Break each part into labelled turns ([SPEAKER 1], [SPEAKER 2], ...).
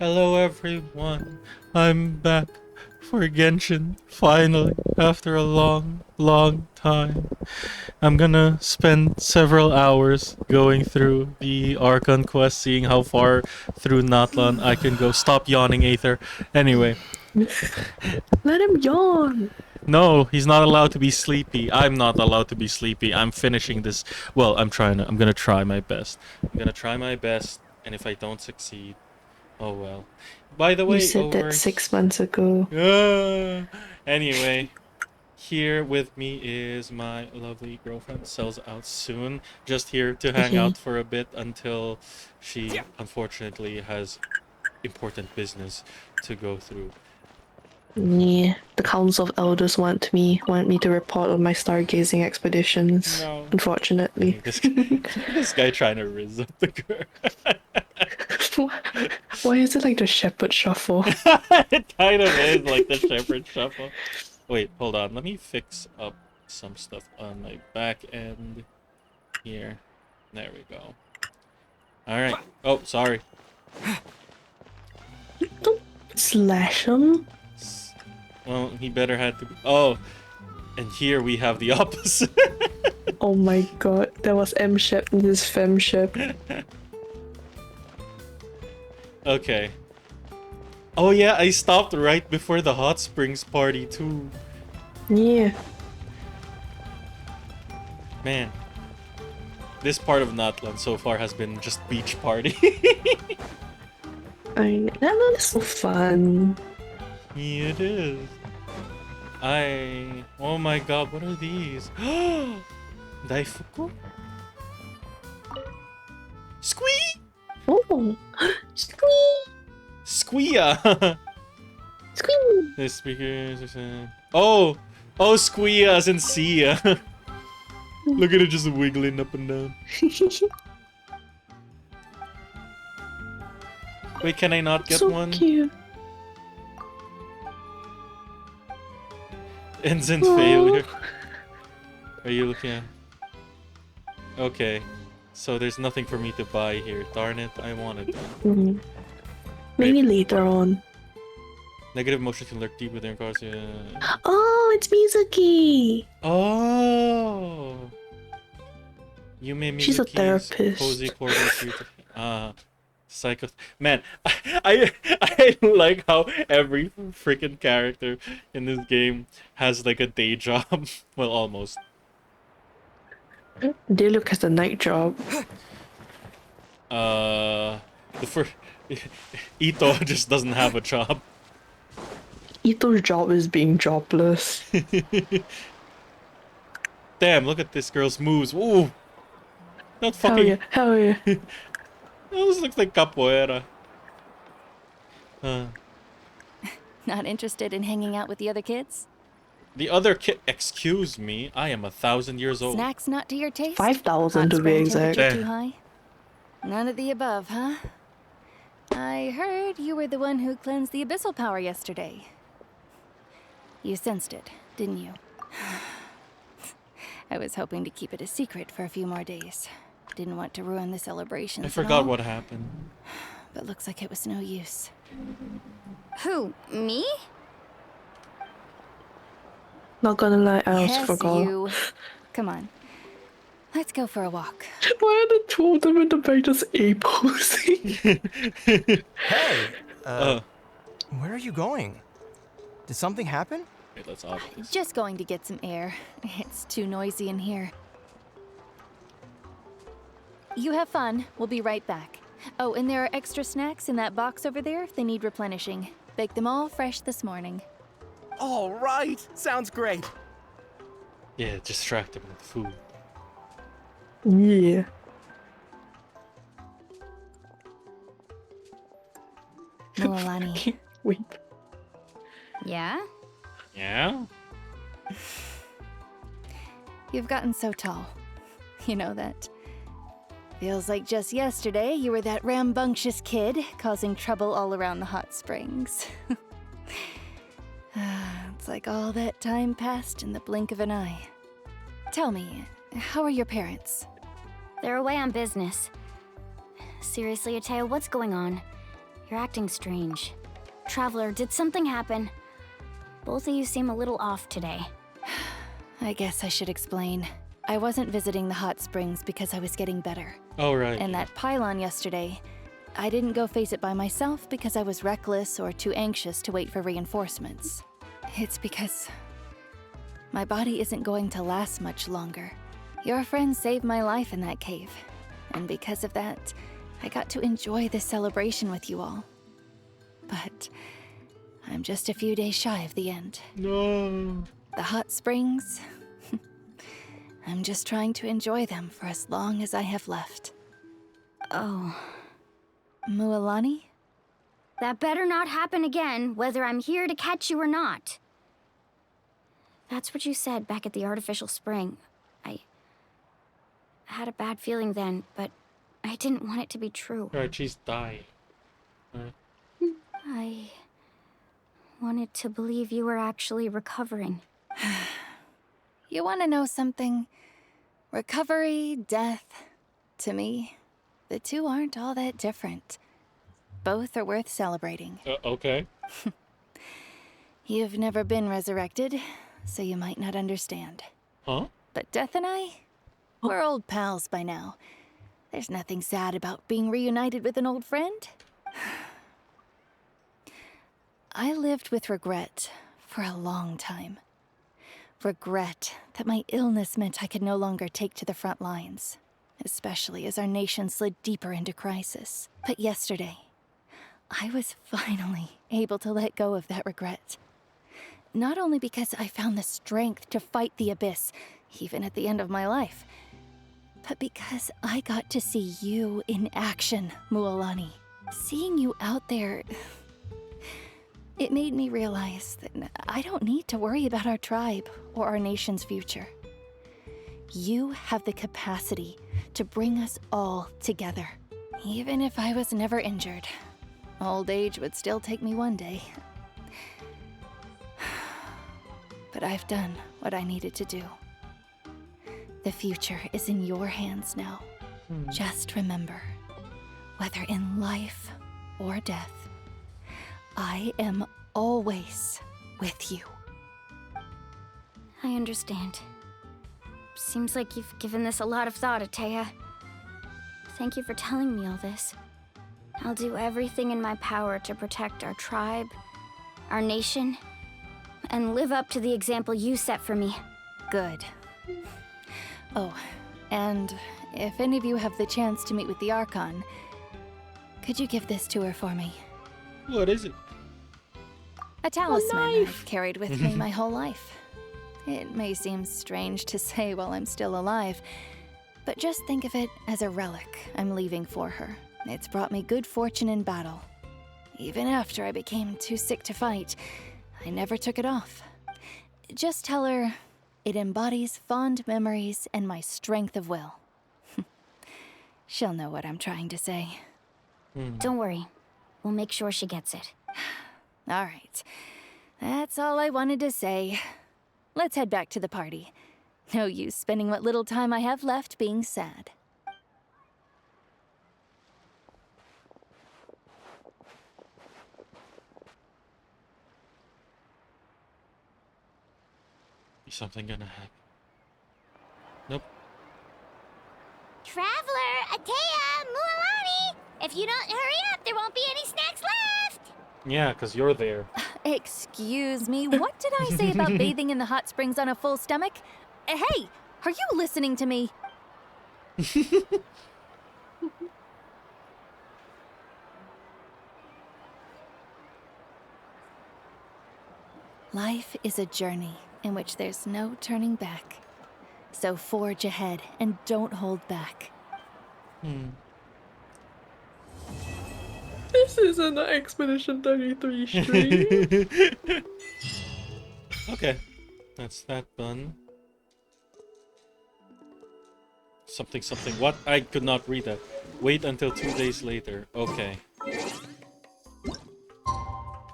[SPEAKER 1] Hello everyone, I'm back for Genshin, finally, after a long time. I'm gonna spend several hours going through the Archon quest, seeing how far through Natlan I can go. Stop yawning, Aether. Anyway,
[SPEAKER 2] Let him yawn.
[SPEAKER 1] no, he's not allowed to be sleepy. I'm not allowed to be sleepy. I'm finishing this. Well, I'm gonna try my best. I'm gonna try my best, and if I don't succeed, oh well. By the
[SPEAKER 2] You
[SPEAKER 1] way,
[SPEAKER 2] said that 6 months ago.
[SPEAKER 1] Anyway, here with me is my lovely girlfriend. Sells out soon. Just here to hang
[SPEAKER 2] Okay.
[SPEAKER 1] out for a bit until she unfortunately has important business to go through.
[SPEAKER 2] Yeah, the Council of Elders want me to report on my stargazing expeditions.
[SPEAKER 1] No.
[SPEAKER 2] Unfortunately.
[SPEAKER 1] This guy trying to rizz up the girl.
[SPEAKER 2] Why is it like the shepherd shuffle?
[SPEAKER 1] It kind of is like the shepherd shuffle. Wait, hold on. Let me fix up some stuff on my back end here. There we go. All right. Oh, sorry.
[SPEAKER 2] Don't slash him.
[SPEAKER 1] Well, he better had to be. Oh, and here we have the opposite.
[SPEAKER 2] Oh my god, that was M-ship and this fem-ship.
[SPEAKER 1] Okay. Oh yeah, I stopped right before the hot springs party too.
[SPEAKER 2] Yeah.
[SPEAKER 1] Man, this part of Natlan so far has been just beach party.
[SPEAKER 2] That looks so fun.
[SPEAKER 1] Yeah, it is. Oh my god, what are these? Daifuku? Squee!
[SPEAKER 2] Oh, squee,
[SPEAKER 1] Squeea!
[SPEAKER 2] squee.
[SPEAKER 1] The speakers are... Oh! Oh, Squeea as in Sia. Look at it just wiggling up and down. Wait, can I not get
[SPEAKER 2] So
[SPEAKER 1] one?
[SPEAKER 2] cute.
[SPEAKER 1] Ends in
[SPEAKER 2] Aww.
[SPEAKER 1] failure. Are you looking at... Okay. So there's nothing for me to buy here. Darn it, I wanted that.
[SPEAKER 2] Maybe later on.
[SPEAKER 1] Negative emotions can lurk deep within cars. Yeah.
[SPEAKER 2] Oh, it's Mizuki.
[SPEAKER 1] Oh! Yume
[SPEAKER 2] She's a
[SPEAKER 1] Mizuki's
[SPEAKER 2] therapist.
[SPEAKER 1] cozy portal psycho. Man, I like how every freaking character in this game has like a day job. Well, almost.
[SPEAKER 2] Diluc has a night job.
[SPEAKER 1] The first Ito just doesn't have a job.
[SPEAKER 2] Ito's job is being jobless.
[SPEAKER 1] Damn, look at this girl's moves. Ooh. Not fucking.
[SPEAKER 2] Hell yeah.
[SPEAKER 1] This looks like capoeira.
[SPEAKER 3] Not interested in hanging out with the other kids?
[SPEAKER 1] The other kid. Excuse me. I am 1,000 years old.
[SPEAKER 3] Snacks not to your taste?
[SPEAKER 2] 5,000 to be exact.
[SPEAKER 3] Too high? None of the above, huh? I heard you were the one who cleansed the abyssal power yesterday. You sensed it, didn't you? I was hoping to keep it a secret for a few more days. Didn't want to ruin the celebration.
[SPEAKER 1] I forgot what happened.
[SPEAKER 3] But looks like it was no use.
[SPEAKER 4] Who, me?
[SPEAKER 2] Not gonna lie, I also
[SPEAKER 3] Yes,
[SPEAKER 2] forgot.
[SPEAKER 3] you. Come on. Let's go for a walk.
[SPEAKER 2] Why are the two of them in the back just A-posing?
[SPEAKER 5] Hey! Where are you going? Did something happen?
[SPEAKER 1] Okay, that's obvious.
[SPEAKER 3] Just going to get some air. It's too noisy in here. You have fun. We'll be right back. Oh, and there are extra snacks in that box over there if they need replenishing. Baked them all fresh this morning.
[SPEAKER 5] All right! Sounds great!
[SPEAKER 1] Yeah, distract him with food.
[SPEAKER 2] Yeah.
[SPEAKER 3] Mulalani.
[SPEAKER 2] Wait.
[SPEAKER 4] Yeah?
[SPEAKER 1] Yeah?
[SPEAKER 3] You've gotten so tall. You know that. Feels like just yesterday you were that rambunctious kid causing trouble all around the hot springs. It's like all that time passed in the blink of an eye. Tell me, how are your parents?
[SPEAKER 4] They're away on business. Seriously, Ateo, what's going on? You're acting strange. Traveler, did something happen? Both of you seem a little off today.
[SPEAKER 3] I guess I should explain. I wasn't visiting the hot springs because I was getting better.
[SPEAKER 1] Oh, right.
[SPEAKER 3] And that pylon yesterday, I didn't go face it by myself because I was reckless or too anxious to wait for reinforcements. It's because my body isn't going to last much longer. Your friend saved my life in that cave. And because of that, I got to enjoy this celebration with you all. But I'm just a few days shy of the end.
[SPEAKER 1] No.
[SPEAKER 3] The hot springs, I'm just trying to enjoy them for as long as I have left.
[SPEAKER 4] Oh.
[SPEAKER 3] Mualani?
[SPEAKER 4] That better not happen again, whether I'm here to catch you or not. That's what you said back at the artificial spring. I had a bad feeling then, but I didn't want it to be true.
[SPEAKER 1] Right, she's dying. Right.
[SPEAKER 4] I wanted to believe you were actually recovering.
[SPEAKER 3] You want to know something? Recovery, death, to me, the two aren't all that different. Both are worth celebrating.
[SPEAKER 1] Okay.
[SPEAKER 3] You've never been resurrected, so you might not understand.
[SPEAKER 1] Huh?
[SPEAKER 3] But Death and I, we're old pals by now. There's nothing sad about being reunited with an old friend. I lived with regret for a long time. Regret that my illness meant I could no longer take to the front lines, especially as our nation slid deeper into crisis. But yesterday, I was finally able to let go of that regret. Not only because I found the strength to fight the abyss, even at the end of my life, but because I got to see you in action, Mualani. Seeing you out there, it made me realize that I don't need to worry about our tribe or our nation's future. You have the capacity to bring us all together. Even if I was never injured, old age would still take me one day. But I've done what I needed to do. The future is in your hands now. Just remember, whether in life or death, I am always with you.
[SPEAKER 4] I understand. Seems like you've given this a lot of thought, Atea. Thank you for telling me all this. I'll do everything in my power to protect our tribe, our nation, and live up to the example you set for me.
[SPEAKER 3] Good. Oh, and if any of you have the chance to meet with the Archon, could you give this to her for me?
[SPEAKER 1] What is it?
[SPEAKER 3] A talisman I've carried with me my whole life. It may seem strange to say while I'm still alive, but just think of it as a relic I'm leaving for her. It's brought me good fortune in battle. Even after I became too sick to fight, I never took it off. Just tell her it embodies fond memories and my strength of will. She'll know what I'm trying to say.
[SPEAKER 4] Don't worry. We'll make sure she gets it.
[SPEAKER 3] All right. That's all I wanted to say. Let's head back to the party. No use spending what little time I have left being sad.
[SPEAKER 1] Is something gonna happen? Nope.
[SPEAKER 6] Traveler, Atea, Mualani! If you don't hurry up, there won't be any snacks left!
[SPEAKER 1] Yeah, because you're there.
[SPEAKER 3] Excuse me, what did I say about bathing in the hot springs on a full stomach? Hey, are you listening to me? Life is a journey in which there's no turning back. So forge ahead and don't hold back.
[SPEAKER 2] This isn't an Expedition 33 stream.
[SPEAKER 1] Okay, that's that done. Something, something. What? I could not read that. Wait until 2 days later. Okay.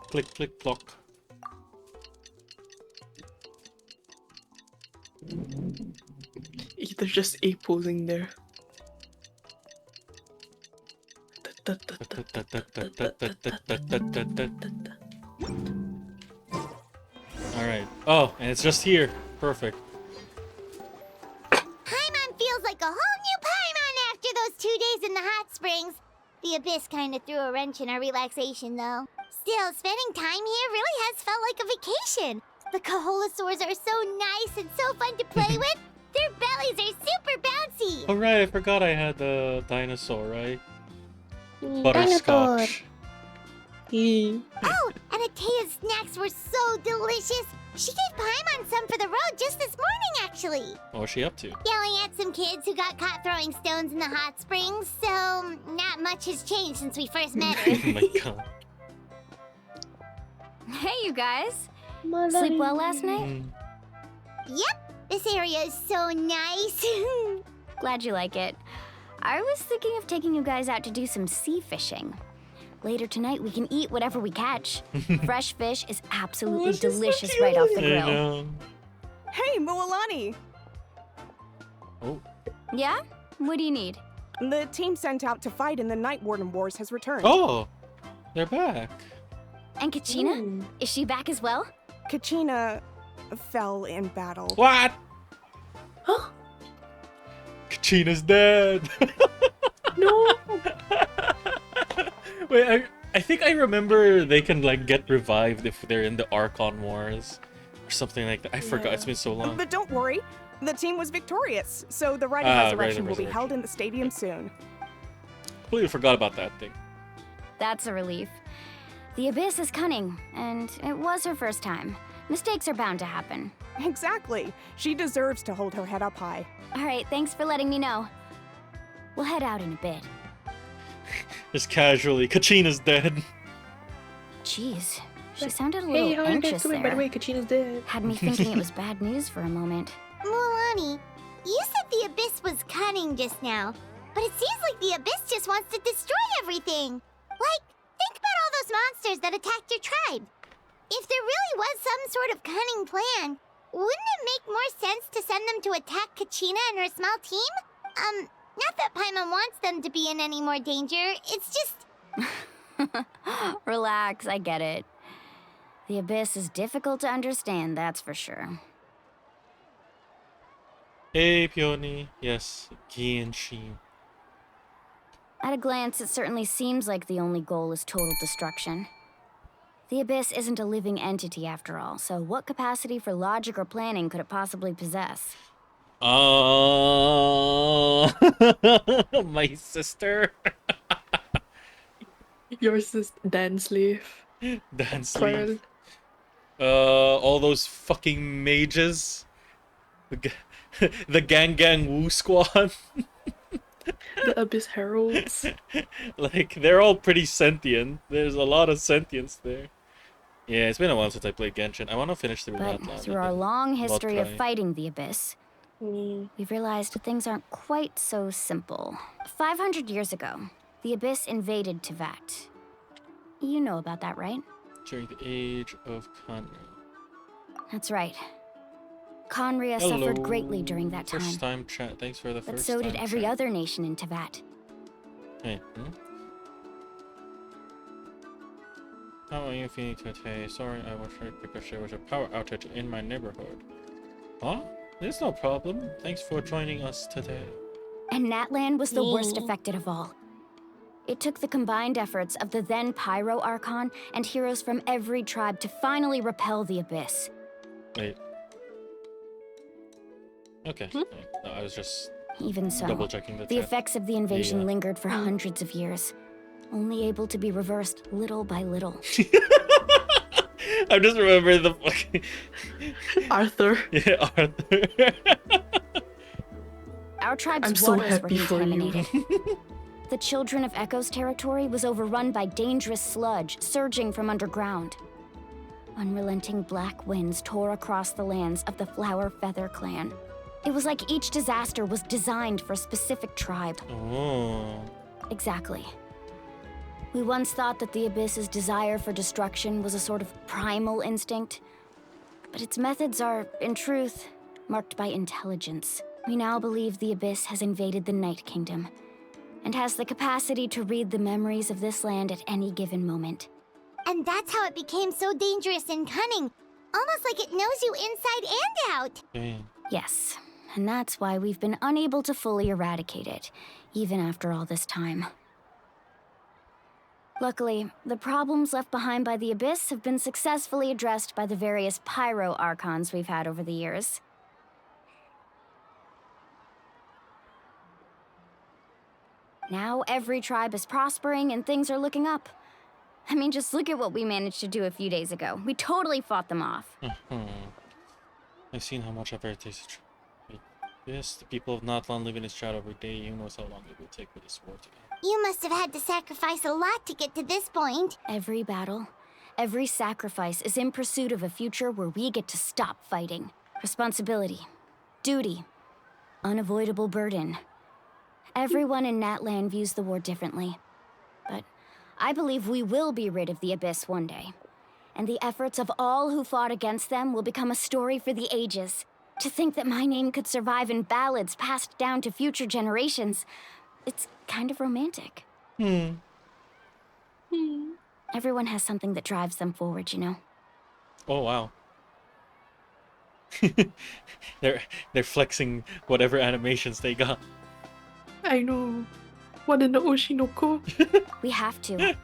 [SPEAKER 1] Click, click, clock.
[SPEAKER 2] There's just a posing there.
[SPEAKER 1] Alright. Oh, and it's just here. Perfect.
[SPEAKER 6] Paimon feels like a whole new Paimon after those 2 days in the hot springs. The Abyss kind of threw a wrench in our relaxation, though. Still, spending time here really has felt like a vacation. The Kaholosaurs are so nice and so fun to play with. Their bellies are super bouncy.
[SPEAKER 1] Oh, right. I forgot I had the dinosaur, right?
[SPEAKER 2] Dinosaur.
[SPEAKER 1] Butterscotch.
[SPEAKER 6] Oh, and Atea's snacks were so delicious. She gave Paimon some for the road just this morning, actually.
[SPEAKER 1] What was she up to?
[SPEAKER 6] Yelling at some kids who got caught throwing stones in the hot springs, so not much has changed since we first met her.
[SPEAKER 1] Oh my god.
[SPEAKER 4] Hey, you guys. Sleep well last night?
[SPEAKER 1] Mm.
[SPEAKER 6] Yep, this area is so nice.
[SPEAKER 4] Glad you like it. I was thinking of taking you guys out to do some sea fishing. Later tonight, we can eat whatever we catch. Fresh fish is absolutely delicious right off the
[SPEAKER 1] I
[SPEAKER 4] grill.
[SPEAKER 1] know.
[SPEAKER 7] Hey, Mualani!
[SPEAKER 1] Oh.
[SPEAKER 4] Yeah? What do you need?
[SPEAKER 7] The team sent out to fight in the Night Warden Wars has returned.
[SPEAKER 1] Oh! They're back.
[SPEAKER 4] And Kachina? Is she back as well?
[SPEAKER 7] Kachina fell in battle.
[SPEAKER 1] What?
[SPEAKER 2] Huh?
[SPEAKER 1] Kachina's dead.
[SPEAKER 2] No.
[SPEAKER 1] Wait, I think I remember they can like get revived if they're in the Archon Wars or something like that. I forgot.
[SPEAKER 2] Yeah.
[SPEAKER 1] It's been so long.
[SPEAKER 7] But don't worry, the team was victorious, so the rite of
[SPEAKER 1] Ah,
[SPEAKER 7] resurrection
[SPEAKER 1] Rite of
[SPEAKER 7] will be held
[SPEAKER 1] Resurrection.
[SPEAKER 7] in the stadium soon.
[SPEAKER 1] Completely forgot about that thing.
[SPEAKER 4] That's a relief. The Abyss is cunning, and it was her first time. Mistakes are bound to happen.
[SPEAKER 7] Exactly. She deserves to hold her head up high.
[SPEAKER 4] All right, thanks for letting me know. We'll head out in a bit.
[SPEAKER 1] Just casually, Kachina's dead.
[SPEAKER 4] Jeez, she sounded a
[SPEAKER 2] Hey,
[SPEAKER 4] little
[SPEAKER 2] how are you guys
[SPEAKER 4] anxious
[SPEAKER 2] doing? By the
[SPEAKER 4] there.
[SPEAKER 2] way, Kachina's dead.
[SPEAKER 4] Had me thinking it was bad news for a moment.
[SPEAKER 6] Mualani, you said the Abyss was cunning just now, but it seems like the Abyss just wants to destroy everything. Like, think about all those monsters that attacked your tribe. If there really was some sort of cunning plan, wouldn't it make more sense to send them to attack Kachina and her small team? Not that Paimon wants them to be in any more danger, it's just...
[SPEAKER 4] Relax, I get it. The Abyss is difficult to understand, that's for sure.
[SPEAKER 1] Hey, Peony. Yes, Genshin.
[SPEAKER 4] At a glance, it certainly seems like the only goal is total destruction. The Abyss isn't a living entity after all, so what capacity for logic or planning could it possibly possess?
[SPEAKER 1] My sister.
[SPEAKER 2] Yours is dance leaf.
[SPEAKER 1] Dance
[SPEAKER 2] Pearl.
[SPEAKER 1] leaf. All those fucking mages. The gang woo squad.
[SPEAKER 2] The Abyss Heralds.
[SPEAKER 1] Like, they're all pretty sentient. There's a lot of sentience there. Yeah, it's been a while since I played Genshin. I want to finish through
[SPEAKER 4] But
[SPEAKER 1] Natlanathon.
[SPEAKER 4] through our long history of
[SPEAKER 1] try.
[SPEAKER 4] fighting the Abyss, we've realized things aren't quite so simple. 500 years ago, the Abyss invaded Tevat. You know about that, right?
[SPEAKER 1] During the age of Conra.
[SPEAKER 4] That's right. Conria suffered greatly during that time,
[SPEAKER 1] First time chat. Thanks for the
[SPEAKER 4] but
[SPEAKER 1] first
[SPEAKER 4] so
[SPEAKER 1] time
[SPEAKER 4] did every
[SPEAKER 1] chat.
[SPEAKER 4] other nation in Tevat.
[SPEAKER 1] Hey, How are you feeling today? Sorry, I was hurt because there was a power outage in my neighborhood. Huh? There's no problem. Thanks for joining us today.
[SPEAKER 4] And Natlan was the worst affected of all. It took the combined efforts of the then Pyro Archon and heroes from every tribe to finally repel the Abyss.
[SPEAKER 1] Wait. Okay. No, I was just
[SPEAKER 4] Even so,
[SPEAKER 1] double checking the
[SPEAKER 4] the
[SPEAKER 1] chat.
[SPEAKER 4] effects of the invasion
[SPEAKER 1] Yeah.
[SPEAKER 4] lingered for hundreds of years, only able to be reversed little by little.
[SPEAKER 1] I just remember the fucking
[SPEAKER 2] Arthur.
[SPEAKER 1] yeah, Arthur.
[SPEAKER 4] Our tribe's
[SPEAKER 2] I'm so
[SPEAKER 4] waters were
[SPEAKER 2] happy for you.
[SPEAKER 4] contaminated. The Children of Echo's territory was overrun by dangerous sludge surging from underground. Unrelenting black winds tore across the lands of the Flower Feather clan. It was like each disaster was designed for a specific tribe.
[SPEAKER 1] Oh.
[SPEAKER 4] Exactly. We once thought that the Abyss's desire for destruction was a sort of primal instinct, but its methods are, in truth, marked by intelligence. We now believe the Abyss has invaded the Night Kingdom, and has the capacity to read the memories of this land at any given moment.
[SPEAKER 6] And that's how it became so dangerous and cunning. Almost like it knows you inside and out.
[SPEAKER 1] Dang.
[SPEAKER 4] Yes, and that's why we've been unable to fully eradicate it, even after all this time. Luckily, the problems left behind by the Abyss have been successfully addressed by the various pyro archons we've had over the years. Now every tribe is prospering and things are looking up. I mean, just look at what we managed to do a few days ago. We totally fought them off.
[SPEAKER 1] I've seen how much effort it takes to try. Yes, the people of Natlanathon live in its shadow every day. Who knows how long it will take for this war to end.
[SPEAKER 6] You must have had to sacrifice a lot to get to this point.
[SPEAKER 4] Every battle, every sacrifice is in pursuit of a future where we get to stop fighting. Responsibility, duty, unavoidable burden. Everyone in Natlan views the war differently. But I believe we will be rid of the Abyss one day. And the efforts of all who fought against them will become a story for the ages. To think that my name could survive in ballads passed down to future generations, it's kind of romantic. Everyone has something that drives them forward, you know?
[SPEAKER 1] Oh wow. they're flexing whatever animations they got.
[SPEAKER 2] I know. What in the Oshinoko?
[SPEAKER 4] We have to.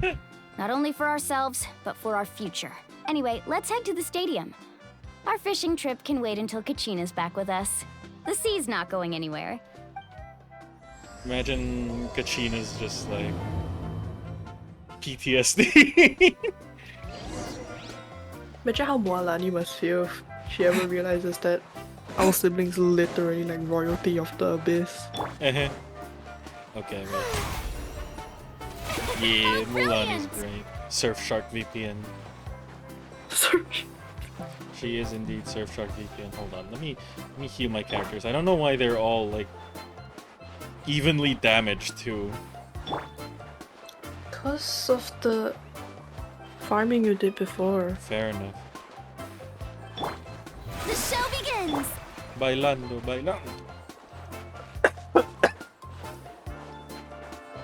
[SPEAKER 4] Not only for ourselves, but for our future. Anyway, let's head to the stadium. Our fishing trip can wait until Kachina's back with us. The sea's not going anywhere.
[SPEAKER 1] Imagine Kachina's just like PTSD.
[SPEAKER 2] Imagine how Moalani must feel if she ever realizes that our siblings are literally like royalty of the Abyss.
[SPEAKER 1] Okay, wait. Yeah, Mulan is great. Surfshark VPN.
[SPEAKER 2] Search.
[SPEAKER 1] She is indeed Surfshark VPN. Hold on, let me heal my characters. I don't know why they're all like evenly damaged too.
[SPEAKER 2] Because of the farming you did before.
[SPEAKER 1] Fair enough.
[SPEAKER 6] The show begins!
[SPEAKER 1] Bailando, bailando.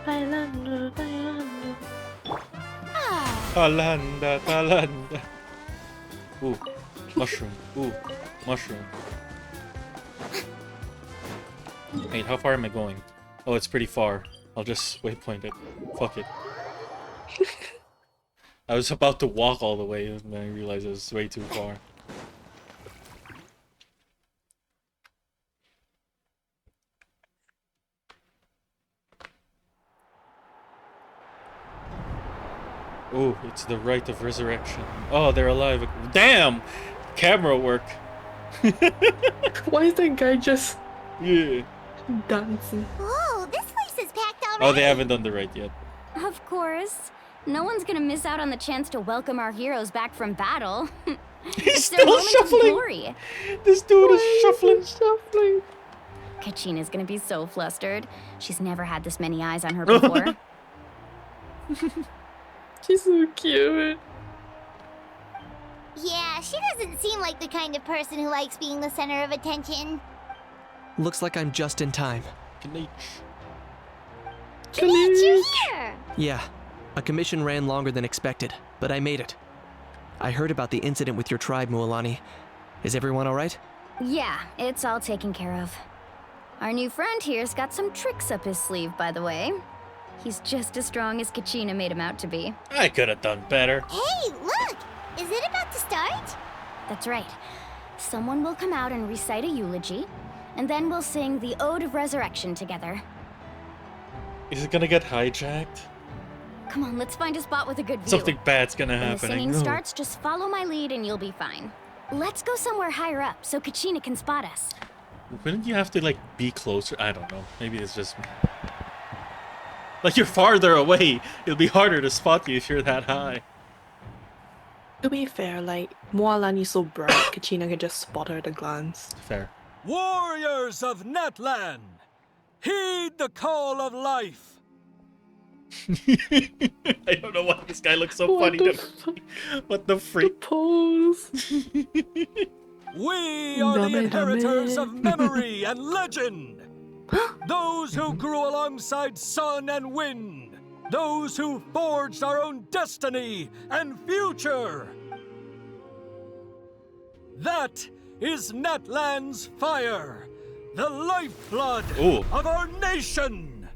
[SPEAKER 2] Bailando, bailando.
[SPEAKER 1] Talanda, talanda. Ooh, mushroom. Ooh, mushroom. Wait, how far am I going? Oh, it's pretty far. I'll just waypoint it. Fuck it. I was about to walk all the way, and then I realized it was way too far. Oh, it's the rite of resurrection. Oh, they're alive. Damn! Camera work.
[SPEAKER 2] Why is that guy just
[SPEAKER 1] Yeah.
[SPEAKER 2] dancing?
[SPEAKER 6] Whoa, this place is packed already!
[SPEAKER 1] Oh, they haven't done the rite yet.
[SPEAKER 4] Of course. No one's gonna miss out on the chance to welcome our heroes back from battle.
[SPEAKER 1] He's
[SPEAKER 4] It's their
[SPEAKER 1] still
[SPEAKER 4] moment of
[SPEAKER 1] shuffling!
[SPEAKER 4] glory.
[SPEAKER 1] This dude is shuffling.
[SPEAKER 2] Shuffling.
[SPEAKER 4] Kachina's gonna be so flustered. She's never had this many eyes on her before.
[SPEAKER 2] She's so cute.
[SPEAKER 6] Yeah, she doesn't seem like the kind of person who likes being the center of attention.
[SPEAKER 5] Looks like I'm just in time.
[SPEAKER 1] Kanich.
[SPEAKER 6] Neat, you're here!
[SPEAKER 5] Yeah, a commission ran longer than expected, but I made it. I heard about the incident with your tribe, Mualani. Is everyone alright?
[SPEAKER 4] Yeah, it's all taken care of. Our new friend here's got some tricks up his sleeve, by the way. He's just as strong as Kachina made him out to be.
[SPEAKER 1] I could have done better.
[SPEAKER 6] Hey, look! Is it about to start?
[SPEAKER 4] That's right. Someone will come out and recite a eulogy, and then we'll sing the Ode of Resurrection together.
[SPEAKER 1] Is it gonna get hijacked?
[SPEAKER 4] Come on, let's find a spot with a good view.
[SPEAKER 1] Something bad's gonna
[SPEAKER 4] When the
[SPEAKER 1] happen. I
[SPEAKER 4] singing
[SPEAKER 1] know.
[SPEAKER 4] starts, just follow my lead and you'll be fine. Let's go somewhere higher up so Kachina can spot us.
[SPEAKER 1] Wouldn't you have to like be closer? I don't know. Maybe it's just me. Like you're farther away. It'll be harder to spot you if you're that high.
[SPEAKER 2] To be fair, like, Moalani's so bright, Kachina can just spot her at a glance.
[SPEAKER 1] Fair.
[SPEAKER 8] Warriors of Natlan, heed the call of life.
[SPEAKER 1] I don't know why this guy looks so funny to me. What the
[SPEAKER 2] The
[SPEAKER 1] freak?
[SPEAKER 2] pose!
[SPEAKER 8] We are the
[SPEAKER 2] Dame,
[SPEAKER 8] inheritors
[SPEAKER 2] dame.
[SPEAKER 8] of memory and legend. Those who grew alongside sun and wind. Those who forged our own destiny and future. That is Natlan's fire, the lifeblood
[SPEAKER 1] Ooh.
[SPEAKER 8] of our nation.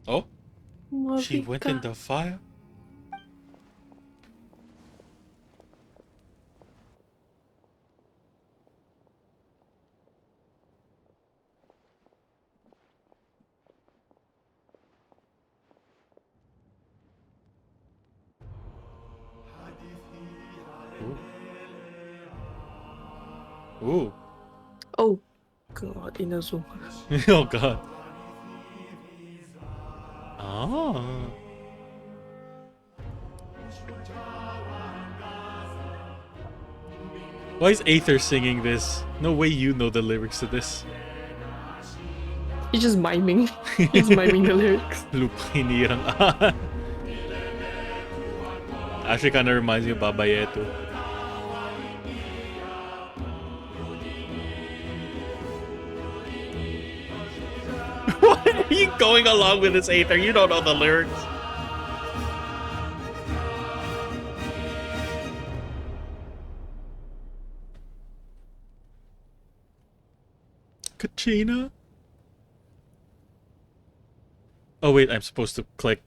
[SPEAKER 1] Oh, she went in the fire. Ooh.
[SPEAKER 2] Oh, God, Inazu.
[SPEAKER 1] Oh god. Ah. Why is Aether singing this? No way you know the lyrics to this.
[SPEAKER 2] He's just miming. He's miming the lyrics.
[SPEAKER 1] Lupinirang Actually kinda reminds me of Babayeto. Why are you going along with this, Aether? You don't know the lyrics. Kachina? Oh wait, I'm supposed to click.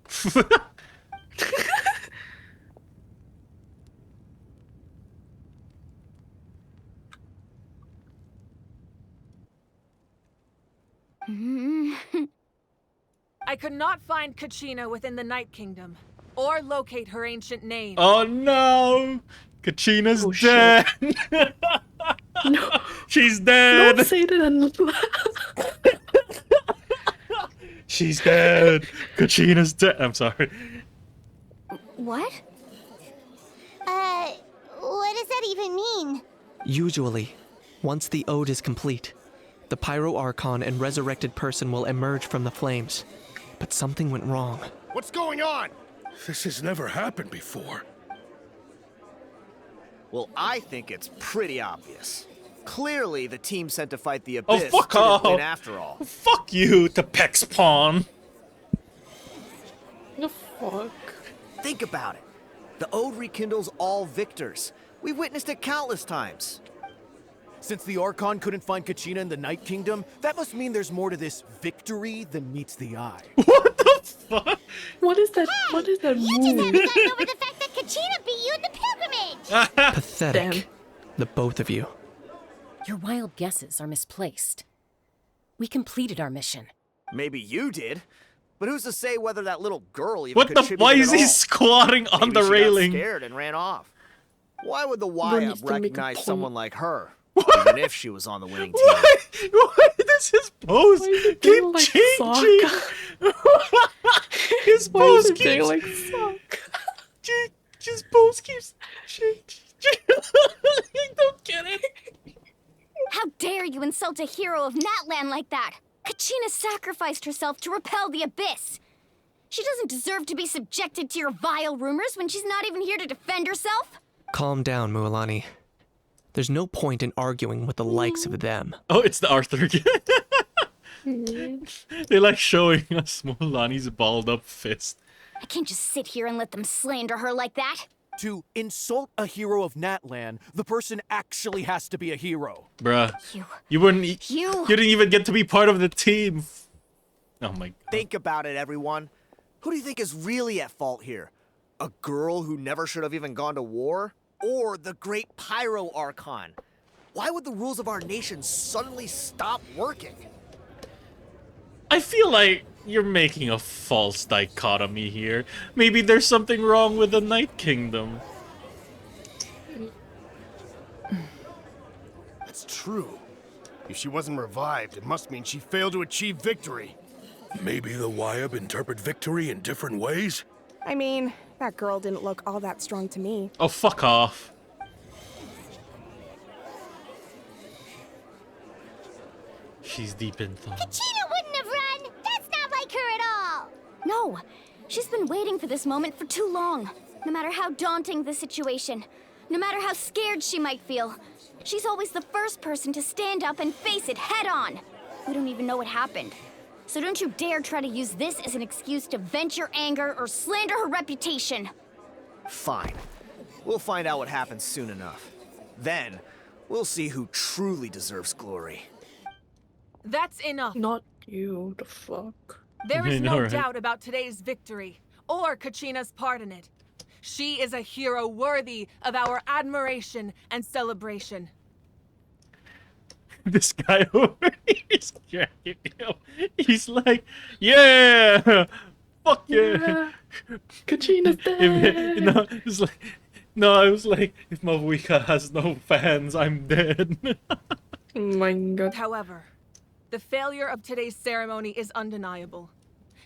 [SPEAKER 9] I could not find Kachina within the Night Kingdom, or locate her ancient name.
[SPEAKER 1] Oh no! Kachina's
[SPEAKER 2] Oh,
[SPEAKER 1] dead!
[SPEAKER 2] No,
[SPEAKER 1] She's dead!
[SPEAKER 2] don't say that.
[SPEAKER 1] She's dead! Kachina's dead! I'm sorry.
[SPEAKER 4] What?
[SPEAKER 6] What does that even mean?
[SPEAKER 5] Usually, once the ode is complete, the Pyro Archon and resurrected person will emerge from the flames. But something went wrong.
[SPEAKER 10] What's going on? This has never happened before.
[SPEAKER 11] Well, I think it's pretty obvious. Clearly, the team sent to fight the
[SPEAKER 1] Oh,
[SPEAKER 11] Abyss
[SPEAKER 1] fuck
[SPEAKER 11] didn't
[SPEAKER 1] off!
[SPEAKER 11] win after all.
[SPEAKER 1] Fuck you, to Pex Pawn!
[SPEAKER 2] The fuck?
[SPEAKER 11] Think about it. The Ode rekindles all victors. We've witnessed it countless times.
[SPEAKER 10] Since the Archon couldn't find Kachina in the Night Kingdom, that must mean there's more to this victory than meets the eye.
[SPEAKER 1] What the fuck?
[SPEAKER 2] What is that? What is that
[SPEAKER 6] You just
[SPEAKER 2] move?
[SPEAKER 6] haven't gotten over the fact that Kachina beat you in the pilgrimage!
[SPEAKER 5] Pathetic.
[SPEAKER 2] Damn.
[SPEAKER 5] The both of you.
[SPEAKER 12] Your wild guesses are misplaced. We completed our mission.
[SPEAKER 11] Maybe you did, but who's to say whether that little girl even
[SPEAKER 1] What the?
[SPEAKER 11] contributed
[SPEAKER 1] Why is
[SPEAKER 11] at
[SPEAKER 1] he
[SPEAKER 11] all?
[SPEAKER 1] squatting on
[SPEAKER 11] Maybe
[SPEAKER 1] the
[SPEAKER 11] she
[SPEAKER 1] railing?
[SPEAKER 11] got scared and ran off. Why would the
[SPEAKER 2] needs
[SPEAKER 11] YF
[SPEAKER 2] to make a
[SPEAKER 11] recognize
[SPEAKER 2] point.
[SPEAKER 11] someone like her, even if she was on the winning team?
[SPEAKER 1] Why does his pose
[SPEAKER 2] Why is it
[SPEAKER 1] keep
[SPEAKER 2] doing like
[SPEAKER 1] changing? His
[SPEAKER 2] Why is
[SPEAKER 1] pose
[SPEAKER 2] it doing
[SPEAKER 1] keeps...
[SPEAKER 2] like suck?
[SPEAKER 1] His pose keeps changing. I don't get it.
[SPEAKER 4] How dare you insult a hero of Natlan like that? Kachina sacrificed herself to repel the Abyss. She doesn't deserve to be subjected to your vile rumors when she's not even here to defend herself.
[SPEAKER 5] Calm down, Mualani. There's no point in arguing with the likes of them.
[SPEAKER 1] Oh, it's the Arthur again. They like showing us Mulani's balled up fist.
[SPEAKER 4] I can't just sit here and let them slander her like that.
[SPEAKER 10] To insult a hero of Natlan, the person actually has to be a hero.
[SPEAKER 1] Bruh. You wouldn't... You didn't even get to be part of the team. Oh my god.
[SPEAKER 11] Think about it, everyone. Who do you think is really at fault here? A girl who never should have even gone to war? Or the great Pyro Archon? Why would the rules of our nation suddenly stop working?
[SPEAKER 1] I feel like you're making a false dichotomy here. Maybe there's something wrong with the Night Kingdom.
[SPEAKER 10] That's true. If she wasn't revived, it must mean she failed to achieve victory. Maybe the Wyab interpret victory in different ways?
[SPEAKER 7] I mean, that girl didn't look all that strong to me.
[SPEAKER 1] Oh, fuck off. She's deep in thought.
[SPEAKER 6] Kachina wouldn't have run! That's not like her at all!
[SPEAKER 4] No, she's been waiting for this moment for too long. No matter how daunting the situation, No matter how scared she might feel, she's always the first person to stand up and face it head on. We don't even know what happened. So don't you dare try to use this as an excuse to vent your anger or slander her reputation.
[SPEAKER 11] Fine. We'll find out what happens soon enough. Then, we'll see who truly deserves glory.
[SPEAKER 9] That's enough.
[SPEAKER 2] Not you, the fuck.
[SPEAKER 9] There is
[SPEAKER 1] I know,
[SPEAKER 9] no
[SPEAKER 1] right?
[SPEAKER 9] doubt about today's victory, or Kachina's part in it. She is a hero worthy of our admiration and celebration.
[SPEAKER 1] This guy over here is cracking me up. He's like, yeah, fuck yeah.
[SPEAKER 2] Kachina's dead.
[SPEAKER 1] No, it's like, no, I was like, if Mavuika has no fans, I'm dead.
[SPEAKER 2] Oh my god.
[SPEAKER 9] However, the failure of today's ceremony is undeniable.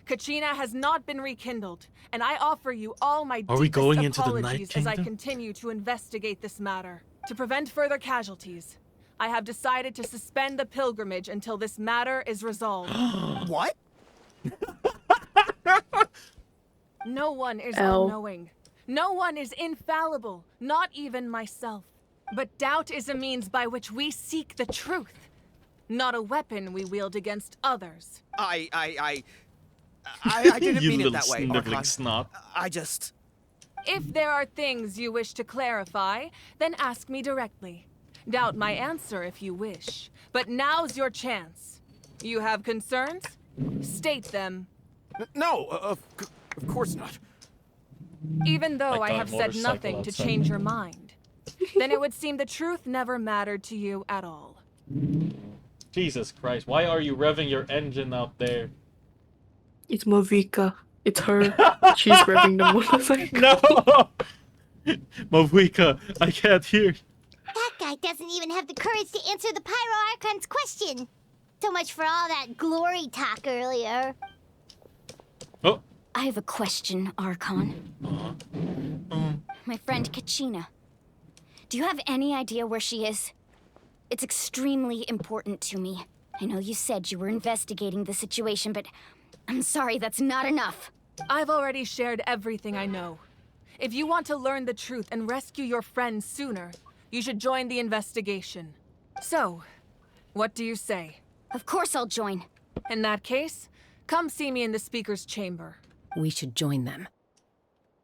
[SPEAKER 9] Kachina has not been rekindled, and I offer you all my
[SPEAKER 1] Are we
[SPEAKER 9] deepest
[SPEAKER 1] going into the Night
[SPEAKER 9] apologies as I
[SPEAKER 1] Kingdom?
[SPEAKER 9] continue to investigate this matter. To prevent further casualties, I have decided to suspend the pilgrimage until this matter is resolved.
[SPEAKER 11] What?
[SPEAKER 9] No one is
[SPEAKER 2] Ow.
[SPEAKER 9] all-knowing. No one is infallible, not even myself. But doubt is a means by which we seek the truth, not a weapon we wield against others.
[SPEAKER 11] I didn't
[SPEAKER 1] You
[SPEAKER 11] mean it
[SPEAKER 1] little
[SPEAKER 11] that way,
[SPEAKER 1] sniveling
[SPEAKER 11] Archon.
[SPEAKER 1] snot.
[SPEAKER 11] I just...
[SPEAKER 9] If there are things you wish to clarify, then ask me directly. Doubt my answer if you wish. But now's your chance. You have concerns? State them.
[SPEAKER 10] No, of course not.
[SPEAKER 9] Even though
[SPEAKER 1] Like
[SPEAKER 9] I
[SPEAKER 1] a
[SPEAKER 9] have said
[SPEAKER 1] motorcycle
[SPEAKER 9] nothing to
[SPEAKER 1] outside.
[SPEAKER 9] change your mind, then it would seem the truth never mattered to you at all.
[SPEAKER 1] Jesus Christ, why are you revving your engine out there?
[SPEAKER 2] It's Mavuika. It's her. She's revving the motorcycle.
[SPEAKER 1] No! Mavuika, I can't hear.
[SPEAKER 6] That guy doesn't even have the courage to answer the Pyro Archon's question. So much for all that glory talk earlier.
[SPEAKER 1] Oh.
[SPEAKER 3] I have a question, Archon. My friend Kachina. Do you have any idea where she is? It's extremely important to me. I know you said you were investigating the situation, but I'm sorry, that's not enough.
[SPEAKER 9] I've already shared everything I know. If you want to learn the truth and rescue your friend sooner, you should join the investigation. So, what do you say?
[SPEAKER 3] Of course I'll join.
[SPEAKER 9] In that case, come see me in the speaker's chamber.
[SPEAKER 12] We should join them.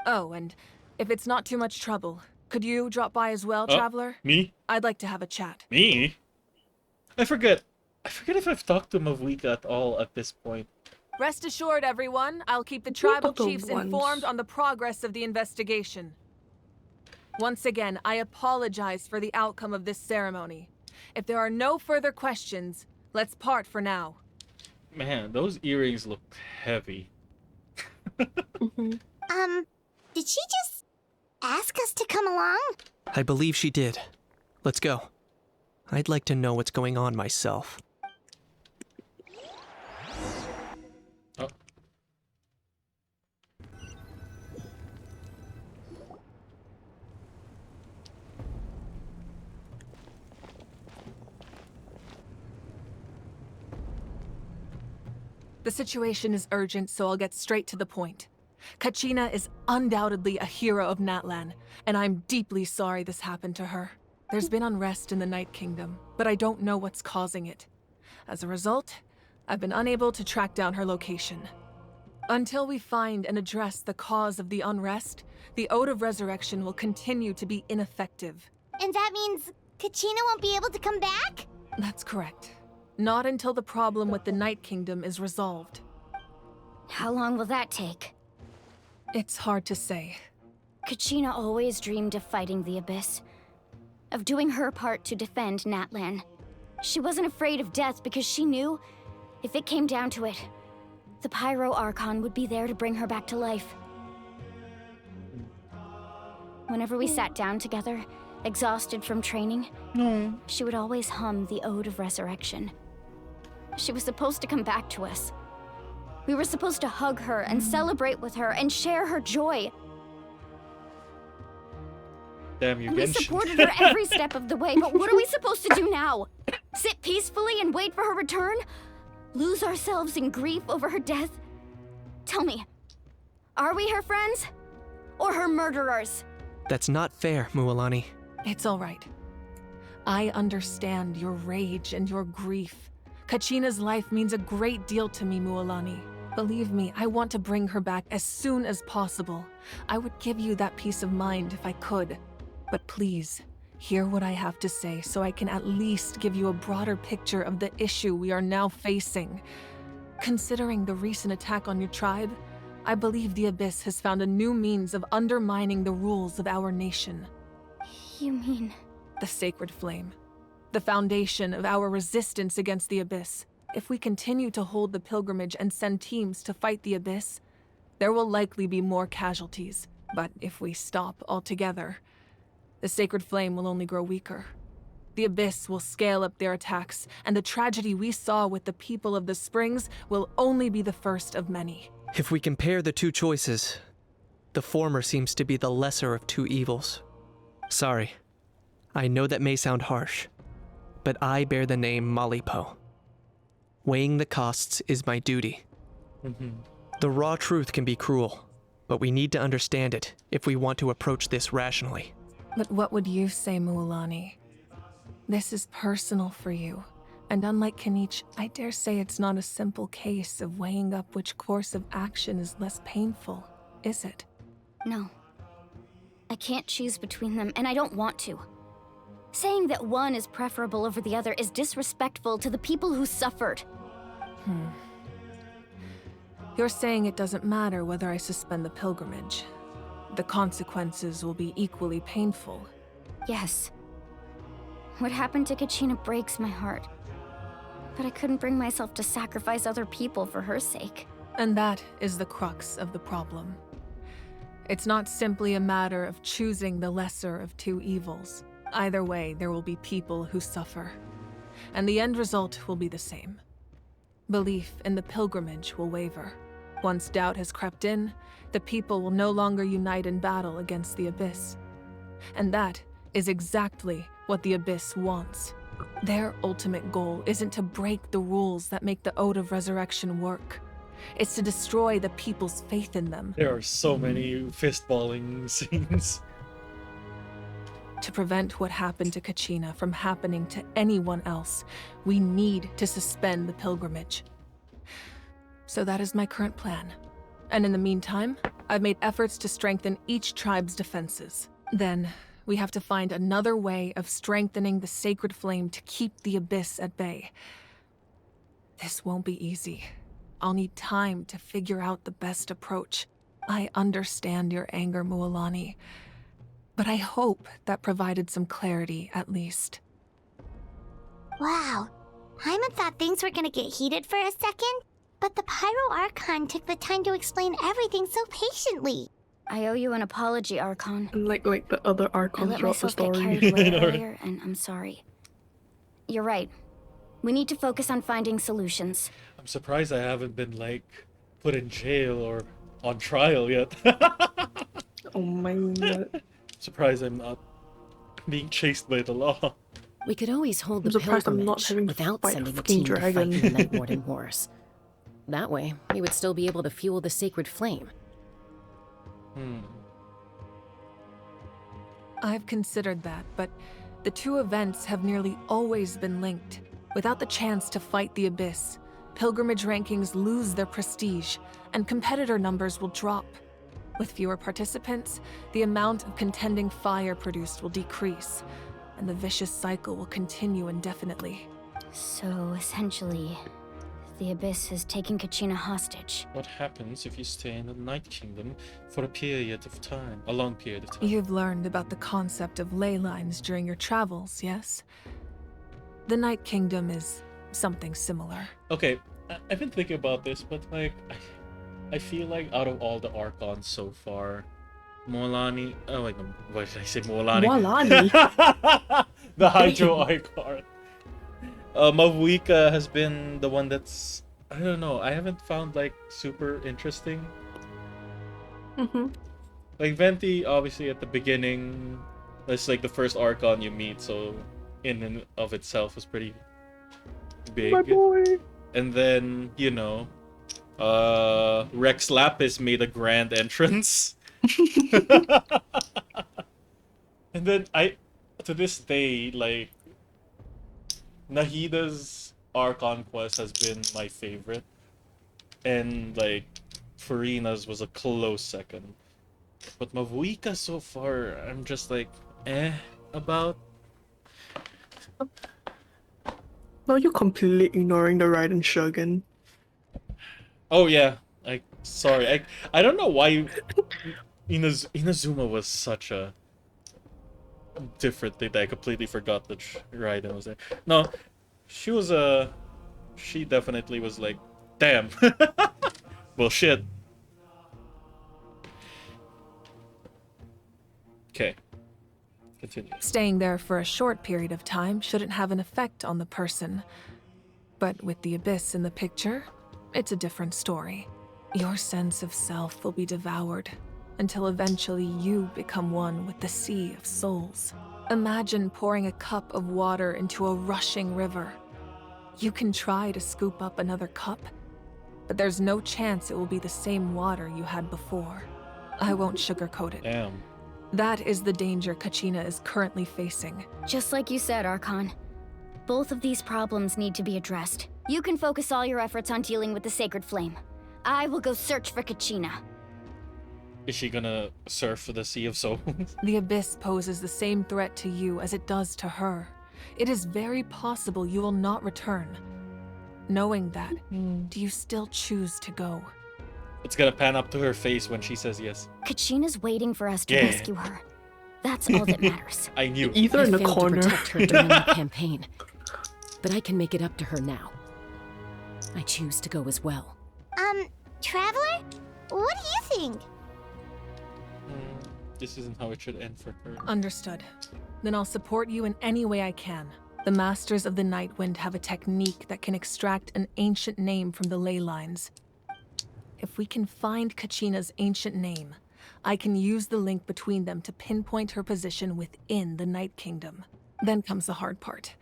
[SPEAKER 9] Oh, and if it's not too much trouble, could you drop by as well, Traveler?
[SPEAKER 1] Me?
[SPEAKER 9] I'd like to have a chat.
[SPEAKER 1] Me? I forget if I've talked to Mavuika at all at this point.
[SPEAKER 9] Rest assured, everyone, I'll keep the tribal
[SPEAKER 2] the
[SPEAKER 9] chiefs
[SPEAKER 2] ones.
[SPEAKER 9] informed on the progress of the investigation. Once again, I apologize for the outcome of this ceremony. If there are no further questions, let's part for now.
[SPEAKER 1] Man, those earrings look heavy.
[SPEAKER 6] Did she just ask us to come along?
[SPEAKER 5] I believe she did. Let's go. I'd like to know what's going on myself.
[SPEAKER 1] Oh.
[SPEAKER 9] The situation is urgent, so I'll get straight to the point. Kachina is undoubtedly a hero of Natlan, and I'm deeply sorry this happened to her. There's been unrest in the Night Kingdom, but I don't know what's causing it. As a result, I've been unable to track down her location. Until we find and address the cause of the unrest, the Ode of Resurrection will continue to be ineffective.
[SPEAKER 6] And that means Kachina won't be able to come back?
[SPEAKER 9] That's correct. Not until the problem with the Night Kingdom is resolved.
[SPEAKER 3] How long will that take?
[SPEAKER 9] It's hard to say.
[SPEAKER 3] Kachina always dreamed of fighting the Abyss, of doing her part to defend Natlan. She wasn't afraid of death because she knew, if it came down to it, the Pyro Archon would be there to bring her back to life. Whenever we sat down together, exhausted from training, she would always hum the Ode of Resurrection. She was supposed to come back to us. We were supposed to hug her and celebrate with her and share her joy.
[SPEAKER 1] Damn you,
[SPEAKER 3] And we
[SPEAKER 1] Genshin.
[SPEAKER 3] supported her every step of the way, but what are we supposed to do now? Sit peacefully and wait for her return? Lose ourselves in grief over her death? Tell me, are we her friends? Or her murderers?
[SPEAKER 5] That's not fair, Mualani.
[SPEAKER 9] It's all right. I understand your rage and your grief. Kachina's life means a great deal to me, Mualani. Believe me, I want to bring her back as soon as possible. I would give you that peace of mind if I could. But please, hear what I have to say so I can at least give you a broader picture of the issue we are now facing. Considering the recent attack on your tribe, I believe the Abyss has found a new means of undermining the rules of our nation.
[SPEAKER 4] You mean...
[SPEAKER 9] The Sacred Flame. The foundation of our resistance against the Abyss. If we continue to hold the pilgrimage and send teams to fight the Abyss, there will likely be more casualties. But if we stop altogether, the Sacred Flame will only grow weaker. The Abyss will scale up their attacks, and the tragedy we saw with the people of the Springs will only be the first of many.
[SPEAKER 5] If we compare the two choices, the former seems to be the lesser of two evils. Sorry, I know that may sound harsh, but I bear the name Malipo. Weighing the costs is my duty. The raw truth can be cruel, but we need to understand it if we want to approach this rationally.
[SPEAKER 9] But what would you say, Mualani? This is personal for you, and unlike Kanich, I dare say it's not a simple case of weighing up which course of action is less painful, is it?
[SPEAKER 4] No. I can't choose between them, and I don't want to. Saying that one is preferable over the other is disrespectful to the people who suffered.
[SPEAKER 9] You're saying it doesn't matter whether I suspend the pilgrimage. The consequences will be equally painful.
[SPEAKER 4] Yes. What happened to Kachina breaks my heart. But I couldn't bring myself to sacrifice other people for her sake.
[SPEAKER 9] And that is the crux of the problem. It's not simply a matter of choosing the lesser of two evils. Either way, there will be people who suffer. And the end result will be the same. Belief in the pilgrimage will waver. Once doubt has crept in, the people will no longer unite in battle against the Abyss. And that is exactly what the Abyss wants. Their ultimate goal isn't to break the rules that make the Ode of Resurrection work. It's to destroy the people's faith in them.
[SPEAKER 1] There are so many fistballing scenes.
[SPEAKER 9] To prevent what happened to Kachina from happening to anyone else, we need to suspend the pilgrimage. So that is my current plan. And in the meantime, I've made efforts to strengthen each tribe's defenses. Then, we have to find another way of strengthening the Sacred Flame to keep the Abyss at bay. This won't be easy. I'll need time to figure out the best approach. I understand your anger, Mualani, but I hope that provided some clarity at least.
[SPEAKER 6] Wow. Paimon thought things were gonna get heated for a second, but the Pyro Archon took the time to explain everything so patiently.
[SPEAKER 4] I owe you an apology, Archon.
[SPEAKER 2] And like the other
[SPEAKER 4] I
[SPEAKER 2] Archons
[SPEAKER 4] let
[SPEAKER 2] throughout the
[SPEAKER 4] myself get
[SPEAKER 2] story.
[SPEAKER 4] carried away earlier, and I'm sorry. You're right. We need to focus on finding solutions.
[SPEAKER 1] I'm surprised I haven't been, like, put in jail or on trial yet.
[SPEAKER 2] Oh my god.
[SPEAKER 1] Surprised I'm not being chased by the law.
[SPEAKER 12] We could always hold
[SPEAKER 2] I'm
[SPEAKER 12] the
[SPEAKER 2] surprised I'm not
[SPEAKER 12] pilgrimage
[SPEAKER 2] having to
[SPEAKER 12] without
[SPEAKER 2] fight a
[SPEAKER 12] sending a
[SPEAKER 2] fucking
[SPEAKER 12] team to fight
[SPEAKER 2] dragon.
[SPEAKER 12] in the Night Warden Wars. That way, we would still be able to fuel the Sacred Flame.
[SPEAKER 9] I've considered that, but the two events have nearly always been linked. Without the chance to fight the Abyss, pilgrimage rankings lose their prestige, and competitor numbers will drop. With fewer participants, the amount of contending fire produced will decrease, and the vicious cycle will continue indefinitely.
[SPEAKER 4] So, essentially, the Abyss has taken Kachina hostage.
[SPEAKER 1] What happens if you stay in the Night Kingdom for a period of time? A long period of time.
[SPEAKER 9] You've learned about the concept of ley lines during your travels, yes? The Night Kingdom is something similar.
[SPEAKER 1] Okay, I've been thinking about this, but like, I feel like out of all the Archons so far, Molani. Oh wait, no, why did I say Molani?
[SPEAKER 2] Molani?
[SPEAKER 1] The Hydro Archon. Mavuika has been the one that's, I don't know, I haven't found like super interesting. Like Venti, obviously at the beginning, that's like the first Archon you meet, so in and of itself was pretty big.
[SPEAKER 2] My boy.
[SPEAKER 1] And then, you know, Rex Lapis made a grand entrance. And then to this day, like, Nahida's Archon quest has been my favorite. And, like, Farina's was a close second. But Mavuika so far, I'm just like, about.
[SPEAKER 2] No, you're completely ignoring the Raiden Shogun.
[SPEAKER 1] Oh yeah, sorry, I don't know why Inazuma was such a different thing that I completely forgot that Raiden was there. No, she definitely was like, damn. Well, shit. Okay. Continue.
[SPEAKER 9] Staying there for a short period of time shouldn't have an effect on the person. But with the Abyss in the picture, it's a different story. Your sense of self will be devoured until eventually you become one with the Sea of Souls. Imagine pouring a cup of water into a rushing river. You can try to scoop up another cup, but there's no chance it will be the same water you had before. I won't sugarcoat it.
[SPEAKER 1] Damn.
[SPEAKER 9] That is the danger Kachina is currently facing.
[SPEAKER 4] Just like you said, Archon. Both of these problems need to be addressed. You can focus all your efforts on dealing with the Sacred Flame. I will go search for Kachina.
[SPEAKER 1] Is she gonna surf for the Sea of Souls?
[SPEAKER 9] The Abyss poses the same threat to you as it does to her. It is very possible you will not return. Knowing that, do you still choose to go?
[SPEAKER 1] It's gonna pan up to her face when she says yes.
[SPEAKER 4] Kachina's waiting for us to rescue her. That's all that matters.
[SPEAKER 1] I knew.
[SPEAKER 2] Either in the
[SPEAKER 12] failed
[SPEAKER 2] corner.
[SPEAKER 12] to protect her during the campaign, but I can make it up to her now. I choose to go as well.
[SPEAKER 6] Traveler? What do you think?
[SPEAKER 1] This isn't how it should end for her.
[SPEAKER 9] Understood. Then I'll support you in any way I can. The Masters of the Nightwind have a technique that can extract an ancient name from the ley lines. If we can find Kachina's ancient name, I can use the link between them to pinpoint her position within the Night Kingdom. Then comes the hard part.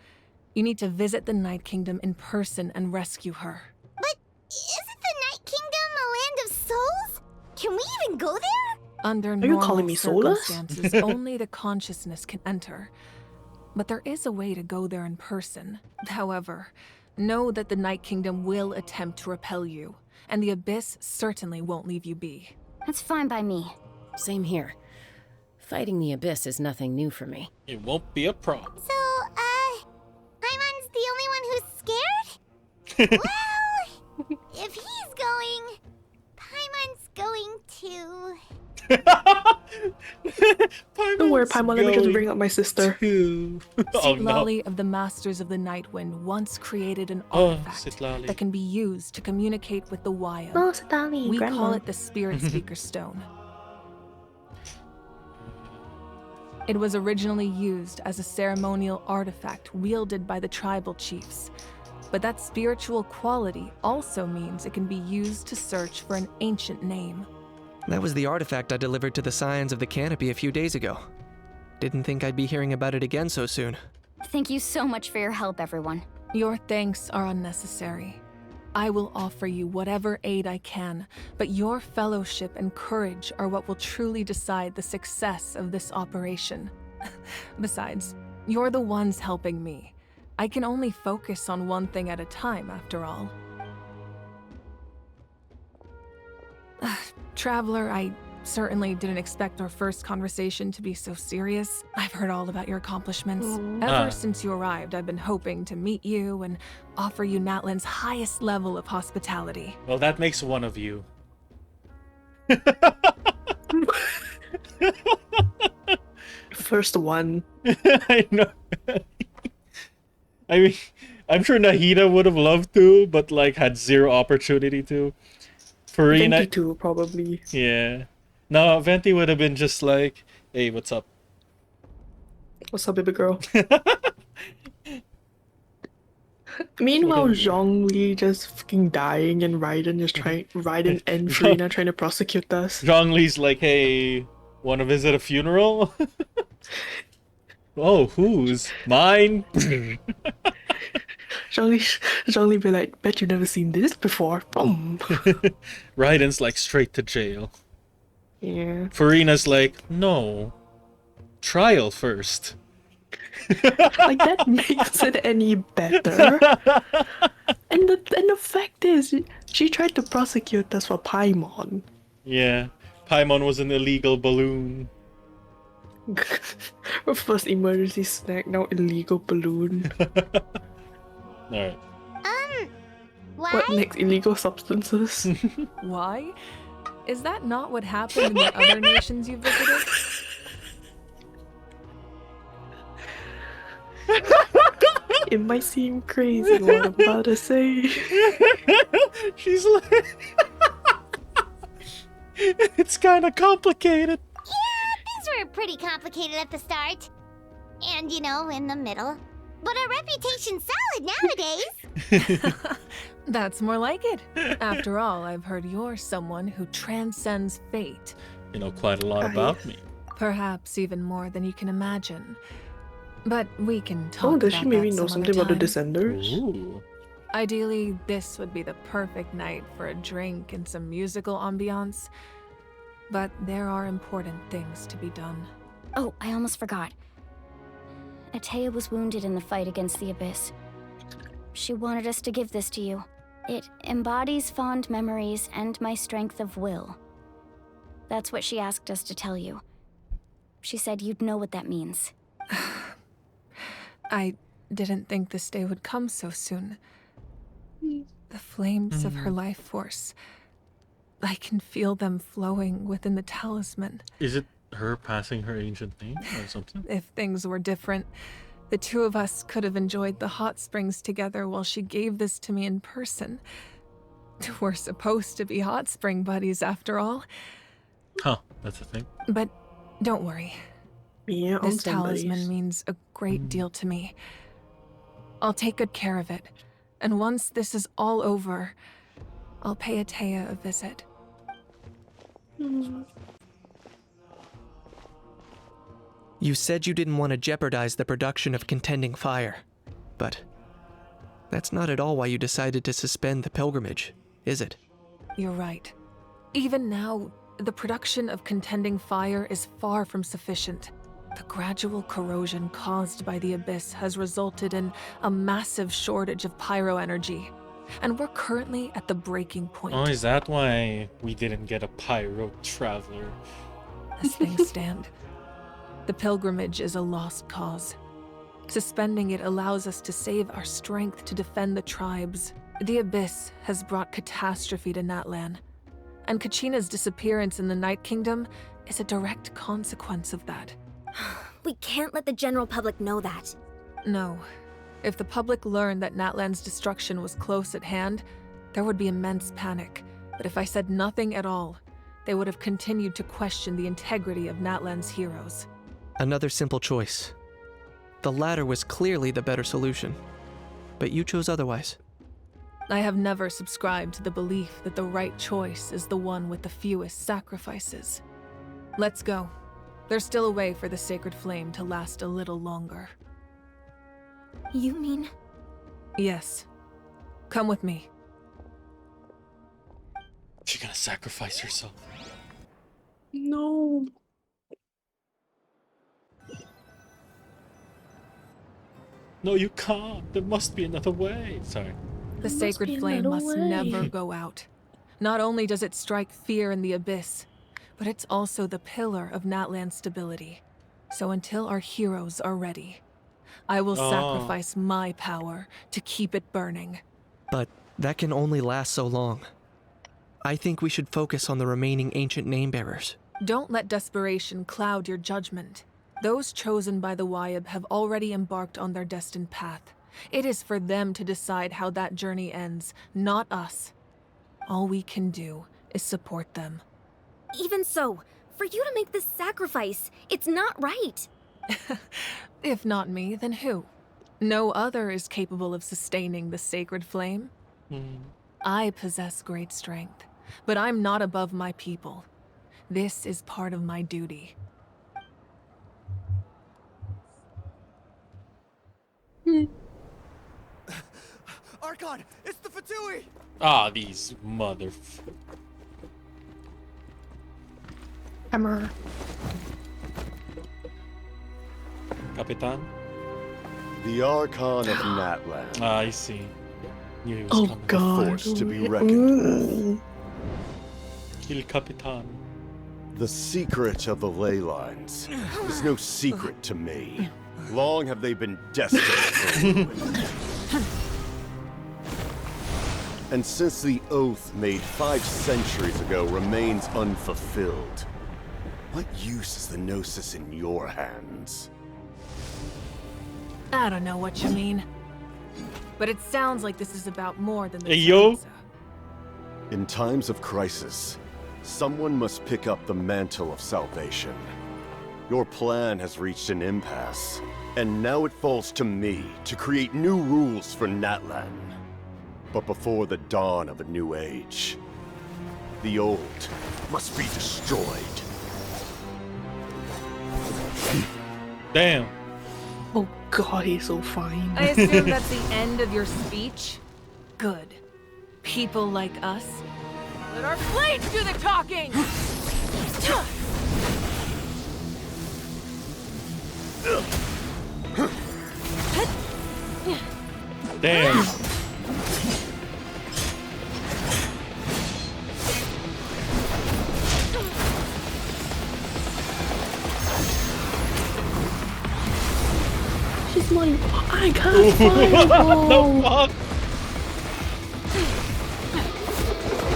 [SPEAKER 9] You need to visit the Night Kingdom in person and rescue her.
[SPEAKER 6] But isn't the Night Kingdom a land of souls? Can we even go there?
[SPEAKER 9] Under
[SPEAKER 2] you
[SPEAKER 9] normal
[SPEAKER 2] calling me soulless?
[SPEAKER 9] circumstances, only the consciousness can enter. But there is a way to go there in person. However, know that the Night Kingdom will attempt to repel you, and the Abyss certainly won't leave you be.
[SPEAKER 4] That's fine by me.
[SPEAKER 12] Same here. Fighting the Abyss is nothing new for me.
[SPEAKER 1] It won't be a problem.
[SPEAKER 6] So, Paimon's the only one who's scared? Well, if he's going, Paimon's going too.
[SPEAKER 2] Don't worry, Paimon, let me just bring up my sister.
[SPEAKER 1] Oh no.
[SPEAKER 9] Sitlali of the Masters of the Nightwind once created an artifact
[SPEAKER 1] Sitlali.
[SPEAKER 9] that can be used to communicate with the Waya.
[SPEAKER 2] Oh, Sitlali,
[SPEAKER 9] We
[SPEAKER 2] grandma.
[SPEAKER 9] call it the Spirit Speaker Stone. It was originally used as a ceremonial artifact wielded by the tribal chiefs. But that spiritual quality also means it can be used to search for an ancient name.
[SPEAKER 5] That was the artifact I delivered to the Scions of the Canopy a few days ago. Didn't think I'd be hearing about it again so soon.
[SPEAKER 4] Thank you so much for your help, everyone.
[SPEAKER 9] Your thanks are unnecessary. I will offer you whatever aid I can, but your fellowship and courage are what will truly decide the success of this operation. Besides, you're the ones helping me. I can only focus on one thing at a time, after all. Traveler, I certainly didn't expect our first conversation to be so serious. I've heard all about your accomplishments. Ever since you arrived, I've been hoping to meet you and offer you Natlan's highest level of hospitality.
[SPEAKER 1] Well, that makes one of you.
[SPEAKER 2] First one.
[SPEAKER 1] I know. I mean, I'm sure Nahida would have loved to, but like had zero opportunity to. Farina,
[SPEAKER 2] Venti too, probably.
[SPEAKER 1] yeah. No, Venti would have been just like, "Hey, what's up?"
[SPEAKER 2] What's up, baby girl? Meanwhile, Zhongli just fucking dying and Raiden and Farina trying to prosecute us.
[SPEAKER 1] Zhongli's like, "Hey, want to visit a funeral?" Oh, whose? Mine?
[SPEAKER 2] Zhongli be like, bet you've never seen this before. Boom.
[SPEAKER 1] Raiden's like straight to jail.
[SPEAKER 2] Yeah.
[SPEAKER 1] Farina's like, no. Trial first.
[SPEAKER 2] Like that makes it any better. And the fact is, she tried to prosecute us for Paimon.
[SPEAKER 1] Yeah, Paimon was an illegal balloon.
[SPEAKER 2] First emergency snack, now illegal balloon.
[SPEAKER 1] Alright.
[SPEAKER 6] Why?
[SPEAKER 2] What next? Illegal substances?
[SPEAKER 9] Why? Is that not what happened in the other nations you visited?
[SPEAKER 2] It might seem crazy what I'm about to say.
[SPEAKER 1] She's like... It's kind of complicated.
[SPEAKER 6] Yeah, things were pretty complicated at the start. And, you know, in the middle. But our reputation's solid nowadays.
[SPEAKER 9] That's more like it. After all, I've heard you're someone who transcends fate.
[SPEAKER 1] You know quite a lot about me.
[SPEAKER 9] Perhaps even more than you can imagine. But we can talk
[SPEAKER 2] Oh, does
[SPEAKER 9] about
[SPEAKER 2] she maybe
[SPEAKER 9] that
[SPEAKER 2] know
[SPEAKER 9] some
[SPEAKER 2] something
[SPEAKER 9] other
[SPEAKER 2] about the
[SPEAKER 9] time.
[SPEAKER 2] Descenders?
[SPEAKER 1] Ooh.
[SPEAKER 9] Ideally, this would be the perfect night for a drink and some musical ambiance. But there are important things to be done.
[SPEAKER 4] Oh, I almost forgot. Atea was wounded in the fight against the Abyss. She wanted us to give this to you. It embodies fond memories and my strength of will. That's what she asked us to tell you. She said you'd know what that means.
[SPEAKER 9] I didn't think this day would come so soon. The flames of her life force. I can feel them flowing within the talisman.
[SPEAKER 1] Is it her passing her ancient name or something?
[SPEAKER 9] If things were different, the two of us could have enjoyed the hot springs together while she gave this to me in person. We're supposed to be hot spring buddies after all.
[SPEAKER 1] Huh, that's a thing.
[SPEAKER 9] But don't worry.
[SPEAKER 2] Yeah, on
[SPEAKER 9] This talisman
[SPEAKER 2] somebody's.
[SPEAKER 9] means a great deal to me. I'll take good care of it. And once this is all over, I'll pay Atea a visit.
[SPEAKER 5] You said you didn't want to jeopardize the production of Contending Fire, but that's not at all why you decided to suspend the pilgrimage, is it?
[SPEAKER 9] You're right. Even now, the production of Contending Fire is far from sufficient. The gradual corrosion caused by the Abyss has resulted in a massive shortage of pyro energy, and we're currently at the breaking point.
[SPEAKER 1] Oh, is that why we didn't get a pyro traveler?
[SPEAKER 9] As things stand, the pilgrimage is a lost cause. Suspending it allows us to save our strength to defend the tribes. The Abyss has brought catastrophe to Natlan, and Kachina's disappearance in the Night Kingdom is a direct consequence of that.
[SPEAKER 13] We can't let the general public know that.
[SPEAKER 9] No. If the public learned that Natlan's destruction was close at hand, there would be immense panic. But if I said nothing at all, they would have continued to question the integrity of Natlan's heroes.
[SPEAKER 5] Another simple choice. The latter was clearly the better solution, but you chose otherwise.
[SPEAKER 9] I have never subscribed to the belief that the right choice is the one with the fewest sacrifices. Let's go. There's still a way for the sacred flame to last a little longer.
[SPEAKER 13] You mean?
[SPEAKER 9] Yes. Come with me.
[SPEAKER 1] She's gonna sacrifice herself.
[SPEAKER 2] No.
[SPEAKER 1] No, you can't. There must be another way. Sorry.
[SPEAKER 9] The sacred flame must never go out. Not only does it strike fear in the Abyss, but it's also the pillar of Natlan's stability. So until our heroes are ready, I will sacrifice my power to keep it burning.
[SPEAKER 5] But that can only last so long. I think we should focus on the remaining ancient name-bearers.
[SPEAKER 9] Don't let desperation cloud your judgment. Those chosen by the Wyab have already embarked on their destined path. It is for them to decide how that journey ends, not us. All we can do is support them.
[SPEAKER 13] Even so, for you to make this sacrifice, it's not right.
[SPEAKER 9] If not me, then who? No other is capable of sustaining the sacred flame. I possess great strength, but I'm not above my people. This is part of my duty.
[SPEAKER 11] Archon, it's the Fatui!
[SPEAKER 1] Ah, these
[SPEAKER 2] Hammer.
[SPEAKER 1] Capitan?
[SPEAKER 10] The Archon of Natlan.
[SPEAKER 1] Ah, I see. Knew he was
[SPEAKER 2] Oh
[SPEAKER 1] coming.
[SPEAKER 2] god.
[SPEAKER 10] Force to be reckoned.
[SPEAKER 1] Il Capitan.
[SPEAKER 10] The secret of the ley lines is no secret to me. Long have they been destined for ruin. And since the oath made 5 centuries ago remains unfulfilled, what use is the Gnosis in your hands?
[SPEAKER 9] I don't know what you mean. But it sounds like this is about more than the
[SPEAKER 1] Hey, yo.
[SPEAKER 9] Tsaritsa.
[SPEAKER 10] In times of crisis, someone must pick up the mantle of salvation. Your plan has reached an impasse, and now it falls to me to create new rules for Natlan. But before the dawn of a new age, the old must be destroyed.
[SPEAKER 1] Damn.
[SPEAKER 2] Oh god, he's so fine.
[SPEAKER 9] I assume that's the end of your speech? Good. People like us. Let our blades do the talking!
[SPEAKER 1] Damn.
[SPEAKER 2] She's not even. I can't find
[SPEAKER 1] What
[SPEAKER 2] her.
[SPEAKER 1] the fuck?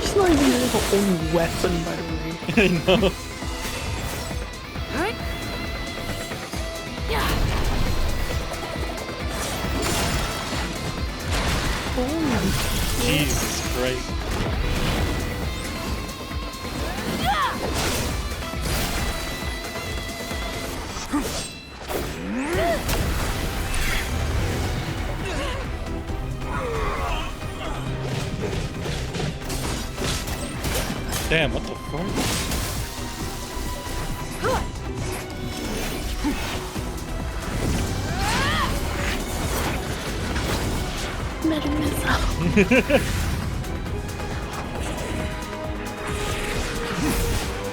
[SPEAKER 2] She's not even using her own weapon, by the way.
[SPEAKER 1] I know. Jesus Christ. Damn, what the fuck?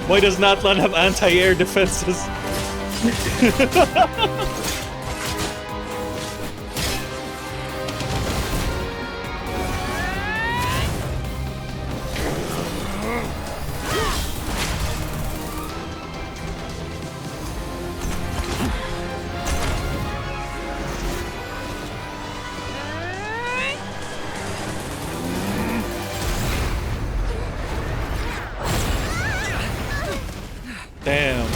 [SPEAKER 1] Why does Natlan have anti-air defenses? Damn.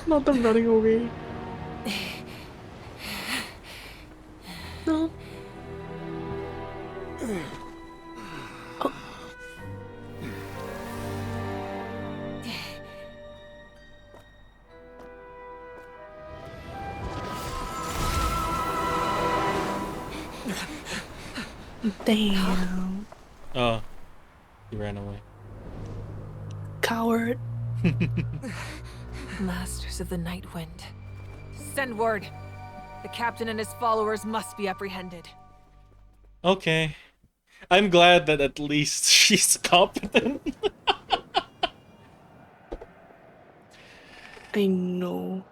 [SPEAKER 2] Not them running away. No. Oh. Damn.
[SPEAKER 1] Oh. He ran away.
[SPEAKER 2] Coward.
[SPEAKER 9] Masters of the Night Wind. Send word. The captain and his followers must be apprehended.
[SPEAKER 1] Okay. I'm glad that at least she's competent.
[SPEAKER 2] I know.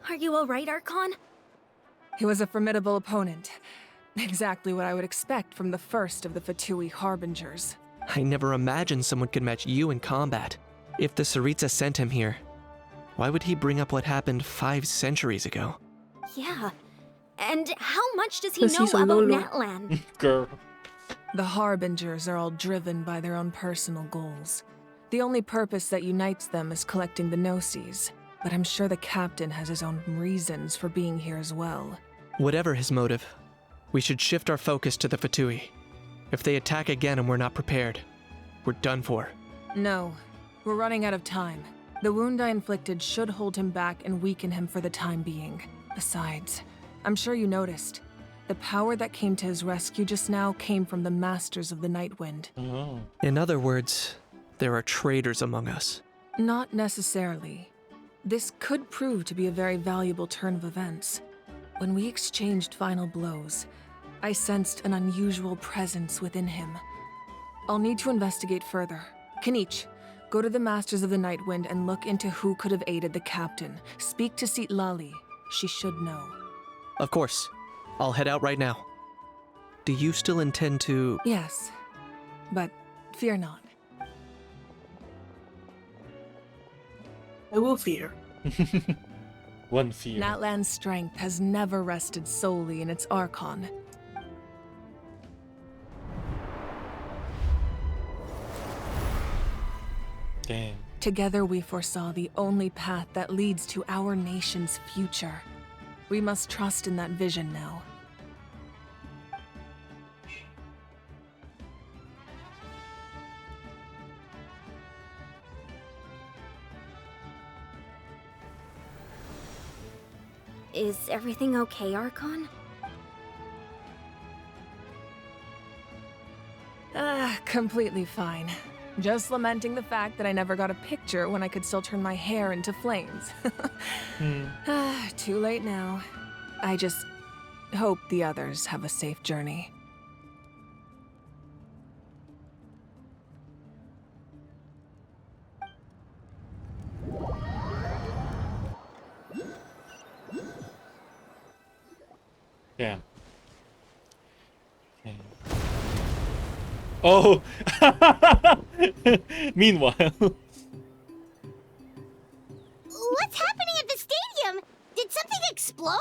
[SPEAKER 13] Are you alright, Archon?
[SPEAKER 9] He was a formidable opponent. Exactly what I would expect from the first of the Fatui Harbingers.
[SPEAKER 5] I never imagined someone could match you in combat. If the Tsaritsa sent him here, why would he bring up what happened 5 centuries ago?
[SPEAKER 13] Yeah. And how much does he
[SPEAKER 2] 'Cause
[SPEAKER 13] know
[SPEAKER 2] he's a
[SPEAKER 13] about
[SPEAKER 2] Lolo.
[SPEAKER 13] Natlan?
[SPEAKER 1] Girl.
[SPEAKER 9] The Harbingers are all driven by their own personal goals. The only purpose that unites them is collecting the Gnosis, but I'm sure the captain has his own reasons for being here as well.
[SPEAKER 5] Whatever his motive, we should shift our focus to the Fatui. If they attack again and we're not prepared, we're done for.
[SPEAKER 9] No, we're running out of time. The wound I inflicted should hold him back and weaken him for the time being. Besides, I'm sure you noticed, the power that came to his rescue just now came from the Masters of the Night Wind.
[SPEAKER 1] Oh.
[SPEAKER 5] In other words, there are traitors among us.
[SPEAKER 9] Not necessarily. This could prove to be a very valuable turn of events. When we exchanged final blows, I sensed an unusual presence within him. I'll need to investigate further. Kinich, Go to the Masters of the Nightwind and look into who could have aided the captain. Speak to Lali. She should know.
[SPEAKER 5] Of course. I'll head out right now. Do you still intend to...
[SPEAKER 9] Yes, but fear not.
[SPEAKER 2] I will fear.
[SPEAKER 1] One fear.
[SPEAKER 9] Natlan's strength has never rested solely in its Archon.
[SPEAKER 1] Damn.
[SPEAKER 9] Together we foresaw the only path that leads to our nation's future. We must trust in that vision now.
[SPEAKER 13] Is everything okay, Archon?
[SPEAKER 9] Completely fine. Just lamenting the fact that I never got a picture when I could still turn my hair into flames. Too late now. I just hope the others have a safe journey.
[SPEAKER 1] Damn. Okay. Oh! Meanwhile.
[SPEAKER 6] What's happening at the stadium? Did something explode?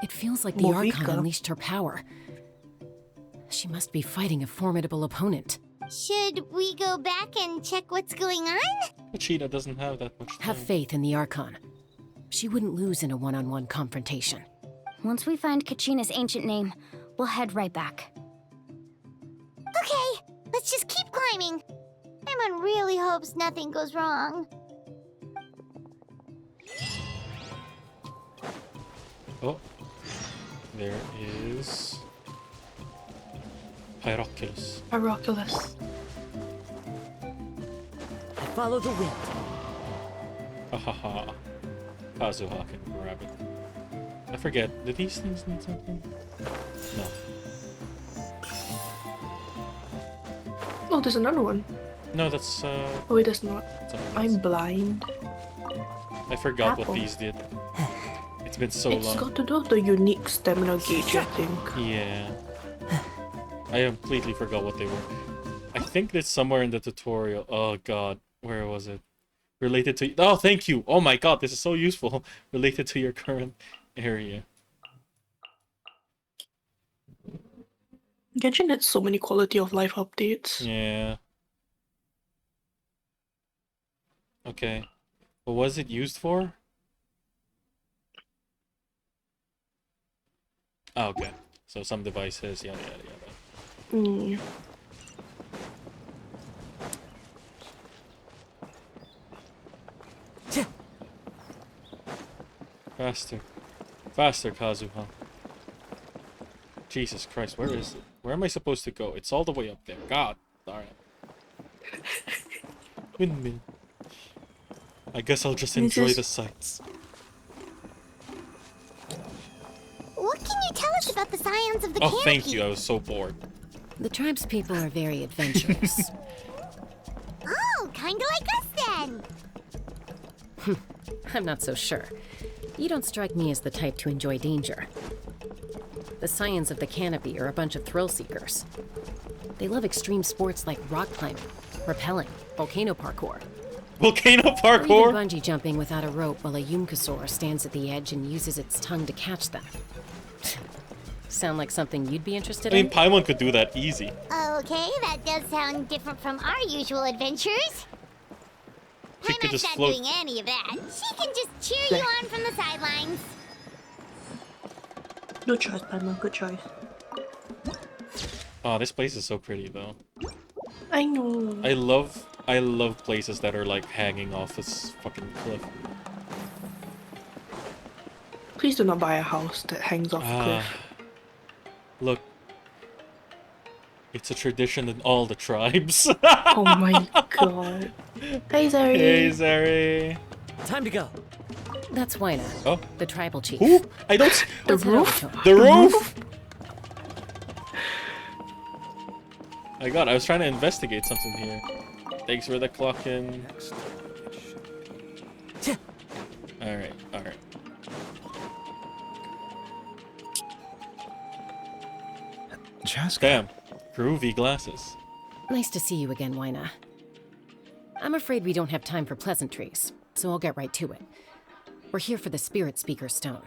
[SPEAKER 12] It feels like the Archon unleashed her power. She must be fighting a formidable opponent.
[SPEAKER 6] Should we go back and check what's going on?
[SPEAKER 1] Cheetah doesn't have that much time.
[SPEAKER 12] Have faith in the Archon. She wouldn't lose in a one-on-one confrontation.
[SPEAKER 4] Once we find Kachina's ancient name, we'll head right back.
[SPEAKER 6] Okay, let's just keep climbing. Paimon really hopes nothing goes wrong.
[SPEAKER 1] Oh. There is... Pyroculus.
[SPEAKER 2] Pyroculus.
[SPEAKER 14] Follow the wind.
[SPEAKER 1] Hahaha. Kazuha can grab it. I forget, do these things need something? No.
[SPEAKER 2] Oh, there's another one.
[SPEAKER 1] No, that's
[SPEAKER 2] Oh, wait, there's not. I'm blind.
[SPEAKER 1] I forgot
[SPEAKER 2] Apple.
[SPEAKER 1] what these did. It's been so
[SPEAKER 2] It's
[SPEAKER 1] long.
[SPEAKER 2] got to do with the unique stamina gauge, I think.
[SPEAKER 1] Yeah. I completely forgot what they were. I think it's somewhere in the tutorial. Oh god, where was it? Related to... Oh, thank you! Oh my god, this is so useful. Related to your current area.
[SPEAKER 2] Genshin had so many quality of life updates.
[SPEAKER 1] Yeah. Okay. What was it used for? Oh, okay. So some devices, yada yada yada.
[SPEAKER 2] Mm.
[SPEAKER 1] Faster. Faster, Kazuha. Jesus Christ, where is it? Where am I supposed to go? It's all the way up there. God darn it. Windmill. I guess I'll just enjoy the sights.
[SPEAKER 6] What can you tell us about the scions of the
[SPEAKER 1] Oh,
[SPEAKER 6] canopy?
[SPEAKER 1] thank you. I was so bored.
[SPEAKER 12] The tribe's people are very adventurous.
[SPEAKER 6] Oh, kinda like us then.
[SPEAKER 12] I'm not so sure. You don't strike me as the type to enjoy danger. The scions of the canopy are a bunch of thrill seekers. They love extreme sports like rock climbing, rappelling, volcano parkour.
[SPEAKER 1] Volcano
[SPEAKER 12] Or even
[SPEAKER 1] parkour?
[SPEAKER 12] bungee jumping without a rope while a Yunkasaur stands at the edge and uses its tongue to catch them. Sound like something you'd be interested
[SPEAKER 1] I mean,
[SPEAKER 12] in?
[SPEAKER 1] Paimon could do that easy.
[SPEAKER 6] Okay, that does sound different from our usual adventures.
[SPEAKER 1] She could
[SPEAKER 6] Paimon's
[SPEAKER 1] just
[SPEAKER 6] not
[SPEAKER 1] float.
[SPEAKER 6] doing any of that. She can just cheer you on from the sidelines.
[SPEAKER 2] Good choice, Paimon. Good choice.
[SPEAKER 1] Oh, this place is so pretty though.
[SPEAKER 2] I know.
[SPEAKER 1] I love places that are like hanging off this fucking cliff.
[SPEAKER 2] Please do not buy a house that hangs off a cliff.
[SPEAKER 1] Look. It's a tradition in all the tribes.
[SPEAKER 2] Oh my god. Hey, Zeri.
[SPEAKER 1] Hey, Zeri.
[SPEAKER 14] Time to go.
[SPEAKER 12] That's Wyna,
[SPEAKER 1] Oh.
[SPEAKER 12] the tribal chief.
[SPEAKER 1] Who? I don't...
[SPEAKER 2] The
[SPEAKER 12] Let's head over
[SPEAKER 2] roof?
[SPEAKER 12] to him.
[SPEAKER 1] The roof? My god, I was trying to investigate something here. Thanks for the clocking. Alright, alright.
[SPEAKER 15] Chaska.
[SPEAKER 1] Damn. Groovy glasses.
[SPEAKER 12] Nice to see you again, Wyna. I'm afraid we don't have time for pleasantries, so I'll get right to it. We're here for the Spirit Speaker Stone.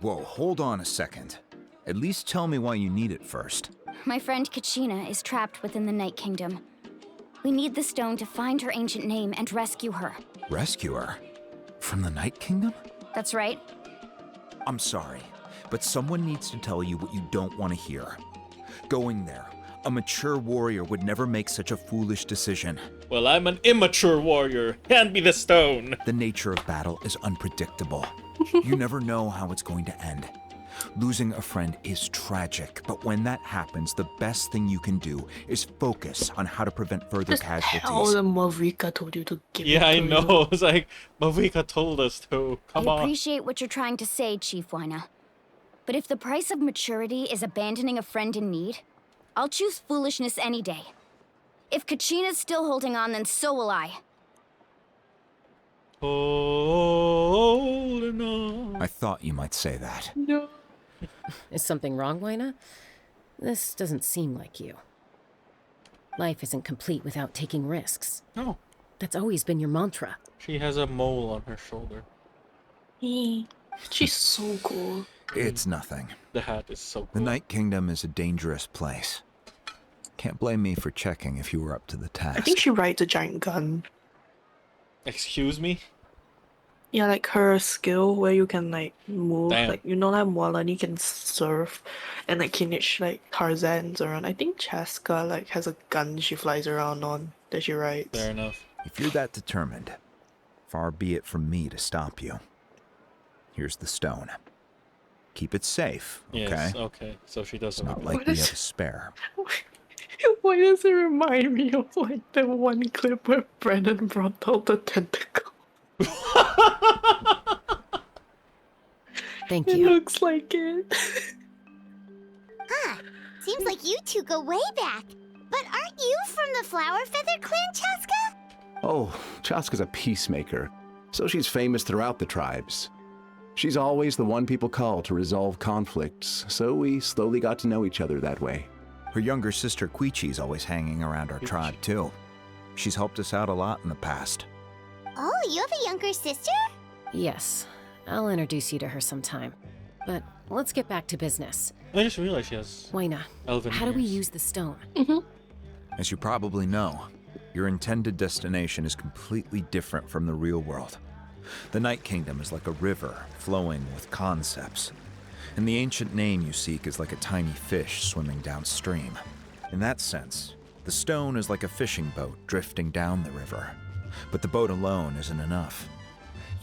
[SPEAKER 15] Whoa, hold on a second. At least tell me why you need it first.
[SPEAKER 4] My friend Kachina is trapped within the Night Kingdom. We need the stone to find her ancient name and rescue her.
[SPEAKER 15] Rescue her? From the Night Kingdom?
[SPEAKER 4] That's right.
[SPEAKER 15] I'm sorry, but someone needs to tell you what you don't want to hear. Going there, a mature warrior would never make such a foolish decision.
[SPEAKER 1] Well, I'm an immature warrior. Hand me the stone.
[SPEAKER 15] The nature of battle is unpredictable. You never know how it's going to end. Losing a friend is tragic, but when that happens, the best thing you can do is focus on how to prevent further
[SPEAKER 2] Just
[SPEAKER 15] casualties.
[SPEAKER 2] tell them Mavrika told you to give it
[SPEAKER 1] Yeah, I
[SPEAKER 2] to
[SPEAKER 1] know.
[SPEAKER 2] you.
[SPEAKER 1] It's like, Mavika told us to. Come
[SPEAKER 4] I
[SPEAKER 1] on.
[SPEAKER 4] appreciate what you're trying to say, Chief Wyna. But if the price of maturity is abandoning a friend in need, I'll choose foolishness any day. If Kachina's still holding on, then so will I.
[SPEAKER 1] Holding on.
[SPEAKER 15] I thought you might say that.
[SPEAKER 2] No.
[SPEAKER 12] Is something wrong, Wyna? This doesn't seem like you. Life isn't complete without taking risks.
[SPEAKER 1] No.
[SPEAKER 12] That's always been your mantra.
[SPEAKER 1] She has a mole on her shoulder.
[SPEAKER 2] She's so cool.
[SPEAKER 15] It's nothing.
[SPEAKER 1] The hat is so cool.
[SPEAKER 15] The Night Kingdom is a dangerous place. Can't blame me for checking if you were up to the task.
[SPEAKER 2] I think she rides a giant gun.
[SPEAKER 1] Excuse me?
[SPEAKER 2] Yeah, like her skill where you can like move,
[SPEAKER 1] Damn.
[SPEAKER 2] like you know like Mualani can surf and like Kinich like Tarzan's around. I think Chaska like has a gun she flies around on that she rides.
[SPEAKER 1] Fair enough.
[SPEAKER 15] If you're that determined, far be it from me to stop you. Here's the stone. Keep it safe, okay?
[SPEAKER 1] Yes, okay. So she doesn't.
[SPEAKER 15] Not like we have a spare.
[SPEAKER 2] Why does it remind me of like the one clip where Brennan brought out the tentacle?
[SPEAKER 12] Thank
[SPEAKER 6] It
[SPEAKER 12] you.
[SPEAKER 2] Looks like it.
[SPEAKER 6] Huh. Seems like you two go way back. But aren't you from the Flower Feather Clan, Chaska?
[SPEAKER 16] Oh, Chaska's a peacemaker, so she's famous throughout the tribes. She's always the one people call to resolve conflicts, so we slowly got to know each other that way.
[SPEAKER 15] Her younger sister Quichi's always hanging around our tribe, too. She's helped us out a lot in the past.
[SPEAKER 6] Oh, you have a younger sister?
[SPEAKER 12] Yes, I'll introduce you to her sometime. But let's get back to business.
[SPEAKER 1] I just realized she has
[SPEAKER 12] Wyna,
[SPEAKER 1] elven
[SPEAKER 12] how do we
[SPEAKER 1] ears.
[SPEAKER 12] use the stone?
[SPEAKER 15] As you probably know, your intended destination is completely different from the real world. The Night Kingdom is like a river flowing with concepts, and the ancient name you seek is like a tiny fish swimming downstream. In that sense, the stone is like a fishing boat drifting down the river, but the boat alone isn't enough.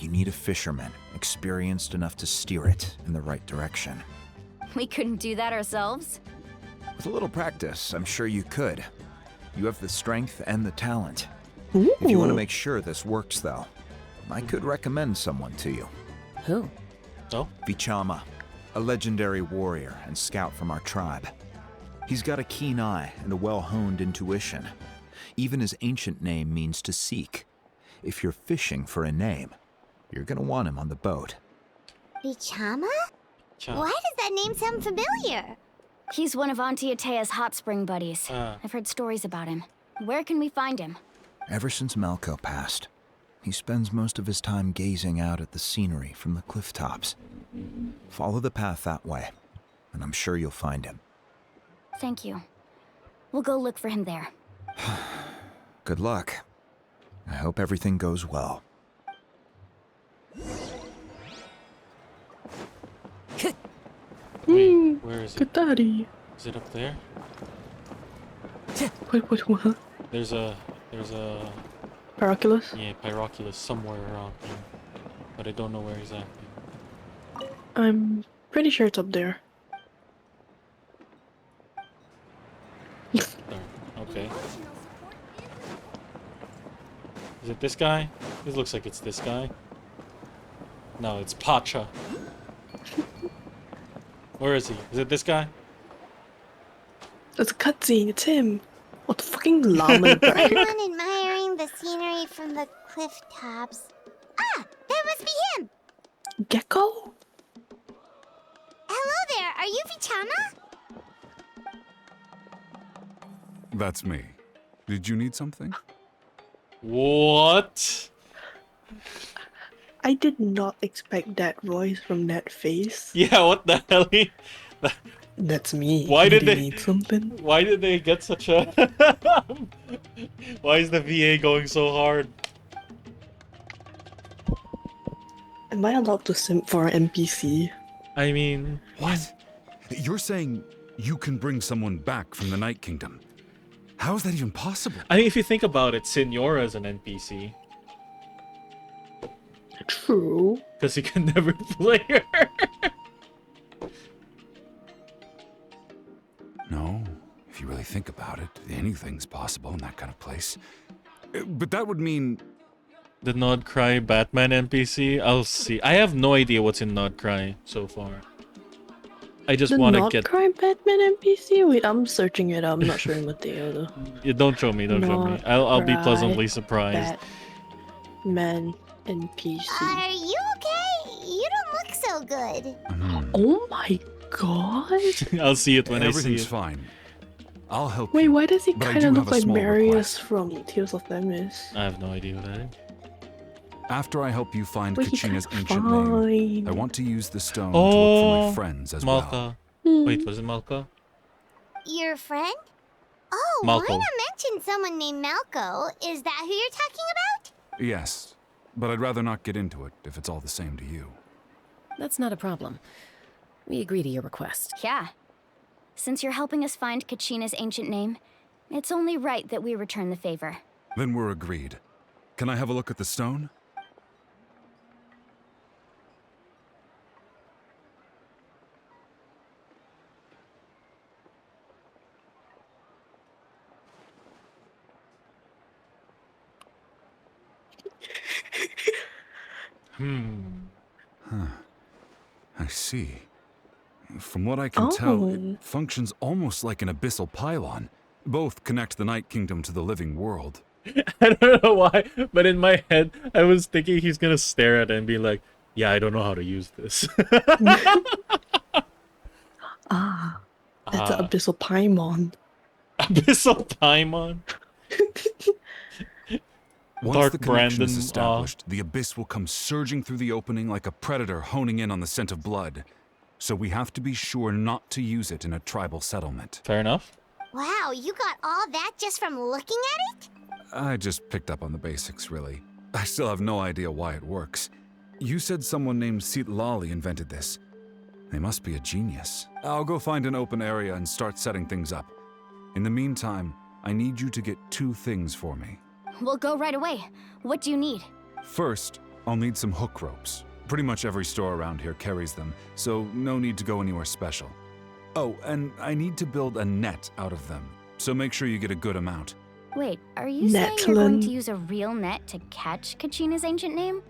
[SPEAKER 15] You need a fisherman experienced enough to steer it in the right direction.
[SPEAKER 4] We couldn't do that ourselves?
[SPEAKER 15] With a little practice, I'm sure you could. You have the strength and the talent. If you want to make sure this works, though, I could recommend someone to you.
[SPEAKER 12] Who?
[SPEAKER 1] Oh?
[SPEAKER 15] Vichama, a legendary warrior and scout from our tribe. He's got a keen eye and a well-honed intuition. Even his ancient name means to seek. If you're fishing for a name, you're gonna want him on the boat.
[SPEAKER 6] Vichama? Why does that name sound familiar?
[SPEAKER 4] He's one of Auntie Atea's hot spring buddies.
[SPEAKER 1] Ah.
[SPEAKER 4] I've heard stories about him. Where can we find him?
[SPEAKER 15] Ever since Malco passed, he spends most of his time gazing out at the scenery from the cliff tops. Follow the path that way, and I'm sure you'll find him.
[SPEAKER 4] Thank you. We'll go look for him there.
[SPEAKER 15] Good luck. I hope everything goes well.
[SPEAKER 1] Wait, where is it?
[SPEAKER 2] Good daddy.
[SPEAKER 1] Is it up there?
[SPEAKER 2] Wait, what?
[SPEAKER 1] There's a
[SPEAKER 2] Paraculus?
[SPEAKER 1] yeah, Pyroculus somewhere around here. But I don't know where exactly.
[SPEAKER 2] I'm pretty sure it's up there.
[SPEAKER 1] There. Okay. Is it this guy? This looks like it's this guy. No, it's Pacha. Where is he? Is it this guy?
[SPEAKER 2] It's a cutscene, it's him. What the fucking llama in the back?
[SPEAKER 6] Anyone admiring the scenery from the cliff tops. Ah, that must be him!
[SPEAKER 2] Gecko?
[SPEAKER 6] Hello there, are you Vichama?
[SPEAKER 17] That's me. Did you need something?
[SPEAKER 1] What?
[SPEAKER 2] I did not expect that voice from that face.
[SPEAKER 1] Yeah, what the hell?
[SPEAKER 2] That's me.
[SPEAKER 1] Why did
[SPEAKER 2] they
[SPEAKER 1] they
[SPEAKER 2] need something?
[SPEAKER 1] Why did they get such a Why is the VA going so hard?
[SPEAKER 2] Am I allowed to simp for an NPC?
[SPEAKER 1] I mean,
[SPEAKER 17] what? You're saying you can bring someone back from the Night Kingdom? How is that even possible?
[SPEAKER 1] I mean, if you think about it, Signora's an NPC.
[SPEAKER 2] True.
[SPEAKER 1] Because you can never play her.
[SPEAKER 17] No, if you really think about it, anything's possible in that kind of place. But that would mean...
[SPEAKER 1] The Nod Cry Batman NPC? I'll see. I have no idea what's in Nod Cry so far. I just want to get...
[SPEAKER 2] The Nod Cry Batman NPC? Wait, I'm searching it up. I'm not showing Mateo though.
[SPEAKER 1] Yeah, don't show me, don't show me. I'll be pleasantly surprised.
[SPEAKER 2] Batman NPC.
[SPEAKER 6] Are you okay? You don't look so good.
[SPEAKER 2] Oh my god.
[SPEAKER 1] I'll see it when I see
[SPEAKER 17] Everything's
[SPEAKER 1] it.
[SPEAKER 17] fine. I'll help
[SPEAKER 2] Wait,
[SPEAKER 17] you.
[SPEAKER 2] why does he
[SPEAKER 17] but I
[SPEAKER 2] kind
[SPEAKER 17] do
[SPEAKER 2] of
[SPEAKER 17] have
[SPEAKER 2] look
[SPEAKER 17] a
[SPEAKER 2] like
[SPEAKER 17] small
[SPEAKER 2] Marius
[SPEAKER 17] request.
[SPEAKER 2] from Tears of Themis?
[SPEAKER 1] I have no idea what that is.
[SPEAKER 17] After I help you find
[SPEAKER 2] Wait, he's
[SPEAKER 17] Kachina's
[SPEAKER 2] kinda
[SPEAKER 17] ancient
[SPEAKER 2] fine.
[SPEAKER 17] name, I want to use the stone to look for my friends as well.
[SPEAKER 1] Malka. Wait, was it Malka?
[SPEAKER 6] Your friend? Oh,
[SPEAKER 1] Malco.
[SPEAKER 6] Lina mentioned someone named Malco. Is that who you're talking about?
[SPEAKER 17] Yes, but I'd rather not get into it if it's all the same to you.
[SPEAKER 12] That's not a problem. We agree to your request.
[SPEAKER 4] Yeah. Since you're helping us find Kachina's ancient name, it's only right that we return the favor.
[SPEAKER 17] Then we're agreed. Can I have a look at the stone? Huh. I see. From what I can tell, it functions almost like an abyssal pylon. Both connect the Night Kingdom to the living world.
[SPEAKER 1] I don't know why, but in my head, I was thinking he's gonna stare at it and be like, yeah, I don't know how to use this.
[SPEAKER 2] That's an Abyssal Paimon.
[SPEAKER 1] Abyssal Paimon?
[SPEAKER 17] Once
[SPEAKER 1] Dark
[SPEAKER 17] the connection is
[SPEAKER 1] Brandon,
[SPEAKER 17] established, the abyss will come surging through the opening like a predator honing in on the scent of blood. So we have to be sure not to use it in a tribal settlement.
[SPEAKER 1] Fair enough.
[SPEAKER 6] Wow, you got all that just from looking at it?
[SPEAKER 17] I just picked up on the basics, really. I still have no idea why it works. You said someone named Lali invented this. They must be a genius. I'll go find an open area and start setting things up. In the meantime, I need you to get 2 things for me.
[SPEAKER 4] We'll go right away. What do you need?
[SPEAKER 17] First, I'll need some hook ropes. Pretty much every store around here carries them, so no need to go anywhere special. Oh, and I need to build a net out of them, so make sure you get a good amount.
[SPEAKER 4] Wait, are you saying you're going to
[SPEAKER 2] Natlanathon.
[SPEAKER 4] use a real net to catch Kachina's ancient name?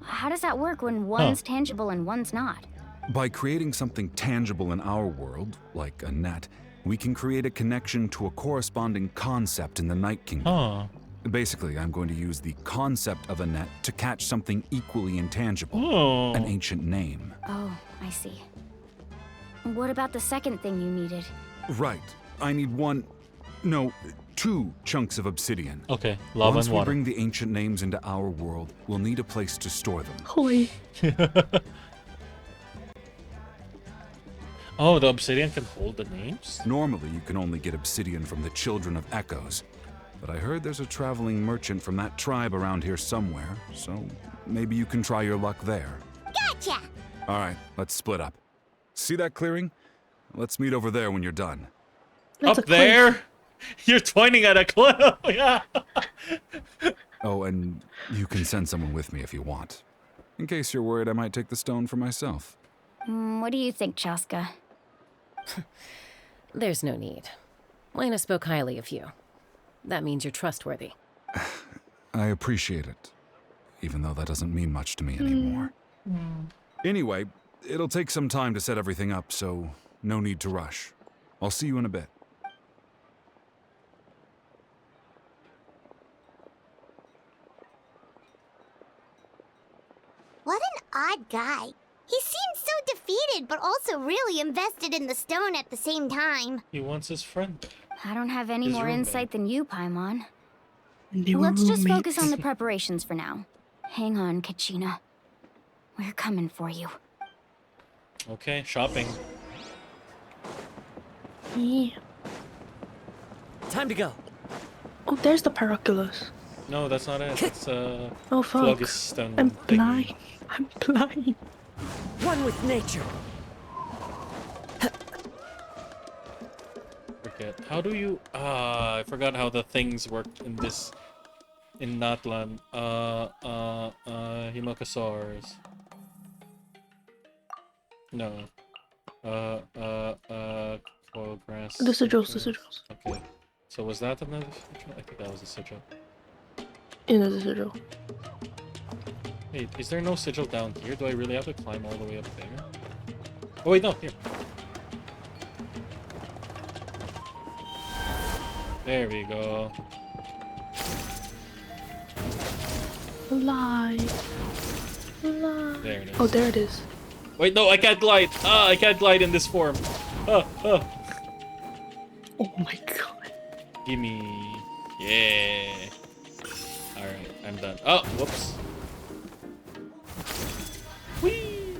[SPEAKER 4] How does that work when one's tangible and one's not?
[SPEAKER 17] By creating something tangible in our world, like a net, we can create a connection to a corresponding concept in the Night Kingdom.
[SPEAKER 1] Huh.
[SPEAKER 17] Basically, I'm going to use the concept of a net to catch something equally intangible,
[SPEAKER 1] Oh.
[SPEAKER 17] an ancient name.
[SPEAKER 4] Oh, I see. What about the second thing you needed?
[SPEAKER 17] Right. I need 2 chunks of obsidian.
[SPEAKER 1] Okay, lava
[SPEAKER 17] Once
[SPEAKER 1] and
[SPEAKER 17] we
[SPEAKER 1] water.
[SPEAKER 17] bring the ancient names into our world, we'll need a place to store them.
[SPEAKER 2] Holy.
[SPEAKER 1] Oh, the obsidian can hold the names?
[SPEAKER 17] Normally, you can only get obsidian from the Children of Echoes. But I heard there's a traveling merchant from that tribe around here somewhere, so maybe you can try your luck there.
[SPEAKER 6] Gotcha!
[SPEAKER 17] All right, let's split up. See that clearing? Let's meet over there when you're done.
[SPEAKER 2] That's
[SPEAKER 1] Up
[SPEAKER 2] a cliff.
[SPEAKER 1] there? You're pointing at a cliff. Yeah.
[SPEAKER 17] Oh, and you can send someone with me if you want. In case you're worried I might take the stone for myself.
[SPEAKER 4] What do you think, Chaska?
[SPEAKER 12] There's no need. Lena spoke highly of you. That means you're trustworthy.
[SPEAKER 17] I appreciate it, even though that doesn't mean much to me anymore. Anyway, it'll take some time to set everything up, so no need to rush. I'll see you in a bit.
[SPEAKER 6] odd guy. He seems so defeated, but also really invested in the stone at the same time.
[SPEAKER 1] He wants his friend.
[SPEAKER 4] I don't have any
[SPEAKER 1] His
[SPEAKER 4] more
[SPEAKER 1] roommate.
[SPEAKER 4] insight than you, Paimon.
[SPEAKER 2] They were
[SPEAKER 4] Let's just focus
[SPEAKER 2] roommates.
[SPEAKER 4] on the preparations for now. Hang on, Kachina. We're coming for you.
[SPEAKER 1] Okay, shopping.
[SPEAKER 2] Yeah.
[SPEAKER 14] Time to go.
[SPEAKER 2] Oh, there's the Paraculus.
[SPEAKER 1] No, that's not it. It's
[SPEAKER 2] Oh fuck.
[SPEAKER 1] Phlogiston
[SPEAKER 2] I'm
[SPEAKER 1] thingy.
[SPEAKER 2] blind. I'm blind.
[SPEAKER 14] One with nature.
[SPEAKER 1] Forget. How do you? I forgot how the things work in this. In Natlan. Himakasaurs. No. Coil grass.
[SPEAKER 2] The sigils, the sigils.
[SPEAKER 1] Okay. So was that another sigil? I think that was a sigil.
[SPEAKER 2] In the sigil.
[SPEAKER 1] Wait, is there no sigil down here? Do I really have to climb all the way up there? Oh wait, no, here. There we go.
[SPEAKER 2] Alive. Alive.
[SPEAKER 1] There it is.
[SPEAKER 2] Oh, there it is.
[SPEAKER 1] Wait, no, I can't glide. Ah, I can't glide in this form. Ah.
[SPEAKER 2] Oh my god.
[SPEAKER 1] Gimme. Yeah. Alright, I'm done. Oh, whoops. Whee!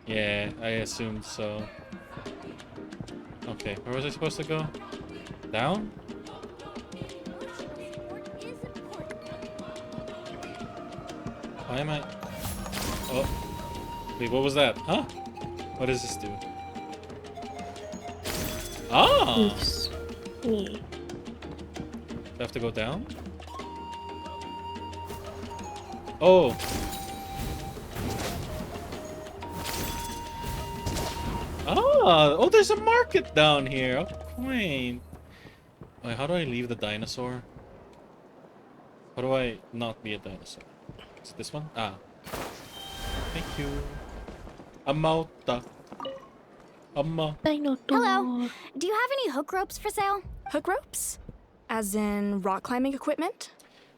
[SPEAKER 1] Yeah, I assumed so. Okay, where was I supposed to go? Down? Why am I... Oh. Wait, what was that? Huh? What does this do? Ah!
[SPEAKER 2] Yes. Yeah.
[SPEAKER 1] Do I have to go down? Oh! Ah! Oh, there's a market down here! Oh, quaint. Wait, how do I leave the dinosaur? How do I not be a dinosaur? Is it this one? Ah. Thank you. Amauta. Amma.
[SPEAKER 4] Hello. Do you have any hook ropes for sale?
[SPEAKER 13] Hook ropes? As in rock climbing equipment?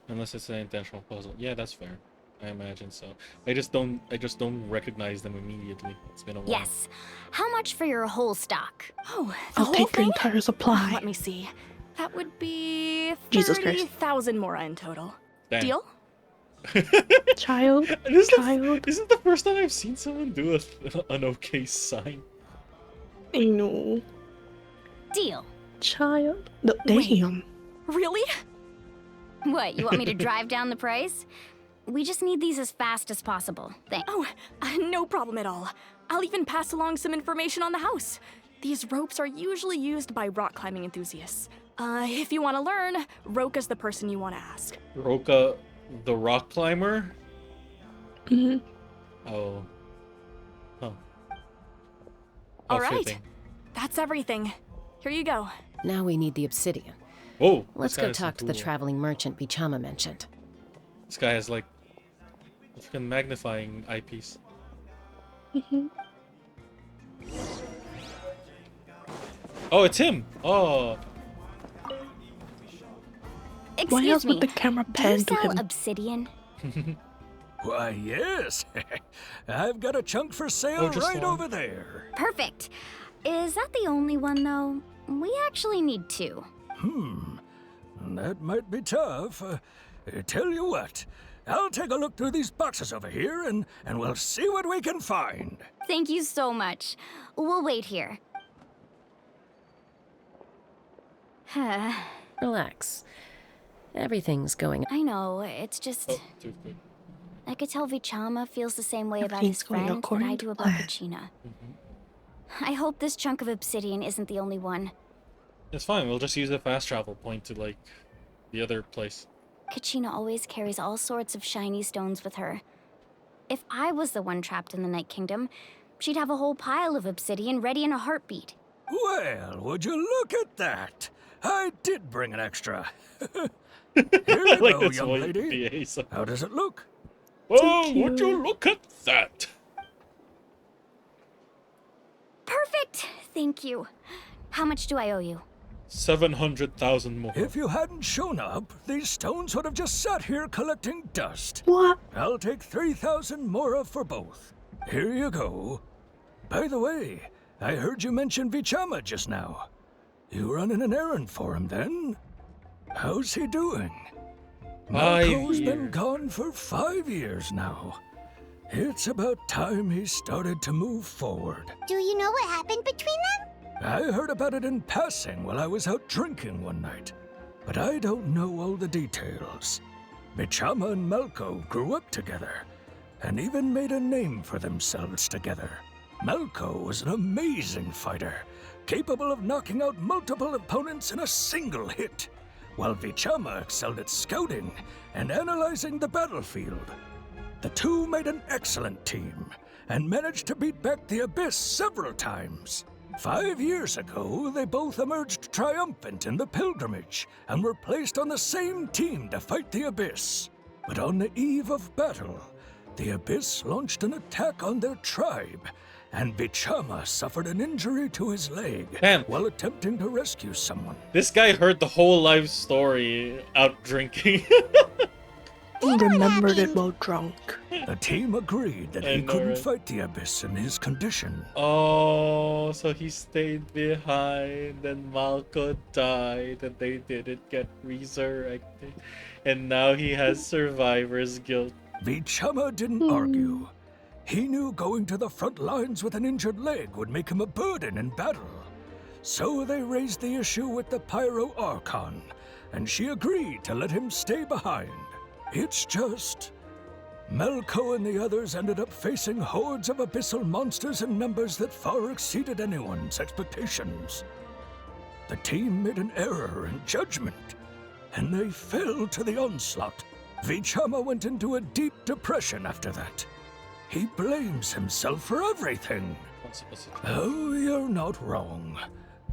[SPEAKER 1] Unless it's an intentional puzzle. Yeah, that's fair. I imagine so. I just don't recognize them immediately. It's been a while.
[SPEAKER 4] Yes. How much for your whole stock?
[SPEAKER 13] Oh,
[SPEAKER 2] I'll take your entire supply.
[SPEAKER 13] Let me see. That would be
[SPEAKER 2] Jesus Christ.
[SPEAKER 13] 30,000 mora in total.
[SPEAKER 1] Dang.
[SPEAKER 13] Deal?
[SPEAKER 2] Child.
[SPEAKER 1] This is the first time I've seen someone do an okay sign.
[SPEAKER 2] I know.
[SPEAKER 4] Deal.
[SPEAKER 2] Child. No, damn.
[SPEAKER 13] Really?
[SPEAKER 4] What, you want me to drive down the price? We just need these as fast as possible. Thanks.
[SPEAKER 13] Oh, no problem at all. I'll even pass along some information on the house. These ropes are usually used by rock climbing enthusiasts. If you want to learn, Roka's the person you want to ask.
[SPEAKER 1] Roka, the rock climber?
[SPEAKER 2] Mm-hmm.
[SPEAKER 1] Oh. Huh.
[SPEAKER 13] All right.
[SPEAKER 1] Fitting.
[SPEAKER 13] That's everything. Here you go.
[SPEAKER 12] Now we need the obsidian.
[SPEAKER 1] Oh,
[SPEAKER 12] Let's
[SPEAKER 1] this guy
[SPEAKER 12] go
[SPEAKER 1] has some
[SPEAKER 12] talk to the
[SPEAKER 1] cool-
[SPEAKER 12] traveling merchant Bichama mentioned.
[SPEAKER 1] This guy has like a freaking magnifying eyepiece.
[SPEAKER 2] Mm-hmm.
[SPEAKER 1] Oh, it's him. Oh.
[SPEAKER 2] Why
[SPEAKER 4] Excuse
[SPEAKER 2] else
[SPEAKER 4] me.
[SPEAKER 2] would the camera
[SPEAKER 4] Do you
[SPEAKER 2] pan to
[SPEAKER 4] sell
[SPEAKER 2] him?
[SPEAKER 4] obsidian?
[SPEAKER 8] Why, yes. I've got a chunk for sale
[SPEAKER 1] Oh, just
[SPEAKER 8] right
[SPEAKER 1] one?
[SPEAKER 8] over there.
[SPEAKER 4] Perfect. Is that the only one, though? We actually need two.
[SPEAKER 8] That might be tough. Tell you what, I'll take a look through these boxes over here and we'll see what we can find.
[SPEAKER 4] Thank you so much. We'll wait here.
[SPEAKER 12] Relax. Everything's going.
[SPEAKER 4] I know, it's just...
[SPEAKER 1] Oh, too quick.
[SPEAKER 4] I could tell Vichama feels the same way about
[SPEAKER 2] Everything's
[SPEAKER 4] his
[SPEAKER 2] going
[SPEAKER 4] friend that
[SPEAKER 2] according
[SPEAKER 4] I
[SPEAKER 2] to
[SPEAKER 4] do about
[SPEAKER 2] plan.
[SPEAKER 4] Kachina. I hope this chunk of obsidian isn't the only one.
[SPEAKER 1] It's fine. We'll just use the fast travel point to like the other place.
[SPEAKER 4] Kachina always carries all sorts of shiny stones with her. If I was the one trapped in the Night Kingdom, she'd have a whole pile of obsidian ready in a heartbeat.
[SPEAKER 8] Well, would you look at that? I did bring an extra. Here you
[SPEAKER 1] Like
[SPEAKER 8] go,
[SPEAKER 1] this
[SPEAKER 8] young
[SPEAKER 1] white
[SPEAKER 8] lady.
[SPEAKER 1] BA song.
[SPEAKER 8] How does it look?
[SPEAKER 1] Oh, would you look at that?
[SPEAKER 4] Perfect! Thank you. How much do I owe you?
[SPEAKER 1] 700,000 more.
[SPEAKER 8] If you hadn't shown up, these stones would have just sat here collecting dust.
[SPEAKER 2] What?
[SPEAKER 8] I'll take 3,000 mora for both. Here you go. By the way, I heard you mention Vichama just now. You running an errand for him then? How's he doing?
[SPEAKER 1] 5
[SPEAKER 8] Malco's been
[SPEAKER 1] years.
[SPEAKER 8] gone for 5 years now. It's about time he started to move forward.
[SPEAKER 6] Do you know what happened between them?
[SPEAKER 8] I heard about it in passing while I was out drinking one night, but I don't know all the details. Vichama and Malco grew up together, and even made a name for themselves together. Malco was an amazing fighter, capable of knocking out multiple opponents in a single hit, while Vichama excelled at scouting and analyzing the battlefield. The two made an excellent team, and managed to beat back the Abyss several times. 5 years ago, they both emerged triumphant in the pilgrimage, and were placed on the same team to fight the Abyss. But on the eve of battle, the Abyss launched an attack on their tribe, and Vichama suffered an injury to his leg while attempting to rescue someone.
[SPEAKER 1] This guy heard the whole life story out drinking.
[SPEAKER 2] He remembered it while drunk.
[SPEAKER 8] The team agreed that
[SPEAKER 1] I
[SPEAKER 8] he
[SPEAKER 1] know,
[SPEAKER 8] couldn't
[SPEAKER 1] right?
[SPEAKER 8] fight the Abyss in his condition.
[SPEAKER 1] Oh, so he stayed behind, and Malco died, and they didn't get resurrected. And now he has survivor's guilt.
[SPEAKER 8] Vichama didn't argue. He knew going to the front lines with an injured leg would make him a burden in battle. So they raised the issue with the Pyro Archon, and she agreed to let him stay behind. It's just... Malco and the others ended up facing hordes of abyssal monsters in numbers that far exceeded anyone's expectations. The team made an error in judgment, and they fell to the onslaught. Vichama went into a deep depression after that. He blames himself for everything. Oh, you're not wrong.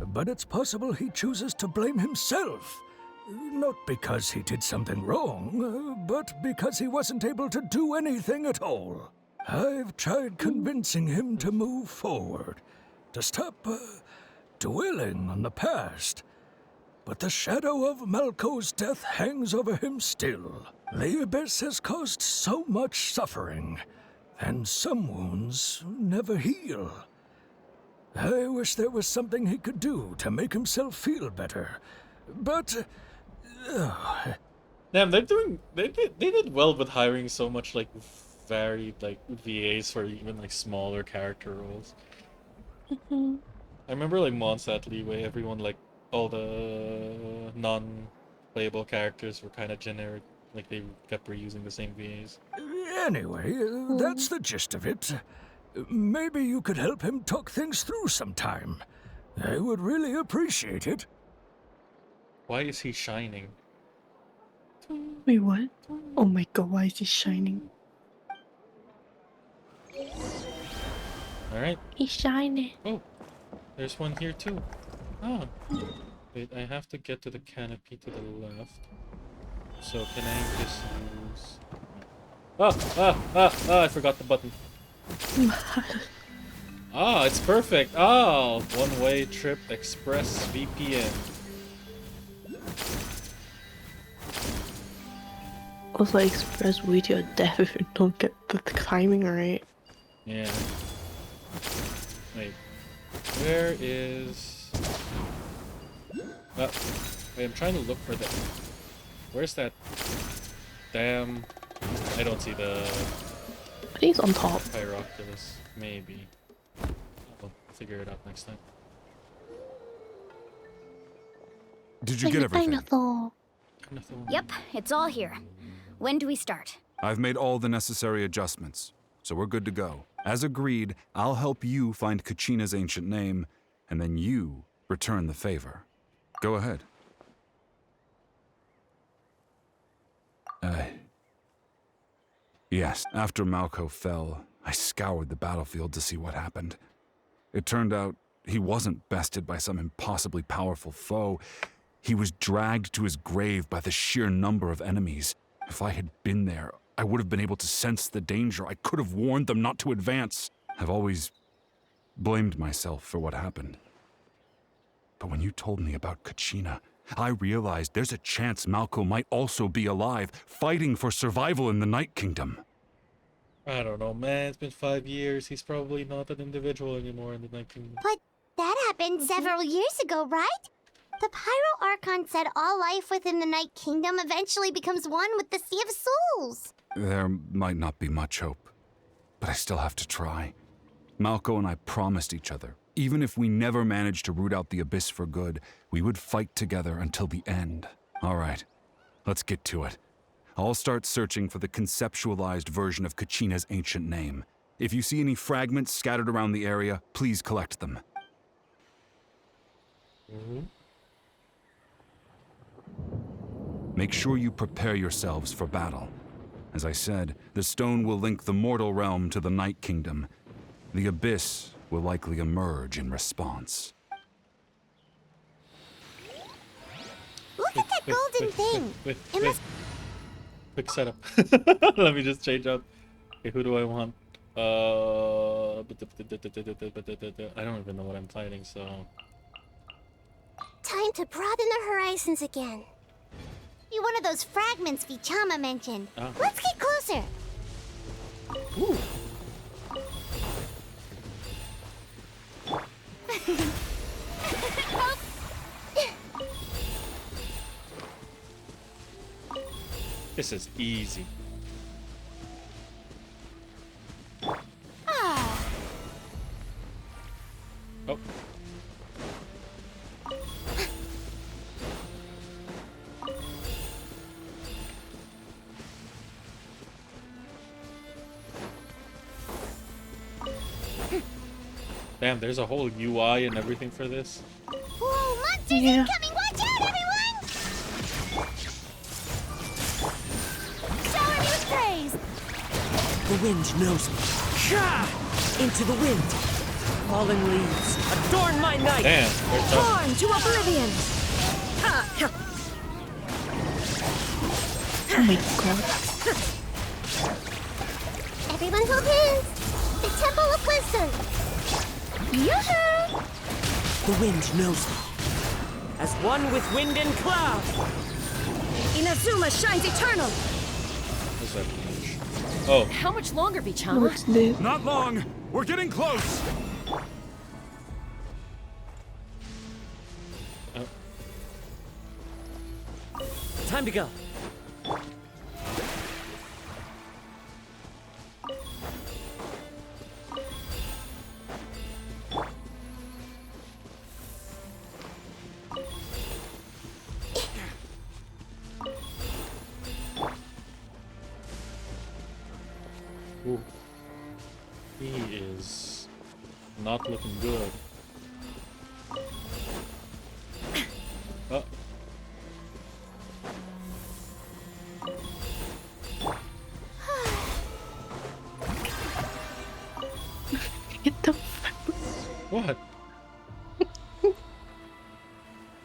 [SPEAKER 8] But it's possible he chooses to blame himself. Not because he did something wrong, but because he wasn't able to do anything at all. I've tried convincing him to move forward, to stop dwelling on the past. But the shadow of Malco's death hangs over him still. The Abyss has caused so much suffering, and some wounds never heal. I wish there was something he could do to make himself feel better, but...
[SPEAKER 1] Damn, they did well with hiring so much like varied like VAs for even like smaller character roles. I remember like Mondstadt Leeway, everyone like all the non-playable characters were kind of generic, like they kept reusing the same VAs.
[SPEAKER 8] Anyway, that's the gist of it. Maybe you could help him talk things through sometime. I would really appreciate it.
[SPEAKER 1] Why is he shining?
[SPEAKER 2] Wait, what? Oh my god, why is he shining?
[SPEAKER 1] Alright.
[SPEAKER 2] He's shining.
[SPEAKER 1] Oh, there's one here too. Oh. Wait, I have to get to the canopy to the left. So can I just use... I forgot the button. It's perfect. One-way trip express VPN.
[SPEAKER 2] Also, express way to your death if you don't get the timing right.
[SPEAKER 1] Yeah. Wait. Where is... wait, I'm trying to look for the... Where's that... Damn... I don't see the...
[SPEAKER 2] I think it's on top.
[SPEAKER 1] Pyroculus. Maybe. I'll figure it out next time.
[SPEAKER 17] Did you get everything?
[SPEAKER 4] Yep, it's all here. When do we start?
[SPEAKER 17] I've made all the necessary adjustments, so we're good to go. As agreed, I'll help you find Kachina's ancient name, and then you return the favor. Go ahead. Yes, after Malco fell, I scoured the battlefield to see what happened. It turned out he wasn't bested by some impossibly powerful foe. He was dragged to his grave by the sheer number of enemies. If I had been there, I would have been able to sense the danger. I could have warned them not to advance. I've always blamed myself for what happened. But when you told me about Kachina, I realized there's a chance Malco might also be alive, fighting for survival in the Night Kingdom.
[SPEAKER 1] I don't know, man. It's been 5 years. He's probably not an individual anymore in the Night Kingdom.
[SPEAKER 6] But that happened several years ago, right? The Pyro Archon said all life within the Night Kingdom eventually becomes one with the Sea of Souls.
[SPEAKER 17] There might not be much hope, but I still have to try. Malco and I promised each other, even if we never managed to root out the Abyss for good, we would fight together until the end. All right, let's get to it. I'll start searching for the conceptualized version of Kachina's ancient name. If you see any fragments scattered around the area, please collect them. Make sure you prepare yourselves for battle. As I said, the stone will link the mortal realm to the Night Kingdom. The Abyss will likely emerge in response.
[SPEAKER 6] Look at that golden thing. It must...
[SPEAKER 1] Quick setup. Let me just change up. Okay, who do I want? I don't even know what I'm fighting, so...
[SPEAKER 6] Time to broaden the horizons again. Be one of those fragments Vichama mentioned.
[SPEAKER 1] Ah.
[SPEAKER 6] Let's get closer.
[SPEAKER 1] Ooh. This is easy. Oh. Damn, there's a whole UI and everything for this.
[SPEAKER 6] Whoa, monsters incoming! Watch out, everyone! Shower me with praise!
[SPEAKER 14] The wind knows me. Ka! Into the wind. Fallen leaves, adorn my night.
[SPEAKER 1] Damn, they're tough.
[SPEAKER 14] Torn to oblivion. Ha!
[SPEAKER 2] Oh my god.
[SPEAKER 6] Everyone hold hands! The Temple of Wisdom! Yoo-hoo!
[SPEAKER 14] The wind knows me. As one with wind and cloud.
[SPEAKER 12] Inazuma shines eternal.
[SPEAKER 1] What's that? Oh.
[SPEAKER 12] How much longer, Vichama?
[SPEAKER 2] What's this?
[SPEAKER 17] Not long! We're getting close!
[SPEAKER 14] Time to go.
[SPEAKER 1] Ooh. He is not looking good. Oh.
[SPEAKER 2] Get the fuck.
[SPEAKER 1] What?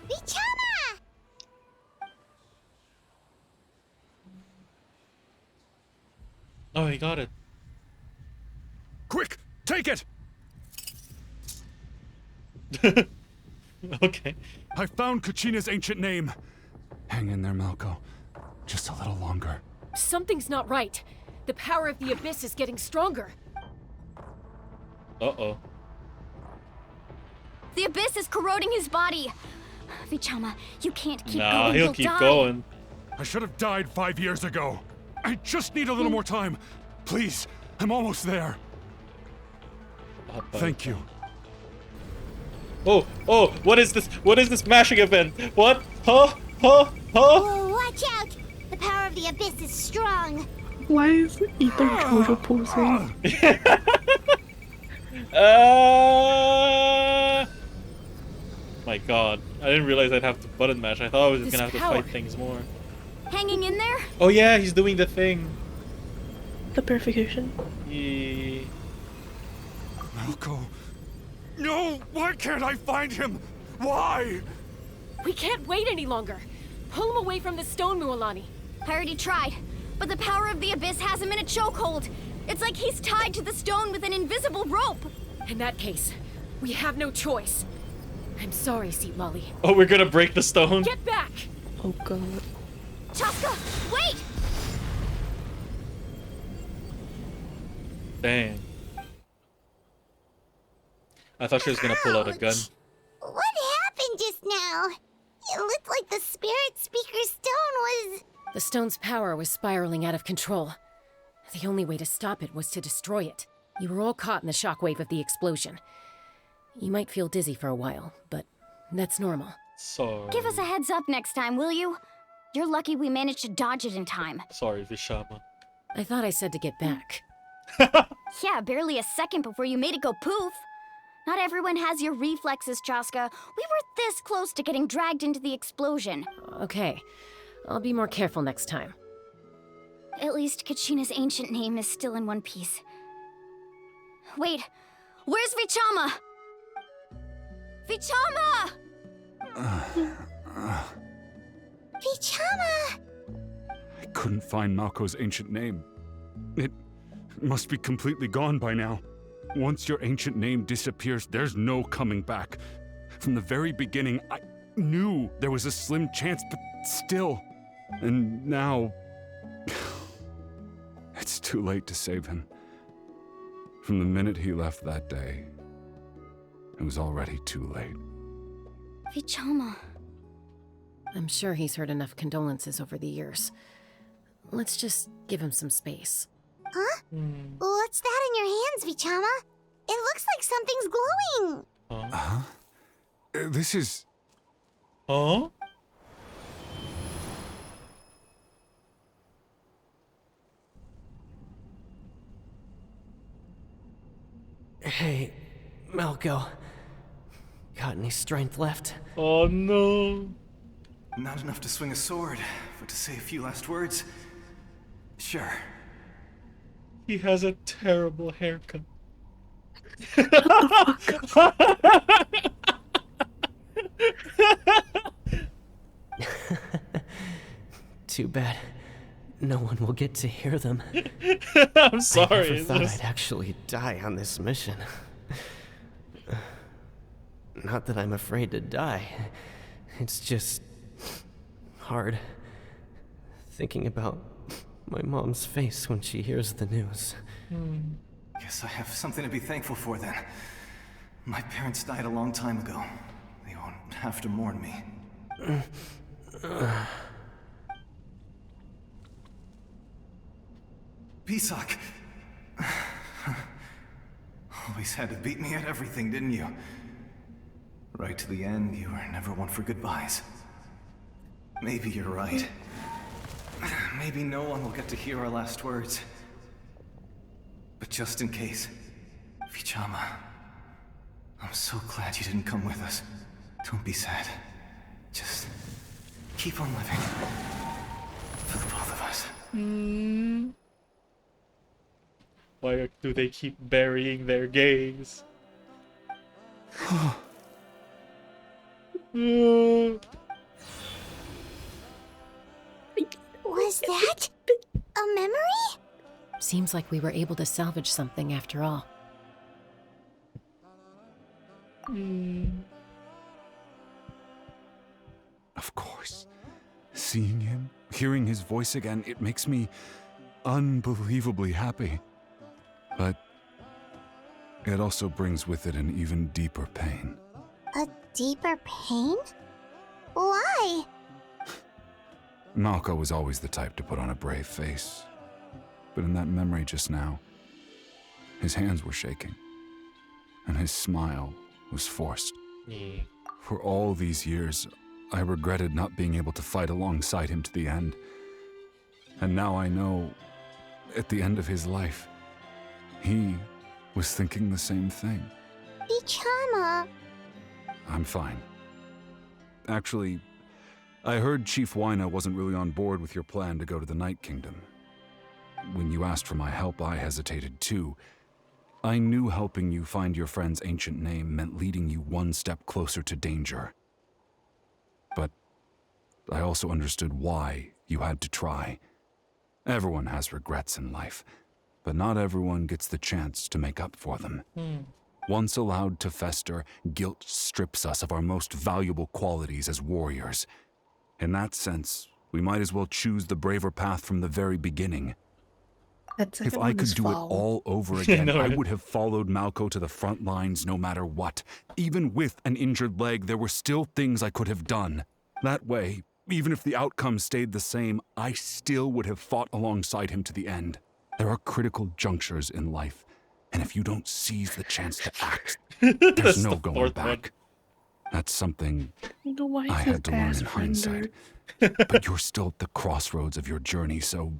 [SPEAKER 6] Vichama!
[SPEAKER 1] Oh, he got it.
[SPEAKER 17] Quick! Take it!
[SPEAKER 1] Okay.
[SPEAKER 17] I found Kachina's ancient name. Hang in there, Malco. Just a little longer.
[SPEAKER 12] Something's not right. The power of the Abyss is getting stronger.
[SPEAKER 1] Uh-oh.
[SPEAKER 4] The Abyss is corroding his body. Vichama, you can't keep
[SPEAKER 1] Nah,
[SPEAKER 4] going.
[SPEAKER 1] he'll
[SPEAKER 4] You'll
[SPEAKER 1] keep
[SPEAKER 4] die.
[SPEAKER 1] going.
[SPEAKER 17] I should have died 5 years ago. I just need a little more time. Please, I'm almost there. Thank you.
[SPEAKER 1] Oh, oh, what is this? What is this mashing event? What? Huh? Huh? Huh?
[SPEAKER 6] Whoa, watch out! The power of the Abyss is strong.
[SPEAKER 2] Why is Ethan Jojo posing?
[SPEAKER 1] My god. I didn't realize I'd have to button mash. I thought I was just
[SPEAKER 4] This
[SPEAKER 1] gonna have
[SPEAKER 4] power.
[SPEAKER 1] to fight things more.
[SPEAKER 4] Hanging in there?
[SPEAKER 1] Oh yeah, he's doing the thing.
[SPEAKER 2] The purification.
[SPEAKER 1] Yeah.
[SPEAKER 17] Malco. No! Why can't I find him? Why?
[SPEAKER 12] We can't wait any longer. Pull him away from the stone, Mualani.
[SPEAKER 4] I already tried, but the power of the Abyss has him in a chokehold. It's like he's tied to the stone with an invisible rope.
[SPEAKER 12] In that case, we have no choice. I'm sorry, Seat Lolly.
[SPEAKER 1] Oh, we're gonna break the stone?
[SPEAKER 13] Get back!
[SPEAKER 2] Oh god.
[SPEAKER 4] Chaska, wait!
[SPEAKER 1] Dang. I thought she was gonna pull out a gun.
[SPEAKER 6] What happened just now? It looked like the spirit speaker's stone was...
[SPEAKER 12] The stone's power was spiraling out of control. The only way to stop it was to destroy it. You were all caught in the shockwave of the explosion. You might feel dizzy for a while, but that's normal.
[SPEAKER 1] Sorry.
[SPEAKER 4] Give us a heads up next time, will you? You're lucky we managed to dodge it in time.
[SPEAKER 1] Sorry, Vishama.
[SPEAKER 12] I thought I said to get back.
[SPEAKER 4] Yeah, barely a second before you made it go poof. Not everyone has your reflexes, Chaska. We were this close to getting dragged into the explosion.
[SPEAKER 12] Okay, I'll be more careful next time.
[SPEAKER 4] At least Kachina's ancient name is still in one piece. Wait, where's Vichama? Vichama!
[SPEAKER 6] Vichama!
[SPEAKER 17] I couldn't find Malko's ancient name. It must be completely gone by now. Once your ancient name disappears, there's no coming back. From the very beginning, I knew there was a slim chance, but still. And now... it's too late to save him. From the minute he left that day, it was already too late.
[SPEAKER 4] Vichama.
[SPEAKER 12] I'm sure he's heard enough condolences over the years. Let's just give him some space.
[SPEAKER 6] Huh? What's that in your hands, Vichama? It looks like something's glowing.
[SPEAKER 17] Huh? This is...
[SPEAKER 1] Huh?
[SPEAKER 5] Hey, Malko. Got any strength left?
[SPEAKER 1] Oh no.
[SPEAKER 18] Not enough to swing a sword, but to say a few last words? Sure.
[SPEAKER 1] He has a terrible haircut.
[SPEAKER 5] Too bad. No one will get to hear them.
[SPEAKER 1] I'm sorry.
[SPEAKER 5] I never thought I'd actually die on this mission. Not that I'm afraid to die. It's just... hard. Thinking about my mom's face when she hears the news.
[SPEAKER 18] Guess I have something to be thankful for then. My parents died a long time ago. They won't have to mourn me. Pisak! Always had to beat me at everything, didn't you? Right to the end, you were never one for goodbyes. Maybe you're right. Maybe no one will get to hear our last words. But just in case, Vichama, I'm so glad you didn't come with us. Don't be sad. Just keep on living. For the both of us.
[SPEAKER 1] Why do they keep burying their gaze?
[SPEAKER 6] Was that a memory?
[SPEAKER 12] Seems like we were able to salvage something after all.
[SPEAKER 17] Of course. Seeing him, hearing his voice again, it makes me unbelievably happy. But it also brings with it an even deeper pain.
[SPEAKER 6] A deeper pain? Why?
[SPEAKER 17] Malko was always the type to put on a brave face. But in that memory just now, his hands were shaking, and his smile was forced. For all these years, I regretted not being able to fight alongside him to the end. And now I know, at the end of his life, he was thinking the same thing.
[SPEAKER 6] Vichama.
[SPEAKER 17] I'm fine. Actually, I heard Chief Wyna wasn't really on board with your plan to go to the Night Kingdom. When you asked for my help, I hesitated too. I knew helping you find your friend's ancient name meant leading you one step closer to danger. But I also understood why you had to try. Everyone has regrets in life, but not everyone gets the chance to make up for them. Once allowed to fester, guilt strips us of our most valuable qualities as warriors. In that sense, we might as well choose the braver path from the very beginning.
[SPEAKER 2] That
[SPEAKER 17] If
[SPEAKER 2] second
[SPEAKER 17] I
[SPEAKER 2] one
[SPEAKER 17] could
[SPEAKER 2] is
[SPEAKER 17] do it
[SPEAKER 2] foul.
[SPEAKER 17] all over
[SPEAKER 1] I
[SPEAKER 17] again,
[SPEAKER 1] know,
[SPEAKER 17] I
[SPEAKER 1] right?
[SPEAKER 17] would have followed Malco to the front lines no matter what. Even with an injured leg, there were still things I could have done. That way, even if the outcome stayed the same, I still would have fought alongside him to the end. There are critical junctures in life, and if you don't seize the chance to act,
[SPEAKER 1] That's
[SPEAKER 17] there's no
[SPEAKER 1] the
[SPEAKER 17] going
[SPEAKER 1] fourth one.
[SPEAKER 17] back. That's something
[SPEAKER 2] You know why
[SPEAKER 17] I
[SPEAKER 2] is his
[SPEAKER 17] had to learn
[SPEAKER 2] ass
[SPEAKER 17] in hindsight.
[SPEAKER 2] rendered?
[SPEAKER 17] But you're still at the crossroads of your journey, so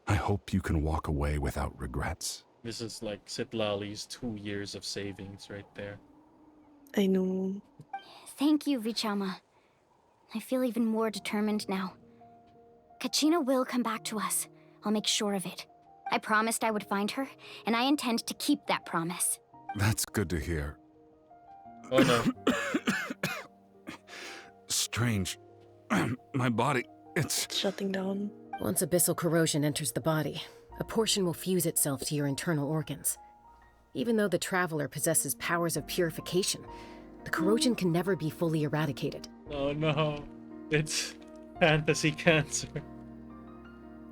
[SPEAKER 17] I hope you can walk away without regrets.
[SPEAKER 1] This is like Sitlali's 2 years of savings right there.
[SPEAKER 2] I know.
[SPEAKER 4] Thank you, Vichama. I feel even more determined now. Kachina will come back to us. I'll make sure of it. I promised I would find her, and I intend to keep that promise.
[SPEAKER 17] That's good to hear.
[SPEAKER 1] Oh no.
[SPEAKER 17] Strange. My body, it's
[SPEAKER 2] shutting down.
[SPEAKER 12] Once abyssal corrosion enters the body, a portion will fuse itself to your internal organs. Even though the Traveler possesses powers of purification, the corrosion can never be fully eradicated.
[SPEAKER 1] Oh no. It's fantasy cancer.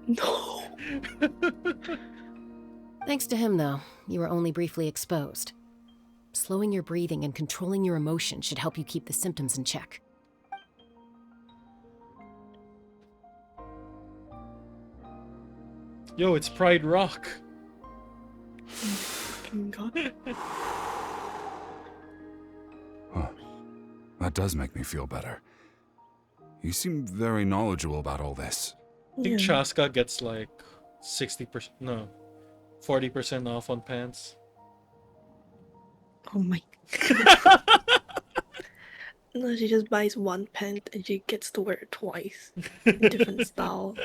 [SPEAKER 2] No.
[SPEAKER 12] Thanks to him, though, you were only briefly exposed. Slowing your breathing and controlling your emotions should help you keep the symptoms in check.
[SPEAKER 1] Yo, it's Pride Rock.
[SPEAKER 2] God.
[SPEAKER 17] Huh. That does make me feel better. You seem very knowledgeable about all this.
[SPEAKER 1] I think Chaska gets like 60%, no, 40% off on pants.
[SPEAKER 2] Oh my. No, she just buys one pant and she gets to wear it twice in different styles.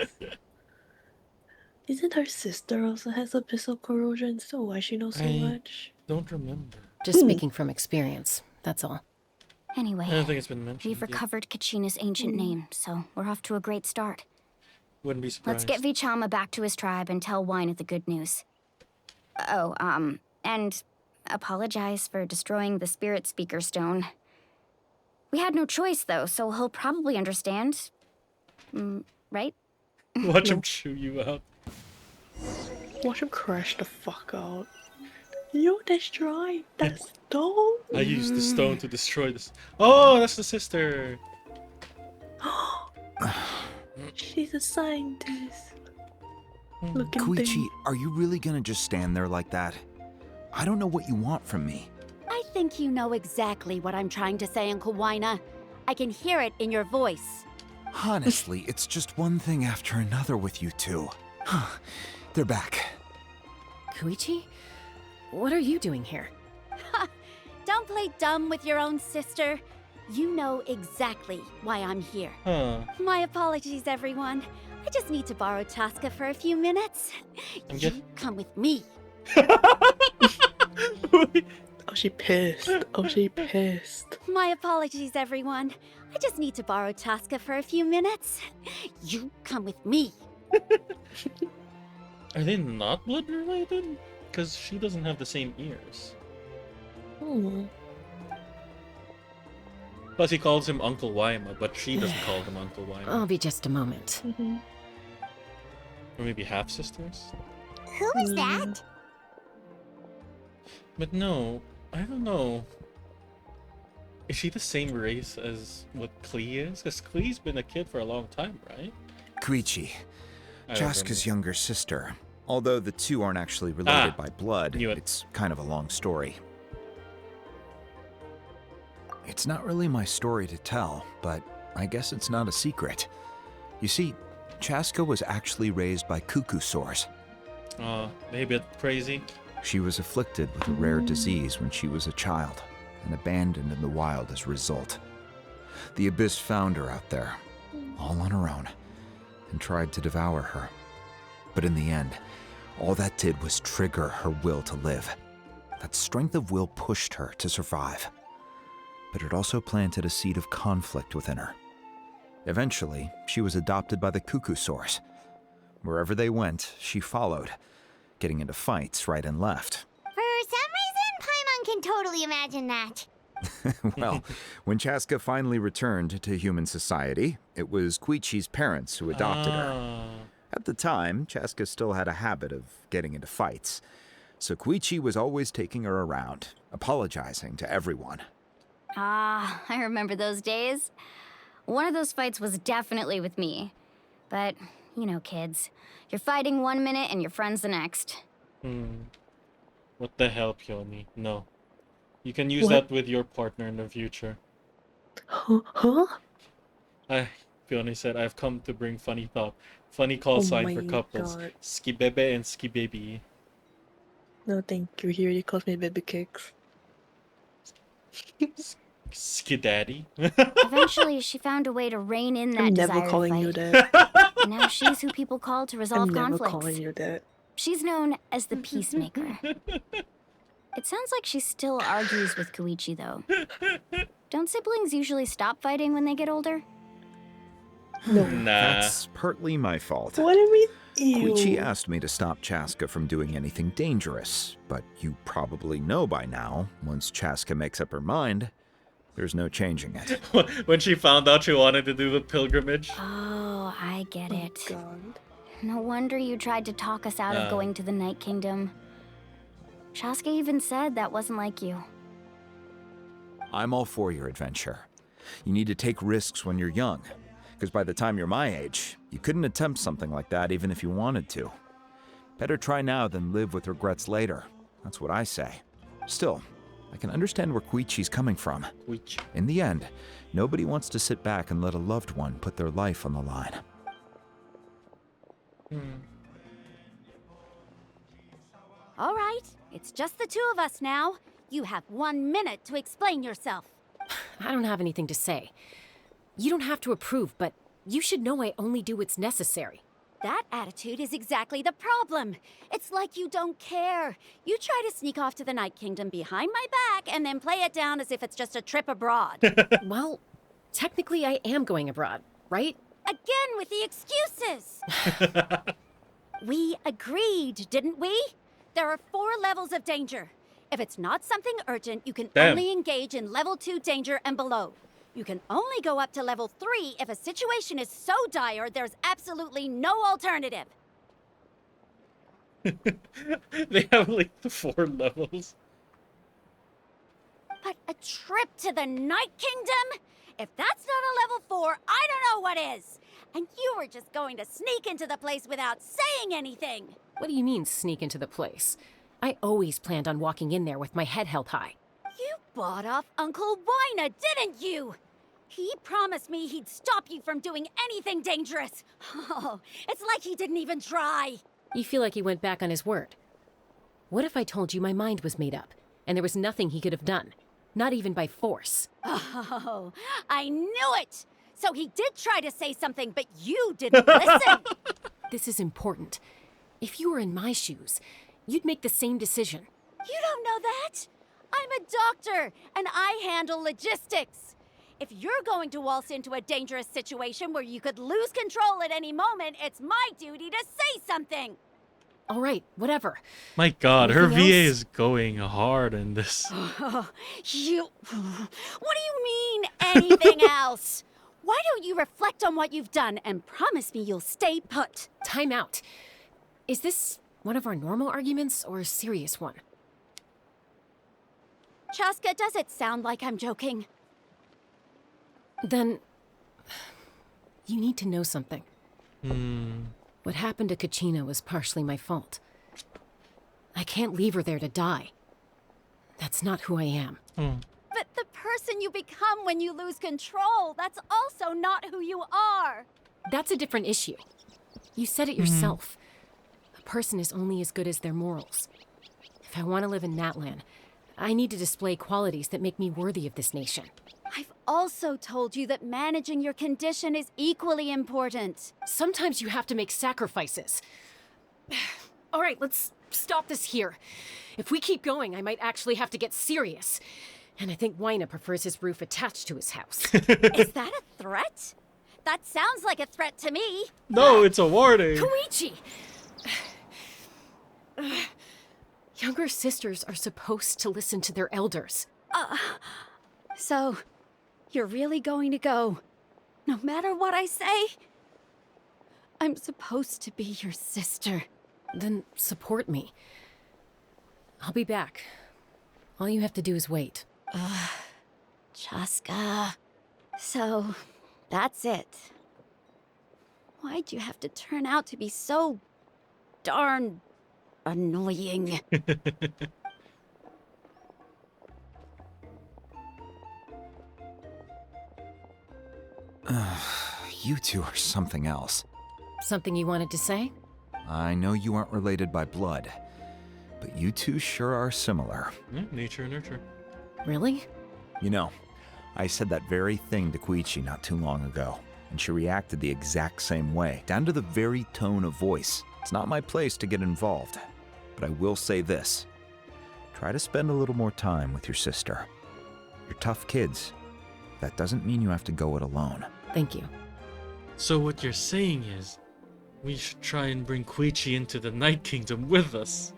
[SPEAKER 2] Isn't her sister also has abyssal corrosion, so why she knows so much?
[SPEAKER 1] Don't remember.
[SPEAKER 12] Just speaking from experience, that's all.
[SPEAKER 4] Anyway,
[SPEAKER 1] I don't think it's been mentioned.
[SPEAKER 4] we've recovered Kachina's ancient name, so we're off to a great start.
[SPEAKER 1] Wouldn't be surprised.
[SPEAKER 4] Let's get Vichama back to his tribe and tell Wyneth the good news. Oh, and apologize for destroying the Spirit Speaker Stone. We had no choice, though, so he'll probably understand. Right?
[SPEAKER 1] Watch him chew you out.
[SPEAKER 2] Watch him crash the fuck out. You destroy that stone?
[SPEAKER 1] I used the stone to destroy this. Oh, that's the sister.
[SPEAKER 2] She's a scientist. Looking
[SPEAKER 15] Koichi,
[SPEAKER 2] thing.
[SPEAKER 15] are you really gonna just stand there like that? I don't know what you want from me.
[SPEAKER 19] I think you know exactly what I'm trying to say, Uncle Wyna. I can hear it in your voice.
[SPEAKER 15] Honestly, it's just one thing after another with you two. They're back.
[SPEAKER 12] Koichi? What are you doing here?
[SPEAKER 19] Don't play dumb with your own sister. You know exactly why I'm here.
[SPEAKER 1] Huh.
[SPEAKER 19] My apologies, everyone. I just need to borrow Tosca for a few minutes. You come with me.
[SPEAKER 2] Oh, she pissed. Oh, she pissed.
[SPEAKER 19] My apologies, everyone. I just need to borrow Tosca for a few minutes. You come with me.
[SPEAKER 1] Are they not blood related? Because she doesn't have the same ears.
[SPEAKER 2] Oh.
[SPEAKER 1] Plus, he calls him Uncle Waima, but she doesn't call him Uncle Waima.
[SPEAKER 12] I'll be just a moment.
[SPEAKER 1] Or maybe half sisters?
[SPEAKER 6] Who was that?
[SPEAKER 1] But no, I don't know. Is she the same race as what Klee is? Because Klee's been a kid for a long time, right?
[SPEAKER 15] Koichi,
[SPEAKER 1] I don't
[SPEAKER 15] Chaska's younger sister. Although the two aren't actually related by blood,
[SPEAKER 1] knew it.
[SPEAKER 15] it's kind of a long story. It's not really my story to tell, but I guess it's not a secret. You see, Chaska was actually raised by cuckoo sores.
[SPEAKER 1] Maybe a bit crazy.
[SPEAKER 15] She was afflicted with a rare disease when she was a child and abandoned in the wild as a result. The Abyss found her out there, all on her own, and tried to devour her. But in the end, all that did was trigger her will to live. That strength of will pushed her to survive. But it also planted a seed of conflict within her. Eventually, she was adopted by the cuckoo source. Wherever they went, she followed, getting into fights right and left,
[SPEAKER 6] can totally imagine that.
[SPEAKER 15] Well, when Chaska finally returned to human society, it was Koichi's parents who adopted her. At the time, Chaska still had a habit of getting into fights, so Koichi was always taking her around, apologizing to everyone.
[SPEAKER 4] Ah, I remember those days. One of those fights was definitely with me. But, you know, kids. You're fighting 1 minute and your friend's the next.
[SPEAKER 1] What the hell, Peony? No. You can use that with your partner in the future.
[SPEAKER 2] Huh?
[SPEAKER 1] Peony said, I've come to bring funny thought. Funny call
[SPEAKER 2] Oh
[SPEAKER 1] sign
[SPEAKER 2] my
[SPEAKER 1] for couples.
[SPEAKER 2] God.
[SPEAKER 1] Skibebe and Skibaby.
[SPEAKER 2] No, thank you. He already calls me baby cakes.
[SPEAKER 1] Skidaddy.
[SPEAKER 4] Eventually, she found a way to rein in that
[SPEAKER 2] I'm
[SPEAKER 4] desire
[SPEAKER 2] never
[SPEAKER 4] to
[SPEAKER 2] calling
[SPEAKER 4] fight.
[SPEAKER 2] you that.
[SPEAKER 4] And now she's who people call to resolve
[SPEAKER 2] I'm never
[SPEAKER 4] conflicts.
[SPEAKER 2] calling you that.
[SPEAKER 4] She's known as the peacemaker. It sounds like she still argues with Koichi, though. Don't siblings usually stop fighting when they get older?
[SPEAKER 2] No.
[SPEAKER 1] Nah.
[SPEAKER 15] That's partly my fault.
[SPEAKER 2] What do we do?
[SPEAKER 15] Koichi asked me to stop Chaska from doing anything dangerous, but you probably know by now, once Chaska makes up her mind, there's no changing it.
[SPEAKER 1] When she found out she wanted to do the pilgrimage.
[SPEAKER 4] Oh, I get it.
[SPEAKER 2] God.
[SPEAKER 4] No wonder you tried to talk us out of going to the Night Kingdom. Chaska even said that wasn't like you.
[SPEAKER 15] I'm all for your adventure. You need to take risks when you're young, because by the time you're my age, you couldn't attempt something like that even if you wanted to. Better try now than live with regrets later. That's what I say. Still, I can understand where Koichi's coming from. In the end, nobody wants to sit back and let a loved one put their life on the line.
[SPEAKER 19] All right, it's just the two of us now. You have 1 minute to explain yourself.
[SPEAKER 12] I don't have anything to say. You don't have to approve, but you should know I only do what's necessary.
[SPEAKER 19] That attitude is exactly the problem. It's like you don't care. You try to sneak off to the Night Kingdom behind my back and then play it down as if it's just a trip abroad.
[SPEAKER 12] Well, technically I am going abroad, right?
[SPEAKER 19] Again with the excuses! We agreed, didn't we? There are 4 levels of danger. If it's not something urgent, you can only engage in level 2 danger and below. You can only go up to level 3 if a situation is so dire there's absolutely no alternative.
[SPEAKER 1] They have like the 4 levels.
[SPEAKER 19] But a trip to the Night Kingdom? If that's not a level 4, I don't know what is. And you were just going to sneak into the place without saying anything.
[SPEAKER 12] What do you mean, sneak into the place? I always planned on walking in there with my head held high.
[SPEAKER 19] You bought off Uncle Wina, didn't you? He promised me he'd stop you from doing anything dangerous. Oh, it's like he didn't even try.
[SPEAKER 12] You feel like he went back on his word. What if I told you my mind was made up, and there was nothing he could have done? Not even by force.
[SPEAKER 19] Oh, I knew it! So he did try to say something, but you didn't listen.
[SPEAKER 12] This is important. If you were in my shoes, you'd make the same decision.
[SPEAKER 19] You don't know that? I'm a doctor, and I handle logistics. If you're going to waltz into a dangerous situation where you could lose control at any moment, it's my duty to say something.
[SPEAKER 12] All right, whatever.
[SPEAKER 1] My God, her
[SPEAKER 12] Anything
[SPEAKER 1] VA
[SPEAKER 12] else?
[SPEAKER 1] is going hard in this.
[SPEAKER 19] What do you mean, anything else? Why don't you reflect on what you've done and promise me you'll stay put?
[SPEAKER 12] Time out. Is this one of our normal arguments or a serious one?
[SPEAKER 19] Chaska, does it sound like I'm joking?
[SPEAKER 12] Then, you need to know something.
[SPEAKER 1] Hmm.
[SPEAKER 12] What happened to Kachina was partially my fault. I can't leave her there to die. That's not who I am.
[SPEAKER 19] But the person you become when you lose control, that's also not who you are.
[SPEAKER 12] That's a different issue. You said it yourself. A person is only as good as their morals. If I want to live in Natlan, I need to display qualities that make me worthy of this nation.
[SPEAKER 19] I've also told you that managing your condition is equally important.
[SPEAKER 12] Sometimes you have to make sacrifices. All right, let's stop this here. If we keep going, I might actually have to get serious. And I think Wina prefers his roof attached to his house.
[SPEAKER 19] Is that a threat? That sounds like a threat to me.
[SPEAKER 1] No, it's a warning.
[SPEAKER 12] Koichi! Younger sisters are supposed to listen to their elders.
[SPEAKER 19] So, you're really going to go, no matter what I say? I'm supposed to be your sister.
[SPEAKER 12] Then support me. I'll be back. All you have to do is wait.
[SPEAKER 19] Chaska. So, that's it. Why'd you have to turn out to be so darn annoying?
[SPEAKER 15] You two are something else.
[SPEAKER 12] Something you wanted to say?
[SPEAKER 15] I know you aren't related by blood, but you two sure are similar.
[SPEAKER 1] Nature and nurture.
[SPEAKER 12] Really?
[SPEAKER 15] You know, I said that very thing to Koichi not too long ago, and she reacted the exact same way, down to the very tone of voice. It's not my place to get involved, but I will say this. Try to spend a little more time with your sister. You're tough kids. That doesn't mean you have to go it alone.
[SPEAKER 12] Thank you.
[SPEAKER 1] So what you're saying is, we should try and bring Koichi into the Night Kingdom with us.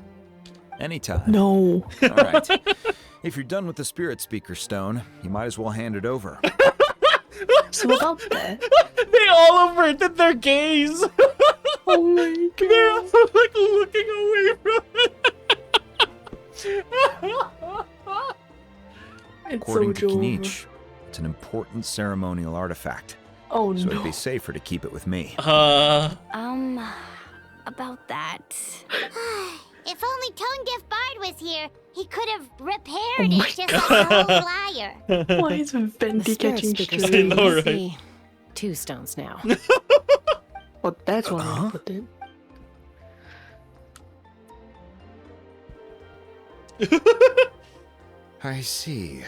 [SPEAKER 15] Anytime.
[SPEAKER 2] No.
[SPEAKER 15] All right. If you're done with the Spirit Speaker Stone, you might as well hand it over.
[SPEAKER 2] So about that.
[SPEAKER 1] They all averted their gaze.
[SPEAKER 2] Oh my god.
[SPEAKER 1] They're all like looking away from it.
[SPEAKER 15] According to
[SPEAKER 2] so
[SPEAKER 15] Kinich, it's an important ceremonial artifact.
[SPEAKER 2] Oh
[SPEAKER 15] so
[SPEAKER 2] no.
[SPEAKER 15] it'd be safer to keep it with me.
[SPEAKER 19] About that.
[SPEAKER 6] If only Tonegif Bard was here, he could have repaired
[SPEAKER 2] Oh my
[SPEAKER 6] it just like a whole liar.
[SPEAKER 2] Why is Venti catching
[SPEAKER 12] Speaker's
[SPEAKER 2] strays?
[SPEAKER 12] Stone
[SPEAKER 1] know,
[SPEAKER 12] is
[SPEAKER 1] right?
[SPEAKER 12] the 2 stones now.
[SPEAKER 2] Well, that's one way to put it.
[SPEAKER 15] I see.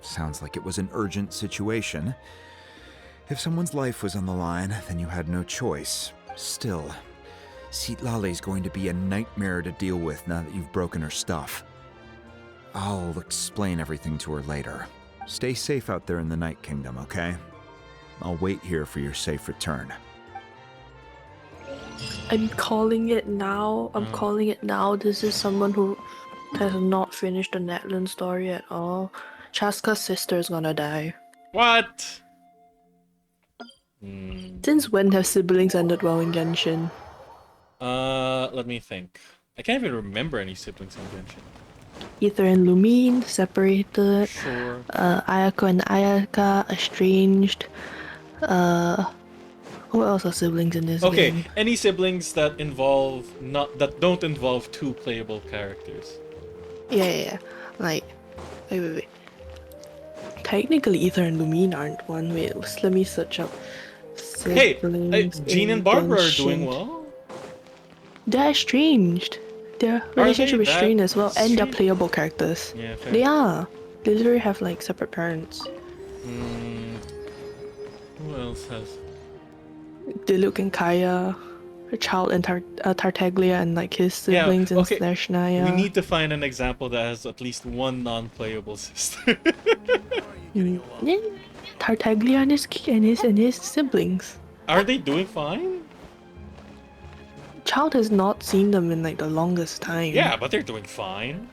[SPEAKER 15] Sounds like it was an urgent situation. If someone's life was on the line, then you had no choice. Still, Citlali's going to be a nightmare to deal with now that you've broken her stuff. I'll explain everything to her later. Stay safe out there in the Night Kingdom, okay? I'll wait here for your safe return.
[SPEAKER 2] I'm calling it now. I'm calling it now. This is someone who has not finished the Natlan story at all. Chaska's sister is gonna die.
[SPEAKER 1] What?
[SPEAKER 2] Since when have siblings ended well in Genshin?
[SPEAKER 1] Let me think. I can't even remember any siblings in Genshin.
[SPEAKER 2] Ether and Lumine separated.
[SPEAKER 1] Sure.
[SPEAKER 2] Ayako and Ayaka estranged. Who else are siblings in this
[SPEAKER 1] Okay,
[SPEAKER 2] game?
[SPEAKER 1] any siblings that don't involve 2 playable characters.
[SPEAKER 2] Yeah. Like, wait. Technically, Ether and Lumine aren't one. Wait, let me search up.
[SPEAKER 1] Hey,
[SPEAKER 2] Siblings
[SPEAKER 1] Jean
[SPEAKER 2] in
[SPEAKER 1] and Barbara are doing
[SPEAKER 2] Genshin.
[SPEAKER 1] well.
[SPEAKER 2] They're estranged. Their relationship is
[SPEAKER 1] that
[SPEAKER 2] strained as well, and they're
[SPEAKER 1] strange?
[SPEAKER 2] playable characters.
[SPEAKER 1] Yeah, fair.
[SPEAKER 2] They are. They literally have like separate parents.
[SPEAKER 1] Who else has?
[SPEAKER 2] Diluc and Kaya, a child and Tartaglia and like his siblings and slash Naya.
[SPEAKER 1] We need to find an example that has at least one non-playable sister.
[SPEAKER 2] Yeah, Tartaglia and his siblings.
[SPEAKER 1] Are they doing fine?
[SPEAKER 2] Child has not seen them in like the longest time.
[SPEAKER 1] Yeah, but they're doing fine.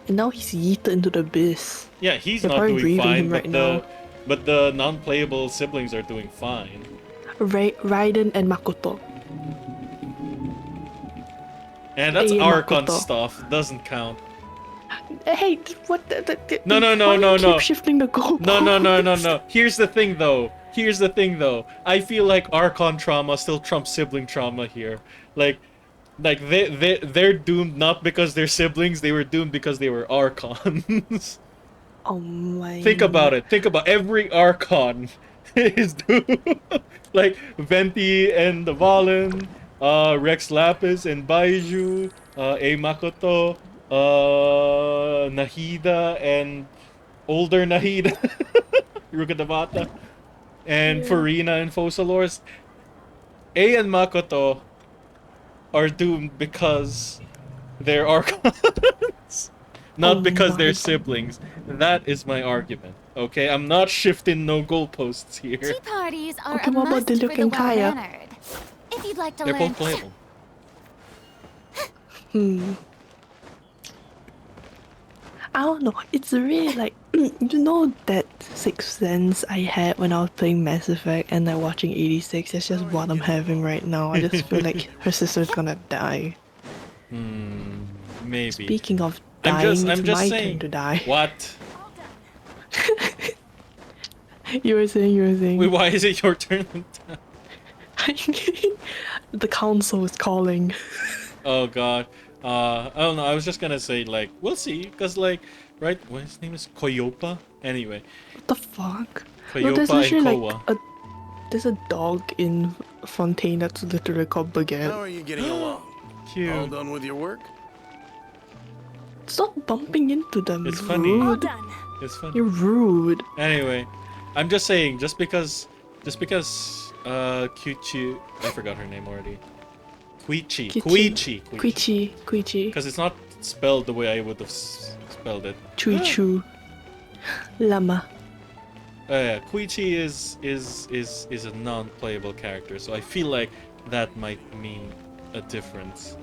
[SPEAKER 2] And now he's yeeted into the abyss.
[SPEAKER 1] Yeah, he's
[SPEAKER 2] They're
[SPEAKER 1] not
[SPEAKER 2] probably
[SPEAKER 1] doing
[SPEAKER 2] grieving
[SPEAKER 1] fine,
[SPEAKER 2] him
[SPEAKER 1] but
[SPEAKER 2] right
[SPEAKER 1] the
[SPEAKER 2] now.
[SPEAKER 1] but the non-playable siblings are doing fine.
[SPEAKER 2] Raiden and Makoto.
[SPEAKER 1] And that's
[SPEAKER 2] Hey,
[SPEAKER 1] Archon
[SPEAKER 2] Makoto.
[SPEAKER 1] stuff. Doesn't count.
[SPEAKER 2] Hey, what?
[SPEAKER 1] No.
[SPEAKER 2] Why do you keep shifting the goalpost?
[SPEAKER 1] No. Here's the thing, though. I feel like Archon trauma still trumps sibling trauma here. Like they're doomed not because they're siblings. They were doomed because they were Archons.
[SPEAKER 2] Oh my.
[SPEAKER 1] Think about it. Think about every Archon is doomed. Like Venti and the Valen, Rex Lapis and Baiju, A Makoto, Nahida and older Nahida, Rugadabata, and Farina and Fosalors. A and Makoto are doomed because they're Archons, not because they're siblings. That is my argument. Okay, I'm not shifting no goalposts here.
[SPEAKER 19] Tea parties are
[SPEAKER 2] Okay,
[SPEAKER 19] a
[SPEAKER 2] what about
[SPEAKER 19] must for
[SPEAKER 2] Diluc
[SPEAKER 19] the
[SPEAKER 2] and Kaya?
[SPEAKER 19] well-mannered. If you'd like to
[SPEAKER 1] They're
[SPEAKER 19] learn...
[SPEAKER 1] both playable.
[SPEAKER 2] I don't know. It's really like you know that sixth sense I had when I was playing Mass Effect and like watching 86. It's just what I'm having right now. I just feel like her sister's gonna die.
[SPEAKER 1] Maybe.
[SPEAKER 2] Speaking of dying, it's my turn to die.
[SPEAKER 1] What?
[SPEAKER 2] You were saying.
[SPEAKER 1] Wait, why is it your turn?
[SPEAKER 2] The council is calling.
[SPEAKER 1] Oh god. I don't know. I was just gonna say like we'll see, cause like right, what his name is Koyopa. Anyway.
[SPEAKER 2] What the fuck?
[SPEAKER 1] Koyopa
[SPEAKER 2] No, there's
[SPEAKER 1] and
[SPEAKER 2] literally
[SPEAKER 1] Koa.
[SPEAKER 2] like there's a dog in Fontaine that's literally called Baguette.
[SPEAKER 20] How are you getting along?
[SPEAKER 1] Cute.
[SPEAKER 20] All done with your work?
[SPEAKER 2] Stop bumping into them.
[SPEAKER 1] It's funny.
[SPEAKER 2] Rude.
[SPEAKER 1] It's funny.
[SPEAKER 2] You're rude.
[SPEAKER 1] Anyway, I'm just saying, just because Kyuchi, I forgot her name already. Koichi. Because it's not spelled the way I would have spelled it.
[SPEAKER 2] Chu. Llama.
[SPEAKER 1] Yeah, Koichi is a non-playable character, so I feel like that might mean a difference.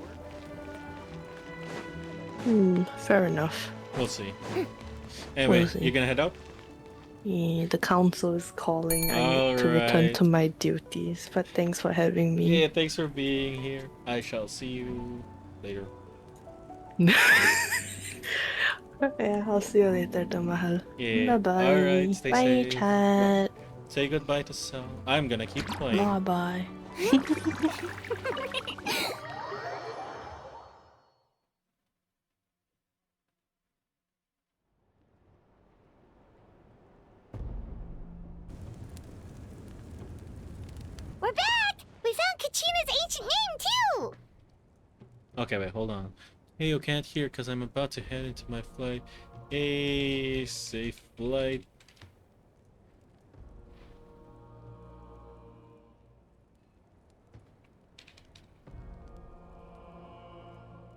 [SPEAKER 2] Fair enough.
[SPEAKER 1] We'll see. Anyway,
[SPEAKER 2] We'll see.
[SPEAKER 1] you gonna head out?
[SPEAKER 2] Yeah, the council is calling. I need to return to my duties. But thanks for having me.
[SPEAKER 1] Yeah, thanks for being here. I shall see you later.
[SPEAKER 2] Yeah, I'll see you later, Tamahal.
[SPEAKER 1] Yeah.
[SPEAKER 2] Bye-bye.
[SPEAKER 1] Alright, stay
[SPEAKER 2] Bye,
[SPEAKER 1] safe.
[SPEAKER 2] chat.
[SPEAKER 1] Say goodbye to Sal. I'm gonna keep playing.
[SPEAKER 2] Bye-bye.
[SPEAKER 6] We're back! We found Kachina's ancient name, too!
[SPEAKER 1] Okay, wait, hold on. Hey, you can't hear because I'm about to head into my flight. A safe flight.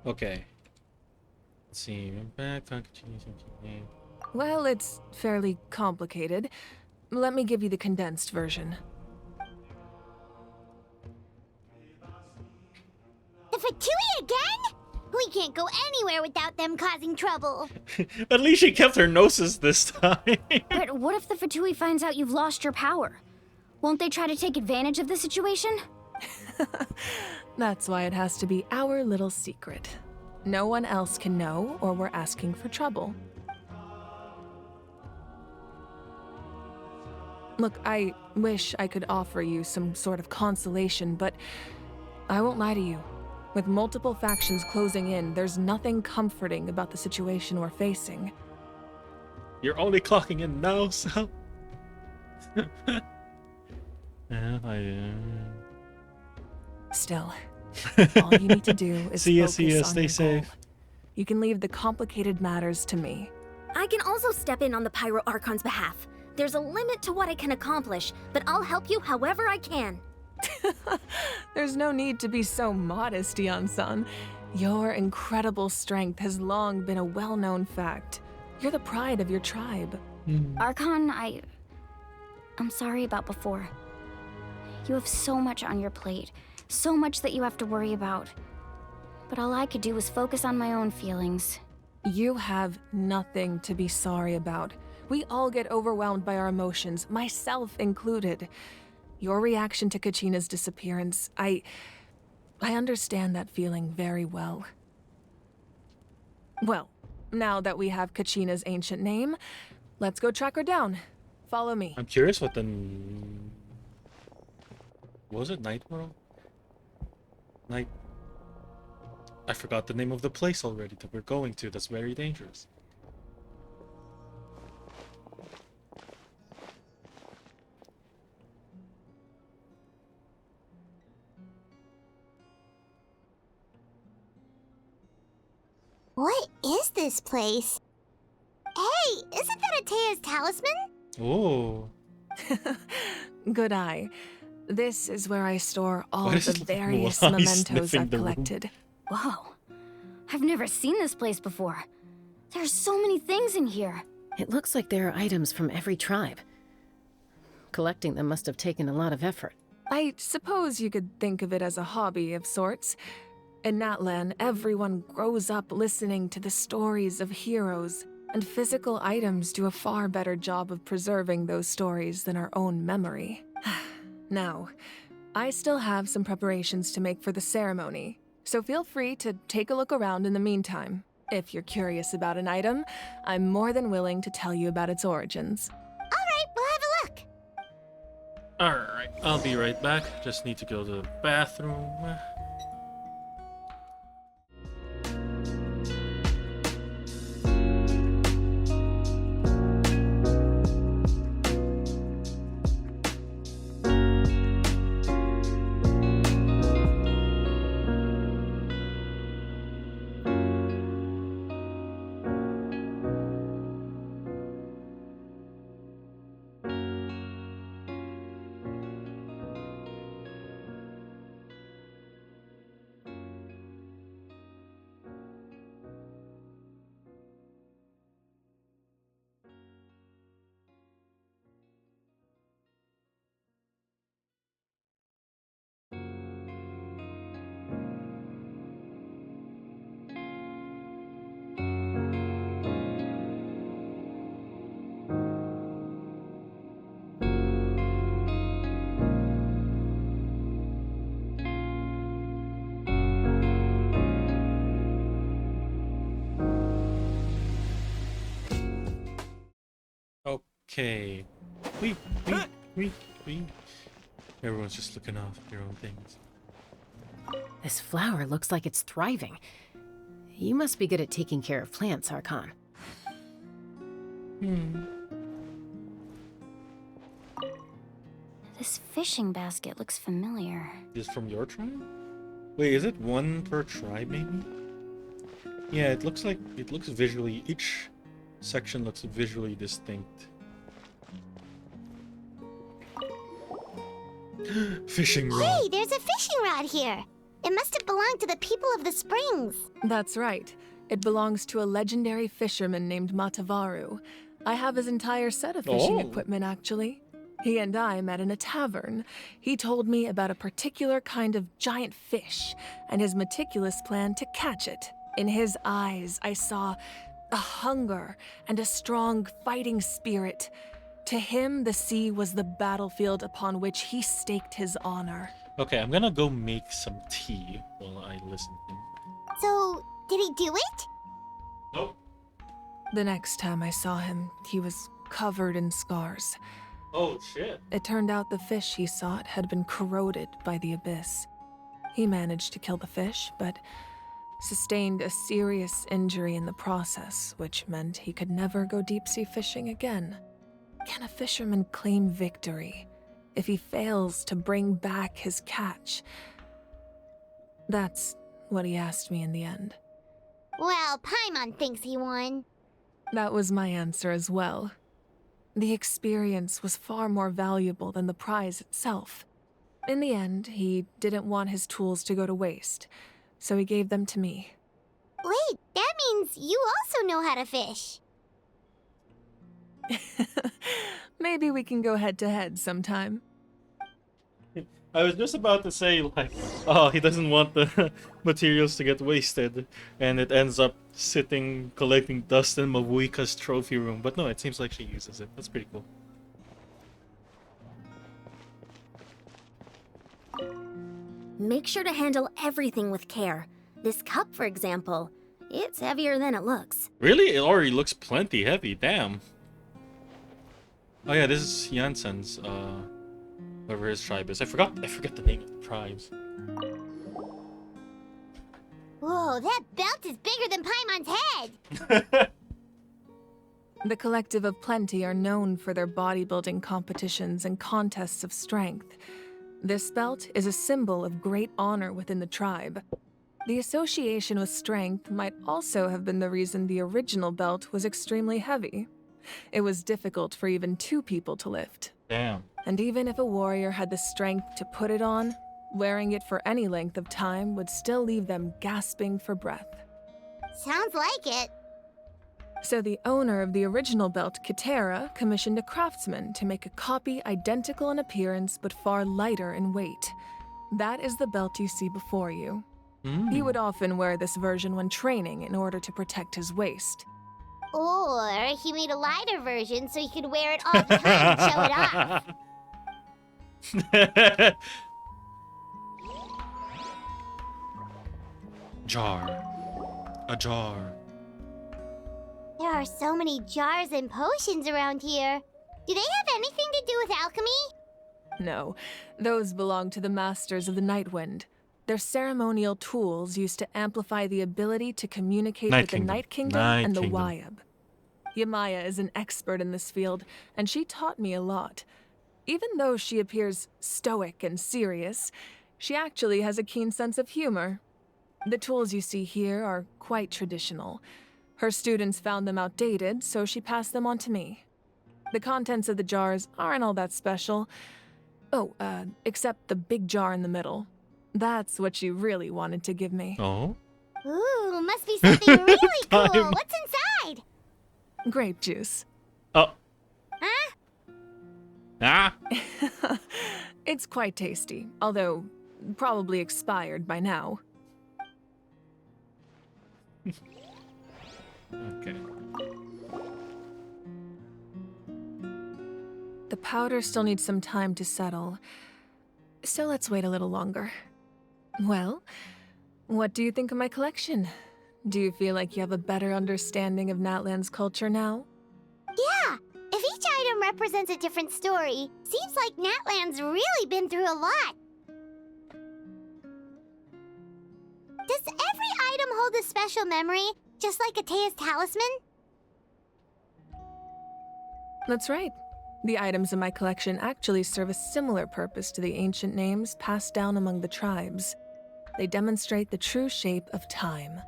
[SPEAKER 1] Okay. Let's see. I'm back. Found Kachina's ancient name.
[SPEAKER 9] Well, it's fairly complicated. Let me give you the condensed version.
[SPEAKER 6] The Fatui again? We can't go anywhere without them causing trouble.
[SPEAKER 1] At least she kept her noses this time.
[SPEAKER 4] But what if the Fatui finds out you've lost your power? Won't they try to take advantage of the situation?
[SPEAKER 9] That's why it has to be our little secret. No one else can know, or we're asking for trouble. Look, I wish I could offer you some sort of consolation, but I won't lie to you. With multiple factions closing in, there's nothing comforting about the situation we're facing.
[SPEAKER 1] You're only clocking in now, Sal. Yeah, I am.
[SPEAKER 9] Still, all you need to do is
[SPEAKER 1] see ya,
[SPEAKER 9] focus on
[SPEAKER 1] stay
[SPEAKER 9] your
[SPEAKER 1] safe.
[SPEAKER 9] goal. You can leave the complicated matters to me.
[SPEAKER 19] I can also step in on the Pyro Archon's behalf. There's a limit to what I can accomplish, but I'll help you however I can.
[SPEAKER 9] There's no need to be so modest, Yan-san. Your incredible strength has long been a well-known fact. You're the pride of your tribe.
[SPEAKER 4] Archon, I'm sorry about before. You have so much on your plate, so much that you have to worry about. But all I could do was focus on my own feelings.
[SPEAKER 9] You have nothing to be sorry about. We all get overwhelmed by our emotions, myself included. Your reaction to Kachina's disappearance, I understand that feeling very well. Well, now that we have Kachina's ancient name, let's go track her down. Follow me.
[SPEAKER 1] I'm curious what the... What was it? Night World? Night... I forgot the name of the place already that we're going to. That's very dangerous.
[SPEAKER 6] What is this place? Hey, isn't that Atea's talisman?
[SPEAKER 1] Oh.
[SPEAKER 9] Good eye. This is where I store all
[SPEAKER 1] Why is
[SPEAKER 9] the
[SPEAKER 1] this
[SPEAKER 9] various
[SPEAKER 1] Moai
[SPEAKER 9] mementos
[SPEAKER 1] sniffing
[SPEAKER 9] I've
[SPEAKER 1] the room?
[SPEAKER 9] collected.
[SPEAKER 4] Whoa. I've never seen this place before. There's so many things in here.
[SPEAKER 12] It looks like there are items from every tribe. Collecting them must have taken a lot of effort.
[SPEAKER 9] I suppose you could think of it as a hobby of sorts. In Natlan, everyone grows up listening to the stories of heroes, and physical items do a far better job of preserving those stories than our own memory. Now, I still have some preparations to make for the ceremony, so feel free to take a look around in the meantime. If you're curious about an item, I'm more than willing to tell you about its origins.
[SPEAKER 6] Alright, we'll have a look.
[SPEAKER 1] Alright, I'll be right back. Just need to go to the bathroom. Okay. We. Everyone's just looking off their own things.
[SPEAKER 12] This flower looks like it's thriving. You must be good at taking care of plants, Archon.
[SPEAKER 4] This fishing basket looks familiar.
[SPEAKER 1] Is this from your tribe? Wait, is it one per tribe, maybe? Yeah, it looks visually, each section looks visually distinct. Fishing rod.
[SPEAKER 6] Hey, there's a fishing rod here. It must have belonged to the people of the springs.
[SPEAKER 9] That's right. It belongs to a legendary fisherman named Matavaru. I have his entire set of fishing equipment, actually. He and I met in a tavern. He told me about a particular kind of giant fish and his meticulous plan to catch it. In his eyes, I saw a hunger and a strong fighting spirit. To him, the sea was the battlefield upon which he staked his honor.
[SPEAKER 1] Okay, I'm gonna go make some tea while I listen to him.
[SPEAKER 6] So, did he do it?
[SPEAKER 1] Nope.
[SPEAKER 9] The next time I saw him, he was covered in scars.
[SPEAKER 1] Oh, shit.
[SPEAKER 9] It turned out the fish he sought had been corroded by the abyss. He managed to kill the fish, but sustained a serious injury in the process, which meant he could never go deep-sea fishing again. Can a fisherman claim victory if he fails to bring back his catch? That's what he asked me in the end.
[SPEAKER 6] Well, Paimon thinks he won.
[SPEAKER 9] That was my answer as well. The experience was far more valuable than the prize itself. In the end, he didn't want his tools to go to waste, so he gave them to me.
[SPEAKER 6] Wait, that means you also know how to fish.
[SPEAKER 9] Maybe we can go head-to-head sometime.
[SPEAKER 1] I was just about to say, like, oh, he doesn't want the materials to get wasted, and it ends up sitting, collecting dust in Mavuika's trophy room. But no, it seems like she uses it. That's pretty cool.
[SPEAKER 19] Make sure to handle everything with care. This cup, for example, it's heavier than it looks.
[SPEAKER 1] Really? It already looks plenty heavy. Damn. Oh yeah, this is Jansen's, whatever his tribe is. I forgot the name of the tribes.
[SPEAKER 6] Whoa, that belt is bigger than Paimon's head!
[SPEAKER 9] The Collective of Plenty are known for their bodybuilding competitions and contests of strength. This belt is a symbol of great honor within the tribe. The association with strength might also have been the reason the original belt was extremely heavy. It was difficult for even two people to lift.
[SPEAKER 1] Damn.
[SPEAKER 9] And even if a warrior had the strength to put it on, wearing it for any length of time would still leave them gasping for breath.
[SPEAKER 6] Sounds like it.
[SPEAKER 9] So the owner of the original belt, Kitera, commissioned a craftsman to make a copy identical in appearance but far lighter in weight. That is the belt you see before you. He would often wear this version when training in order to protect his waist.
[SPEAKER 6] Or he made a lighter version so he could wear it all the time and show it off.
[SPEAKER 1] Jar. A jar.
[SPEAKER 6] There are so many jars and potions around here. Do they have anything to do with alchemy?
[SPEAKER 9] No, those belong to the Masters of the Nightwind. They're ceremonial tools used to amplify the ability to communicate with the Night Kingdom and the Wyab. Yamaya is an expert in this field, and she taught me a lot. Even though she appears stoic and serious, she actually has a keen sense of humor. The tools you see here are quite traditional. Her students found them outdated, so she passed them on to me. The contents of the jars aren't all that special. Oh, except the big jar in the middle. That's what she really wanted to give me.
[SPEAKER 1] Oh?
[SPEAKER 6] Ooh, must be something really cool. What's inside?
[SPEAKER 9] Grape juice.
[SPEAKER 1] Oh.
[SPEAKER 6] Huh?
[SPEAKER 1] Ah.
[SPEAKER 9] It's quite tasty, although probably expired by now.
[SPEAKER 1] Okay.
[SPEAKER 9] The powder still needs some time to settle, so let's wait a little longer. Well, what do you think of my collection? Do you feel like you have a better understanding of Natlan's culture now?
[SPEAKER 6] Yeah, if each item represents a different story, seems like Natlan's really been through a lot. Does every item hold a special memory, just like Atea's talisman?
[SPEAKER 9] That's right. The items in my collection actually serve a similar purpose to the ancient names passed down among the tribes. They demonstrate the true shape of time.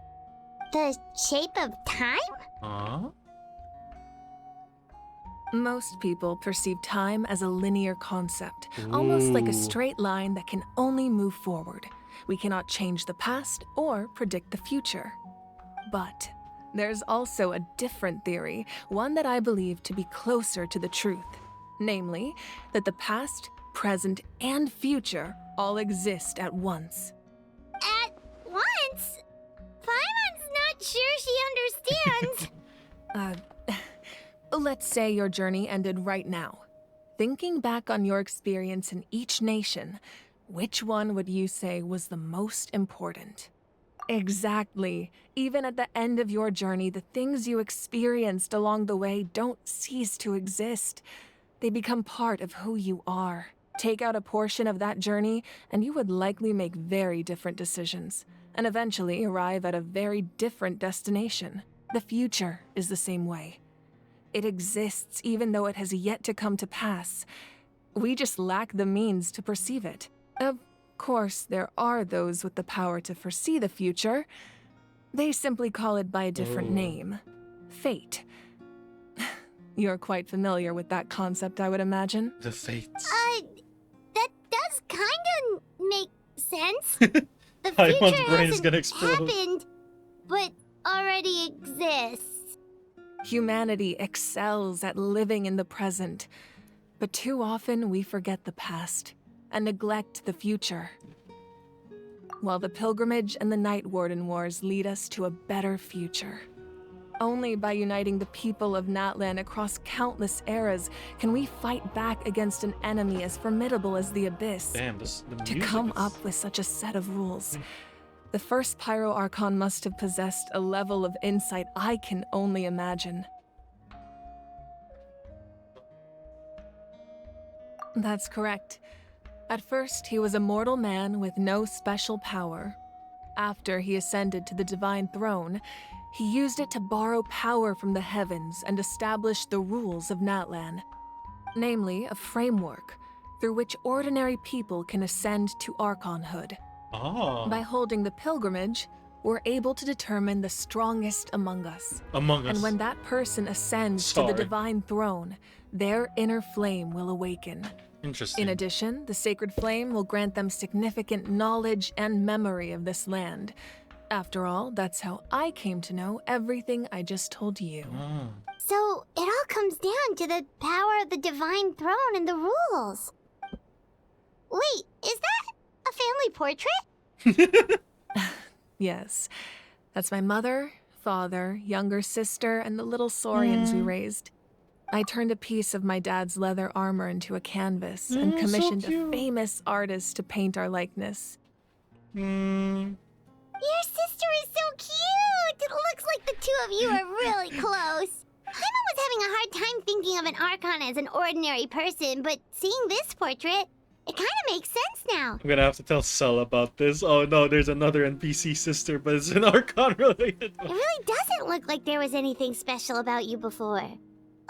[SPEAKER 6] The shape of time?
[SPEAKER 1] Huh?
[SPEAKER 9] Most people perceive time as a linear concept, almost like a straight line that can only move forward. We cannot change the past or predict the future. But there's also a different theory, one that I believe to be closer to the truth. Namely, that the past, present, and future all exist at once.
[SPEAKER 6] At once? Paimon's not sure she understands.
[SPEAKER 9] Let's say your journey ended right now. Thinking back on your experience in each nation, which one would you say was the most important? Exactly. Even at the end of your journey, the things you experienced along the way don't cease to exist. They become part of who you are. Take out a portion of that journey, and you would likely make very different decisions, and eventually arrive at a very different destination. The future is the same way. It exists even though it has yet to come to pass. We just lack the means to perceive it. Of course, there are those with the power to foresee the future. They simply call it by a different name. Fate. You're quite familiar with that concept, I would imagine.
[SPEAKER 1] The fates.
[SPEAKER 6] That does kinda make sense. The
[SPEAKER 1] Paimon's
[SPEAKER 6] future
[SPEAKER 1] brain is gonna
[SPEAKER 6] hasn't
[SPEAKER 1] explode.
[SPEAKER 6] happened, but already exists.
[SPEAKER 9] Humanity excels at living in the present, but too often we forget the past and neglect the future. While the pilgrimage and the Night Warden Wars lead us to a better future. Only by uniting the people of Natlan across countless eras can we fight back against an enemy as formidable as the Abyss.
[SPEAKER 1] Damn, the
[SPEAKER 9] To
[SPEAKER 1] music
[SPEAKER 9] come
[SPEAKER 1] is-
[SPEAKER 9] up with such a set of rules, the first Pyro Archon must have possessed a level of insight I can only imagine. That's correct. At first, he was a mortal man with no special power. After he ascended to the divine throne, he used it to borrow power from the heavens and establish the rules of Natlan. Namely, a framework through which ordinary people can ascend to Archonhood.
[SPEAKER 1] Ah.
[SPEAKER 9] By holding the pilgrimage, we're able to determine the strongest among us.
[SPEAKER 1] Among us.
[SPEAKER 9] And when that person ascends to
[SPEAKER 1] Sorry.
[SPEAKER 9] the divine throne, their inner flame will awaken.
[SPEAKER 1] Interesting.
[SPEAKER 9] In addition, the sacred flame will grant them significant knowledge and memory of this land. After all, that's how I came to know everything I just told you.
[SPEAKER 6] So it all comes down to the power of the divine throne and the rules. Wait, is that a family portrait?
[SPEAKER 9] Yes. That's my mother, father, younger sister, and the little saurians we raised. I turned a piece of my dad's leather armor into a canvas and
[SPEAKER 1] so
[SPEAKER 9] commissioned a
[SPEAKER 1] cute.
[SPEAKER 9] famous artist to paint our likeness.
[SPEAKER 6] Your sister is so cute! It looks like the two of you are really close. Paimon was having a hard time thinking of an Archon as an ordinary person, but seeing this portrait, it kind of makes sense now.
[SPEAKER 1] I'm gonna have to tell Cell about this. Oh no, there's another NPC sister, but it's an Archon related
[SPEAKER 6] It really doesn't look like there was anything special about you before.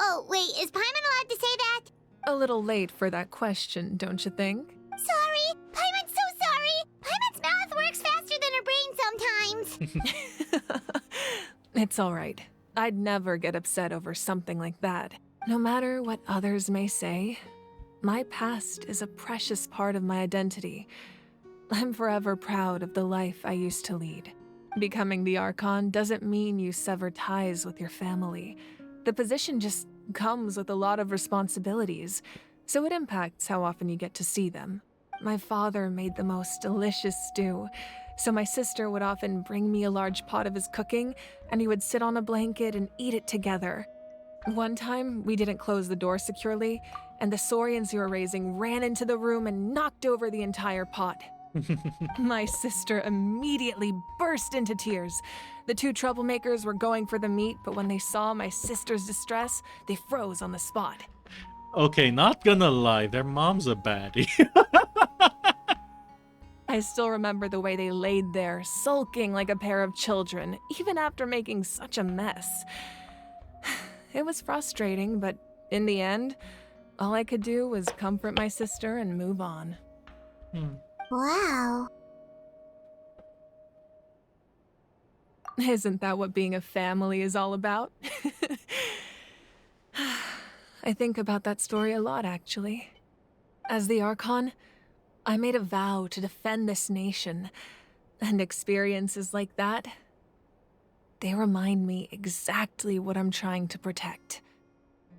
[SPEAKER 6] Oh, wait, is Paimon allowed to say that?
[SPEAKER 9] A little late for that question, don't you think?
[SPEAKER 6] Sorry! Paimon's so sorry! Paimon's mouth works faster than her brain sometimes!
[SPEAKER 9] It's all right. I'd never get upset over something like that. No matter what others may say, my past is a precious part of my identity. I'm forever proud of the life I used to lead. Becoming the Archon doesn't mean you sever ties with your family. The position just comes with a lot of responsibilities, so it impacts how often you get to see them. My father made the most delicious stew, so my sister would often bring me a large pot of his cooking, and we would sit on a blanket and eat it together. One time, we didn't close the door securely, and the saurians you were raising ran into the room and knocked over the entire pot. My sister immediately burst into tears. The two troublemakers were going for the meat, but when they saw my sister's distress, they froze on the spot.
[SPEAKER 1] Okay, not gonna lie, their mom's a baddie.
[SPEAKER 9] I still remember the way they laid there, sulking like a pair of children, even after making such a mess. It was frustrating, but in the end, all I could do was comfort my sister and move on.
[SPEAKER 6] Wow.
[SPEAKER 9] Isn't that what being a family is all about? I think about that story a lot, actually. As the Archon, I made a vow to defend this nation, and experiences like that, they remind me exactly what I'm trying to protect.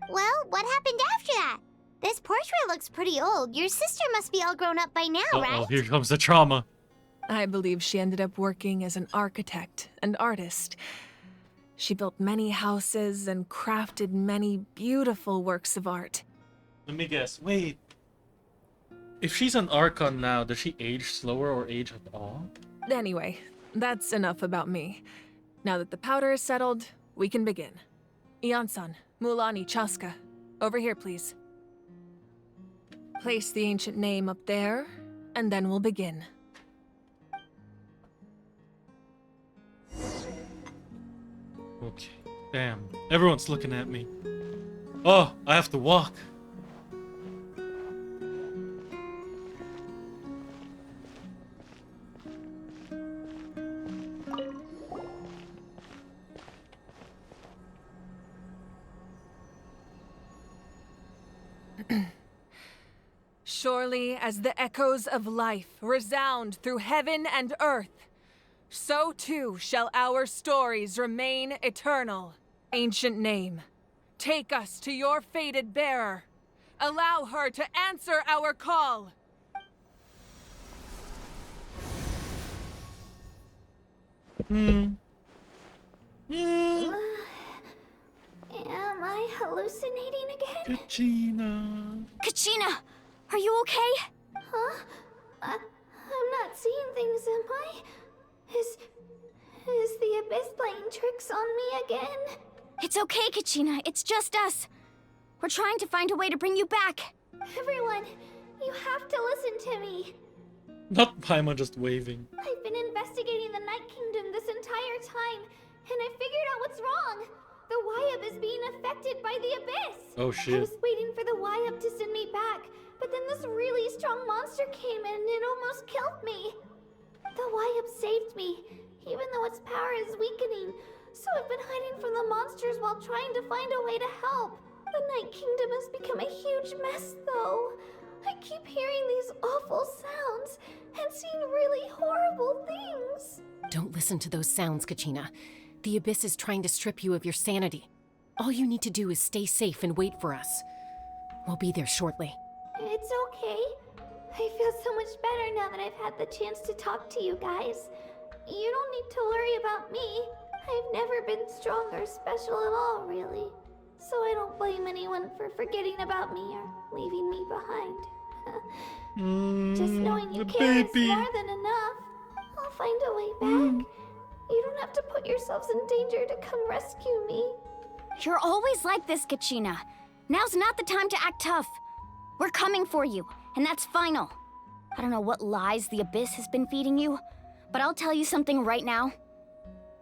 [SPEAKER 6] Well, what happened after that? This portrait looks pretty old. Your sister must be all grown up by now, right?
[SPEAKER 1] Uh-oh, here comes the trauma.
[SPEAKER 9] I believe she ended up working as an architect and artist. She built many houses and crafted many beautiful works of art.
[SPEAKER 1] Let me guess, wait. If she's an Archon now, does she age slower or age at all?
[SPEAKER 9] Anyway, that's enough about me. Now that the powder is settled, we can begin. Ian-san, Mulani, Chaska, over here, please. Place the ancient name up there, and then we'll begin.
[SPEAKER 1] Okay, damn. Everyone's looking at me. Oh, I have to walk.
[SPEAKER 9] Surely as the echoes of life resound through heaven and earth, so too shall our stories remain eternal. Ancient name, take us to your fated bearer. Allow her to answer our call.
[SPEAKER 6] Am I hallucinating again?
[SPEAKER 1] Kachina.
[SPEAKER 13] Kachina, are you okay?
[SPEAKER 6] Huh? I'm not seeing things, am I? Is the Abyss playing tricks on me again?
[SPEAKER 13] It's okay, Kachina. It's just us. We're trying to find a way to bring you back.
[SPEAKER 6] Everyone, you have to listen to me.
[SPEAKER 1] Not Paimon just waving.
[SPEAKER 6] I've been investigating the Night Kingdom this entire time, and I figured out what's wrong. The Wyup is being affected by the Abyss.
[SPEAKER 1] Oh
[SPEAKER 6] I
[SPEAKER 1] shit.
[SPEAKER 6] was waiting for the Wyup to send me back, but then this really strong monster came in and it almost killed me. The Wyup saved me, even though its power is weakening, so I've been hiding from the monsters while trying to find a way to help. The Night Kingdom has become a huge mess, though. I keep hearing these awful sounds and seeing really horrible things.
[SPEAKER 12] Don't listen to those sounds, Kachina. The Abyss is trying to strip you of your sanity. All you need to do is stay safe and wait for us. We'll be there shortly.
[SPEAKER 6] It's okay. I feel so much better now that I've had the chance to talk to you guys. You don't need to worry about me. I've never been strong or special at all, really. So I don't blame anyone for forgetting about me or leaving me behind. Just knowing you care is more than enough. I'll find a way back. You don't have to put yourselves in danger to come rescue me.
[SPEAKER 4] You're always like this, Kachina. Now's not the time to act tough. We're coming for you, and that's final. I don't know what lies the Abyss has been feeding you, but I'll tell you something right now.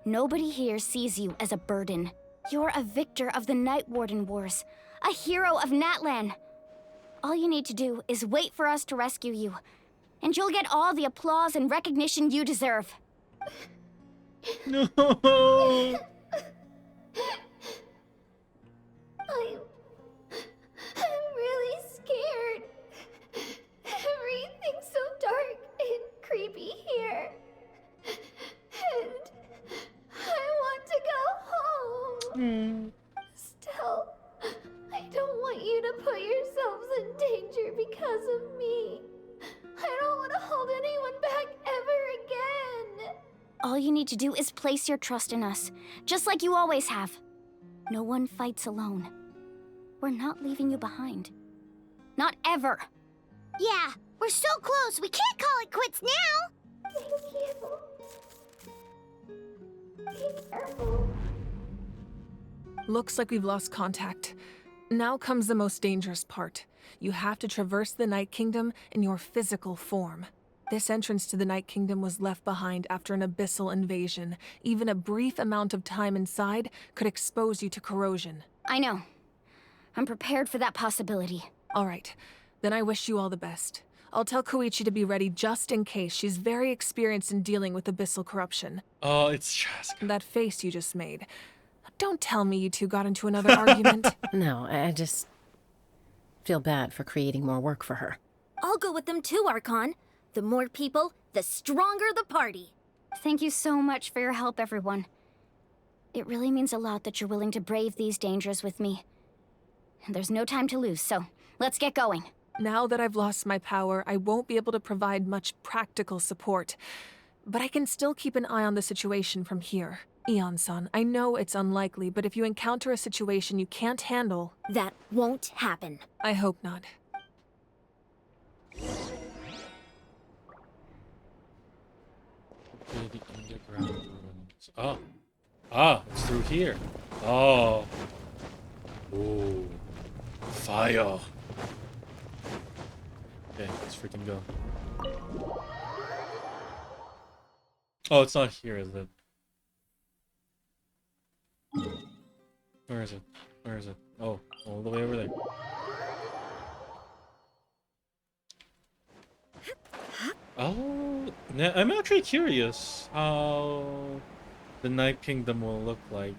[SPEAKER 4] Nobody here sees you as a burden. You're a victor of the Night Warden Wars, a hero of Natlan. All you need to do is wait for us to rescue you, and you'll get all the applause and recognition you deserve.
[SPEAKER 1] No.
[SPEAKER 6] I'm really scared. Everything's so dark and creepy here. And I want to go home. Still, I don't want you to put yourselves in danger because of me. I don't want to hold anyone back ever again.
[SPEAKER 4] All you need to do is place your trust in us, just like you always have. No one fights alone. We're not leaving you behind. Not ever.
[SPEAKER 6] Yeah, we're so close. We can't call it quits now. Thank you. Be careful.
[SPEAKER 9] Looks like we've lost contact. Now comes the most dangerous part. You have to traverse the Night Kingdom in your physical form. This entrance to the Night Kingdom was left behind after an abyssal invasion. Even a brief amount of time inside could expose you to corrosion.
[SPEAKER 4] I know. I'm prepared for that possibility.
[SPEAKER 9] All right. Then I wish you all the best. I'll tell Koichi to be ready just in case. She's very experienced in dealing with abyssal corruption.
[SPEAKER 1] Oh, it's Chaska.
[SPEAKER 9] That face you just made. Don't tell me you two got into another argument.
[SPEAKER 12] No, I just feel bad for creating more work for her.
[SPEAKER 19] I'll go with them too, Archon. The more people, the stronger the party.
[SPEAKER 4] Thank you so much for your help, everyone. It really means a lot that you're willing to brave these dangers with me. There's no time to lose, so let's get going.
[SPEAKER 9] Now that I've lost my power, I won't be able to provide much practical support. But I can still keep an eye on the situation from here. Eon-san, I know it's unlikely, but if you encounter a situation you can't handle...
[SPEAKER 19] That won't happen.
[SPEAKER 9] I hope not.
[SPEAKER 1] The underground ruins. Oh. Ah, it's through here. Oh. Ooh. Fire. Okay, let's freaking go. Oh, it's not here, is it? Where is it? Where is it? Oh, all the way over there. Oh, I'm actually curious how the Night Kingdom will look like.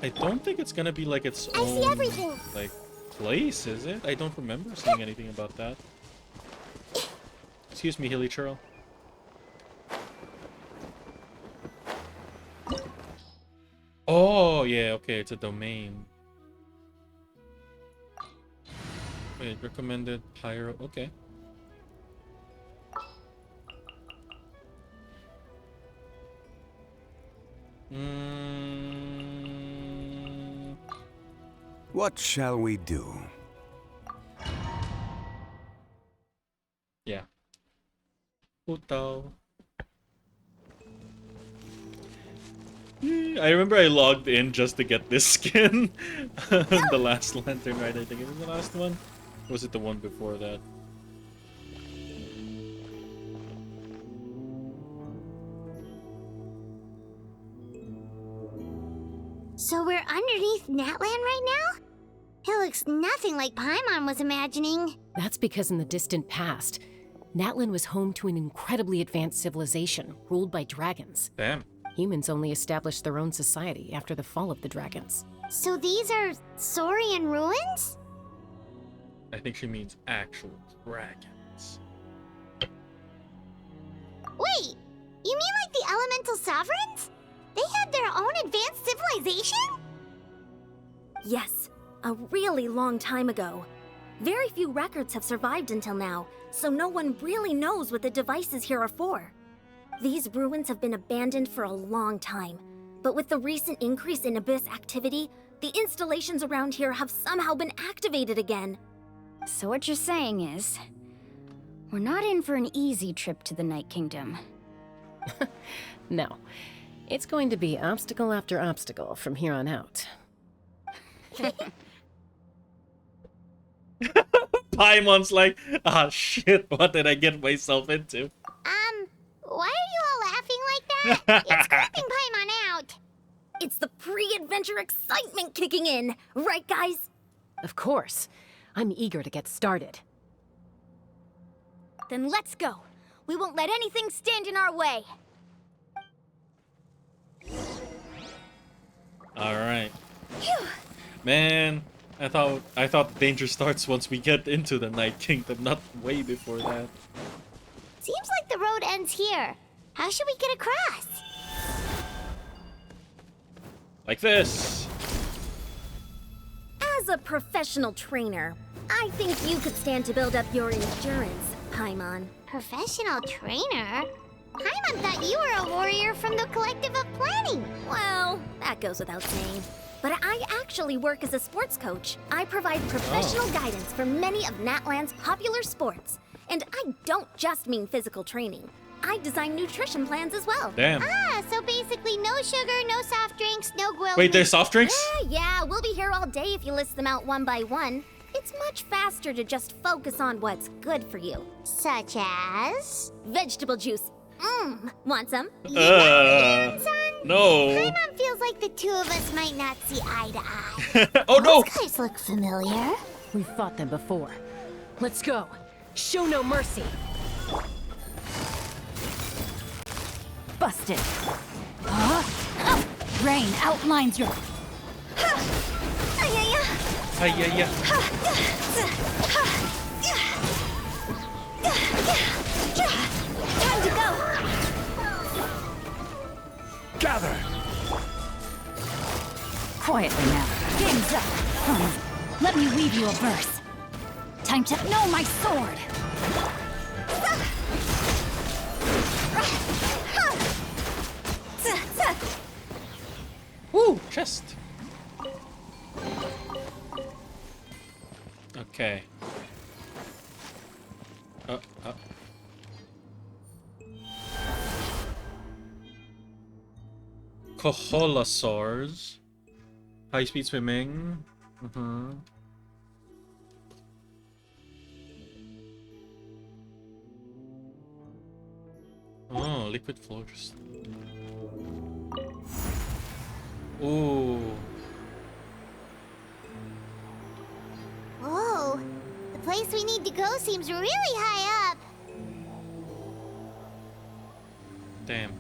[SPEAKER 1] I don't think it's gonna be like its own,
[SPEAKER 6] see everything.
[SPEAKER 1] like, place, is it? I don't remember seeing anything about that. Excuse me, Hilly Churl. Oh, yeah, okay, it's a domain. Wait, recommended pyro, okay.
[SPEAKER 20] What shall we do?
[SPEAKER 1] Yeah. Puto. I remember I logged in just to get this skin. The last lantern, right? I think it was the last one. Or was it the one before that?
[SPEAKER 6] So we're underneath Natlan right now? It looks nothing like Paimon was imagining.
[SPEAKER 12] That's because in the distant past, Natlan was home to an incredibly advanced civilization ruled by dragons.
[SPEAKER 1] Damn.
[SPEAKER 12] Humans only established their own society after the fall of the dragons.
[SPEAKER 6] So these are Saurian ruins?
[SPEAKER 1] I think she means actual dragons.
[SPEAKER 6] Wait, you mean like the elemental sovereigns? They had their own advanced civilization?
[SPEAKER 19] Yes, a really long time ago. Very few records have survived until now, so no one really knows what the devices here are for. These ruins have been abandoned for a long time, but with the recent increase in Abyss activity, the installations around here have somehow been activated again.
[SPEAKER 4] So what you're saying is, we're not in for an easy trip to the Night Kingdom.
[SPEAKER 12] No. It's going to be obstacle after obstacle from here on out.
[SPEAKER 1] Paimon's like, ah shit, what did I get myself into?
[SPEAKER 6] Why are you all laughing like that? It's creeping Paimon out.
[SPEAKER 19] It's the pre-adventure excitement kicking in, right guys?
[SPEAKER 12] Of course. I'm eager to get started.
[SPEAKER 4] Then let's go. We won't let anything stand in our way.
[SPEAKER 1] Alright. Man, I thought the danger starts once we get into the Night Kingdom, not way before that.
[SPEAKER 6] Seems like the road ends here. How should we get across?
[SPEAKER 1] Like this.
[SPEAKER 19] As a professional trainer, I think you could stand to build up your endurance, Paimon.
[SPEAKER 6] Professional trainer? Paimon thought you were a warrior from the Collective of Planning.
[SPEAKER 19] Well, that goes without saying. But I actually work as a sports coach. I provide professional guidance for many of Natlan's popular sports. And I don't just mean physical training. I design nutrition plans as well.
[SPEAKER 1] Damn.
[SPEAKER 6] Ah, so basically no sugar, no soft drinks, no grilled
[SPEAKER 1] Wait,
[SPEAKER 6] meat.
[SPEAKER 1] there's soft drinks?
[SPEAKER 19] Yeah, we'll be here all day if you list them out one by one. It's much faster to just focus on what's good for you.
[SPEAKER 6] Such as?
[SPEAKER 19] Vegetable juice. Want some?
[SPEAKER 1] No.
[SPEAKER 6] Paimon feels like the two of us might not see eye to eye.
[SPEAKER 1] Oh no!
[SPEAKER 6] Those guys look familiar.
[SPEAKER 12] We've fought them before. Let's go. Show no mercy.
[SPEAKER 4] Busted. Rain outlines your...
[SPEAKER 6] Time to go.
[SPEAKER 8] Gather.
[SPEAKER 4] Quietly now. Game's up. Let me weave you a verse. Time to know my sword.
[SPEAKER 1] Woo! Chest. Okay. Koholosaurs. High-speed swimming. Oh, liquid floors. Ooh.
[SPEAKER 6] Whoa, the place we need to go seems really high up.
[SPEAKER 1] Damn.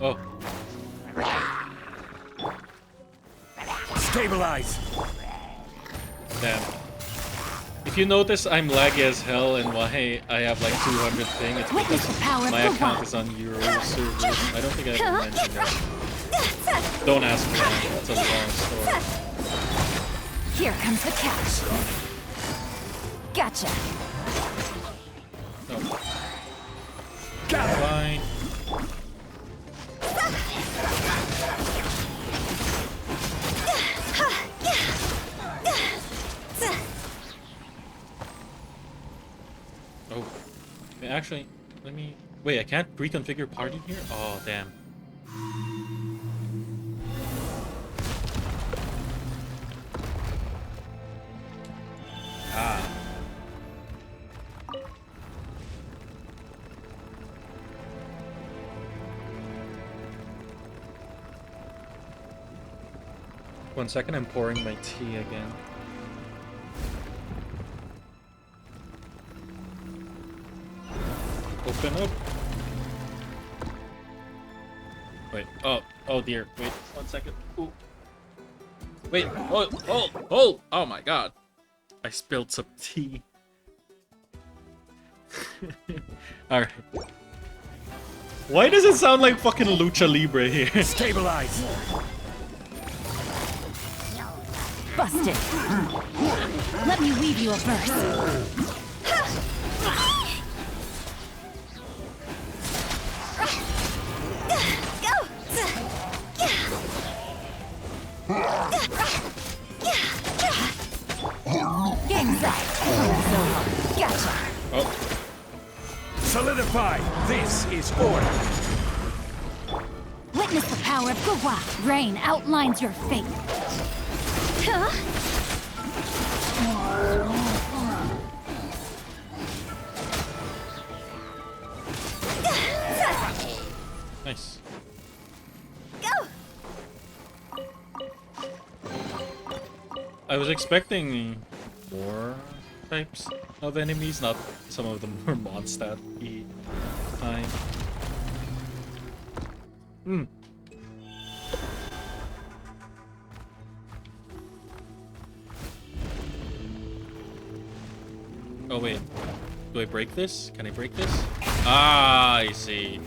[SPEAKER 1] Oh.
[SPEAKER 8] Stabilize.
[SPEAKER 1] Damn. If you notice, I'm laggy as hell, and why I have like 200 thing, it's because my account is on Euro servers. I don't think I ever mentioned that. Don't ask me that. It's a long story.
[SPEAKER 4] Here comes the catch. Gotcha.
[SPEAKER 1] No. Fine. Oh. Actually, let me... Wait, I can't reconfigure party here? Oh, damn. Ah. One second, I'm pouring my tea again. Open up. Wait, oh dear. Wait, 1 second. Ooh. Wait, oh my god. I spilled some tea. Alright. Why does it sound like fucking Lucha Libre here?
[SPEAKER 8] Stabilize.
[SPEAKER 19] busted. Let me weave you a verse. Game's up. Gotcha.
[SPEAKER 8] Oh. Solidify! This is order!
[SPEAKER 19] Witness the power of Gua. Rain outlines your fate. Huh?
[SPEAKER 1] Nice.
[SPEAKER 19] Go!
[SPEAKER 1] I was expecting more types of enemies, not some of them were Mondstadt-y time. Hmm. Oh wait, do I break this? Can I break this? Ah, I see.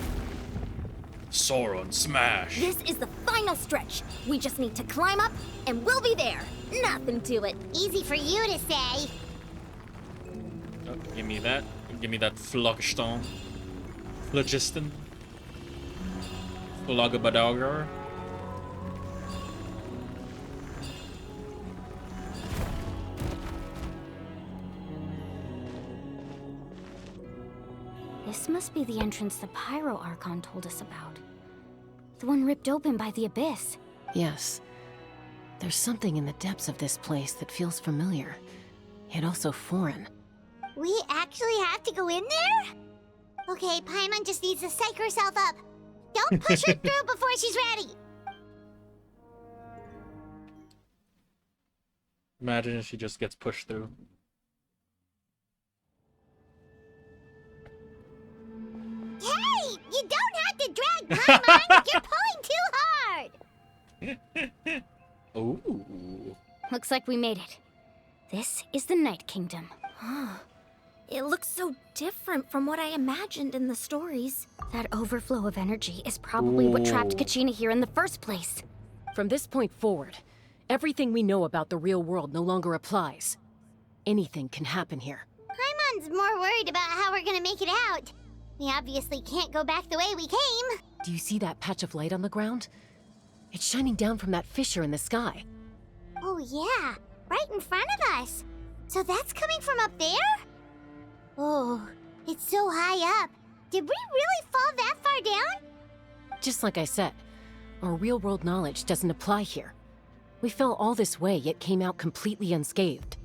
[SPEAKER 1] Sauron smash.
[SPEAKER 6] This is the final stretch. We just need to climb up, and we'll be there. Nothing to it. Easy for you to say.
[SPEAKER 1] Oh, give me that. Give me that Phlogiston. Phlogiston. Flogabadagar.
[SPEAKER 4] This must be the entrance the Pyro Archon told us about. The one ripped open by the Abyss.
[SPEAKER 12] Yes. There's something in the depths of this place that feels familiar, yet also foreign.
[SPEAKER 6] We actually have to go in there? Okay, Paimon just needs to psych herself up. Don't push her through before she's ready.
[SPEAKER 1] Imagine if she just gets pushed through.
[SPEAKER 6] Hey! You don't have to drag Paimon! You're pulling too hard!
[SPEAKER 1] Ooh.
[SPEAKER 4] Looks like we made it. This is the Night Kingdom.
[SPEAKER 3] It looks so different from what I imagined in the stories.
[SPEAKER 4] That overflow of energy is probably what trapped
[SPEAKER 12] Ooh.
[SPEAKER 4] Kachina here in the first place.
[SPEAKER 12] From this point forward, everything we know about the real world no longer applies. Anything can happen here.
[SPEAKER 6] Paimon's more worried about how we're gonna make it out. We obviously can't go back the way we came.
[SPEAKER 12] Do you see that patch of light on the ground? It's shining down from that fissure in the sky.
[SPEAKER 6] Oh yeah, right in front of us. So that's coming from up there? Oh, it's so high up. Did we really fall that far down?
[SPEAKER 12] Just like I said, our real-world knowledge doesn't apply here. We fell all this way, yet came out completely unscathed.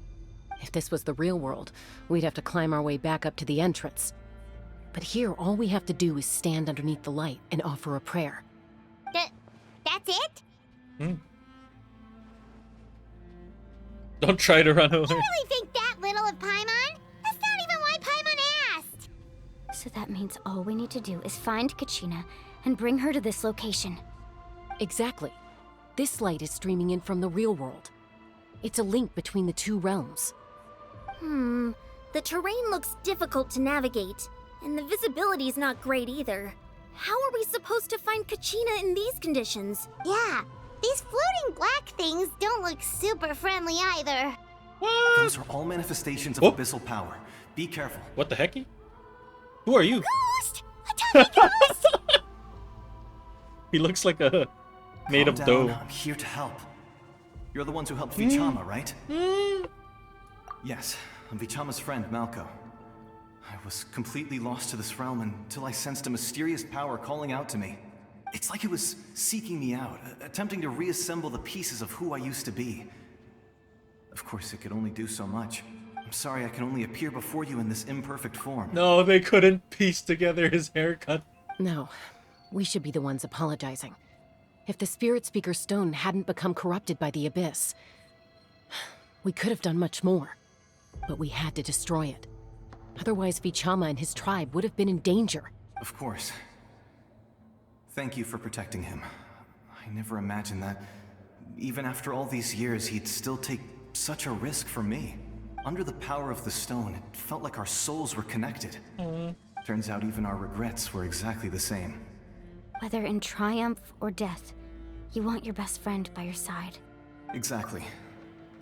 [SPEAKER 12] If this was the real world, we'd have to climb our way back up to the entrance. But here, all we have to do is stand underneath the light and offer a prayer.
[SPEAKER 6] That's it?
[SPEAKER 1] Don't try to run away.
[SPEAKER 6] You really think that little of Paimon? That's not even why Paimon asked.
[SPEAKER 4] So that means all we need to do is find Kachina and bring her to this location.
[SPEAKER 12] Exactly. This light is streaming in from the real world. It's a link between the two realms.
[SPEAKER 3] The terrain looks difficult to navigate, and the visibility's not great either. How are we supposed to find Kachina in these conditions?
[SPEAKER 6] Yeah, these floating black things don't look super friendly either.
[SPEAKER 18] Those are all manifestations of abyssal power. Be careful.
[SPEAKER 1] What the hecky? Who are you?
[SPEAKER 6] Ghost! A tiny ghost!
[SPEAKER 1] He looks like a made
[SPEAKER 18] Calm
[SPEAKER 1] of
[SPEAKER 18] down.
[SPEAKER 1] dough.
[SPEAKER 18] I'm here to help. You're the ones who helped Vichama, right? Yes, I'm Vichama's friend, Malko. I was completely lost to this realm until I sensed a mysterious power calling out to me. It's like it was seeking me out, attempting to reassemble the pieces of who I used to be. Of course, it could only do so much. I'm sorry I can only appear before you in this imperfect form.
[SPEAKER 1] No, they couldn't piece together his haircut.
[SPEAKER 12] No, we should be the ones apologizing. If the Spirit Speaker Stone hadn't become corrupted by the Abyss, we could have done much more. But we had to destroy it. Otherwise, Vichama and his tribe would have been in danger.
[SPEAKER 18] Of course. Thank you for protecting him. I never imagined that, even after all these years, he'd still take such a risk for me. Under the power of the stone, it felt like our souls were connected. Turns out even our regrets were exactly the same.
[SPEAKER 4] Whether in triumph or death, you want your best friend by your side.
[SPEAKER 18] Exactly.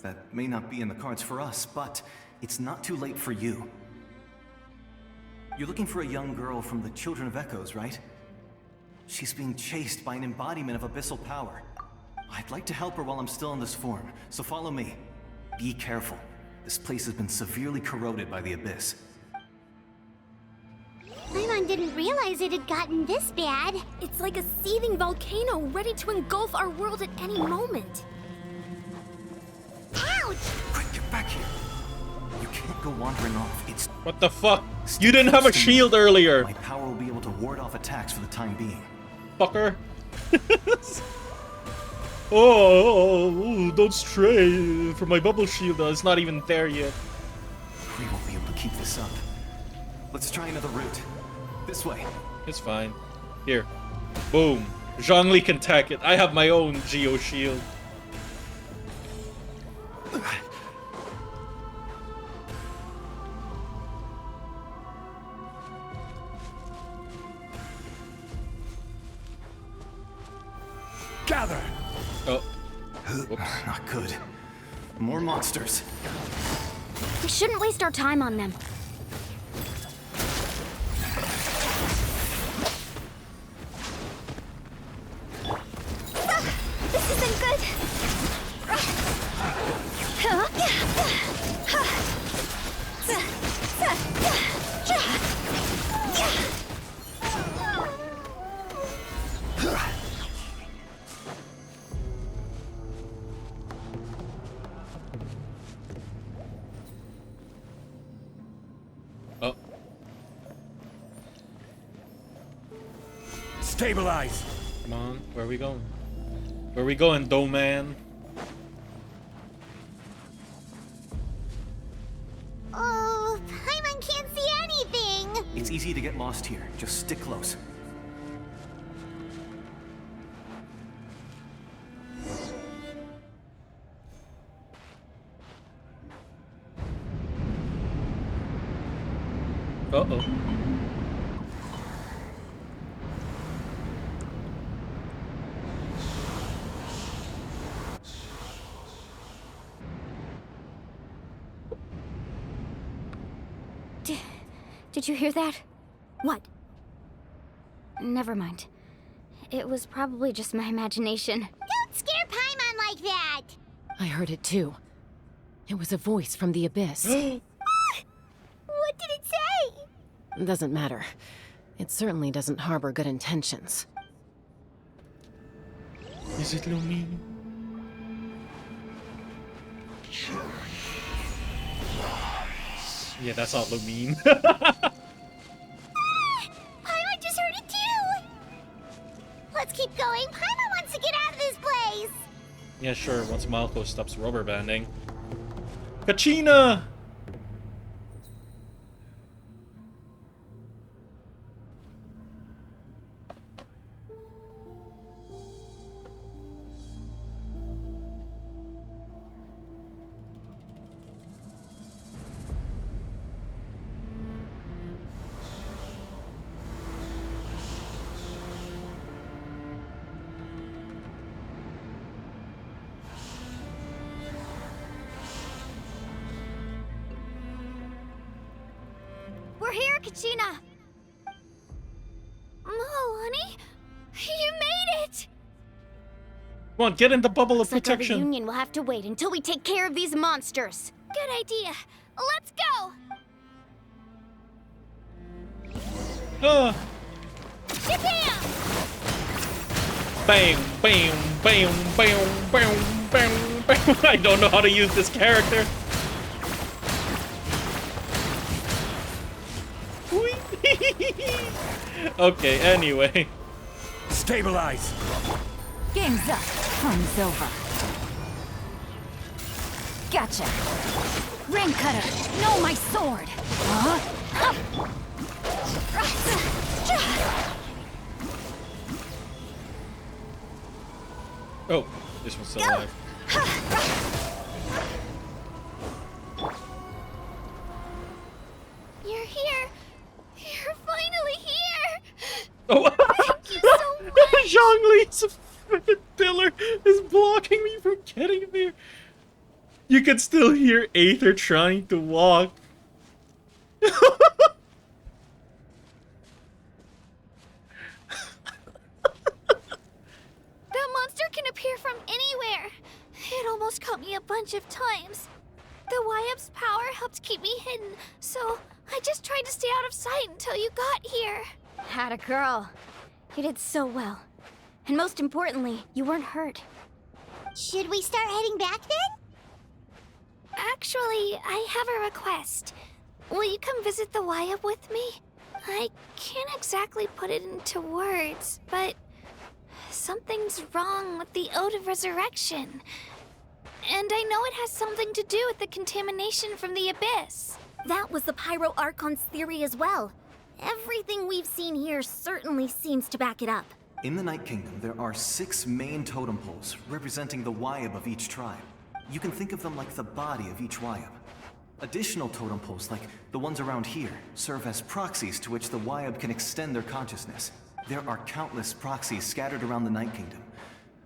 [SPEAKER 18] that may not be in the cards for us, but it's not too late for you. You're looking for a young girl from the Children of Echoes, right? She's being chased by an embodiment of abyssal power. I'd like to help her while I'm still in this form, so follow me. Be careful. This place has been severely corroded by the abyss.
[SPEAKER 6] Paimon didn't realize it had gotten this bad.
[SPEAKER 13] It's like a seething volcano ready to engulf our world at any moment.
[SPEAKER 6] Ouch!
[SPEAKER 18] Quick, get back here. You can't go wandering off. It's...
[SPEAKER 1] What the fuck? You didn't have a shield earlier.
[SPEAKER 18] My power will be able to ward off attacks for the time being.
[SPEAKER 1] Fucker. Oh, don't stray from my bubble shield. It's not even there yet.
[SPEAKER 18] We won't be able to keep this up. Let's try another route. This way.
[SPEAKER 1] It's fine. Here. Boom. Zhongli can tack it. I have my own Geo shield.
[SPEAKER 18] Gather!
[SPEAKER 1] Oh.
[SPEAKER 18] Oops. Not good. More monsters.
[SPEAKER 4] We shouldn't waste our time on them.
[SPEAKER 6] This isn't good.
[SPEAKER 1] Oh.
[SPEAKER 8] Stabilize.
[SPEAKER 1] Come on. Where are we going? Where are we going, dough man?
[SPEAKER 6] Oh, Paimon can't see anything.
[SPEAKER 18] It's easy to get lost here. Just stick close.
[SPEAKER 1] Uh-oh.
[SPEAKER 4] Did you hear that? What? Never mind. It was probably just my imagination.
[SPEAKER 6] Don't scare Paimon like that.
[SPEAKER 12] I heard it too. It was a voice from the abyss.
[SPEAKER 6] What did it say?
[SPEAKER 12] Doesn't matter. It certainly doesn't harbor good intentions.
[SPEAKER 1] Is it Lumine? Yeah, that's not Lumine.
[SPEAKER 6] Paimon just heard it too. Let's keep going. Paimon wants to get out of this place.
[SPEAKER 1] Yeah, sure, once Malko stops rubber banding. Kachina!
[SPEAKER 4] We're here, Kachina! Oh, honey? You made it!
[SPEAKER 1] Come on, get in the bubble of
[SPEAKER 4] Looks like our
[SPEAKER 1] protection.
[SPEAKER 4] reunion will have to wait until we take care of these monsters. Good idea. Let's go!
[SPEAKER 6] Bam!
[SPEAKER 1] Bam, bam, bam, bam, bam, bam, bam. I don't know how to use this character. Okay, anyway.
[SPEAKER 8] Stabilize.
[SPEAKER 19] Game's up. Fun's over. Gotcha. Rain cutter. No, my sword. Huh?
[SPEAKER 1] Oh, this one's still alive.
[SPEAKER 6] You're here. You're finally here.
[SPEAKER 1] Oh,
[SPEAKER 6] Thank you so much.
[SPEAKER 1] Zhongli's freaking pillar is blocking me from getting there. You can still hear Aether trying to walk.
[SPEAKER 4] That monster can appear from anywhere. It almost caught me a bunch of times. The Wyab's power helped keep me hidden, so I just tried to stay out of sight until you got here.
[SPEAKER 19] Atta girl. You did so well. And most importantly, you weren't hurt.
[SPEAKER 6] Should we start heading back then?
[SPEAKER 4] Actually, I have a request. Will you come visit the Wyab with me? I can't exactly put it into words, but something's wrong with the Ode of Resurrection. And I know it has something to do with the contamination from the Abyss.
[SPEAKER 19] That was the Pyro Archon's theory as well. Everything we've seen here certainly seems to back it up.
[SPEAKER 18] In the Night Kingdom, there are 6 main totem poles representing the Wyab of each tribe. You can think of them like the body of each Wyab. Additional totem poles, like the ones around here, serve as proxies to which the Wyab can extend their consciousness. There are countless proxies scattered around the Night Kingdom.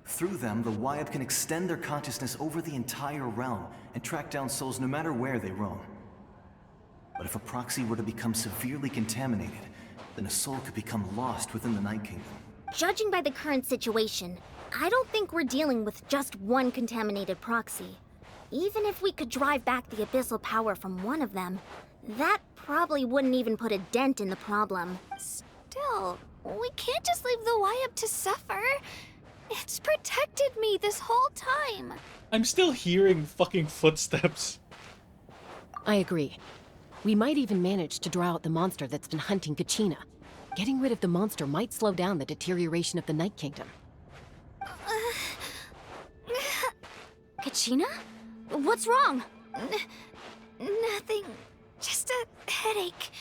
[SPEAKER 18] Through them, the Wyab can extend their consciousness over the entire realm and track down souls no matter where they roam. But if a proxy were to become severely contaminated, then a soul could become lost within the Night Kingdom.
[SPEAKER 19] Judging by the current situation, I don't think we're dealing with just one contaminated proxy. Even if we could drive back the abyssal power from one of them, that probably wouldn't even put a dent in the problem.
[SPEAKER 4] Still, we can't just leave the Wyab to suffer. It's protected me this whole time.
[SPEAKER 1] I'm still hearing fucking footsteps.
[SPEAKER 12] I agree. We might even manage to draw out the monster that's been hunting Kachina. Getting rid of the monster might slow down the deterioration of the Night Kingdom.
[SPEAKER 19] Kachina? What's wrong?
[SPEAKER 4] Nothing. Just a headache.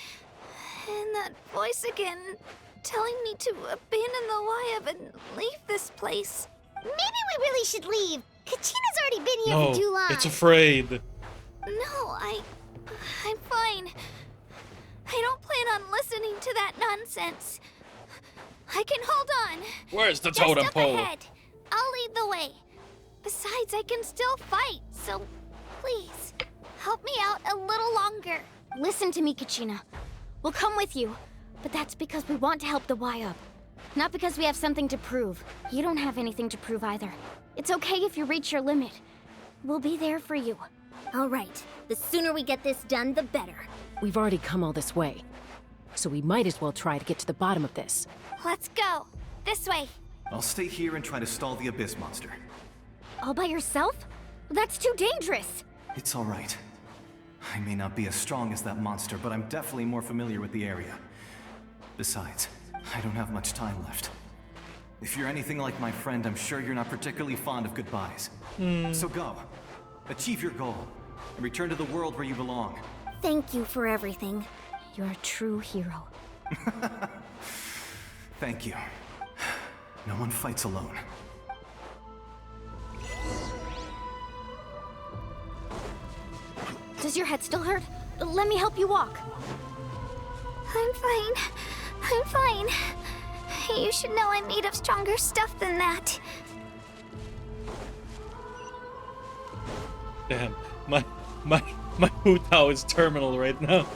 [SPEAKER 4] And that voice again, telling me to abandon the Wyab and leave this place.
[SPEAKER 6] Maybe we really should leave. Kachina's already been here
[SPEAKER 1] No,
[SPEAKER 6] for too long.
[SPEAKER 1] it's afraid.
[SPEAKER 4] No, I'm fine. I don't plan on listening to that nonsense. I can hold on.
[SPEAKER 1] Where's the
[SPEAKER 4] Just
[SPEAKER 1] totem
[SPEAKER 4] up
[SPEAKER 1] pole?
[SPEAKER 4] ahead. I'll lead the way. Besides, I can still fight, so please, help me out a little longer.
[SPEAKER 19] Listen to me, Kachina. We'll come with you, but that's because we want to help the Wyab. Not because we have something to prove. You don't have anything to prove either. It's okay if you reach your limit. We'll be there for you.
[SPEAKER 6] All right. The sooner we get this done, the better.
[SPEAKER 12] We've already come all this way, so we might as well try to get to the bottom of this.
[SPEAKER 4] Let's go. This way.
[SPEAKER 18] I'll stay here and try to stall the Abyss monster.
[SPEAKER 19] All by yourself? That's too dangerous.
[SPEAKER 18] It's all right. I may not be as strong as that monster, but I'm definitely more familiar with the area. Besides, I don't have much time left. If you're anything like my friend, I'm sure you're not particularly fond of goodbyes. So go. Achieve your goal, and return to the world where you belong.
[SPEAKER 19] Thank you for everything. You're a true hero.
[SPEAKER 18] Thank you. No one fights alone.
[SPEAKER 19] Does your head still hurt? Let me help you walk.
[SPEAKER 4] I'm fine. I'm fine. You should know I'm made of stronger stuff than that.
[SPEAKER 1] Damn, my Hu Tao is terminal right now.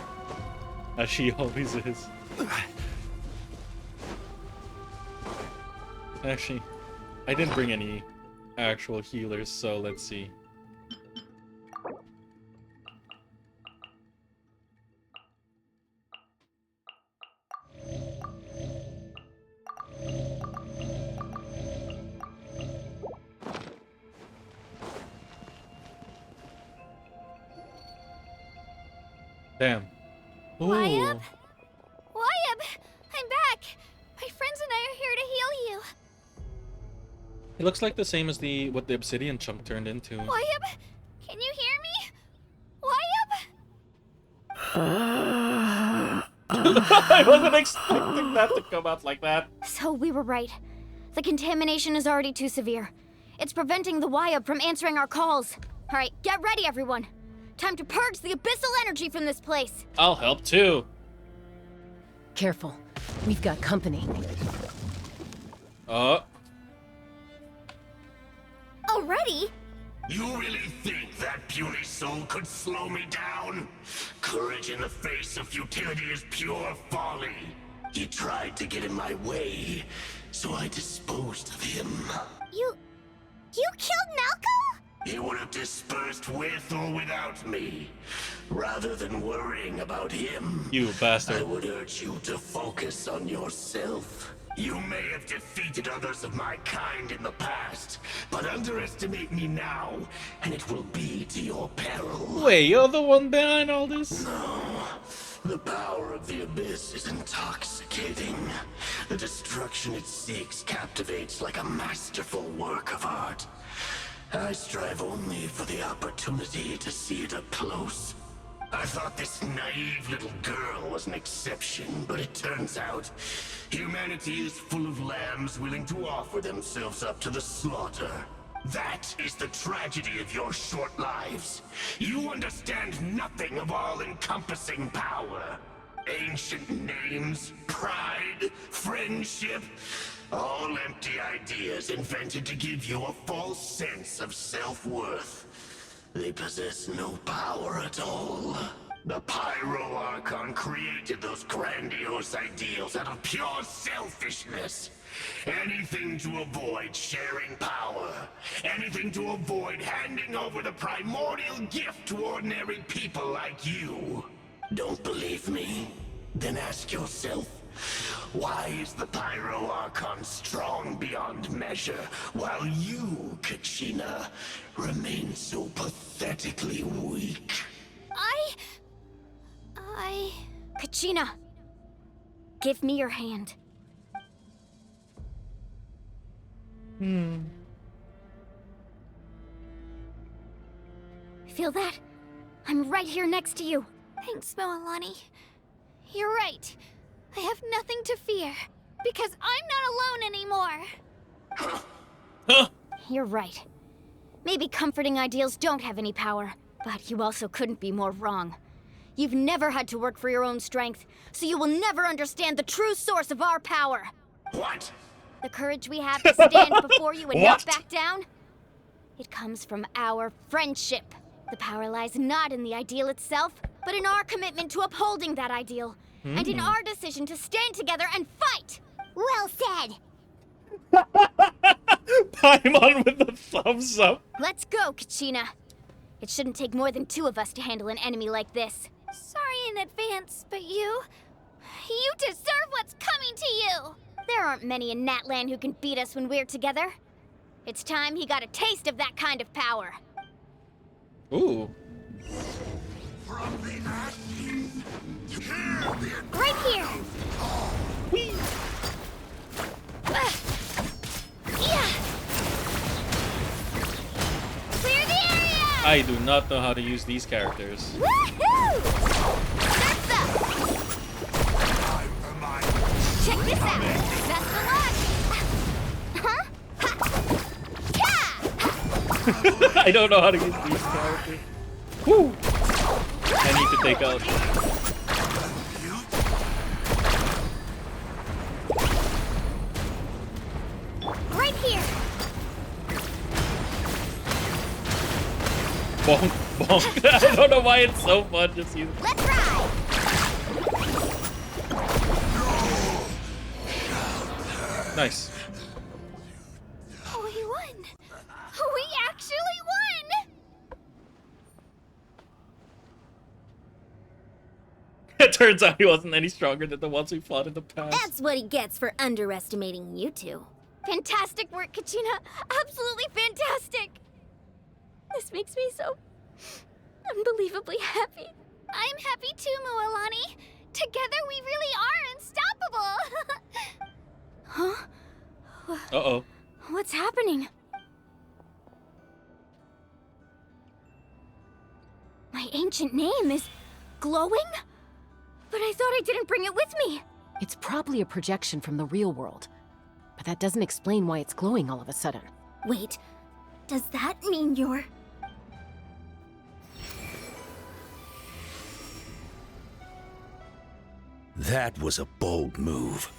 [SPEAKER 1] As she always is. Actually, I didn't bring any actual healers, so let's see. Damn. Ooh.
[SPEAKER 4] Wyab? Wyab! I'm back! My friends and I are here to heal you.
[SPEAKER 1] It looks like the same as what the obsidian chunk turned into.
[SPEAKER 4] Wyab? Can you hear me? Wyab?
[SPEAKER 1] I wasn't expecting that to come out like that.
[SPEAKER 19] So we were right. The contamination is already too severe. It's preventing the Wyab from answering our calls. All right, get ready, everyone. Time to purge the abyssal energy from this place.
[SPEAKER 1] I'll help too.
[SPEAKER 12] Careful. We've got company.
[SPEAKER 19] Already?
[SPEAKER 21] You really think that could slow me down. Courage in the face of futility is pure folly. He tried to get in my way, so I disposed of him.
[SPEAKER 6] You killed Malcolm?
[SPEAKER 21] He would have dispersed with or without me. Rather than worrying about him,
[SPEAKER 1] You bastard.
[SPEAKER 21] I would urge you to focus on yourself. You may have defeated others of my kind in the past, but underestimate me now, and it will be to your peril.
[SPEAKER 1] Wait, you're the one behind all this?
[SPEAKER 21] No. The power of the Abyss is intoxicating. The destruction it seeks captivates like a masterful work of art. I strive only for the opportunity to see it up close. I thought this naive little girl was an exception, but it turns out humanity is full of lambs willing to offer themselves up to the slaughter. That is the tragedy of your short lives. You understand nothing of all-encompassing power. Ancient names, pride, friendship, all empty ideas invented to give you a false sense of self-worth. They possess no power at all. The Pyro Archon created those grandiose ideals out of pure selfishness. Anything to avoid sharing power. Anything to avoid handing over the primordial gift to ordinary people like you. Don't believe me? Then ask yourself, why is the Pyro Archon strong beyond measure, while you, Kachina, remain so pathetically weak?
[SPEAKER 4] Kachina, give me your hand. Feel that? I'm right here next to you.
[SPEAKER 6] Thanks, Moalani. You're right. I have nothing to fear, because I'm not alone anymore.
[SPEAKER 4] You're right. Maybe comforting ideals don't have any power, but you also couldn't be more wrong. You've never had to work for your own strength, so you will never understand the true source of our power.
[SPEAKER 21] What?
[SPEAKER 4] The courage we have to stand before you and not back down? It comes from our friendship. The power lies not in the ideal itself, but in our commitment to upholding that ideal. And in our decision to stand together and fight!
[SPEAKER 6] Well said!
[SPEAKER 1] Paimon with the thumbs up.
[SPEAKER 4] Let's go, Kachina. It shouldn't take more than 2 of us to handle an enemy like this.
[SPEAKER 6] Sorry in advance, but you deserve what's coming to you!
[SPEAKER 4] There aren't many in Natlan who can beat us when we're together. It's time he got a taste of that kind of power.
[SPEAKER 1] Ooh.
[SPEAKER 21] From the ashes,
[SPEAKER 4] Right here!
[SPEAKER 1] Whee!
[SPEAKER 4] Yeah! Clear the area!
[SPEAKER 1] I do not know how to use these characters.
[SPEAKER 4] Woohoo! Surf's up! Check this out! Best of luck! Huh?
[SPEAKER 1] I don't know how to use these characters. Woo! I need to take out.
[SPEAKER 4] Right here!
[SPEAKER 1] Bonk, bonk. I don't know why it's so fun just using.
[SPEAKER 4] Let's ride!
[SPEAKER 1] Nice.
[SPEAKER 6] Oh, we won! We actually won!
[SPEAKER 1] It turns out he wasn't any stronger than the ones we fought in the past.
[SPEAKER 4] That's what he gets for underestimating you two. Fantastic work, Kachina! Absolutely fantastic! This makes me so unbelievably happy.
[SPEAKER 6] I'm happy too, Moalani. Together we really are unstoppable.
[SPEAKER 4] Huh?
[SPEAKER 1] Uh-oh.
[SPEAKER 4] What's happening? My ancient name is glowing? But I thought I didn't bring it with me.
[SPEAKER 12] It's probably a projection from the real world. But that doesn't explain why it's glowing all of a sudden.
[SPEAKER 4] Wait, does that mean you're...
[SPEAKER 20] That was a bold move.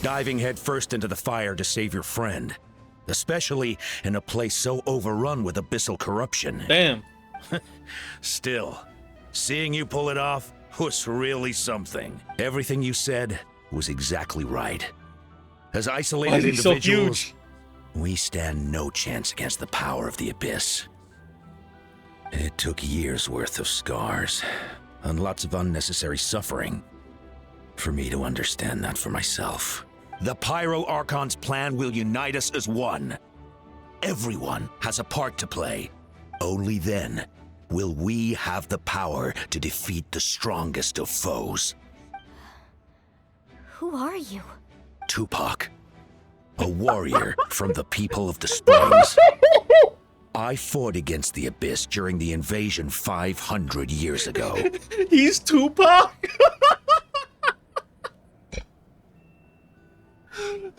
[SPEAKER 20] Diving headfirst into the fire to save your friend. Especially in a place so overrun with abyssal corruption.
[SPEAKER 1] Damn.
[SPEAKER 20] Still, seeing you pull it off was really something. Everything you said was exactly right. As isolated individuals, we stand no chance against the power of the Abyss. It took years' worth of scars and lots of unnecessary suffering for me to understand that for myself. The Pyro Archon's plan will unite us as one. Everyone has a part to play. Only then will we have the power to defeat the strongest of foes.
[SPEAKER 4] Who are you?
[SPEAKER 20] Tupac, a warrior from the people of the Springs. I fought against the Abyss during the invasion 500 years ago.
[SPEAKER 1] He's Tupac? Did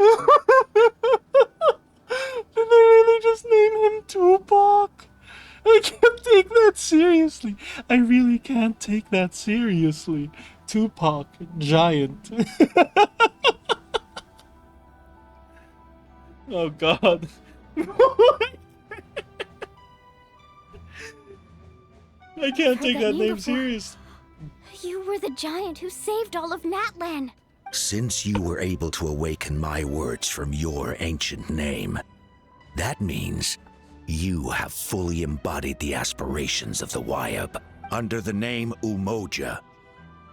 [SPEAKER 1] they really just name him Tupac? I can't take that seriously. I really can't take that seriously. Tupac, giant. Oh god. I can't take that name serious.
[SPEAKER 4] You were the giant who saved all of Natlan.
[SPEAKER 20] Since you were able to awaken my words from your ancient name, that means you have fully embodied the aspirations of the Wyab. Under the name Umoja,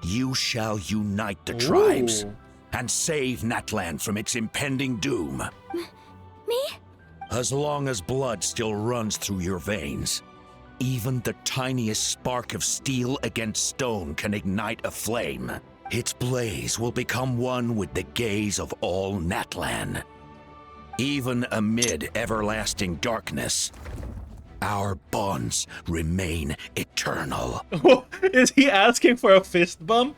[SPEAKER 20] you shall unite the tribes and save Natlan from its impending doom.
[SPEAKER 4] Me?
[SPEAKER 20] As long as blood still runs through your veins, even the tiniest spark of steel against stone can ignite a flame. Its blaze will become one with the gaze of all Natlan. Even amid everlasting darkness, our bonds remain eternal.
[SPEAKER 1] Is he asking for a fist bump?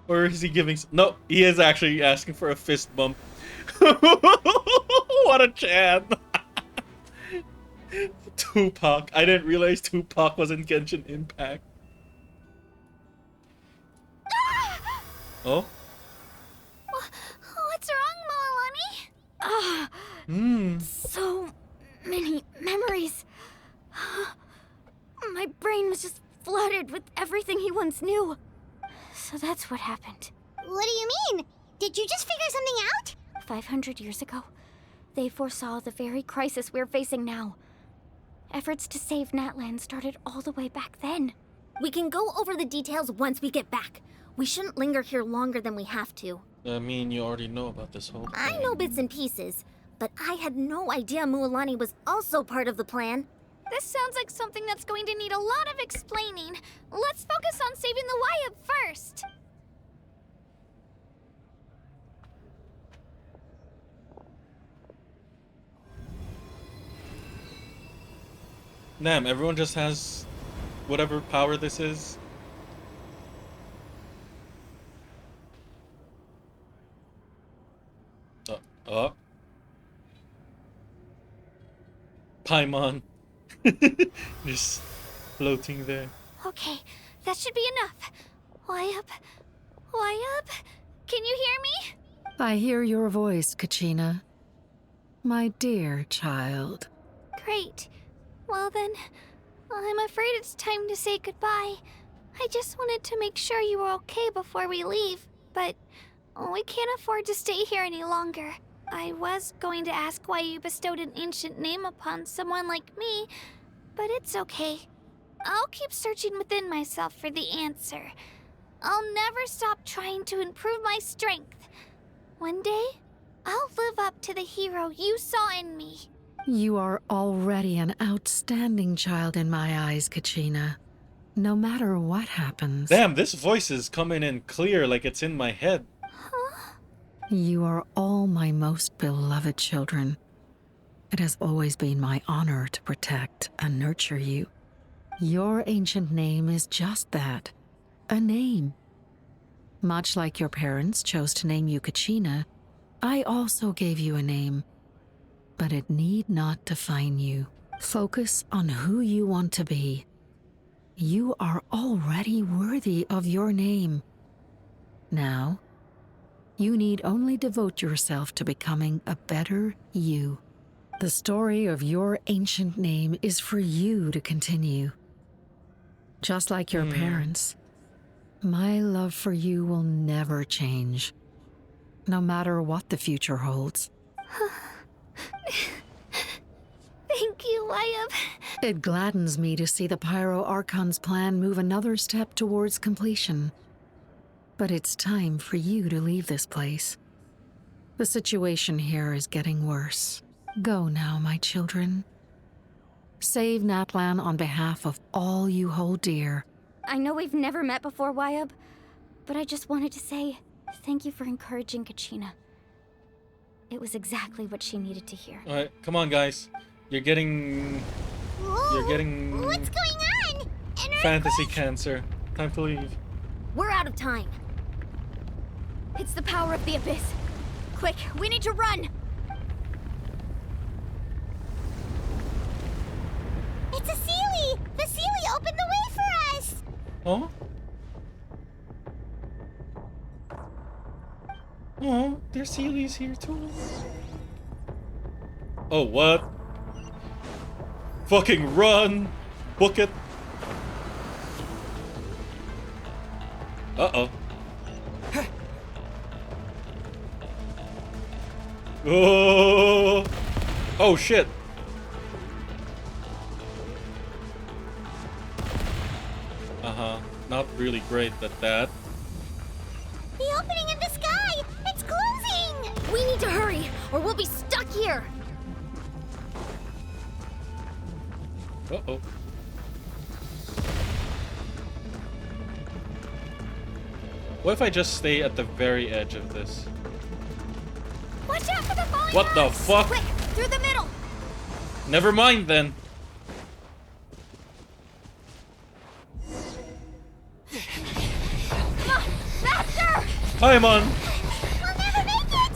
[SPEAKER 1] Or is he giving... No, he is actually asking for a fist bump. What a chant! Tupac. I didn't realize Tupac was in Genshin Impact. Oh?
[SPEAKER 4] What's wrong, Moalani? So many memories. My brain was just flooded with everything he once knew. So that's what happened.
[SPEAKER 6] What do you mean? Did you just figure something out?
[SPEAKER 4] 500 years ago, they foresaw the very crisis we're facing now. Efforts to save Natlan started all the way back then.
[SPEAKER 19] We can go over the details once we get back. We shouldn't linger here longer than we have to.
[SPEAKER 1] I mean, you already know about this whole thing.
[SPEAKER 19] I know bits and pieces, but I had no idea Mualani was also part of the plan.
[SPEAKER 4] This sounds like something that's going to need a lot of explaining. Let's focus on saving the Wyab first.
[SPEAKER 1] Damn, everyone just has whatever power this is. Paimon. Just floating there.
[SPEAKER 4] Okay, that should be enough. Wyab? Wyab? Can you hear me?
[SPEAKER 7] I hear your voice, Kachina. My dear child.
[SPEAKER 4] Great. Well then, I'm afraid it's time to say goodbye. I just wanted to make sure you were okay before we leave, but we can't afford to stay here any longer. I was going to ask why you bestowed an ancient name upon someone like me, but it's okay. I'll keep searching within myself for the answer. I'll never stop trying to improve my strength. One day, I'll live up to the hero you saw in me.
[SPEAKER 7] You are already an outstanding child in my eyes, Kachina. No matter what happens.
[SPEAKER 1] Damn, this voice is coming in clear like it's in my head.
[SPEAKER 7] You are all my most beloved children. It has always been my honor to protect and nurture you. Your ancient name is just that, a name. Much like your parents chose to name you Kachina, I also gave you a name. But it need not define you. Focus on who you want to be. You are already worthy of your name. Now, you need only devote yourself to becoming a better you. The story of your ancient name is for you to continue. Just like your parents, my love for you will never change, no matter what the future holds.
[SPEAKER 6] Thank you, Wyatt.
[SPEAKER 7] It gladdens me to see the Pyro Archon's plan move another step towards completion. But it's time for you to leave this place. The situation here is getting worse. Go now, my children. Save Natlan on behalf of all you hold dear.
[SPEAKER 4] I know we've never met before, Wyatt, but I just wanted to say thank you for encouraging Kachina. It was exactly what she needed to hear.
[SPEAKER 1] Alright, come on, guys. You're getting... You're getting...
[SPEAKER 6] What's going on?
[SPEAKER 1] Fantasy cancer. Time to leave.
[SPEAKER 4] We're out of time. It's the power of the Abyss. Quick, we need to run!
[SPEAKER 6] It's a Seelie! The Seelie opened the way for us!
[SPEAKER 1] Oh? Oh, there's Sealies here too. Oh, what? Fucking run! Book it! Uh-oh. Oh! Oh, shit! Uh-huh. Not really great at that.
[SPEAKER 6] The opening in the sky! It's closing!
[SPEAKER 4] We need to hurry, or we'll be stuck here!
[SPEAKER 1] Uh-oh. What if I just stay at the very edge of this?
[SPEAKER 4] Watch out for the falling
[SPEAKER 1] What the
[SPEAKER 4] rocks!
[SPEAKER 1] fuck?
[SPEAKER 4] Quick, through the middle!
[SPEAKER 1] Never mind then.
[SPEAKER 4] Come on, faster!
[SPEAKER 1] Hi, Mon.
[SPEAKER 6] We'll never make it!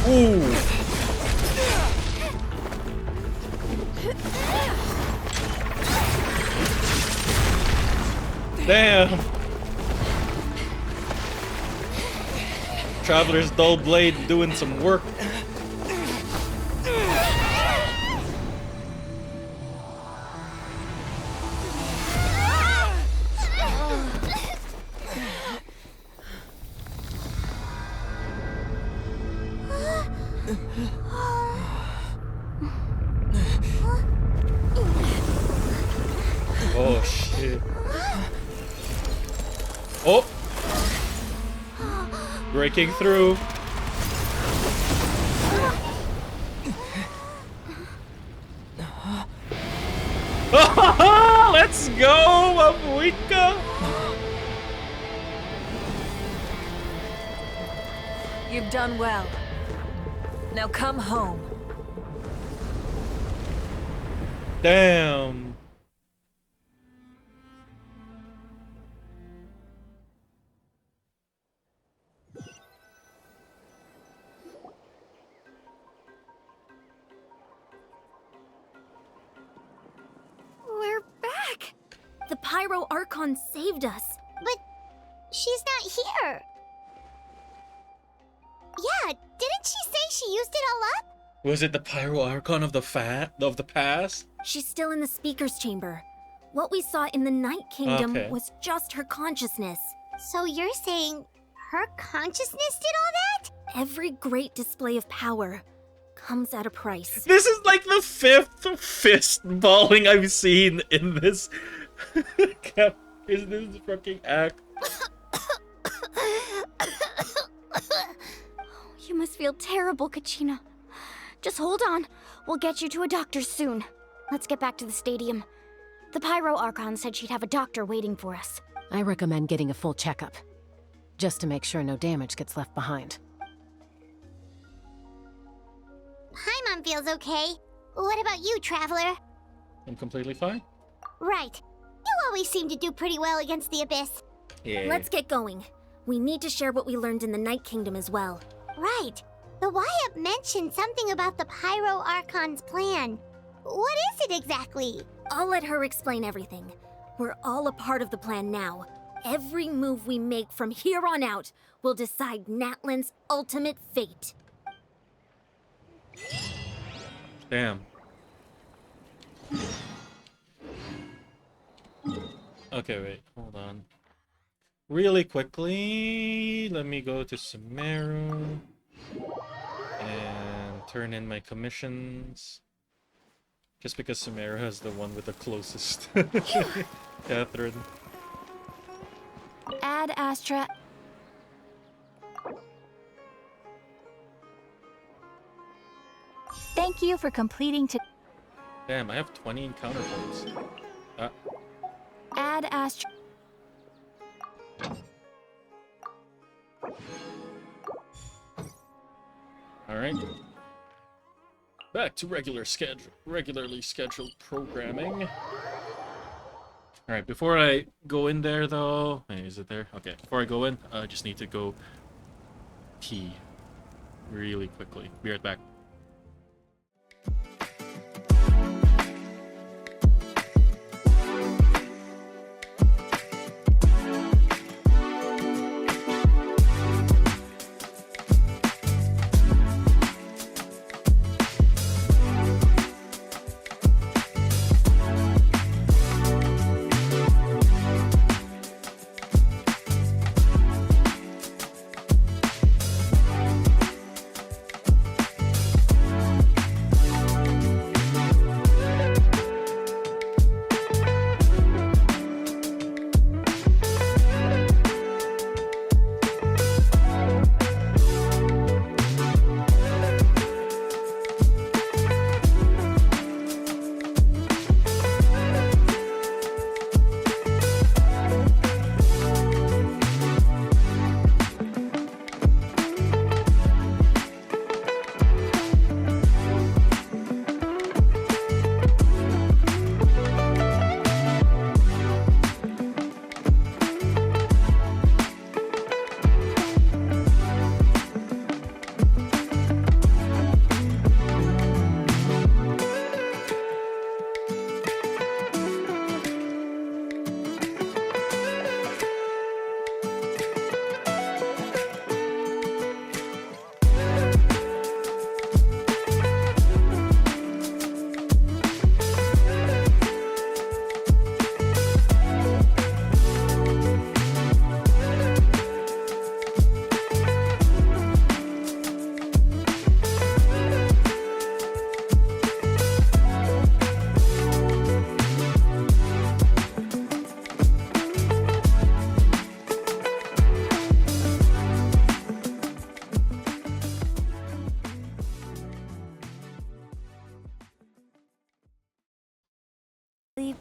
[SPEAKER 1] Ooh. Damn. Traveler's dull blade doing some work. Oh shit. Oh! Breaking through. Let's go, Abuika!
[SPEAKER 9] You've done well. Now come home.
[SPEAKER 1] Damn.
[SPEAKER 4] We're back! The Pyro Archon saved us.
[SPEAKER 6] But she's not here. Yeah, didn't she say she used it all up?
[SPEAKER 1] Was it the Pyro Archon of the past?
[SPEAKER 4] She's still in the Speaker's Chamber. What we saw in the Night Kingdom
[SPEAKER 1] Okay.
[SPEAKER 4] was just her consciousness.
[SPEAKER 6] So you're saying her consciousness did all that?
[SPEAKER 4] Every great display of power comes at a price.
[SPEAKER 1] This is like the 5th fist balling I've seen in this in this fucking act.
[SPEAKER 4] You must feel terrible, Kachina. Just hold on. We'll get you to a doctor soon. Let's get back to the stadium. The Pyro Archon said she'd have a doctor waiting for us.
[SPEAKER 12] I recommend getting a full checkup, just to make sure no damage gets left behind.
[SPEAKER 6] Paimon feels okay. What about you, Traveler?
[SPEAKER 1] I'm completely fine.
[SPEAKER 6] Right. You always seem to do pretty well against the Abyss.
[SPEAKER 1] Yeah.
[SPEAKER 4] Let's get going. We need to share what we learned in the Night Kingdom as well.
[SPEAKER 6] Right. The Wyatt mentioned something about the Pyro Archon's plan. What is it exactly?
[SPEAKER 4] I'll let her explain everything. We're all a part of the plan now.
[SPEAKER 19] Every move we make from here on out will decide Natlan's ultimate fate.
[SPEAKER 1] Damn. Okay, wait, hold on. Really quickly, let me go to Sumeru and turn in my commissions. Just because Sumeru has the one with the closest. Catherine.
[SPEAKER 3] Ad Astra. Thank you for completing to.
[SPEAKER 1] Damn, I have 20 encounter points.
[SPEAKER 3] Ad Astra.
[SPEAKER 1] Alright. Back to regularly scheduled programming. Alright, before I go in there though... Hey, is it there? Okay, before I go in, I just need to go pee really quickly. Be right back.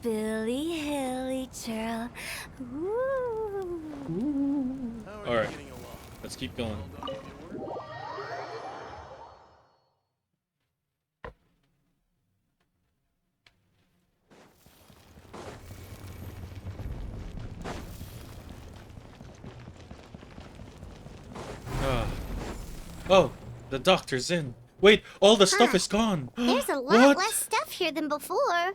[SPEAKER 19] Billy Hilly Churl.
[SPEAKER 1] Alright, let's keep going. Oh, the doctor's in. Wait, all the stuff is gone.
[SPEAKER 6] There's a lot
[SPEAKER 1] What?
[SPEAKER 6] less stuff here than before.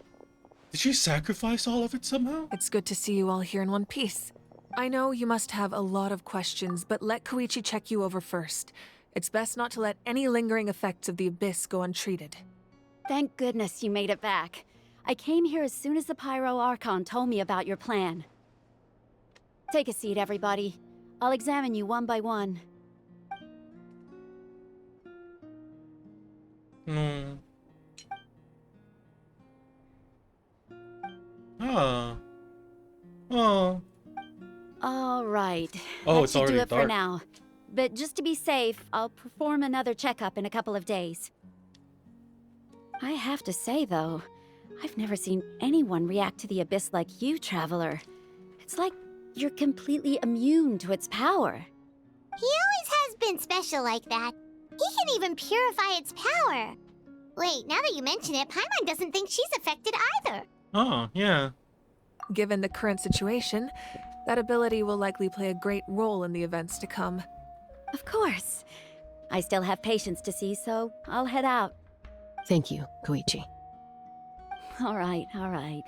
[SPEAKER 1] Did she sacrifice all of it somehow?
[SPEAKER 9] It's good to see you all here in one piece. I know you must have a lot of questions, but let Koichi check you over first. It's best not to let any lingering effects of the Abyss go untreated.
[SPEAKER 19] Thank goodness you made it back. I came here as soon as the Pyro Archon told me about your plan. Take a seat, everybody. I'll examine you one by one.
[SPEAKER 1] Hmm. Ah. Oh.
[SPEAKER 19] All right.
[SPEAKER 1] Oh,
[SPEAKER 19] that
[SPEAKER 1] it's
[SPEAKER 19] should
[SPEAKER 1] already
[SPEAKER 19] do it for
[SPEAKER 1] dark.
[SPEAKER 19] now. But just to be safe, I'll perform another checkup in a couple of days. I have to say, though, I've never seen anyone react to the Abyss like you, Traveler. It's like you're completely immune to its power.
[SPEAKER 6] He always has been special like that. He can even purify its power. Wait, now that you mention it, Paimon doesn't think she's affected either.
[SPEAKER 1] Oh, yeah.
[SPEAKER 9] Given the current situation, that ability will likely play a great role in the events to come.
[SPEAKER 19] Of course. I still have patients to see, so I'll head out.
[SPEAKER 12] Thank you, Koichi.
[SPEAKER 19] All right, all right.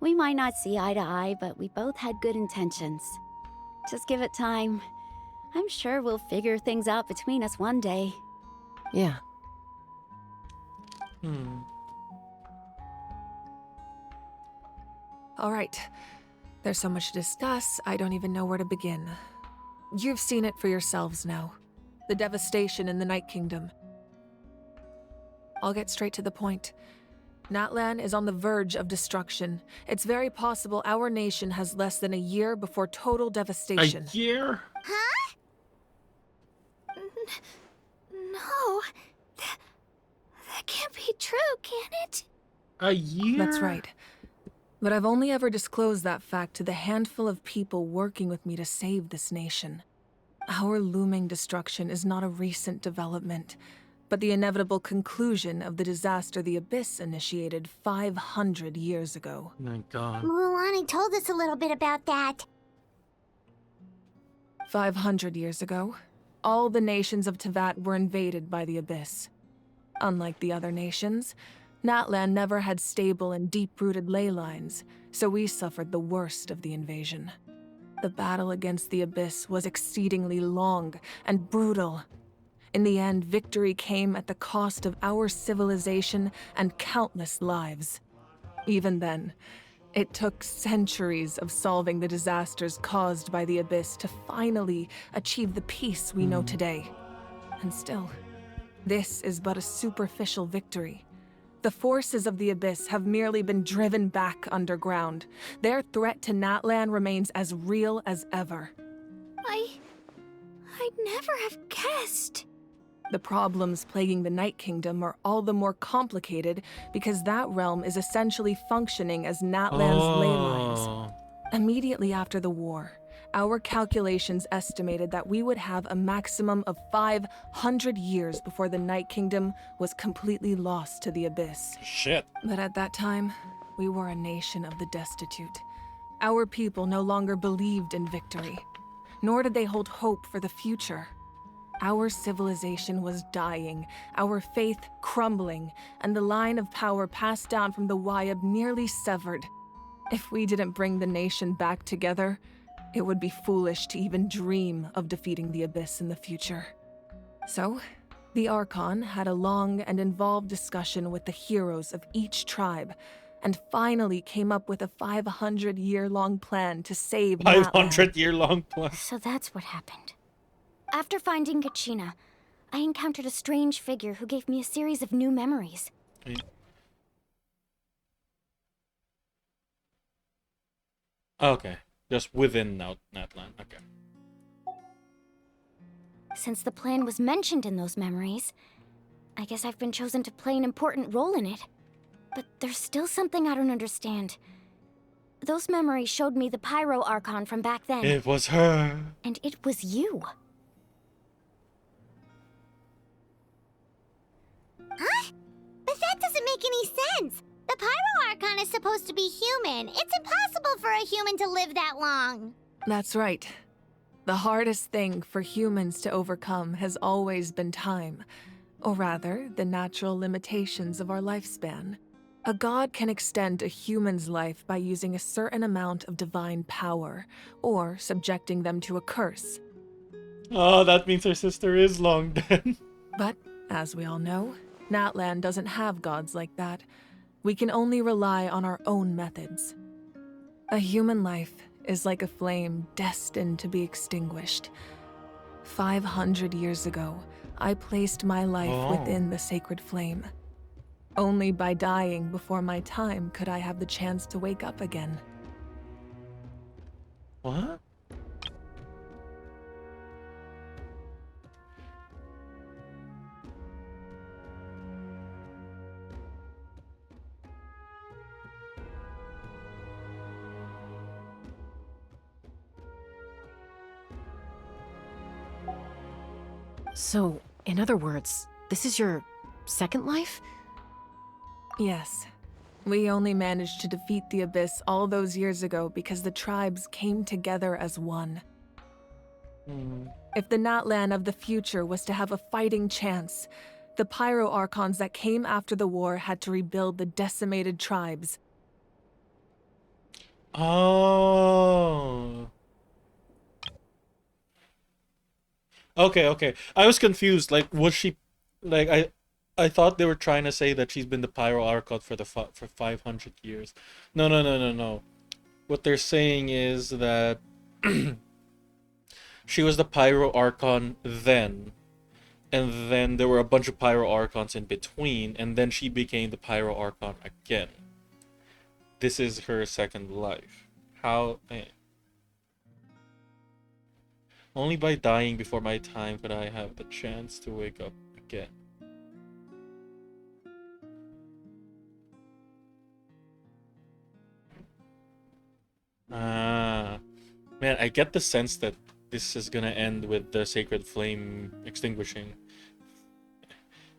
[SPEAKER 19] We might not see eye to eye, but we both had good intentions. Just give it time. I'm sure we'll figure things out between us one day.
[SPEAKER 12] Yeah.
[SPEAKER 9] All right. There's so much to discuss, I don't even know where to begin. You've seen it for yourselves now. The devastation in the Night Kingdom. I'll get straight to the point. Natlan is on the verge of destruction. It's very possible our nation has less than a year before total devastation.
[SPEAKER 1] A year?
[SPEAKER 6] Huh? No. That can't be true, can it?
[SPEAKER 1] A year?
[SPEAKER 9] That's right. But I've only ever disclosed that fact to the handful of people working with me to save this nation. Our looming destruction is not a recent development, but the inevitable conclusion of the disaster the Abyss initiated 500 years ago.
[SPEAKER 1] My God.
[SPEAKER 6] Mulan told us a little bit about that.
[SPEAKER 9] 500 years ago, all the nations of Tevat were invaded by the Abyss. Unlike the other nations, Natlan never had stable and deep-rooted ley lines, so we suffered the worst of the invasion. The battle against the Abyss was exceedingly long and brutal. In the end, victory came at the cost of our civilization and countless lives. Even then, it took centuries of solving the disasters caused by the Abyss to finally achieve the peace we know today. And still, this is but a superficial victory. The forces of the Abyss have merely been driven back underground. Their threat to Natlan remains as real as ever.
[SPEAKER 6] I'd never have guessed.
[SPEAKER 9] The problems plaguing the Night Kingdom are all the more complicated because that realm is essentially functioning as Natlan's ley lines. Immediately after the war, our calculations estimated that we would have a maximum of 500 years before the Night Kingdom was completely lost to the Abyss.
[SPEAKER 1] Shit.
[SPEAKER 9] But at that time, we were a nation of the destitute. Our people no longer believed in victory, nor did they hold hope for the future. Our civilization was dying, our faith crumbling, and the line of power passed down from the Wayab nearly severed. If we didn't bring the nation back together, it would be foolish to even dream of defeating the Abyss in the future. So, the Archon had a long and involved discussion with the heroes of each tribe, and finally came up with a 500-year-long plan to save Natlan.
[SPEAKER 1] 500-year-long plan.
[SPEAKER 4] So that's what happened. After finding Kachina, I encountered a strange figure who gave me a series of new memories.
[SPEAKER 1] Okay. Just within Natlan. Okay.
[SPEAKER 4] Since the plan was mentioned in those memories, I guess I've been chosen to play an important role in it. But there's still something I don't understand. Those memories showed me the Pyro Archon from back then.
[SPEAKER 1] It was her.
[SPEAKER 4] And it was you.
[SPEAKER 6] Huh? But that doesn't make any sense. The Pyro Archon is supposed to be human. It's impossible for a human to live that long.
[SPEAKER 9] That's right. The hardest thing for humans to overcome has always been time. Or rather, the natural limitations of our lifespan. A god can extend a human's life by using a certain amount of divine power, or subjecting them to a curse.
[SPEAKER 1] Oh, that means her sister is long dead.
[SPEAKER 9] But, as we all know, Natlan doesn't have gods like that. We can only rely on our own methods. A human life is like a flame destined to be extinguished. 500 years ago, I placed my life within the sacred flame. Only by dying before my time could I have the chance to wake up again.
[SPEAKER 1] What?
[SPEAKER 12] So, in other words, this is your second life?
[SPEAKER 9] Yes. We only managed to defeat the Abyss all those years ago because the tribes came together as one. If the Natlan of the future was to have a fighting chance, the Pyro Archons that came after the war had to rebuild the decimated tribes.
[SPEAKER 1] Oh. Okay, okay. I was confused. Like, was she, like, I thought they were trying to say that she's been the Pyro Archon for for 500 years. No, no, no, no, no. What they're saying is that she was the Pyro Archon then, and then there were a bunch of Pyro Archons in between, and then she became the Pyro Archon again. This is her second life. How? Only by dying before my time could I have the chance to wake up again. Ah, man, I get the sense that this is gonna end with the sacred flame extinguishing.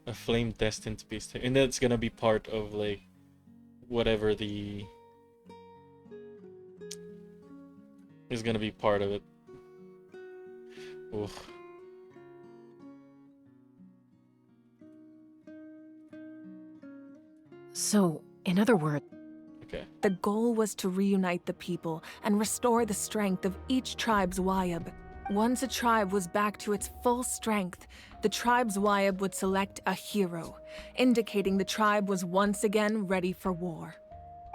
[SPEAKER 1] A flame destined to be and that's gonna be part of, like, whatever the... is gonna be part of it. Oof.
[SPEAKER 9] So, in other words,
[SPEAKER 1] okay.
[SPEAKER 9] The goal was to reunite the people and restore the strength of each tribe's Wayab. Once a tribe was back to its full strength, the tribe's Wayab would select a hero, indicating the tribe was once again ready for war.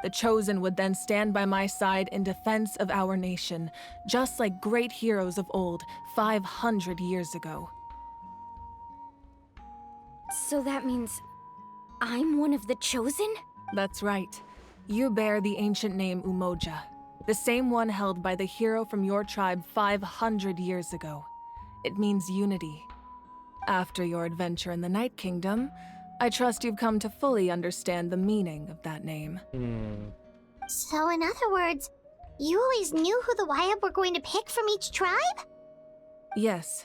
[SPEAKER 9] The Chosen would then stand by my side in defense of our nation, just like great heroes of old, 500 years ago.
[SPEAKER 4] So that means I'm one of the Chosen?
[SPEAKER 9] That's right. You bear the ancient name Umoja, the same one held by the hero from your tribe 500 years ago. It means unity. After your adventure in the Night Kingdom, I trust you've come to fully understand the meaning of that name.
[SPEAKER 6] So in other words, you always knew who the Wayab were going to pick from each tribe?
[SPEAKER 9] Yes.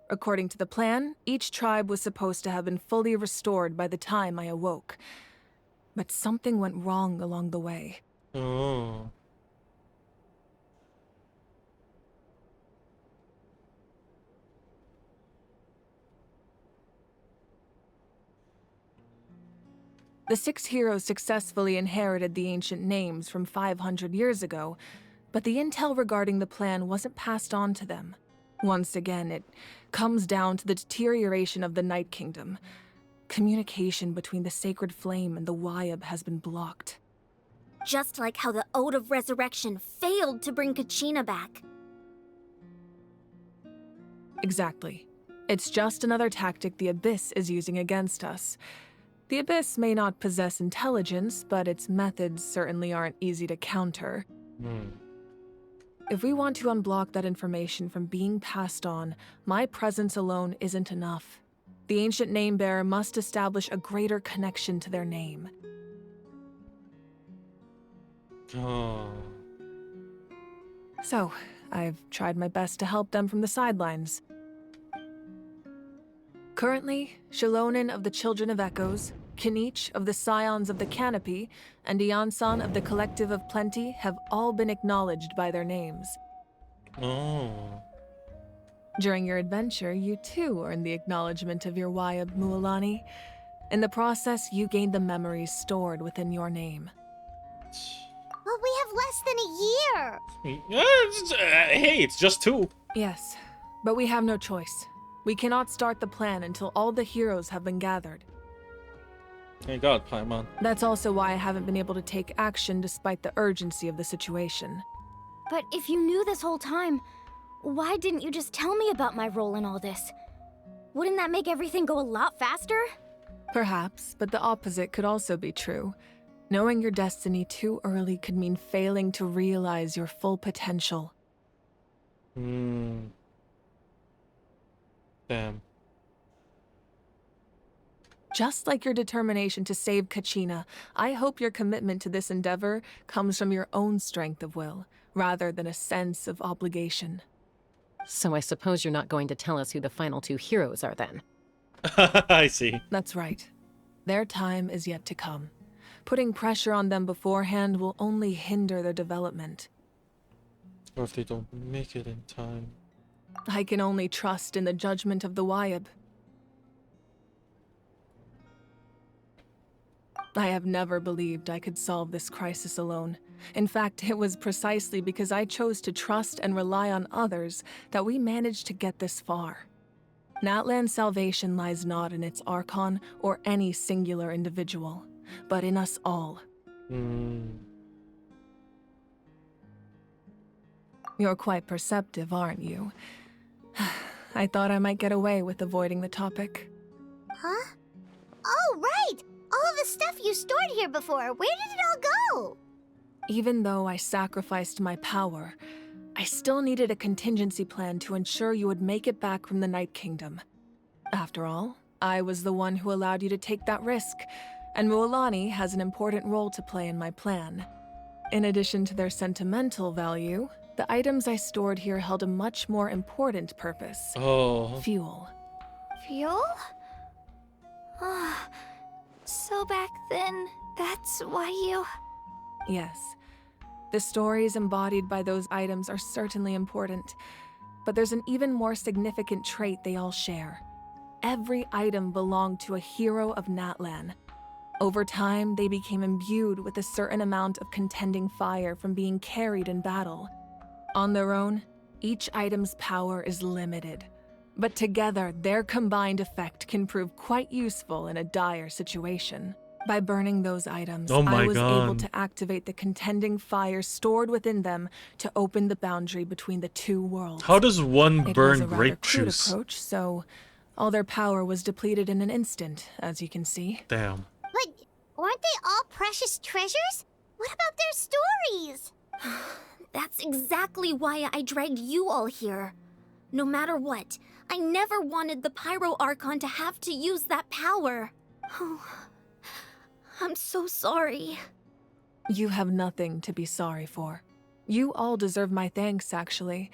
[SPEAKER 9] According to the plan, each tribe was supposed to have been fully restored by the time I awoke. But something went wrong along the way.
[SPEAKER 1] Oh.
[SPEAKER 9] The 6 heroes successfully inherited the ancient names from 500 years ago, but the intel regarding the plan wasn't passed on to them. Once again, it comes down to the deterioration of the Night Kingdom. Communication between the Sacred Flame and the Wayab has been blocked.
[SPEAKER 6] Just like how the Ode of Resurrection failed to bring Kachina back.
[SPEAKER 9] Exactly. It's just another tactic the Abyss is using against us. The Abyss may not possess intelligence, but its methods certainly aren't easy to counter. If we want to unblock that information from being passed on, my presence alone isn't enough. The ancient name-bearer must establish a greater connection to their name.
[SPEAKER 1] Oh.
[SPEAKER 9] So, I've tried my best to help them from the sidelines. Currently, Shalonin of the Children of Echoes, Kinich of the Scions of the Canopy, and Iansan of the Collective of Plenty have all been acknowledged by their names.
[SPEAKER 1] Oh.
[SPEAKER 9] During your adventure, you too earned the acknowledgement of your Wayab, Mualani. In the process, you gained the memories stored within your name.
[SPEAKER 6] But we have less than a year!
[SPEAKER 1] Hey, it's just 2.
[SPEAKER 9] Yes, but we have no choice. We cannot start the plan until all the heroes have been gathered.
[SPEAKER 1] Thank God, Paimon.
[SPEAKER 9] That's also why I haven't been able to take action despite the urgency of the situation.
[SPEAKER 4] But if you knew this whole time, why didn't you just tell me about my role in all this? Wouldn't that make everything go a lot faster?
[SPEAKER 9] Perhaps, but the opposite could also be true. Knowing your destiny too early could mean failing to realize your full potential.
[SPEAKER 1] Damn.
[SPEAKER 9] Just like your determination to save Kachina, I hope your commitment to this endeavor comes from your own strength of will, rather than a sense of obligation.
[SPEAKER 12] So I suppose you're not going to tell us who the final 2 heroes are then?
[SPEAKER 1] I see.
[SPEAKER 9] That's right. Their time is yet to come. Putting pressure on them beforehand will only hinder their development.
[SPEAKER 1] Or if they don't make it in time.
[SPEAKER 9] I can only trust in the judgment of the Wayab. I have never believed I could solve this crisis alone. In fact, it was precisely because I chose to trust and rely on others that we managed to get this far. Natlan's salvation lies not in its Archon or any singular individual, but in us all. You're quite perceptive, aren't you? I thought I might get away with avoiding the topic.
[SPEAKER 6] Huh? Oh, right! All of the stuff you stored here before, where did it all go?
[SPEAKER 9] Even though I sacrificed my power, I still needed a contingency plan to ensure you would make it back from the Night Kingdom. After all, I was the one who allowed you to take that risk, and Mualani has an important role to play in my plan. In addition to their sentimental value, the items I stored here held a much more important purpose. Fuel.
[SPEAKER 4] Fuel? So back then, that's why you...
[SPEAKER 9] Yes. The stories embodied by those items are certainly important, but there's an even more significant trait they all share. Every item belonged to a hero of Natlan. Over time, they became imbued with a certain amount of contending fire from being carried in battle. On their own, each item's power is limited, but together, their combined effect can prove quite useful in a dire situation. By burning those items, I was able to activate the contending fire stored within them to open the boundary between the two worlds.
[SPEAKER 1] How does one burn
[SPEAKER 9] It was a rather
[SPEAKER 1] grape
[SPEAKER 9] crude
[SPEAKER 1] juice?
[SPEAKER 9] approach, so all their power was depleted in an instant, as you can see.
[SPEAKER 1] Damn.
[SPEAKER 6] But aren't they all precious treasures? What about their stories?
[SPEAKER 4] That's exactly why I dragged you all here. No matter what, I never wanted the Pyro Archon to have to use that power. Oh, I'm so sorry.
[SPEAKER 9] You have nothing to be sorry for. You all deserve my thanks, actually.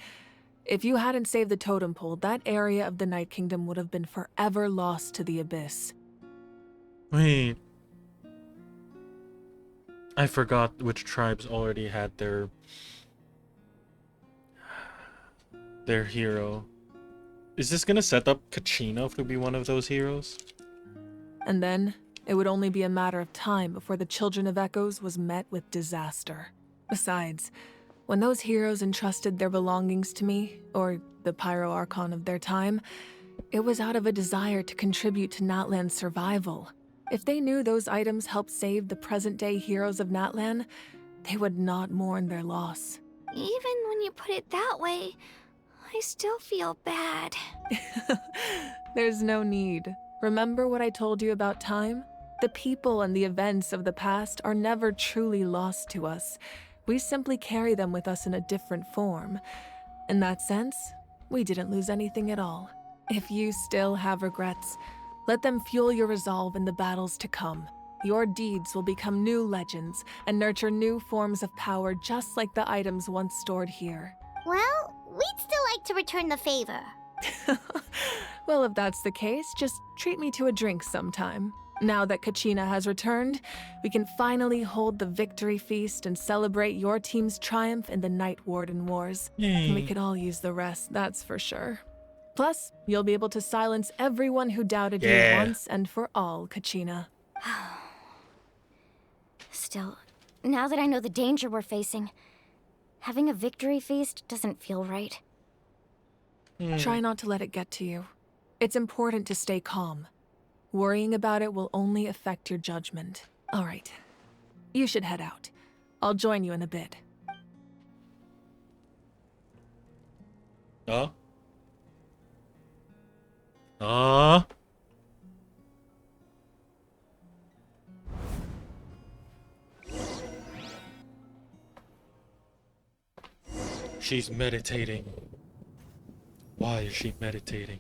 [SPEAKER 9] If you hadn't saved the totem pole, that area of the Night Kingdom would have been forever lost to the Abyss.
[SPEAKER 1] Wait. I forgot which tribes already had their hero. Is this gonna set up Kachina to be one of those heroes?
[SPEAKER 9] And then, it would only be a matter of time before the Children of Echoes was met with disaster. Besides, when those heroes entrusted their belongings to me, or the Pyro Archon of their time, it was out of a desire to contribute to Natlan's survival. If they knew those items helped save the present-day heroes of Natlan, they would not mourn their loss.
[SPEAKER 4] Even when you put it that way, I still feel bad.
[SPEAKER 9] There's no need. Remember what I told you about time? The people and the events of the past are never truly lost to us. We simply carry them with us in a different form. In that sense, we didn't lose anything at all. If you still have regrets, let them fuel your resolve in the battles to come. Your deeds will become new legends and nurture new forms of power just like the items once stored here.
[SPEAKER 6] Well, we'd still like to return the favor.
[SPEAKER 9] Well, if that's the case, just treat me to a drink sometime. Now that Kachina has returned, we can finally hold the victory feast and celebrate your team's triumph in the Night Warden Wars.
[SPEAKER 1] Yay.
[SPEAKER 9] We could all use the rest, that's for sure. Plus, you'll be able to silence everyone who doubted you once and for all, Kachina.
[SPEAKER 4] Still, now that I know the danger we're facing, having a victory feast doesn't feel right.
[SPEAKER 9] Try not to let it get to you. It's important to stay calm. Worrying about it will only affect your judgment. All right. You should head out. I'll join you in a bit.
[SPEAKER 1] She's meditating. Why is she meditating?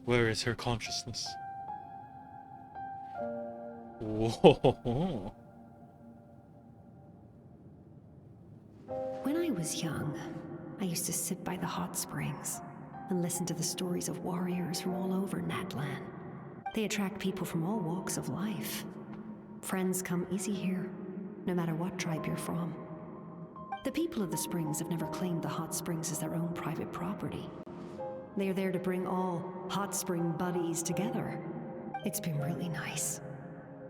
[SPEAKER 1] Where is her consciousness? Whoa.
[SPEAKER 11] When I was young, I used to sit by the hot springs and listen to the stories of warriors from all over Natlan. They attract people from all walks of life. Friends come easy here, no matter what tribe you're from. The people of the springs have never claimed the hot springs as their own private property. They are there to bring all hot spring buddies together. It's been really nice.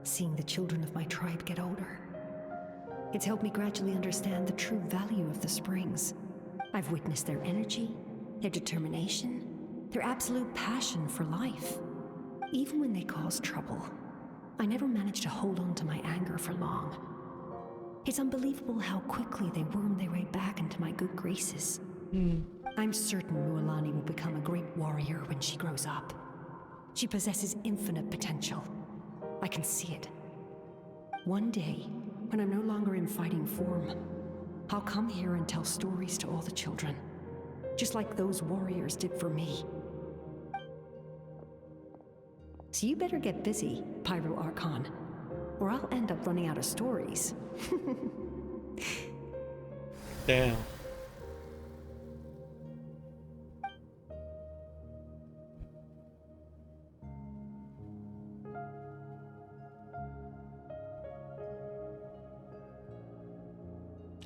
[SPEAKER 11] seeing the children of my tribe get older. It's helped me gradually understand the true value of the springs. I've witnessed their energy, their determination, their absolute passion for life. Even when they cause trouble, I never managed to hold on to my anger for long. It's unbelievable how quickly they worm their way back into my good graces. I'm certain Mualani will become a great warrior when she grows up. She possesses infinite potential. I can see it. One day, when I'm no longer in fighting form, I'll come here and tell stories to all the children, just like those warriors did for me. So you better get busy, Pyro Archon, or I'll end up running out of stories.
[SPEAKER 1] Damn.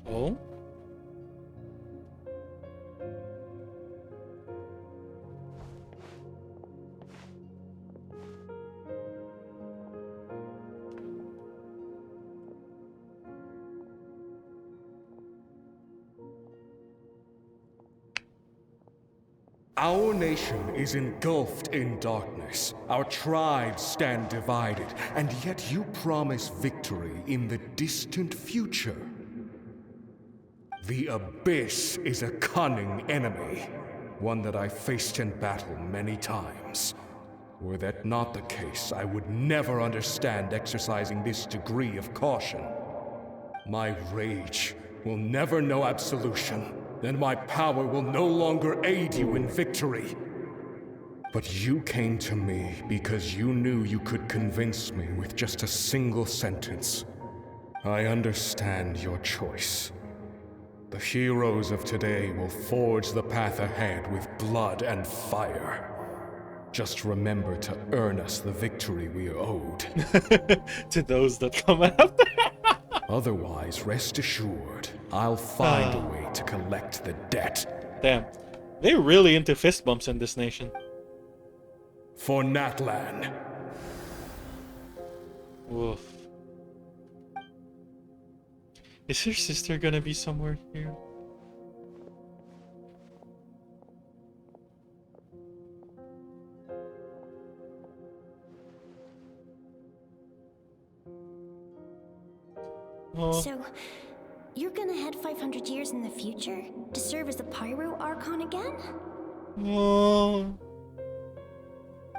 [SPEAKER 1] Oh?
[SPEAKER 10] Our nation is engulfed in darkness. Our tribes stand divided, and yet you promise victory in the distant future. The Abyss is a cunning enemy, one that I faced in battle many times. Were that not the case, I would never understand exercising this degree of caution. My rage will never know absolution, and my power will no longer aid you in victory. But you came to me because you knew you could convince me with just a single sentence. I understand your choice. The heroes of today will forge the path ahead with blood and fire. Just remember to earn us the victory we are owed.
[SPEAKER 1] To those that come after.
[SPEAKER 10] Otherwise, rest assured, I'll find a way to collect the debt.
[SPEAKER 1] Damn. They're really into fist bumps in this nation.
[SPEAKER 10] For Natlan.
[SPEAKER 1] Woof. Is her sister gonna be somewhere here? Oh.
[SPEAKER 6] So, you're gonna head 500 years in the future to serve as the Pyro Archon again?
[SPEAKER 1] Oh.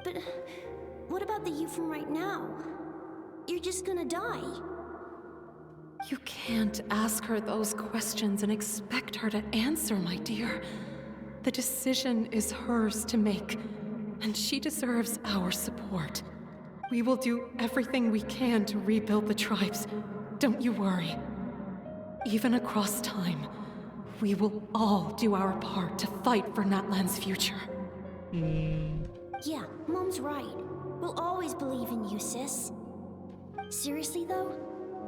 [SPEAKER 6] But what about the you from right now? You're just gonna die.
[SPEAKER 9] You can't ask her those questions and expect her to answer, my dear. The decision is hers to make, and she deserves our support. We will do everything we can to rebuild the tribes. Don't you worry. Even across time, we will all do our part to fight for Natlan's future.
[SPEAKER 6] Yeah, Mom's right. We'll always believe in you, sis. Seriously though,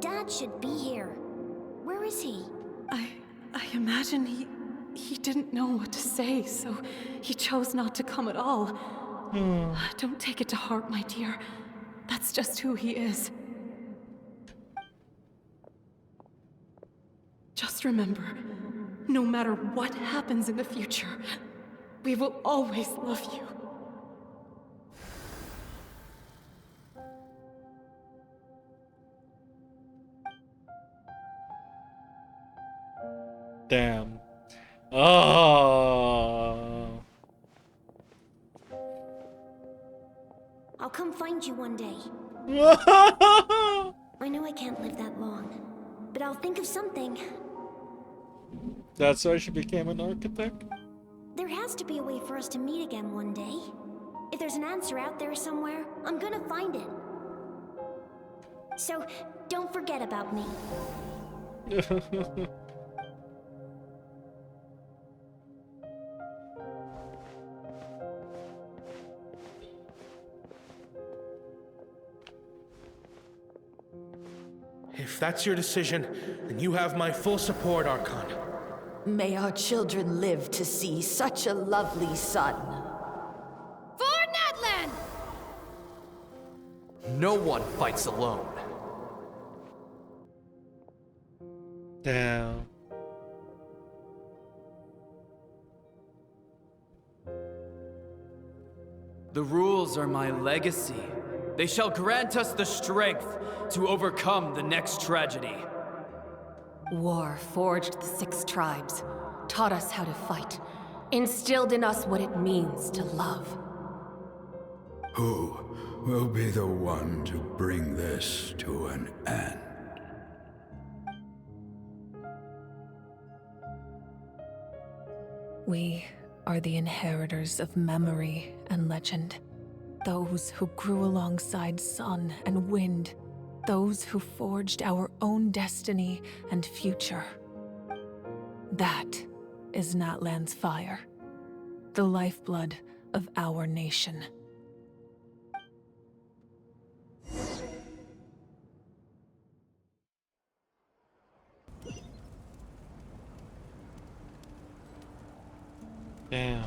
[SPEAKER 6] Dad should be here. Where is he?
[SPEAKER 9] I imagine he didn't know what to say, so he chose not to come at all. Don't take it to heart, my dear. That's just who he is. Just remember, no matter what happens in the future, we will always love you.
[SPEAKER 1] Damn. Oh.
[SPEAKER 6] I'll come find you one day. I know I can't live that long, but I'll think of something.
[SPEAKER 1] That's why she became an architect?
[SPEAKER 6] There has to be a way for us to meet again one day. If there's an answer out there somewhere, I'm gonna find it. So, don't forget about me.
[SPEAKER 22] If that's your decision, then you have my full support, Archon.
[SPEAKER 23] May our children live to see such a lovely son.
[SPEAKER 19] For Natlan!
[SPEAKER 5] No one fights alone.
[SPEAKER 1] Damn.
[SPEAKER 5] The rules are my legacy. They shall grant us the strength to overcome the next tragedy.
[SPEAKER 23] War forged the 6 tribes, taught us how to fight, instilled in us what it means to love.
[SPEAKER 8] Who will be the one to bring this to an end?
[SPEAKER 9] We are the inheritors of memory and legend. Those who grew alongside sun and wind. Those who forged our own destiny and future. That is Natlan's fire. The lifeblood of our nation.
[SPEAKER 1] Damn.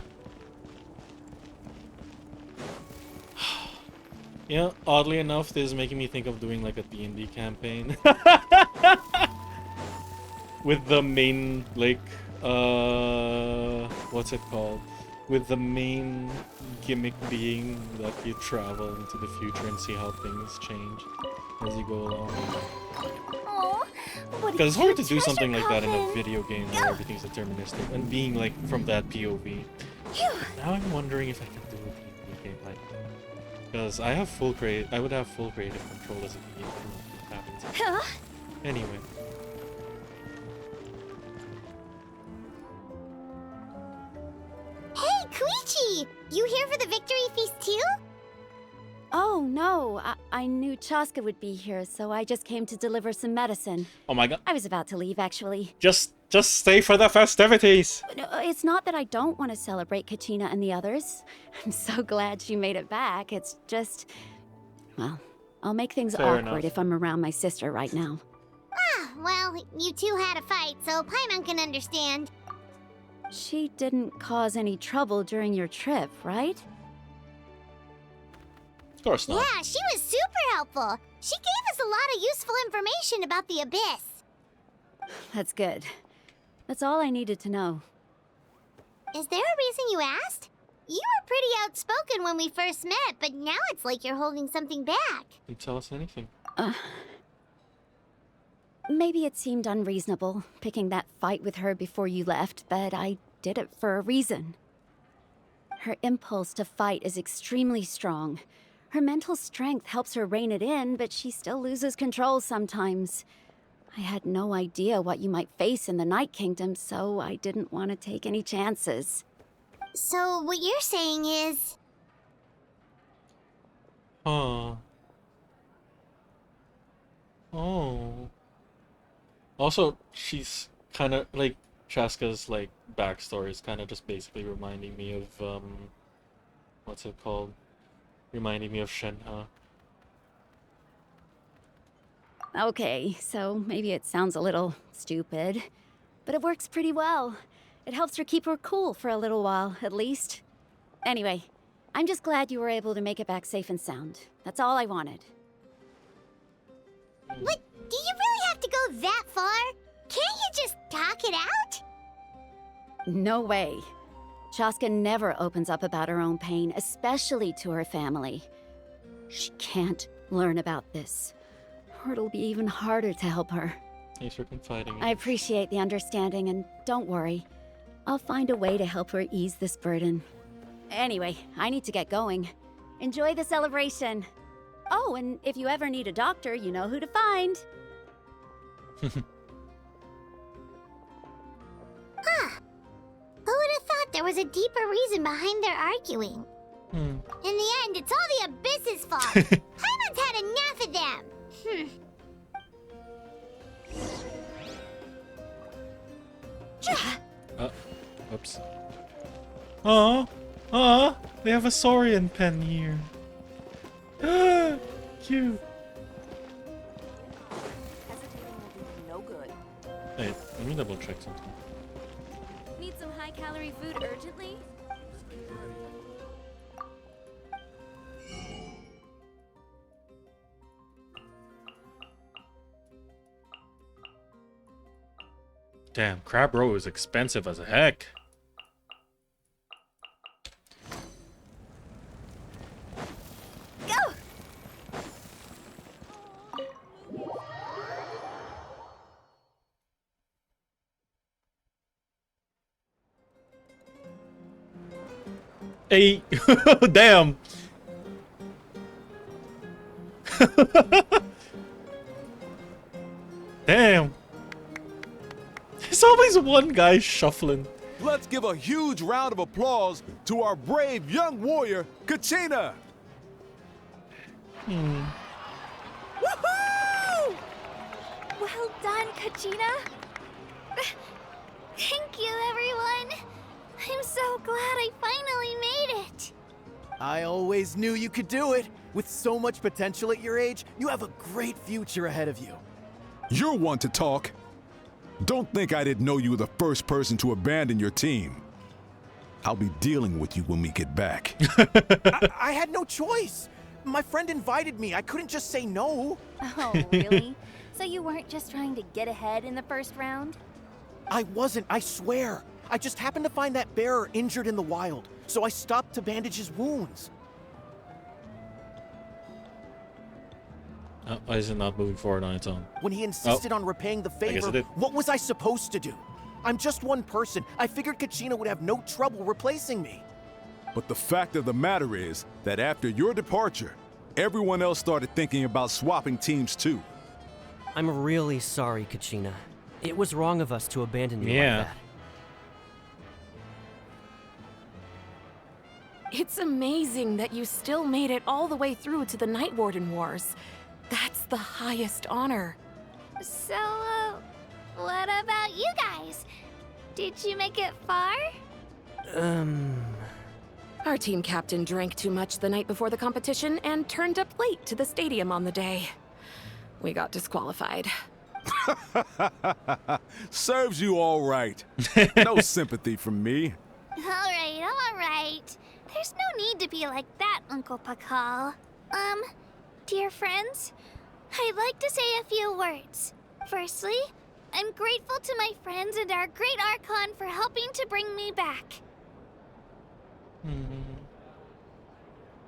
[SPEAKER 1] Yeah, oddly enough, this is making me think of doing like a D&D campaign. With the main, like, what's it called? With the main gimmick being that you travel into the future and see how things change as you go along. Because it's hard to do something like that in a video game where everything's deterministic and being like from that POV. Now I'm wondering if I can do a D&D game like that. Because I have I would have full creative control as a DM if it happens. Anyway.
[SPEAKER 6] Hey, Koichi! You here for the victory feast too?
[SPEAKER 19] Oh, no. I knew Chaska would be here, so I just came to deliver some medicine.
[SPEAKER 1] Oh my god.
[SPEAKER 19] I was about to leave, actually.
[SPEAKER 1] Just stay for the festivities!
[SPEAKER 19] No, it's not that I don't want to celebrate Kachina and the others. I'm so glad she made it back. It's just... Well, I'll make things
[SPEAKER 6] Fair
[SPEAKER 19] awkward
[SPEAKER 6] enough.
[SPEAKER 19] if I'm around my sister right now.
[SPEAKER 6] Ah, well, you two had a fight, so Paimon can understand.
[SPEAKER 19] She didn't cause any trouble during your trip, right?
[SPEAKER 1] Of course not.
[SPEAKER 6] Yeah, she was super helpful. She gave us a lot of useful information about the Abyss.
[SPEAKER 19] That's good. That's all I needed to know.
[SPEAKER 6] Is there a reason you asked? You were pretty outspoken when we first met, but now it's like you're holding something back.
[SPEAKER 1] You tell us anything.
[SPEAKER 19] Maybe it seemed unreasonable, picking that fight with her before you left, but I did it for a reason. Her impulse to fight is extremely strong. Her mental strength helps her rein it in, but she still loses control sometimes. I had no idea what you might face in the Night Kingdom, so I didn't want to take any chances.
[SPEAKER 6] So what you're saying is...
[SPEAKER 1] Huh. Oh. Also, she's kind of like Chaska's like backstory is kind of just basically reminding me of what's it called? Reminding me of Shenhe.
[SPEAKER 19] Okay, so maybe it sounds a little stupid, but it works pretty well. It helps her keep her cool for a little while, at least. Anyway, I'm just glad you were able to make it back safe and sound. That's all I wanted.
[SPEAKER 6] But do you really have to go that far? Can't you just talk it out?
[SPEAKER 19] No way. Chaska never opens up about her own pain, especially to her family. She can't learn about this, or it'll be even harder to help her.
[SPEAKER 1] Thanks for confiding.
[SPEAKER 19] I appreciate the understanding, and don't worry. I'll find a way to help her ease this burden. Anyway, I need to get going. Enjoy the celebration. Oh, and if you ever need a doctor, you know who to find.
[SPEAKER 6] Huh. Who would have thought there was a deeper reason behind their arguing? In the end, it's all the Abyss's fault. Paimon's had enough of them.
[SPEAKER 1] Oops. Aw, they have a Saurian pen here. Cute.
[SPEAKER 13] No good.
[SPEAKER 1] Hey, let me double check something.
[SPEAKER 19] Need some high-calorie food urgently?
[SPEAKER 1] Damn, crab roe is expensive as heck.
[SPEAKER 4] Go!
[SPEAKER 1] Hey, damn. Damn. There's always one guy shuffling.
[SPEAKER 14] Let's give a huge round of applause to our brave young warrior, Kachina!
[SPEAKER 1] Hmm.
[SPEAKER 4] Woohoo! Well done, Kachina. Thank you, everyone. I'm so glad I finally made it.
[SPEAKER 16] I always knew you could do it. With so much potential at your age, you have a great future ahead of you.
[SPEAKER 14] You're one to talk. Don't think I didn't know you were the first person to abandon your team. I'll be dealing with you when we get back.
[SPEAKER 16] I had no choice. My friend invited me. I couldn't just say no.
[SPEAKER 4] Oh, really? So you weren't just trying to get ahead in the first round?
[SPEAKER 16] I wasn't, I swear. I just happened to find that bearer injured in the wild, so I stopped to bandage his wounds.
[SPEAKER 1] Why is it not moving forward on its own?
[SPEAKER 16] When he insisted on repaying the favor, what was I supposed to do? I'm just one person. I figured Kachina would have no trouble replacing me.
[SPEAKER 14] But the fact of the matter is that after your departure, everyone else started thinking about swapping teams too.
[SPEAKER 17] I'm really sorry, Kachina. It was wrong of us to abandon you like that.
[SPEAKER 9] It's amazing that you still made it all the way through to the Night Warden Wars. That's the highest honor.
[SPEAKER 6] So, what about you guys? Did you make it far?
[SPEAKER 9] Our team captain drank too much the night before the competition and turned up late to the stadium on the day. We got disqualified.
[SPEAKER 14] Serves you all right. No sympathy from me.
[SPEAKER 6] All right. There's no need to be like that, Uncle Pakal. Dear friends, I'd like to say a few words. Firstly, I'm grateful to my friends and our great Archon for helping to bring me back.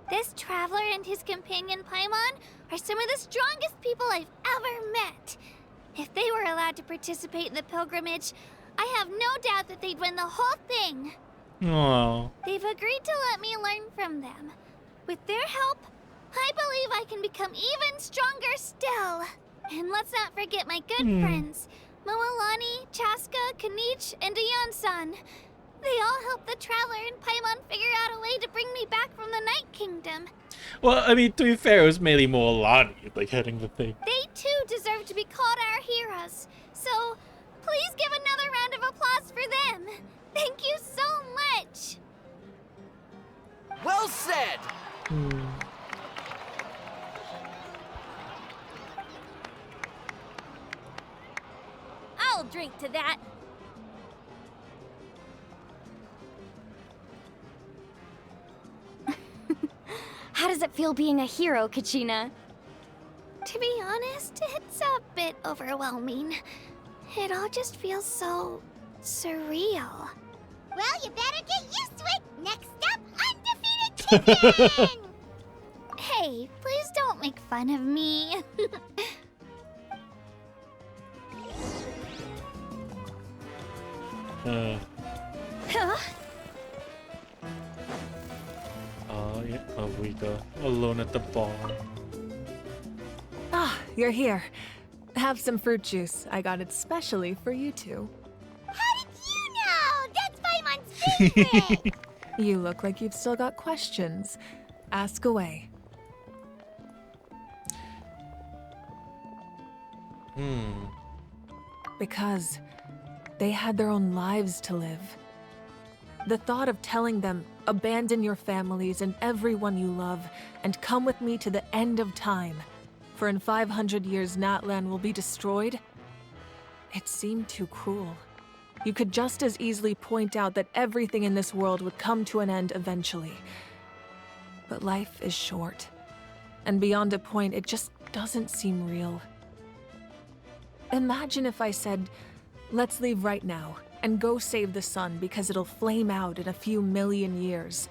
[SPEAKER 6] This traveler and his companion Paimon are some of the strongest people I've ever met. If they were allowed to participate in the pilgrimage, I have no doubt that they'd win the whole thing.
[SPEAKER 1] Aww.
[SPEAKER 6] They've agreed to let me learn from them. With their help, I believe I can become even stronger still. And let's not forget my good friends, Moalani, Chaska, Kanich, and Ayan-san. They all helped the Traveler and Paimon figure out a way to bring me back from the Night Kingdom.
[SPEAKER 1] Well, I mean, to be fair, it was mainly Moalani, like, heading the thing.
[SPEAKER 6] They too deserve to be called our heroes. So, please give another round of applause for them. Thank you so much.
[SPEAKER 16] Well said!
[SPEAKER 4] I'll drink to that. How does it feel being a hero, Kachina?
[SPEAKER 6] To be honest, it's a bit overwhelming. It all just feels so surreal. Well, you better get used to it. Next up, undefeated champion! Hey, please don't make fun of me.
[SPEAKER 4] Huh?
[SPEAKER 1] Oh, yeah, Awika, alone at the bar.
[SPEAKER 9] Ah, you're here. Have some fruit juice. I got it specially for you two.
[SPEAKER 6] How did you know? That's Paimon's favorite!
[SPEAKER 9] You look like you've still got questions. Ask away. Because they had their own lives to live. The thought of telling them, abandon your families and everyone you love, and come with me to the end of time, for in 500 years Natlan will be destroyed, it seemed too cruel. You could just as easily point out that everything in this world would come to an end eventually. But life is short, and beyond a point, it just doesn't seem real. Imagine if I said, Let's leave right now and go save the sun because it'll flame out in a few million years.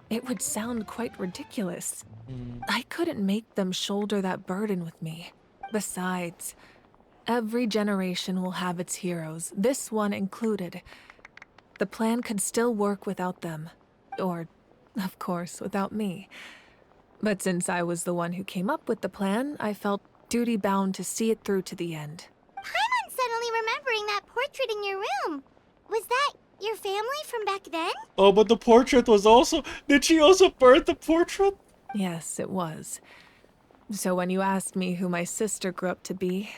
[SPEAKER 9] It would sound quite ridiculous. I couldn't make them shoulder that burden with me. Besides, every generation will have its heroes, this one included. The plan could still work without them. Or, of course, without me. But since I was the one who came up with the plan, I felt duty-bound to see it through to the end.
[SPEAKER 6] I'm suddenly remembering that portrait in your room. Was that your family from back then?
[SPEAKER 1] Oh, but the portrait was also... Did she also burn the portrait?
[SPEAKER 9] Yes, it was. So when you asked me who my sister grew up to be,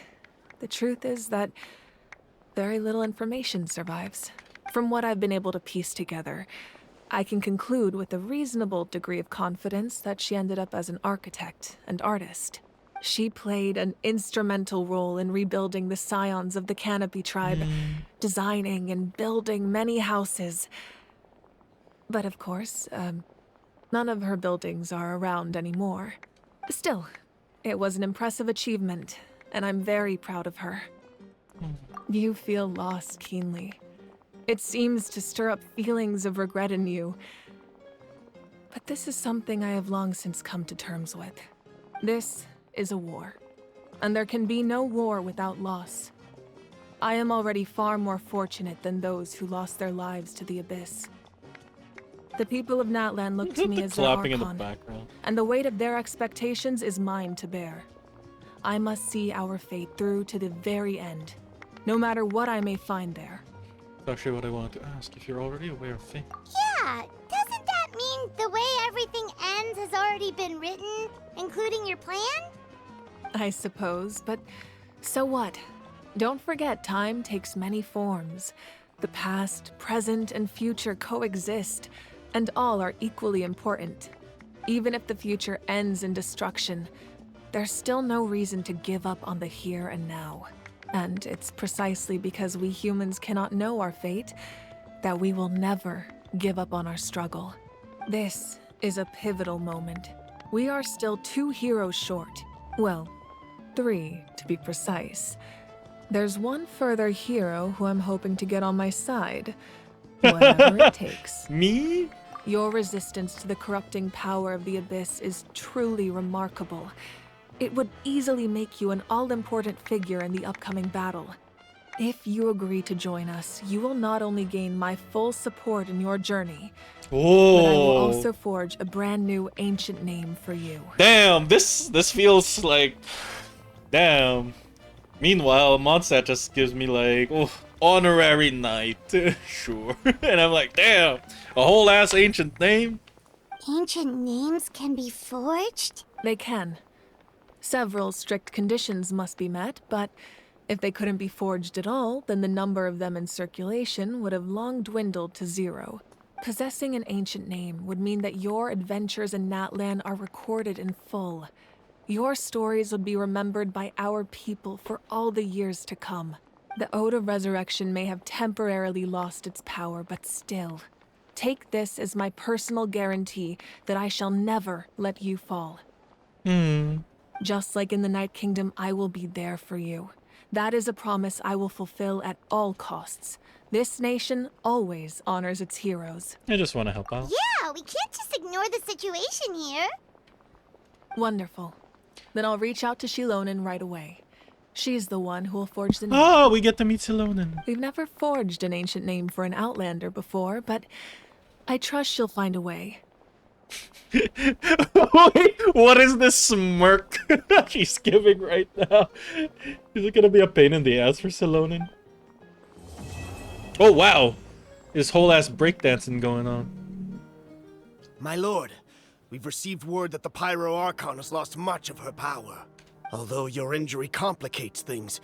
[SPEAKER 9] the truth is that very little information survives. From what I've been able to piece together, I can conclude with a reasonable degree of confidence that she ended up as an architect and artist. She played an instrumental role in rebuilding the scions of the Canopy tribe, designing and building many houses. But of course, none of her buildings are around anymore. Still, it was an impressive achievement, and I'm very proud of her. You feel lost keenly. It seems to stir up feelings of regret in you. But this is something I have long since come to terms with. This is a war, and there can be no war without loss. I am already far more fortunate than those who lost their lives to the Abyss. The people of Natlan look to me as their Archon, and the weight of their expectations is mine to bear. I must see our fate through to the very end, no matter what I may find there.
[SPEAKER 1] That's actually what I wanted to ask, if you're already aware of fate.
[SPEAKER 6] Yeah, doesn't that mean the way everything ends has already been written, including your plan?
[SPEAKER 9] I suppose, but so what? Don't forget, time takes many forms. The past, present, and future coexist, and all are equally important. Even if the future ends in destruction, there's still no reason to give up on the here and now. And it's precisely because we humans cannot know our fate that we will never give up on our struggle. This is a pivotal moment. We are still 2 heroes short. Well, 3 to be precise. There's one further hero who I'm hoping to get on my side, whatever it takes.
[SPEAKER 1] Me?
[SPEAKER 9] Your resistance to the corrupting power of the Abyss is truly remarkable. It would easily make you an all-important figure in the upcoming battle. If you agree to join us, you will not only gain my full support in your journey, but I will also forge a brand new ancient name for you.
[SPEAKER 1] Damn, this feels like... Damn. Meanwhile, Mondstadt just gives me like, oh, honorary knight. Sure. And I'm like, damn, a whole ass ancient name?
[SPEAKER 6] Ancient names can be forged?
[SPEAKER 9] They can. Several strict conditions must be met, but if they couldn't be forged at all, then the number of them in circulation would have long dwindled to 0. Possessing an ancient name would mean that your adventures in Natlan are recorded in full. Your stories would be remembered by our people for all the years to come. The Ode of Resurrection may have temporarily lost its power, but still, take this as my personal guarantee that I shall never let you fall. Just like in the Night Kingdom, I will be there for you. That is a promise I will fulfill at all costs. This nation always honors its heroes.
[SPEAKER 1] I just want to help out.
[SPEAKER 6] Yeah, we can't just ignore the situation here.
[SPEAKER 9] Wonderful. Then I'll reach out to Shilonen right away. She's the one who will forge the name.
[SPEAKER 1] Oh, we get to meet Shilonen.
[SPEAKER 9] We've never forged an ancient name for an Outlander before, but I trust she'll find a way.
[SPEAKER 1] Wait, what is this smirk she's giving right now? Is it gonna be a pain in the ass for Shilonen? Oh wow, this whole ass breakdancing going on.
[SPEAKER 16] My lord, we've received word that the Pyro Archon has lost much of her power. Although your injury complicates things,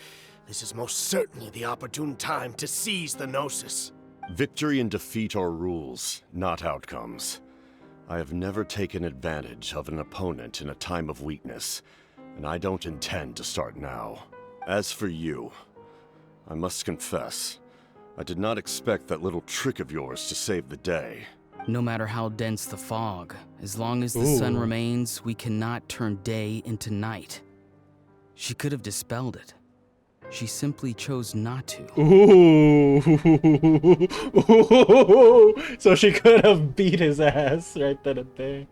[SPEAKER 16] this is most certainly the opportune time to seize the Gnosis.
[SPEAKER 2] Victory and defeat are rules, not outcomes. I have never taken advantage of an opponent in a time of weakness, and I don't intend to start now. As for you, I must confess, I did not expect that little trick of yours to save the day.
[SPEAKER 15] No matter how dense the fog, as long as the sun remains, we cannot turn day into night. She could have dispelled it. She simply chose not to.
[SPEAKER 1] Ooh. So she could have beat his ass right then and there.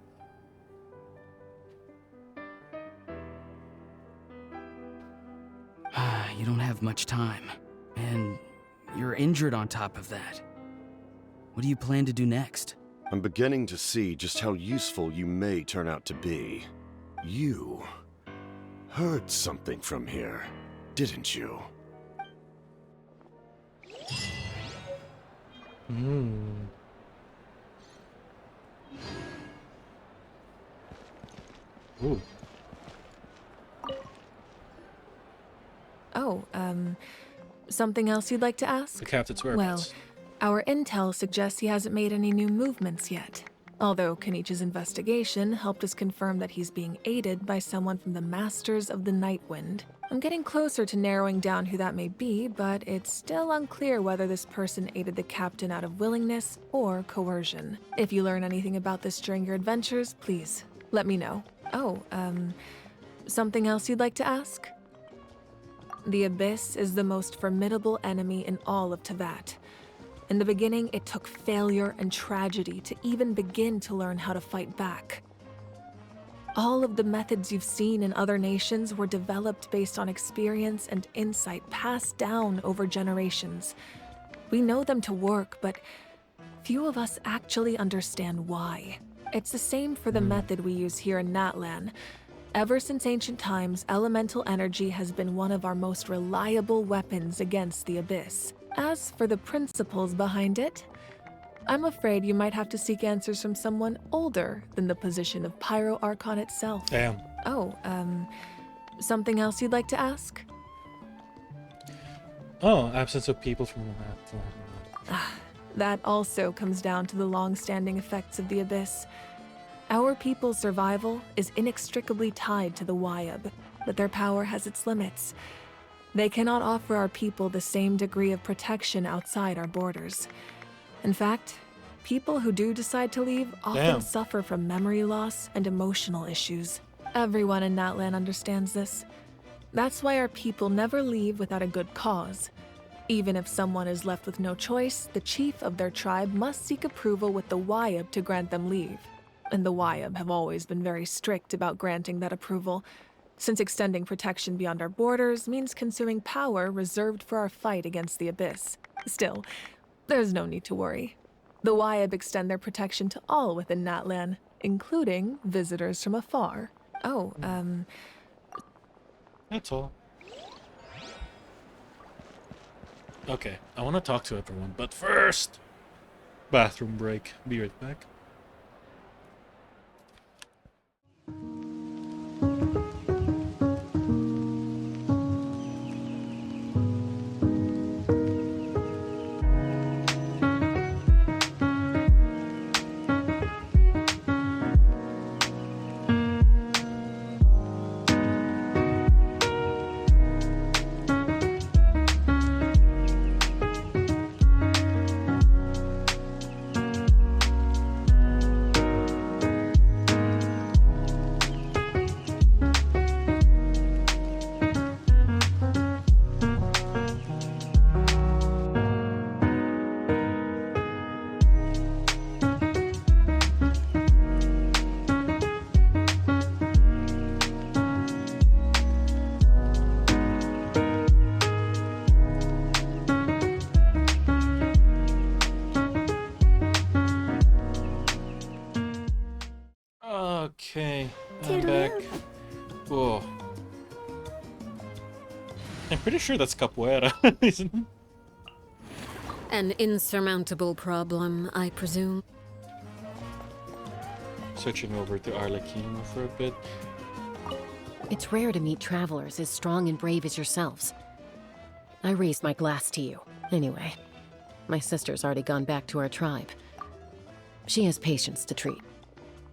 [SPEAKER 15] You don't have much time. And you're injured on top of that. What do you plan to do next?
[SPEAKER 2] I'm beginning to see just how useful you may turn out to be. You heard something from here, didn't you?
[SPEAKER 1] Ooh.
[SPEAKER 9] Oh, something else you'd like to ask?
[SPEAKER 1] The captain's
[SPEAKER 9] Well,
[SPEAKER 1] whereabouts.
[SPEAKER 9] our intel suggests he hasn't made any new movements yet. Although Kenichi's investigation helped us confirm that he's being aided by someone from the Masters of the Nightwind. I'm getting closer to narrowing down who that may be, but it's still unclear whether this person aided the captain out of willingness or coercion. If you learn anything about this during your adventures, please let me know. Oh, something else you'd like to ask? The Abyss is the most formidable enemy in all of Teyvat. In the beginning, it took failure and tragedy to even begin to learn how to fight back. All of the methods you've seen in other nations were developed based on experience and insight passed down over generations. We know them to work, but few of us actually understand why. It's the same for the method we use here in Natlan. Ever since ancient times, elemental energy has been one of our most reliable weapons against the Abyss. As for the principles behind it, I'm afraid you might have to seek answers from someone older than the position of Pyro Archon itself.
[SPEAKER 1] Damn.
[SPEAKER 9] Oh, something else you'd like to ask?
[SPEAKER 1] Oh, absence of people from that.
[SPEAKER 9] That also comes down to the long-standing effects of the Abyss. Our people's survival is inextricably tied to the Wyab, but their power has its limits. They cannot offer our people the same degree of protection outside our borders. In fact, people who do decide to leave often suffer from memory loss and emotional issues. Everyone in Natlan understands this. That's why our people never leave without a good cause. Even if someone is left with no choice, the chief of their tribe must seek approval with the Wyab to grant them leave. And the Wyab have always been very strict about granting that approval, since extending protection beyond our borders means consuming power reserved for our fight against the Abyss. Still, there's no need to worry. The Wyab extend their protection to all within Natlan, including visitors from afar. Oh,
[SPEAKER 1] That's all. Okay, I want to talk to everyone, but first, bathroom break. Be right back. Okay, I'm back. Whoa. I'm pretty sure that's capoeira, isn't it?
[SPEAKER 7] An insurmountable problem, I presume.
[SPEAKER 1] Switching over to Arlecchino for a bit.
[SPEAKER 12] It's rare to meet travelers as strong and brave as yourselves. I raised my glass to you. Anyway, my sister's already gone back to our tribe. She has patients to treat.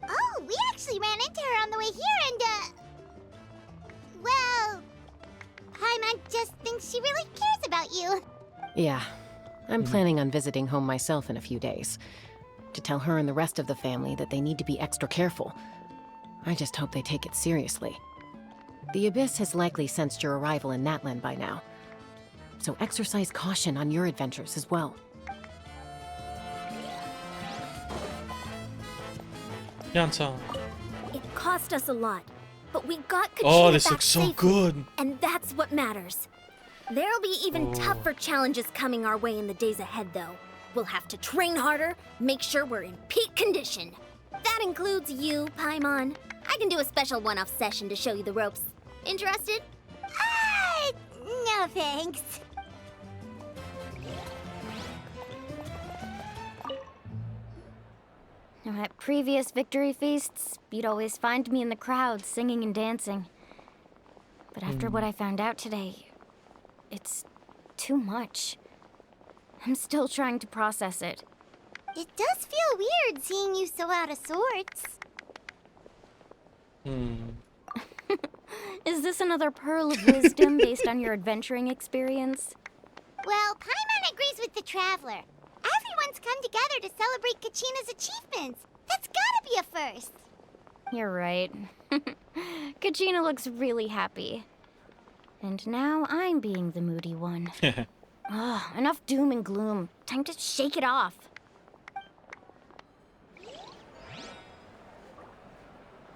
[SPEAKER 6] Oh, we actually ran into her on the way here and, well, Paimon just thinks she really cares about you.
[SPEAKER 12] Yeah, I'm planning on visiting home myself in a few days. To tell her and the rest of the family that they need to be extra careful. I just hope they take it seriously. The Abyss has likely sensed your arrival in Natlan by now, so exercise caution on your adventures as well.
[SPEAKER 1] Yansan.
[SPEAKER 4] It cost us a lot, but we got Kachina
[SPEAKER 1] Oh, this
[SPEAKER 4] back
[SPEAKER 1] looks so
[SPEAKER 4] safely,
[SPEAKER 1] good.
[SPEAKER 4] and that's what matters. There'll be even
[SPEAKER 1] Oh.
[SPEAKER 4] tougher challenges coming our way in the days ahead, though. We'll have to train harder, make sure we're in peak condition. That includes you, Paimon. I can do a special one-off session to show you the ropes. Interested?
[SPEAKER 6] No thanks.
[SPEAKER 4] Now, at previous victory feasts, you'd always find me in the crowd singing and dancing. But after what I found out today, it's too much. I'm still trying to process it.
[SPEAKER 6] It does feel weird seeing you so out of sorts.
[SPEAKER 4] Is this another pearl of wisdom based on your adventuring experience?
[SPEAKER 6] Well, Paimon agrees with the Traveler. Everyone's come together to celebrate Kachina's achievements. That's gotta be a first.
[SPEAKER 4] You're right. Kachina looks really happy. And now I'm being the moody one. Ugh, enough doom and gloom. Time to shake it off.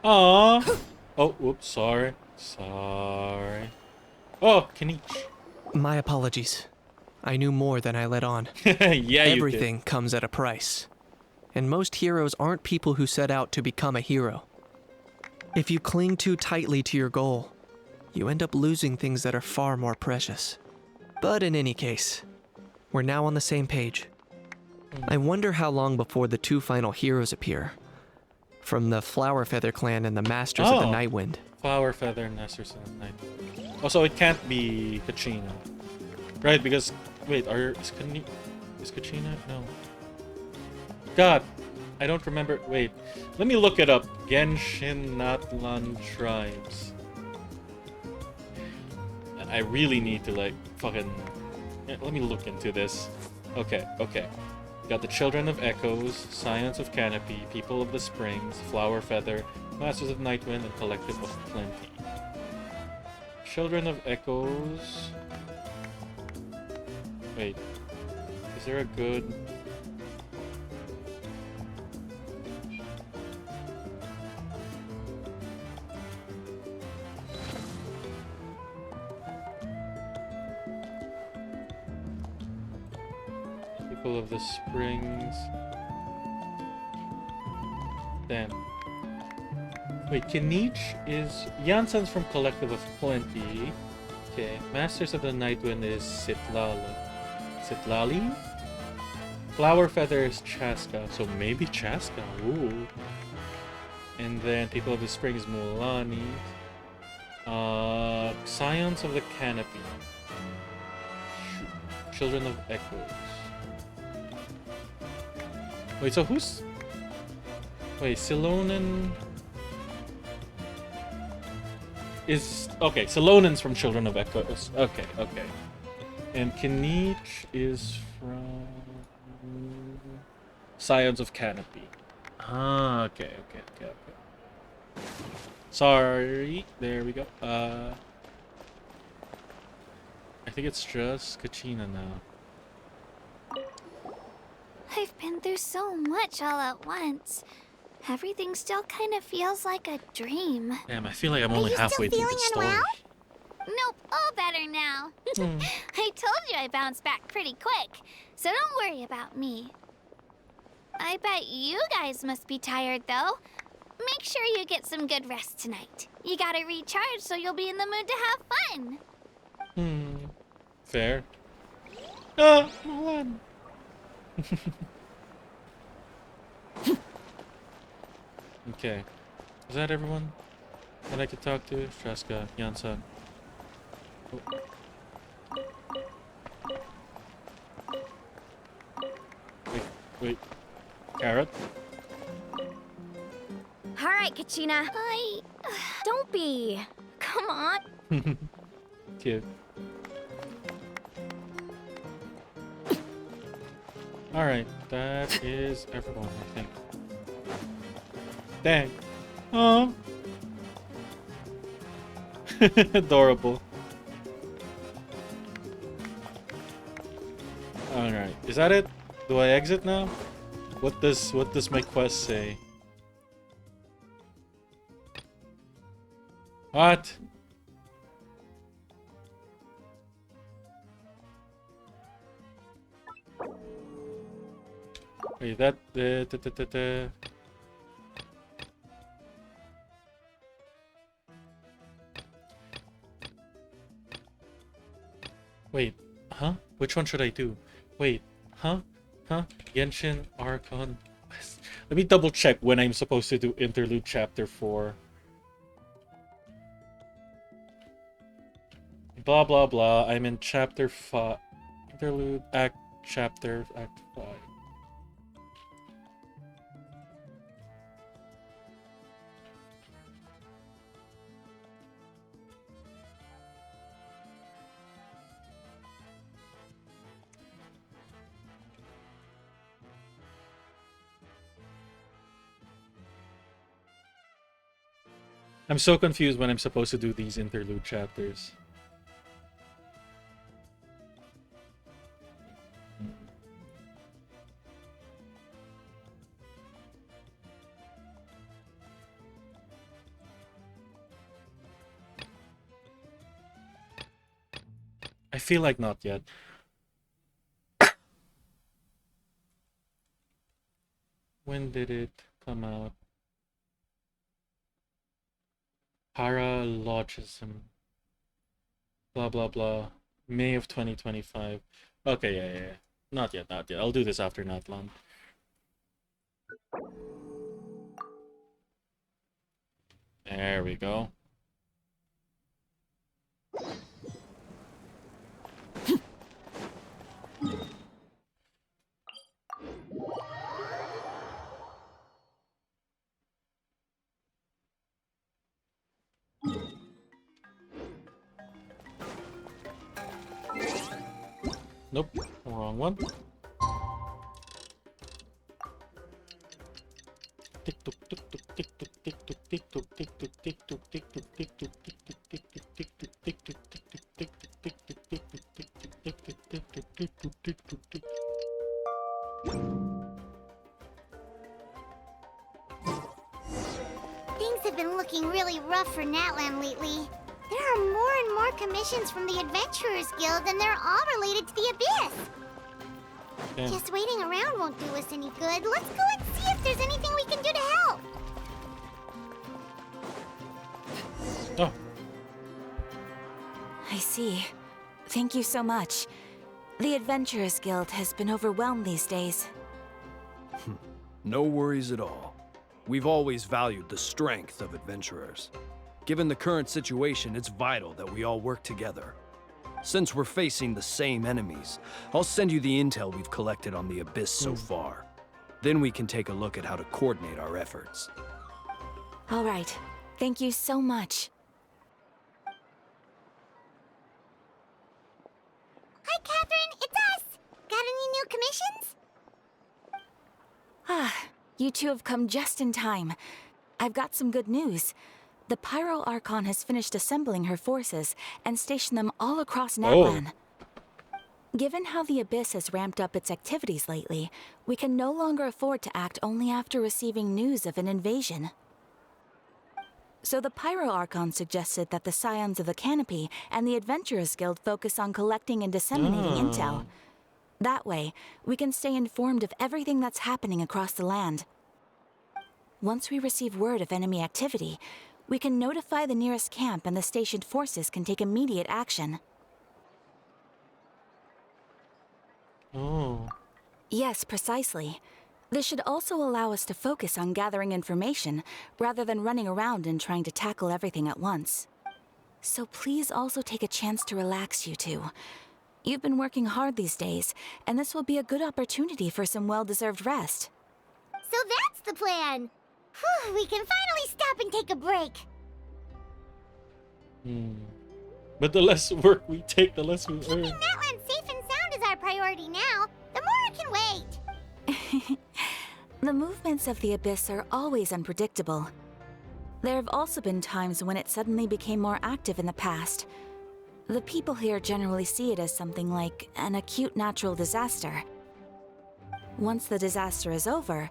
[SPEAKER 1] Aww. Oh, whoops, sorry. Sorry. Oh, Kenichi.
[SPEAKER 18] My apologies. I knew more than I let on.
[SPEAKER 1] Yeah, you did.
[SPEAKER 18] Everything comes at a price. And most heroes aren't people who set out to become a hero. If you cling too tightly to your goal, you end up losing things that are far more precious. But in any case, we're now on the same page. I wonder how long before the two final heroes appear. From the Flower Feather clan and the Masters of the Nightwind.
[SPEAKER 1] Flower Feather and Masters of the Night. Also, it can't be Kachina. Right, because... Wait, is Kachina? No. God, I don't remember... Wait, let me look it up. Genshin Natlanathon tribes. I really need to, like, fucking... Let me look into this. Okay. You got the Children of Echoes, Scions of Canopy, People of the Springs, Flower Feather, Masters of Nightwind, and Collective of Plenty. Children of Echoes... Wait. Is there a good... People of the Springs... Damn. Wait, Kenich is... Yansan's from Collective of Plenty. Okay. Masters of the Nightwind is Sitlali? Flower Feather is Chaska, so maybe Chaska. Ooh. And then People of the Spring is Mulani. Scions of the Canopy. Children of Echoes. Wait, so who's... Wait, Silonen... is... Okay, Silonen's from Children of Echoes. Okay. And Kenich is from... Scions of Canopy. Ah, okay. Sorry. There we go. I think it's just Kachina now.
[SPEAKER 6] I've been through so much all at once. Everything still kind of feels like a dream.
[SPEAKER 1] Damn, I feel like I'm only halfway through the story.
[SPEAKER 6] Nope, all better now. I told you I bounced back pretty quick, so don't worry about me. I bet you guys must be tired, though. Make sure you get some good rest tonight. You gotta recharge so you'll be in the mood to have fun.
[SPEAKER 1] Fair. Ah, Mulan. Okay. Is that everyone that I could talk to? Traska, Yansan. Oh. Wait. Carrot?
[SPEAKER 4] Alright, Kachina. Don't be. Come on.
[SPEAKER 1] Cute. Alright, that is everyone, I think. Dang. Oh. Alright, is that it? Do I exit now? What does my quest say? What? Wait, that Wait, huh? Which one should I do? Wait, huh? Genshin, Archon. Let me double check when I'm supposed to do Interlude Chapter 4. Blah blah blah. I'm in Chapter 5. Interlude Act 5. I'm so confused when I'm supposed to do these interlude chapters. I feel like not yet. When did it come out? Paralogism. Blah blah blah. May of 2025. Okay, yeah. Not yet. I'll do this after Natlanathon. There we go. Nope, wrong one.
[SPEAKER 6] Things have been looking really rough for Natlan lately. There are more and more commissions from the Adventurers Guild, and they're all related to the Abyss.
[SPEAKER 1] Yeah.
[SPEAKER 6] Just waiting around won't do us any good. Let's go and see if there's anything we can do to help.
[SPEAKER 1] Oh.
[SPEAKER 3] I see. Thank you so much. The Adventurers Guild has been overwhelmed these days.
[SPEAKER 20] No worries at all. We've always valued the strength of adventurers. Given the current situation, it's vital that we all work together. Since we're facing the same enemies, I'll send you the intel we've collected on the Abyss so far. Then we can take a look at how to coordinate our efforts.
[SPEAKER 3] All right. Thank you so much.
[SPEAKER 6] Hi, Catherine. It's us. Got any new commissions?
[SPEAKER 3] You two have come just in time. I've got some good news. The Pyro Archon has finished assembling her forces and stationed them all across Natlan. Given how the Abyss has ramped up its activities lately, we can no longer afford to act only after receiving news of an invasion. So the Pyro Archon suggested that the Scions of the Canopy and the Adventurers Guild focus on collecting and disseminating intel. That way, we can stay informed of everything that's happening across the land. Once we receive word of enemy activity, we can notify the nearest camp and the stationed forces can take immediate action.
[SPEAKER 1] Oh.
[SPEAKER 3] Yes, precisely. This should also allow us to focus on gathering information rather than running around and trying to tackle everything at once. So please also take a chance to relax, you two. You've been working hard these days, and this will be a good opportunity for some well-deserved rest.
[SPEAKER 6] So that's the plan. Whew, we can finally stop and take a break.
[SPEAKER 1] But the less work we take, the less we earn.
[SPEAKER 6] Keeping Natlan safe and sound is our priority now. The more it can wait.
[SPEAKER 3] The movements of the Abyss are always unpredictable. There have also been times when it suddenly became more active in the past. The people here generally see it as something like an acute natural disaster. Once the disaster is over,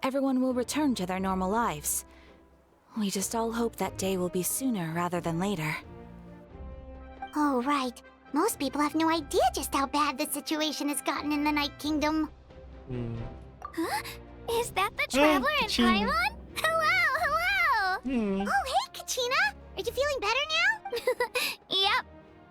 [SPEAKER 3] everyone will return to their normal lives. We just all hope that day will be sooner rather than later.
[SPEAKER 6] Oh, right. Most people have no idea just how bad the situation has gotten in the Night Kingdom.
[SPEAKER 19] Huh? Is that the Traveler and
[SPEAKER 1] Kachina.
[SPEAKER 19] Paimon? Hello!
[SPEAKER 6] Oh, hey, Kachina! Are you feeling better now?
[SPEAKER 19] Yep.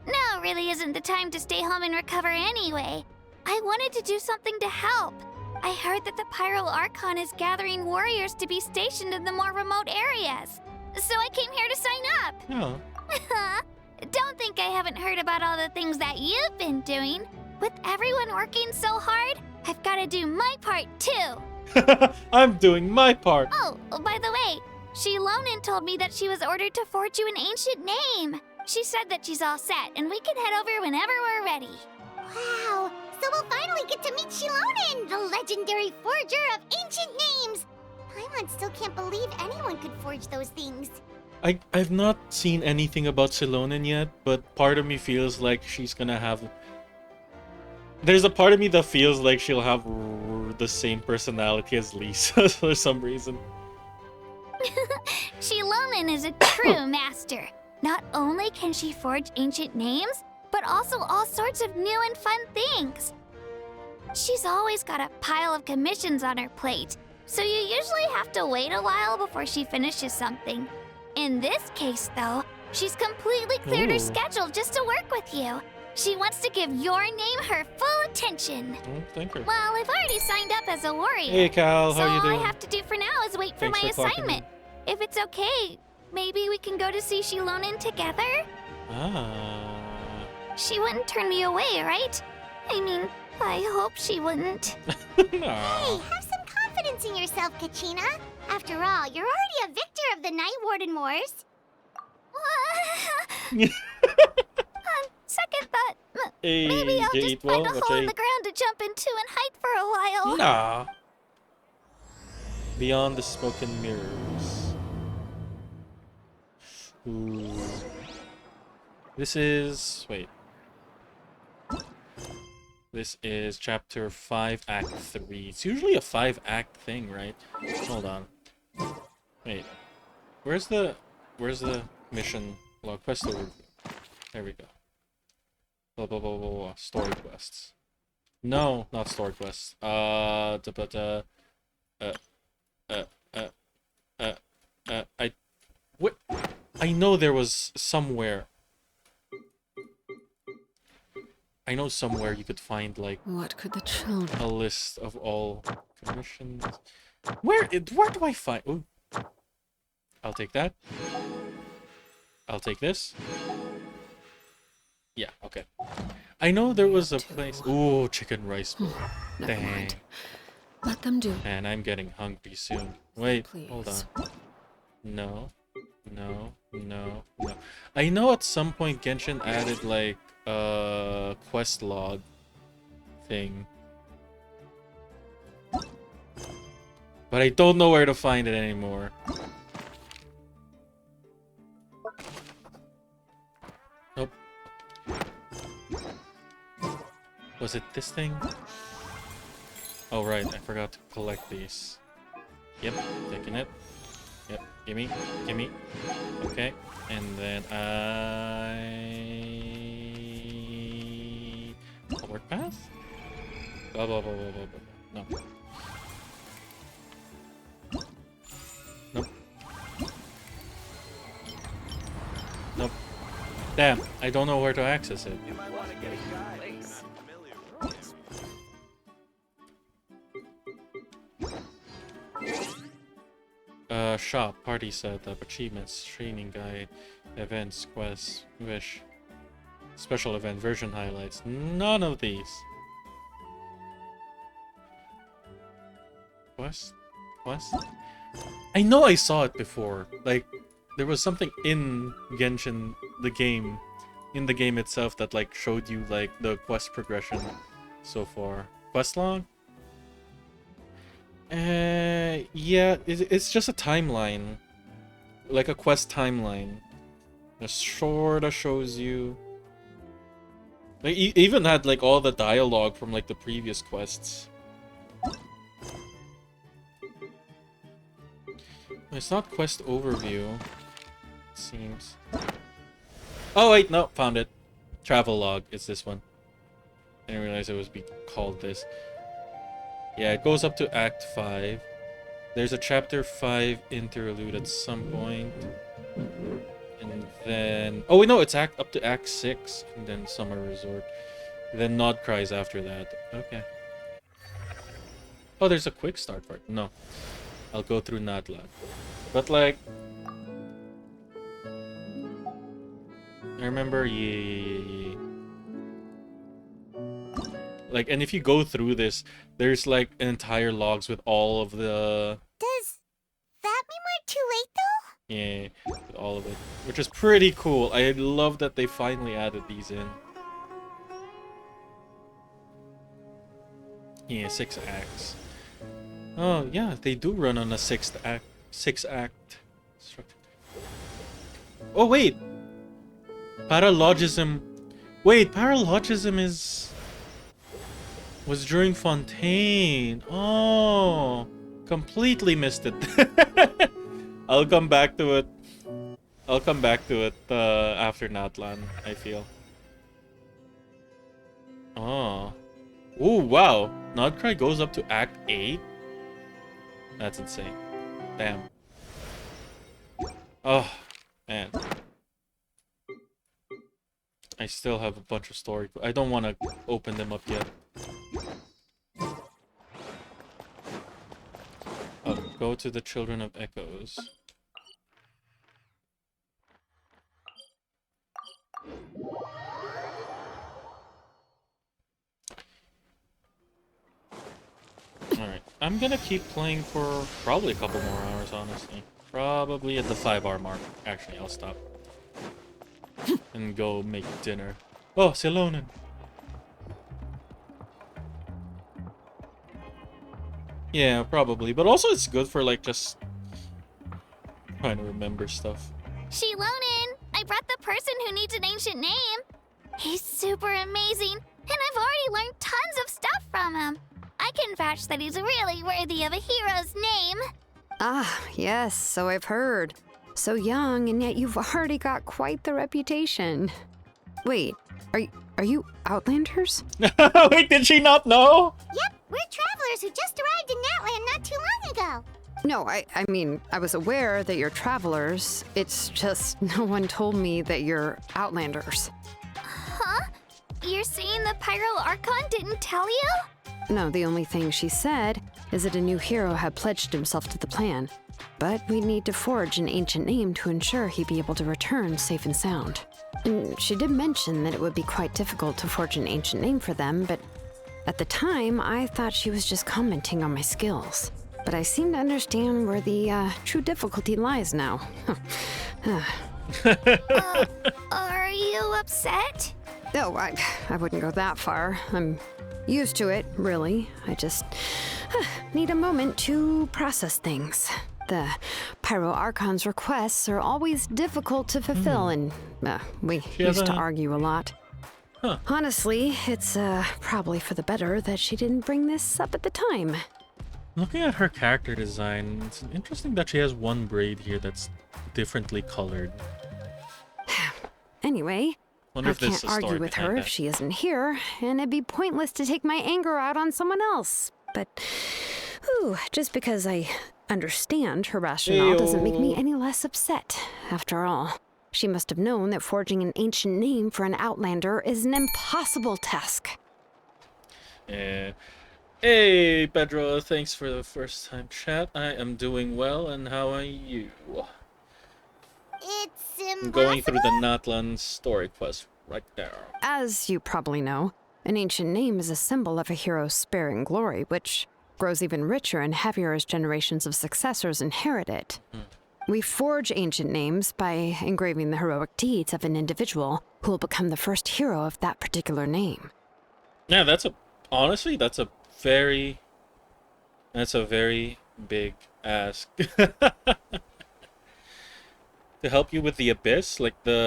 [SPEAKER 19] Now really isn't the time to stay home and recover anyway. I wanted to do something to help. I heard that the Pyro Archon is gathering warriors to be stationed in the more remote areas. So I came here to sign up.
[SPEAKER 1] Oh.
[SPEAKER 19] Don't think I haven't heard about all the things that you've been doing. With everyone working so hard, I've got to do my part too.
[SPEAKER 1] I'm doing my part.
[SPEAKER 19] Oh, by the way, Shilonin told me that she was ordered to forge you an ancient name. She said that she's all set, and we can head over whenever we're ready.
[SPEAKER 6] Wow, so we'll finally get to meet Shilonin, the legendary forger of ancient names. Paimon still can't believe anyone could forge those things.
[SPEAKER 1] I've not seen anything about Celonin yet, but part of me feels like she's gonna have... There's a part of me that feels like she'll have the same personality as Lisa for some reason.
[SPEAKER 19] Shilonin is a true master. Not only can she forge ancient names, but also all sorts of new and fun things. She's always got a pile of commissions on her plate, so you usually have to wait a while before she finishes something. In this case, though, she's completely cleared her schedule just to work with you. She wants to give your name her full attention.
[SPEAKER 1] Thank her.
[SPEAKER 19] Well, I've already signed up as a warrior.
[SPEAKER 1] Hey, Cal,
[SPEAKER 19] so
[SPEAKER 1] how you doing?
[SPEAKER 19] all I have to do for now is wait for
[SPEAKER 1] Thanks
[SPEAKER 19] my
[SPEAKER 1] for clocking
[SPEAKER 19] assignment. If it's okay, maybe we can go to see Shilonin together?
[SPEAKER 1] Ah.
[SPEAKER 19] She wouldn't turn me away, right? I mean, I hope she wouldn't.
[SPEAKER 6] Hey, have some confidence in yourself, Kachina. After all, you're already a victor of the Night Warden Wars.
[SPEAKER 19] Second thought,
[SPEAKER 1] Hey,
[SPEAKER 19] maybe I'll just find a hole in
[SPEAKER 1] okay.
[SPEAKER 19] the ground to jump into and hide for a while.
[SPEAKER 1] Nah. Beyond the smoke and mirrors. Ooh. This is... Wait. This is chapter 5, act 3. It's usually a 5-act thing, right? Hold on. Wait. Where's the mission log? Quest overview. There we go. Blah, blah, blah, blah, blah. Story quests. No, not story quests. What? I know there was somewhere. I know somewhere you could find, like,
[SPEAKER 7] What could the children...
[SPEAKER 1] a list of all commissions. Where do I find... Ooh. I'll take that. I'll take this. Yeah, okay. I know there was a place... Ooh, chicken rice bowl.
[SPEAKER 7] Never
[SPEAKER 1] Dang.
[SPEAKER 7] mind. Let them do.
[SPEAKER 1] Man, I'm getting hungry soon. Wait,
[SPEAKER 7] Please.
[SPEAKER 1] hold on. No. No. No. No. I know at some point Genshin added, like, quest log thing. But I don't know where to find it anymore. Nope. Was it this thing? Oh right, I forgot to collect these. Yep, taking it. Yep, gimme, gimme. Okay, and then forward path? Blah blah blah blah blah blah. No. Nope. Nope. Damn, I don't know where to access it.
[SPEAKER 16] You might want to get a guide.
[SPEAKER 1] Shop, party setup, achievements, training guide, events, quests, wish, special event, version highlights. None of these. Quest? Quest? I know I saw it before. Like, there was something in Genshin, the game itself that, like, showed you, like, the quest progression so far. Quest log? Yeah, it's just a timeline. Like a quest timeline. It sorta shows you Like, even had like all the dialogue from like the previous quests. It's not quest overview, it seems. Oh wait, no, found it. Travel log is this one. I didn't realize it was called this. Yeah, it goes up to Act 5. There's a Chapter 5 interlude at some point. And then... Oh wait, no, it's up to Act 6. And then Summer Resort. Then Nod Cries after that. Okay. Oh, there's a quick start part. No. I'll go through Natlan. But like... I remember... Yeah. Like, and if you go through this, there's like entire logs with all of the...
[SPEAKER 6] Does that mean we're too late though?
[SPEAKER 1] Yeah, with all of it. Which is pretty cool. I love that they finally added these in. Yeah, 6 acts. Oh, yeah, they do run on a 6 act structure. Oh, wait! Paralogism... Wait, Paralogism was during Fontaine. Oh, completely missed it. I'll come back to it. I'll come back to it after Natlan, I feel. Oh. Ooh, wow. Nodcry goes up to Act 8? That's insane. Damn. Oh, man. I still have a bunch of story. I don't want to open them up yet. Oh, go to the Children of Echoes. Alright, I'm gonna keep playing for probably a couple more hours, honestly. Probably at the 5-hour mark. Actually, I'll stop. And go make dinner. Oh, Celonin! Yeah, probably. But also it's good for, like, just trying to remember stuff.
[SPEAKER 6] Shilonin, I brought the person who needs an ancient name. He's super amazing, and I've already learned tons of stuff from him. I can vouch that he's really worthy of a hero's name.
[SPEAKER 10] Ah, yes, so I've heard. So young, and yet you've already got quite the reputation. Wait, are you Outlanders?
[SPEAKER 1] Wait, did she not know?
[SPEAKER 6] Yep, we're travelers who just arrived in Natlan not too long ago.
[SPEAKER 10] No, I mean, I was aware that you're travelers. It's just no one told me that you're Outlanders.
[SPEAKER 6] Huh? You're saying the Pyro Archon didn't tell you?
[SPEAKER 10] No, the only thing she said is that a new hero had pledged himself to the plan. But we'd need to forge an ancient name to ensure he'd be able to return safe and sound. And she did mention that it would be quite difficult to forge an ancient name for them, but at the time, I thought she was just commenting on my skills. But I seem to understand where the true difficulty lies now.
[SPEAKER 6] Are you upset?
[SPEAKER 10] No, I wouldn't go that far. I'm used to it, really. I just need a moment to process things. The Pyro Archon's requests are always difficult to fulfill, and we used to argue a lot.
[SPEAKER 1] Huh.
[SPEAKER 10] Honestly, it's probably for the better that she didn't bring this up at the time.
[SPEAKER 1] Looking at her character design, it's interesting that she has one braid here that's differently colored.
[SPEAKER 10] Anyway,
[SPEAKER 1] Wonder
[SPEAKER 10] I
[SPEAKER 1] if there's
[SPEAKER 10] can't
[SPEAKER 1] a story
[SPEAKER 10] argue with
[SPEAKER 1] behind
[SPEAKER 10] her
[SPEAKER 1] that.
[SPEAKER 10] if she isn't here, and it'd be pointless to take my anger out on someone else. But, just because I understand her rationale doesn't make me any less upset. After all, she must have known that forging an ancient name for an Outlander is an impossible task.
[SPEAKER 1] Yeah. Hey, Pedro, thanks for the first time chat. I am doing well, and how are you?
[SPEAKER 6] It's
[SPEAKER 1] I'm going through the Natlan story quest right there.
[SPEAKER 10] As you probably know, an ancient name is a symbol of a hero's sparing glory, which grows even richer and heavier as generations of successors inherit it. We forge ancient names by engraving the heroic deeds of an individual who will become the first hero of that particular name.
[SPEAKER 1] Yeah, honestly, that's a very big ask. To help you with the abyss, like the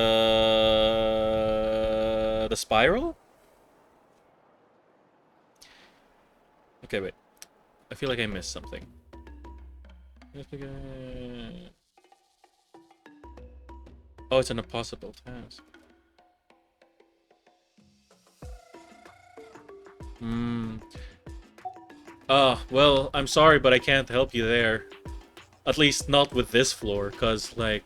[SPEAKER 1] spiral? Okay, wait. I feel like I missed something. Oh, it's an impossible task. Well, I'm sorry, but I can't help you there. At least not with this floor, because, like,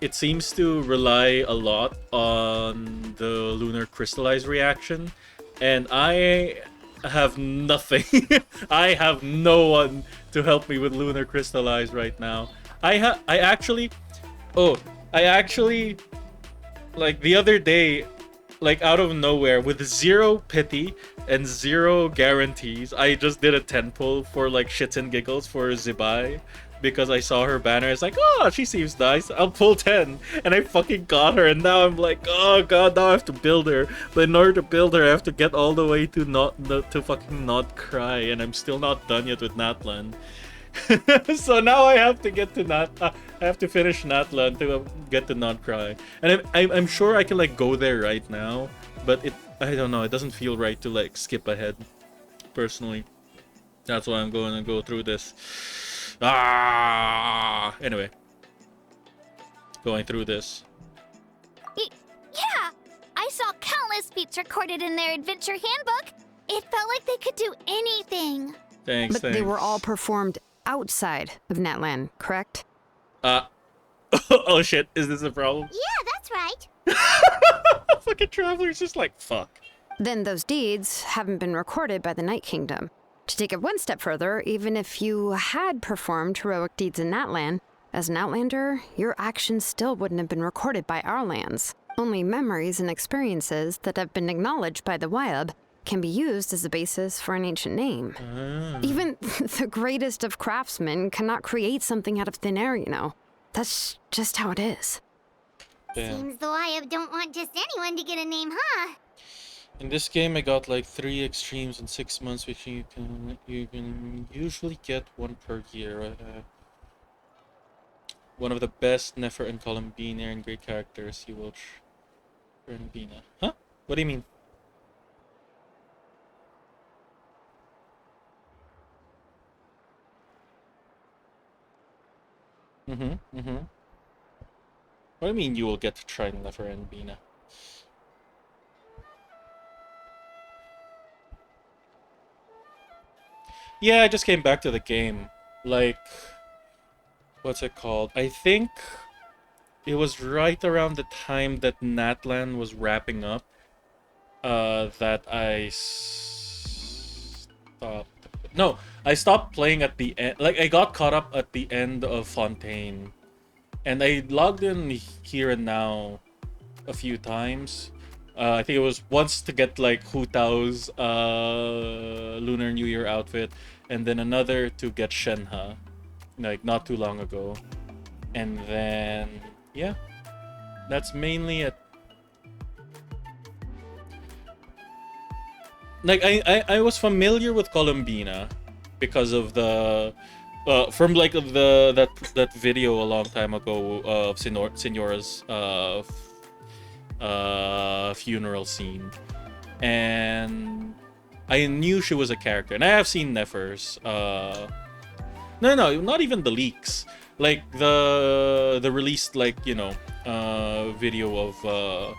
[SPEAKER 1] it seems to rely a lot on the lunar crystallized reaction, and I have nothing. I have no one to help me with lunar crystallized right now. I actually, like, the other day, like, out of nowhere, with zero pity and zero guarantees, I just did a 10 pull for, like, shits and giggles for Zibai. Because I saw her banner, it's like, oh, she seems nice. I'll pull 10. And I fucking got her. And now I'm like, oh god, now I have to build her. But in order to build her, I have to get all the way to fucking not cry. And I'm still not done yet with Natlan. So now I have to get to I have to finish Natlan to get to not cry. And I'm sure I can, like, go there right now. But I don't know, it doesn't feel right to, like, skip ahead. Personally. That's why I'm going to go through this. Anyway. Going through this.
[SPEAKER 6] Yeah! I saw countless feats recorded in their adventure handbook. It felt like they could do anything.
[SPEAKER 1] Thanks,
[SPEAKER 10] But they were all performed outside of Natlan, correct?
[SPEAKER 1] Oh shit, is this a problem?
[SPEAKER 6] Yeah, that's right.
[SPEAKER 1] Fucking Traveler's just like, fuck.
[SPEAKER 10] Then those deeds haven't been recorded by the Night Kingdom. To take it one step further, even if you had performed heroic deeds in Natlan, as an Outlander, your actions still wouldn't have been recorded by our lands. Only memories and experiences that have been acknowledged by the Wyab can be used as a basis for an ancient name. Even the greatest of craftsmen cannot create something out of thin air, you know. That's just how it is.
[SPEAKER 1] Damn.
[SPEAKER 6] Seems the Wyab don't want just anyone to get a name, huh?
[SPEAKER 1] In this game, I got like 3 extremes in 6 months, which you can usually get 1 per year. One of the best Nefer and Columbina and great characters, you will Columbina. Huh? What do you mean? What do you mean you will get to try Nefer and Bina? Yeah, I just came back to the game. Like, what's it called? I think it was right around the time that Natlan was wrapping up that I stopped. No, I stopped playing at the end. Like, I got caught up at the end of Fontaine. And I logged in here and now a few times. I think it was once to get like Hu Tao's Lunar New Year outfit, and then another to get Shenhe, like not too long ago. And then, yeah, that's mainly it. Like, I was familiar with Columbina because of the from like that video a long time ago of Senora's funeral scene, and I knew she was a character, and I have seen Nefer's no, not even the leaks, like the released, like, you know, video of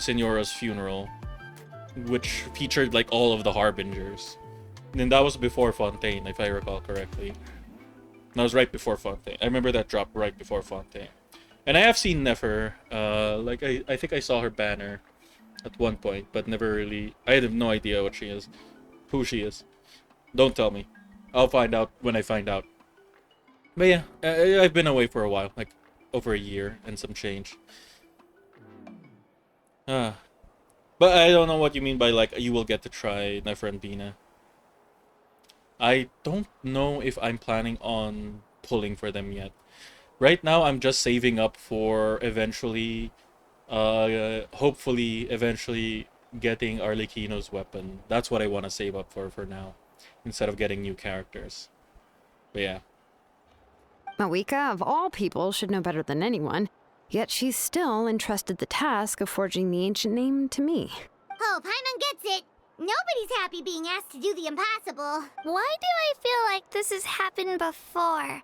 [SPEAKER 1] Senora's funeral, which featured like all of the Harbingers. And that was before Fontaine, if I recall correctly. That was right before Fontaine. I remember that dropped right before Fontaine. And I have seen Nefer. Like, I think I saw her banner at one point, but never really... I have no idea what she is. Who she is. Don't tell me. I'll find out when I find out. But yeah, I've been away for a while. Like, over a year and some change. But I don't know what you mean by, like, you will get to try Nefer and Bina. I don't know if I'm planning on pulling for them yet. Right now, I'm just saving up for eventually, hopefully, eventually getting Arlecchino's weapon. That's what I want to save up for now, instead of getting new characters. But yeah.
[SPEAKER 10] Mawika, of all people, should know better than anyone, yet she's still entrusted the task of forging the ancient name to me.
[SPEAKER 6] Hope Paimon gets it. Nobody's happy being asked to do the impossible.
[SPEAKER 4] Why do I feel like this has happened before?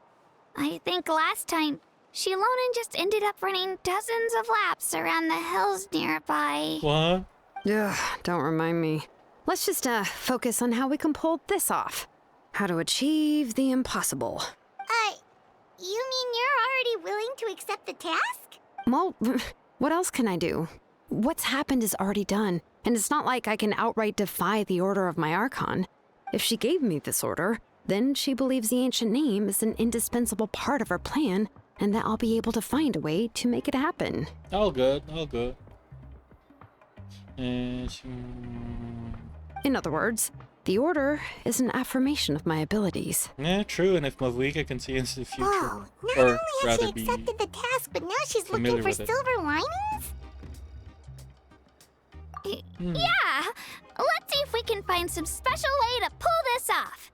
[SPEAKER 4] I think last time, Shilonen just ended up running dozens of laps around the hills nearby.
[SPEAKER 1] What?
[SPEAKER 10] Ugh, don't remind me. Let's just focus on how we can pull this off. How to achieve the impossible.
[SPEAKER 6] You mean you're already willing to accept the task?
[SPEAKER 10] Well, what else can I do? What's happened is already done, and it's not like I can outright defy the order of my Archon. If she gave me this order, then she believes the ancient name is an indispensable part of her plan, and that I'll be able to find a way to make it happen.
[SPEAKER 1] All good, all good.
[SPEAKER 10] In other words, the order is an affirmation of my abilities.
[SPEAKER 1] Yeah, true, and if Mavuika can see into the future,
[SPEAKER 6] Whoa, not
[SPEAKER 1] or
[SPEAKER 6] only has
[SPEAKER 1] rather
[SPEAKER 6] she
[SPEAKER 1] be
[SPEAKER 6] accepted the task, but now she's looking
[SPEAKER 1] familiar
[SPEAKER 6] for
[SPEAKER 1] with it.
[SPEAKER 6] silver linings?
[SPEAKER 4] Yeah! Let's see if we can find some special way to pull this off.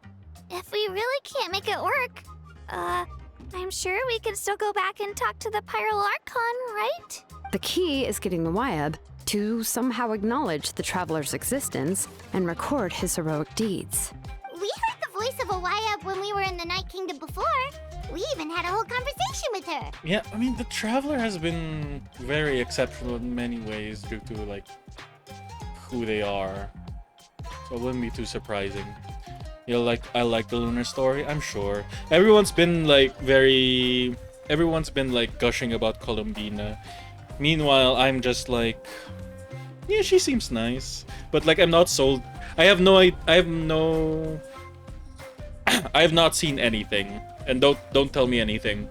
[SPEAKER 4] If we really can't make it work, I'm sure we can still go back and talk to the Pyro Archon, right?
[SPEAKER 10] The key is getting the Wyab to somehow acknowledge the traveler's existence and record his heroic deeds.
[SPEAKER 6] We heard the voice of a Wyab when we were in the Night Kingdom before. We even had a whole conversation with her.
[SPEAKER 1] Yeah, I mean, the Traveler has been very exceptional in many ways due to, like, who they are. So it wouldn't be too surprising. You know, like, I like the Lunar story, I'm sure. Everyone's been, like, gushing about Columbina. Meanwhile, I'm just like, yeah, she seems nice. But, like, I'm not sold. I have not seen anything. And don't tell me anything.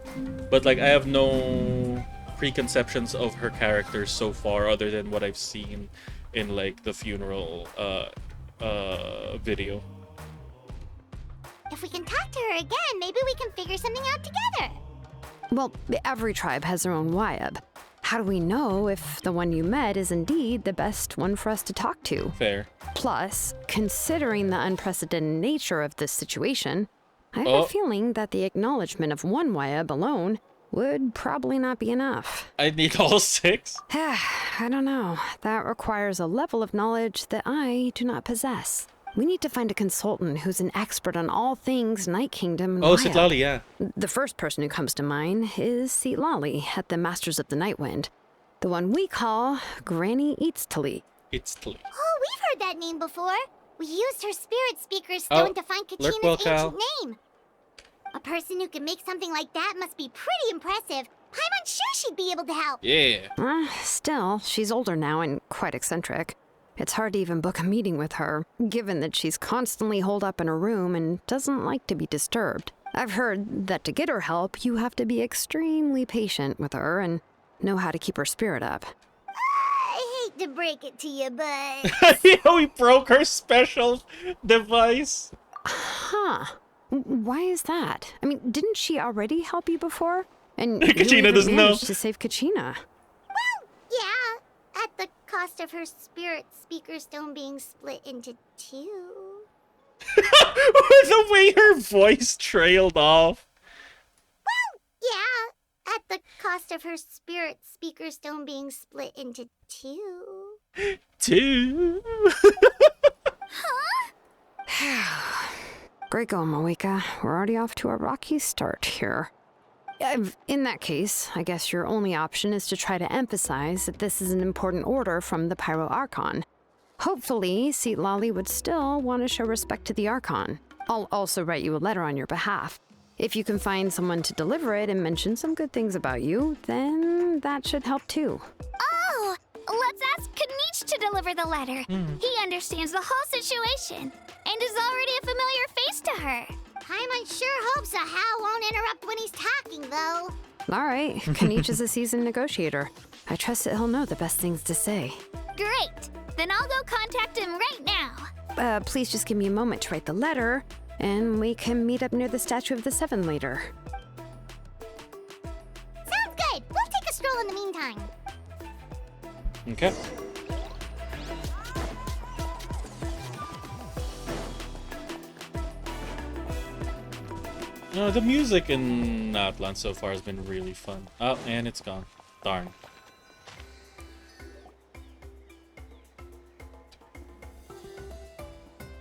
[SPEAKER 1] But, like, I have no preconceptions of her character so far other than what I've seen in, like, the funeral video.
[SPEAKER 6] If we can talk to her again, maybe we can figure something out together.
[SPEAKER 10] Well, every tribe has their own Wyab. How do we know if the one you met is indeed the best one for us to talk to?
[SPEAKER 1] Fair.
[SPEAKER 10] Plus, considering the unprecedented nature of this situation, I have a feeling that the acknowledgement of one Wyab alone would probably not be enough.
[SPEAKER 1] I need all 6?
[SPEAKER 10] I don't know. That requires a level of knowledge that I do not possess. We need to find a consultant who's an expert on all things Night Kingdom and
[SPEAKER 1] Oh,
[SPEAKER 10] Wyab.
[SPEAKER 1] Citlali, yeah.
[SPEAKER 10] The first person who comes to mind is Citlali at the Masters of the Nightwind. The one we call Granny Eatstali.
[SPEAKER 1] Eatstali.
[SPEAKER 6] Oh, we've heard that name before. We used her spirit speaker stone to find Kachina's ancient name. A person who can make something like that must be pretty impressive. I'm unsure she'd be able to help.
[SPEAKER 1] Yeah.
[SPEAKER 10] Still, she's older now and quite eccentric. It's hard to even book a meeting with her, given that she's constantly holed up in her room and doesn't like to be disturbed. I've heard that to get her help, you have to be extremely patient with her and know how to keep her spirit up.
[SPEAKER 6] I hate to break it to you, but...
[SPEAKER 1] Yeah, we broke her special device.
[SPEAKER 10] Huh. Why is that? I mean, didn't she already help you before? And
[SPEAKER 1] Kachina doesn't know.
[SPEAKER 10] To save Kachina.
[SPEAKER 6] Well, yeah. At the cost of her spirit speaker stone being split into 2.
[SPEAKER 1] The way her voice trailed off.
[SPEAKER 6] Well, yeah. At the cost of her spirit speaker stone being split into 2.
[SPEAKER 1] 2.
[SPEAKER 10] Great going, Moeka. We're already off to a rocky start here. In that case, I guess your only option is to try to emphasize that this is an important order from the Pyro Archon. Hopefully, Citlali would still want to show respect to the Archon. I'll also write you a letter on your behalf. If you can find someone to deliver it and mention some good things about you, then that should help too.
[SPEAKER 4] Oh, let's ask Kanich to deliver the letter. He understands the whole situation and is already a familiar face to her.
[SPEAKER 6] Paimon sure hopes a Hal won't interrupt when he's talking, though.
[SPEAKER 10] All right, Kanich is a seasoned negotiator. I trust that he'll know the best things to say.
[SPEAKER 4] Great. Then I'll go contact him right now.
[SPEAKER 10] Please just give me a moment to write the letter, and we can meet up near the Statue of the Seven later.
[SPEAKER 6] Sounds good. We'll take a stroll in the meantime.
[SPEAKER 1] Okay. No, the music in Natlanathon so far has been really fun. Oh, and it's gone. Darn.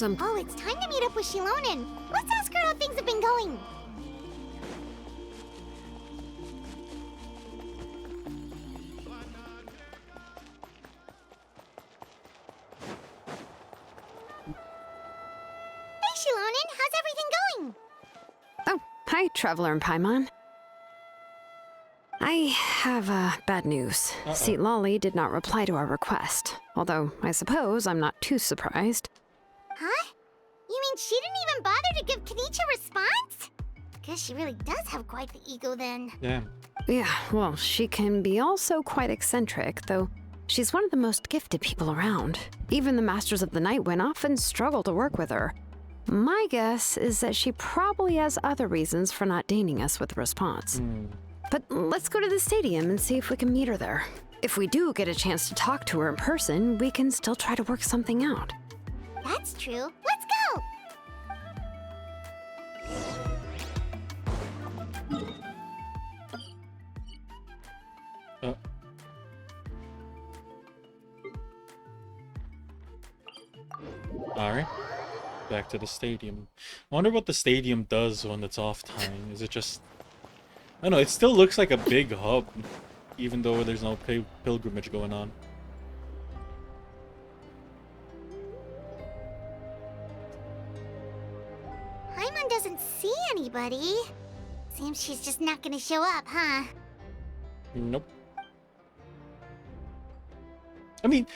[SPEAKER 11] Oh, it's time to meet up with Shilonen. Let's ask her how things have been going. Hey, Shilonen, how's everything going?
[SPEAKER 10] Oh, hi, Traveler and Paimon. I have bad news. Seat Lolly did not reply to our request, although I suppose I'm not too surprised.
[SPEAKER 11] Huh? You mean she didn't even bother to give Kenichi a response? Guess she really does have quite the ego then.
[SPEAKER 1] Damn.
[SPEAKER 10] Yeah, well, she can be also quite eccentric, though she's one of the most gifted people around. Even the Masters of the Night Wind often struggle to work with her. My guess is that she probably has other reasons for not deigning us with a response. But let's go to the stadium and see if we can meet her there. If we do get a chance to talk to her in person, we can still try to work something out.
[SPEAKER 11] That's true. Let's go!
[SPEAKER 1] Alright. Back to the stadium. I wonder what the stadium does when it's off time. Is it just... I don't know, it still looks like a big hub, even though there's no pilgrimage going on.
[SPEAKER 11] Paimon doesn't see anybody. Seems she's just not gonna show up, huh?
[SPEAKER 1] Nope. I mean,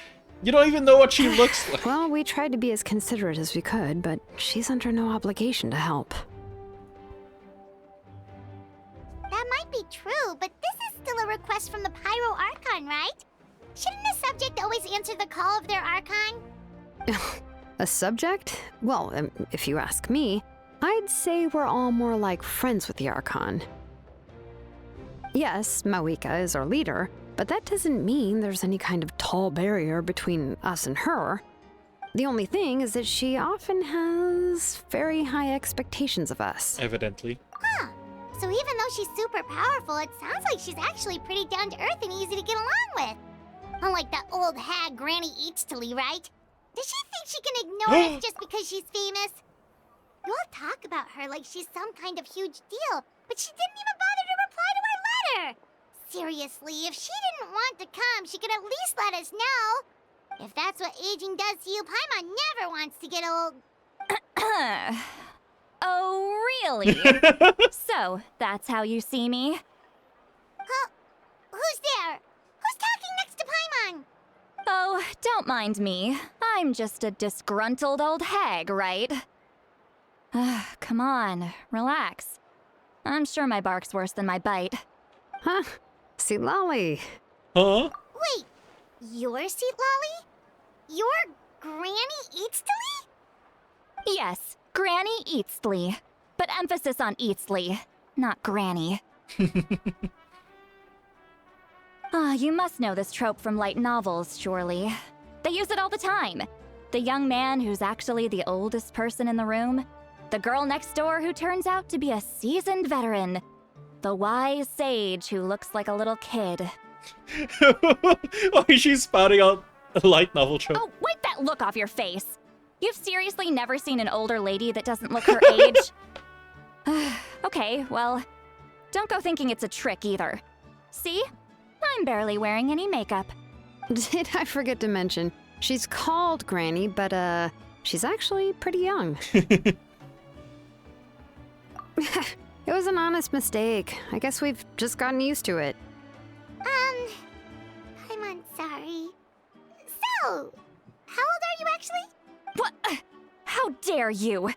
[SPEAKER 1] you don't even know what she looks like.
[SPEAKER 10] Well, we tried to be as considerate as we could, but she's under no obligation to help.
[SPEAKER 11] That might be true, but this is still a request from the Pyro Archon, right? Shouldn't a subject always answer the call of their Archon?
[SPEAKER 10] A subject? Well, if you ask me, I'd say we're all more like friends with the Archon. Yes, Mawika is our leader, but that doesn't mean there's any kind of tall barrier between us and her. The only thing is that she often has very high expectations of us.
[SPEAKER 1] Evidently.
[SPEAKER 11] Huh. So even though she's super powerful, it sounds like she's actually pretty down to earth and easy to get along with. Unlike that old hag Granny Eachtley, right? Does she think she can ignore us just because she's famous? You all talk about her like she's some kind of huge deal, but she didn't even bother to reply to our letter! Seriously, if she didn't want to come, she could at least let us know. If that's what aging does to you, Paimon never wants to get old.
[SPEAKER 4] Oh, really? So, that's how you see me?
[SPEAKER 11] Who's there? Who's talking next to Paimon?
[SPEAKER 4] Oh, don't mind me. I'm just a disgruntled old hag, right? Come on, relax. I'm sure my bark's worse than my bite.
[SPEAKER 10] Huh? Seat Lolly.
[SPEAKER 1] Huh?
[SPEAKER 11] Wait, you're Seat Lolly? You're Granny Eastly?
[SPEAKER 4] Yes, Granny Eastly. But emphasis on Eastly, not Granny. You must know this trope from light novels, surely. They use it all the time. The young man who's actually the oldest person in the room. The girl next door who turns out to be a seasoned veteran. The wise sage who looks like a little kid.
[SPEAKER 1] Why is she spouting out a light novel trope?
[SPEAKER 4] Oh, wipe that look off your face. You've seriously never seen an older lady that doesn't look her age? Okay, well, don't go thinking it's a trick either. See? I'm barely wearing any makeup.
[SPEAKER 10] Did I forget to mention, she's called Granny, but she's actually pretty young. It was an honest mistake. I guess we've just gotten used to it.
[SPEAKER 11] I'm sorry. So, how old are you actually?
[SPEAKER 4] What? How dare you?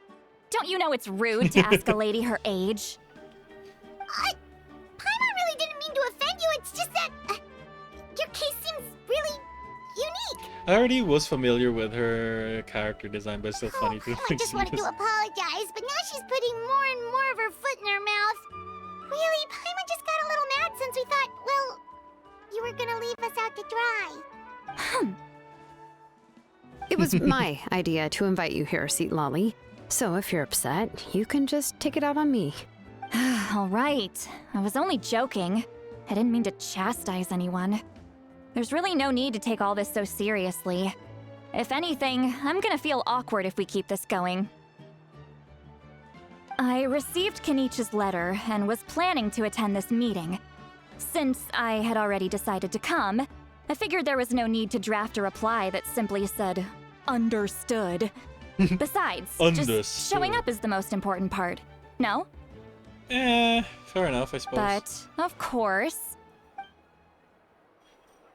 [SPEAKER 4] Don't you know it's rude to ask a lady her age?
[SPEAKER 11] Paimon really didn't mean to offend you, it's just that your case seems really unique.
[SPEAKER 1] I already was familiar with her character design, but it's still funny to
[SPEAKER 11] I just wanted to apologize, but now she's putting more and more of her foot in her mouth. Really, Paimon just got a little mad since we thought, well, you were gonna leave us out to dry.
[SPEAKER 10] It was my idea to invite you here, Seat Lolly. So if you're upset, you can just take it out on me.
[SPEAKER 4] All right. I was only joking. I didn't mean to chastise anyone. There's really no need to take all this so seriously. If anything, I'm gonna feel awkward if we keep this going. I received Kenichi's letter and was planning to attend this meeting. Since I had already decided to come, I figured there was no need to draft a reply that simply said, understood. Besides, just showing up is the most important part. No?
[SPEAKER 1] Fair enough, I suppose.
[SPEAKER 4] But, of course,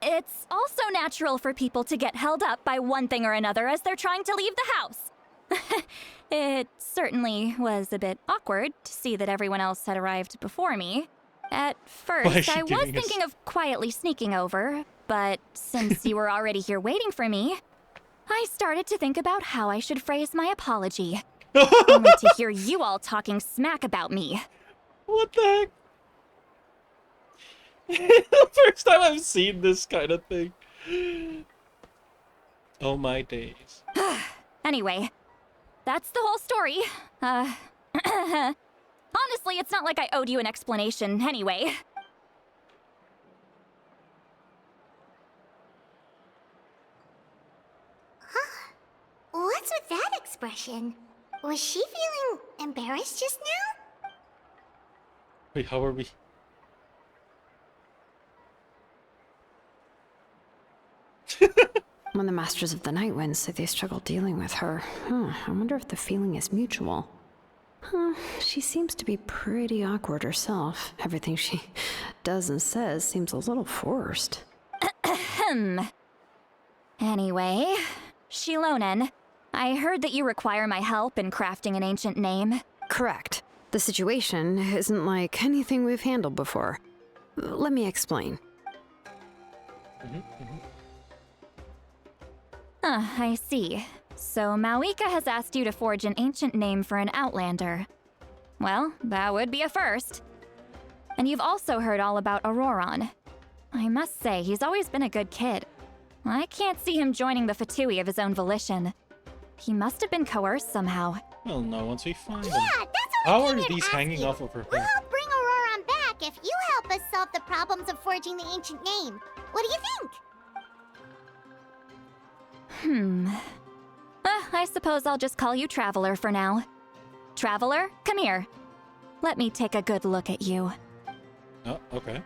[SPEAKER 4] it's also natural for people to get held up by one thing or another as they're trying to leave the house. It certainly was a bit awkward to see that everyone else had arrived before me. At first, I was thinking of quietly sneaking over, but since you were already here waiting for me, I started to think about how I should phrase my apology. Only to hear you all talking smack about me.
[SPEAKER 1] What the heck? The first time I've seen this kind of thing. Oh my days.
[SPEAKER 4] Anyway, that's the whole story. Honestly, it's not like I owed you an explanation anyway.
[SPEAKER 11] Huh? What's with that expression? Was she feeling embarrassed just now?
[SPEAKER 1] Wait, how are we?
[SPEAKER 10] When the Masters of the Night Wind say they struggle dealing with her, I wonder if the feeling is mutual. She seems to be pretty awkward herself. Everything she does and says seems a little forced.
[SPEAKER 4] Anyway, Shilonen, I heard that you require my help in crafting an ancient name.
[SPEAKER 10] Correct. The situation isn't like anything we've handled before. Let me explain.
[SPEAKER 4] I see. So Mawika has asked you to forge an ancient name for an Outlander. Well, that would be a first. And you've also heard all about Auroron. I must say, he's always been a good kid. I can't see him joining the Fatui of his own volition. He must have been coerced somehow.
[SPEAKER 1] Well, no, once we find him.
[SPEAKER 11] Yeah, that's
[SPEAKER 1] How
[SPEAKER 11] what
[SPEAKER 1] are
[SPEAKER 11] we came
[SPEAKER 1] these
[SPEAKER 11] here
[SPEAKER 1] hanging
[SPEAKER 11] asking.
[SPEAKER 1] off of her
[SPEAKER 11] We'll
[SPEAKER 1] head?
[SPEAKER 11] help bring Auroron back if you help us solve the problems of forging the ancient name. What do you think?
[SPEAKER 4] I suppose I'll just call you Traveler for now. Traveler, come here. Let me take a good look at you.
[SPEAKER 1] Oh, okay.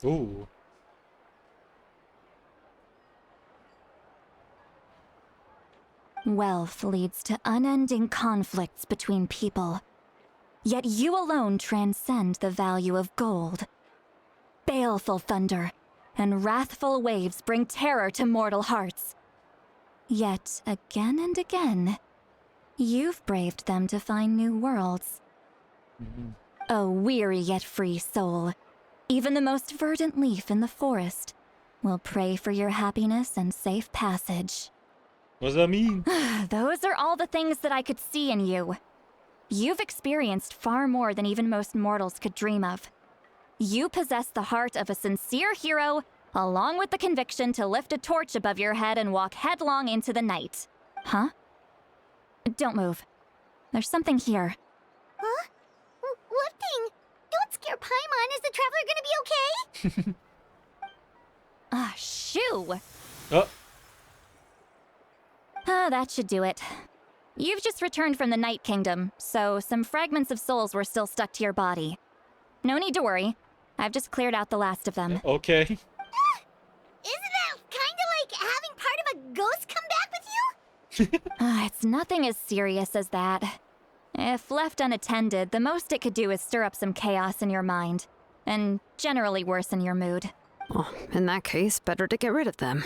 [SPEAKER 1] Ooh.
[SPEAKER 4] Wealth leads to unending conflicts between people. Yet you alone transcend the value of gold. Baleful thunder and wrathful waves bring terror to mortal hearts. Yet again and again, you've braved them to find new worlds. A weary yet free soul, even the most verdant leaf in the forest will pray for your happiness and safe passage.
[SPEAKER 1] What does that mean?
[SPEAKER 4] Those are all the things that I could see in you. You've experienced far more than even most mortals could dream of. You possess the heart of a sincere hero, along with the conviction to lift a torch above your head and walk headlong into the night. Huh? Don't move. There's something here.
[SPEAKER 11] Huh? What thing? Don't scare Paimon. Is the Traveler gonna be okay?
[SPEAKER 4] Shoo!
[SPEAKER 1] Oh.
[SPEAKER 4] That should do it. You've just returned from the Night Kingdom, so some fragments of souls were still stuck to your body. No need to worry. I've just cleared out the last of them.
[SPEAKER 1] Okay.
[SPEAKER 11] Isn't that kinda like having part of a ghost come back with you?
[SPEAKER 4] It's nothing as serious as that. If left unattended, the most it could do is stir up some chaos in your mind, and generally worsen your mood.
[SPEAKER 10] Well, in that case, better to get rid of them.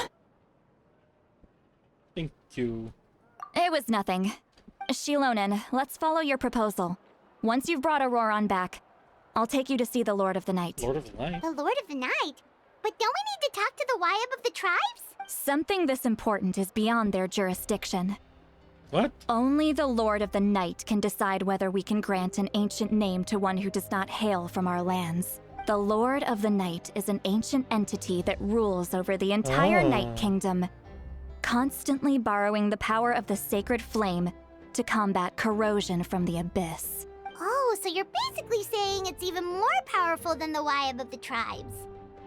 [SPEAKER 1] Thank you.
[SPEAKER 4] It was nothing. Shilonen, let's follow your proposal. Once you've brought Auroron back, I'll take you to see the Lord of the Night.
[SPEAKER 1] Lord of the Night?
[SPEAKER 11] The Lord of the Night? But don't we need to talk to the Wyab of the tribes?
[SPEAKER 4] Something this important is beyond their jurisdiction.
[SPEAKER 1] What?
[SPEAKER 4] Only the Lord of the Night can decide whether we can grant an ancient name to one who does not hail from our lands. The Lord of the Night is an ancient entity that rules over the entire Night Kingdom, constantly borrowing the power of the sacred flame to combat corrosion from the abyss.
[SPEAKER 11] Oh, so you're basically saying it's even more powerful than the Wyab of the tribes.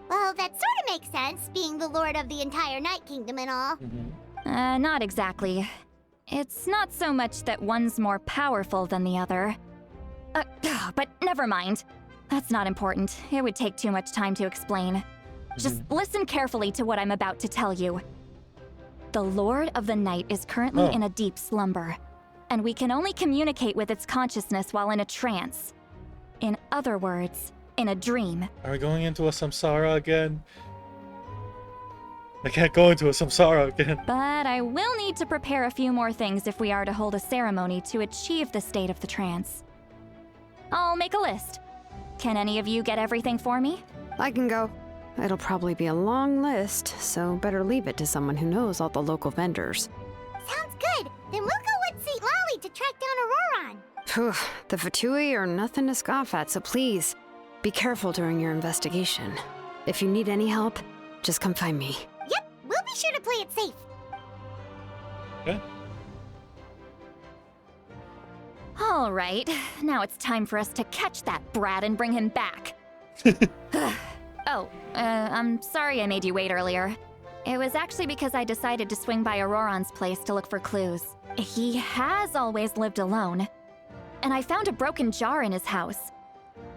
[SPEAKER 11] Well, that sort of makes sense, being the lord of the entire Night Kingdom and all.
[SPEAKER 4] Not exactly. It's not so much that one's more powerful than the other. But never mind. That's not important. It would take too much time to explain. Just listen carefully to what I'm about to tell you. The Lord of the Night is currently in a deep slumber, and we can only communicate with its consciousness while in a trance. In other words, in a dream.
[SPEAKER 1] Are we going into a samsara again? I can't go into a samsara again.
[SPEAKER 4] But I will need to prepare a few more things if we are to hold a ceremony to achieve the state of the trance. I'll make a list. Can any of you get everything for me?
[SPEAKER 10] I can go. It'll probably be a long list, so better leave it to someone who knows all the local vendors.
[SPEAKER 11] Sounds good. Then we'll go with St. Lolly to track down Auroron.
[SPEAKER 10] Phew, the Fatui are nothing to scoff at, so please, be careful during your investigation. If you need any help, just come find me.
[SPEAKER 11] Yep, we'll be sure to play it safe.
[SPEAKER 1] Okay.
[SPEAKER 4] All right, now it's time for us to catch that brat and bring him back. I'm sorry I made you wait earlier. It was actually because I decided to swing by Auroron's place to look for clues. He has always lived alone, and I found a broken jar in his house.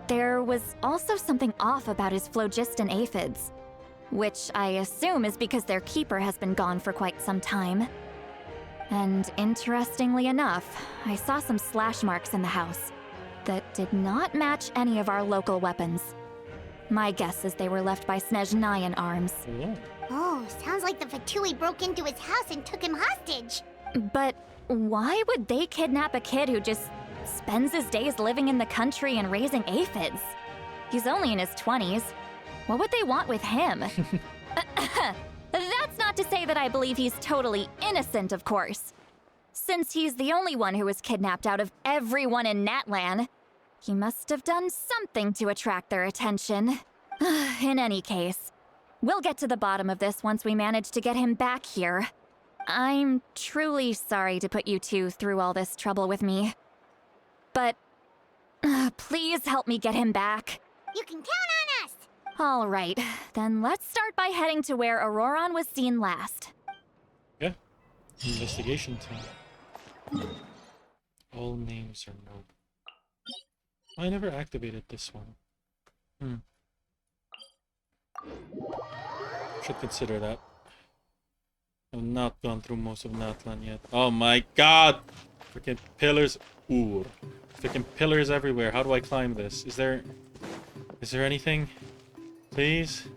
[SPEAKER 4] There was also something off about his phlogiston aphids, which I assume is because their keeper has been gone for quite some time. And interestingly enough, I saw some slash marks in the house that did not match any of our local weapons. My guess is they were left by Snezhnayan arms.
[SPEAKER 11] Oh, sounds like the Fatui broke into his house and took him hostage.
[SPEAKER 4] But why would they kidnap a kid who just spends his days living in the country and raising aphids? He's only in his 20s. What would they want with him? That's not to say that I believe he's totally innocent, of course. Since he's the only one who was kidnapped out of everyone in Natlan, he must have done something to attract their attention. In any case, we'll get to the bottom of this once we manage to get him back here. I'm truly sorry to put you two through all this trouble with me. But please help me get him back.
[SPEAKER 11] You can count on us!
[SPEAKER 4] All right, then let's start by heading to where Auroron was seen last.
[SPEAKER 1] Yeah. Investigation time. All names are no. I never activated this one. Should consider that. I've not gone through most of Natlan yet. Oh my god! Freaking pillars. Ooh. Freaking pillars everywhere. How do I climb this? Is there anything? Please?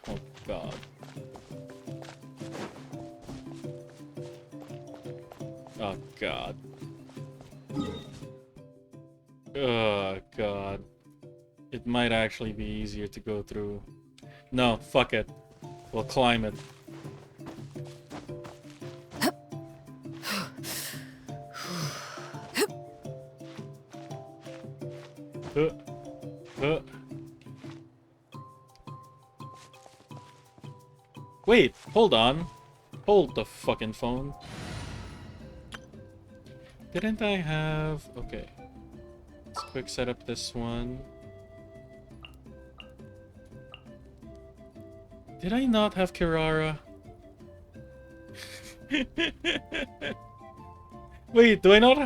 [SPEAKER 1] Oh god. Oh god. Oh god. It might actually be easier to go through. No, fuck it. We'll climb it. Wait, hold on. Hold the fucking phone. Didn't I have... Okay. Let's quick set up this one. Did I not have Kirara? Wait, do I not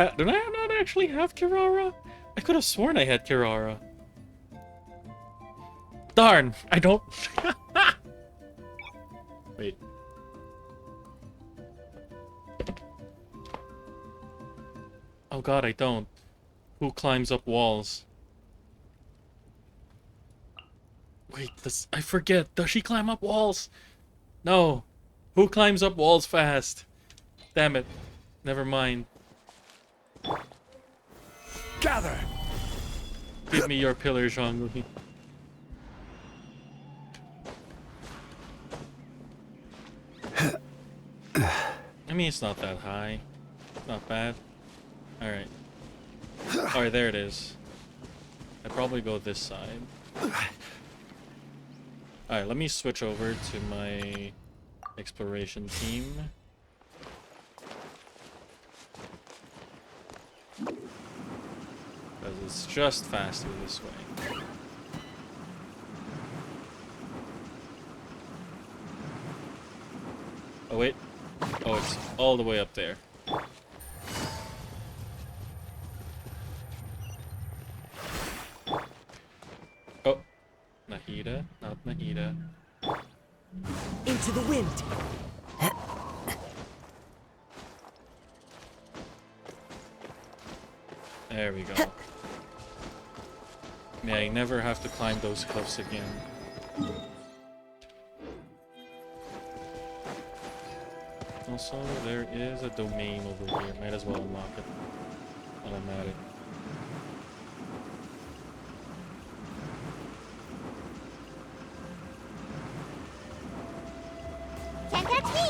[SPEAKER 1] actually have Kirara? I could have sworn I had Kirara. Darn, I don't... Wait. Oh god, I don't. Who climbs up walls? Wait, I forget. Does she climb up walls? No. Who climbs up walls fast? Damn it. Never mind.
[SPEAKER 8] Gather!
[SPEAKER 1] Give me your pillar, Zhongli. I mean, it's not that high. Not bad. Alright. Alright, there it is. I'd probably go this side. Alright, let me switch over to my exploration team. it's just faster this way. Oh wait. Oh, it's all the way up there. Oh. Nahida, not Nahida.
[SPEAKER 5] Into the wind.
[SPEAKER 1] There we go. Yeah, you never have to climb those cliffs again. Also, there is a domain over here. Might as well unlock it while I'm at it.
[SPEAKER 11] Can't catch me!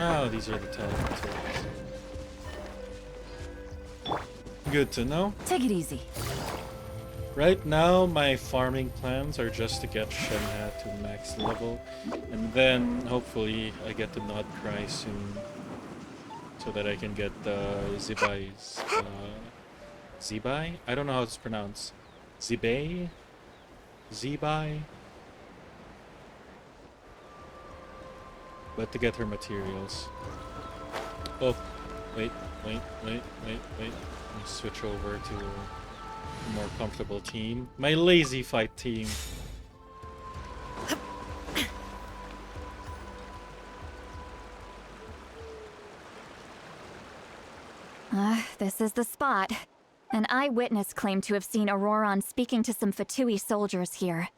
[SPEAKER 1] Oh, these are the teleporters. Good to know.
[SPEAKER 5] Take it easy.
[SPEAKER 1] Right now, my farming plans are just to get Shenhe to max level, and then hopefully I get the Nod Cry soon, so that I can get Zibai's. Zibai? I don't know how it's pronounced. Zibai? Zibai? But to get her materials. Oh, wait. Let me switch over to a more comfortable team. My lazy fight team.
[SPEAKER 3] This is the spot. An eyewitness claimed to have seen Auroron speaking to some Fatui soldiers here.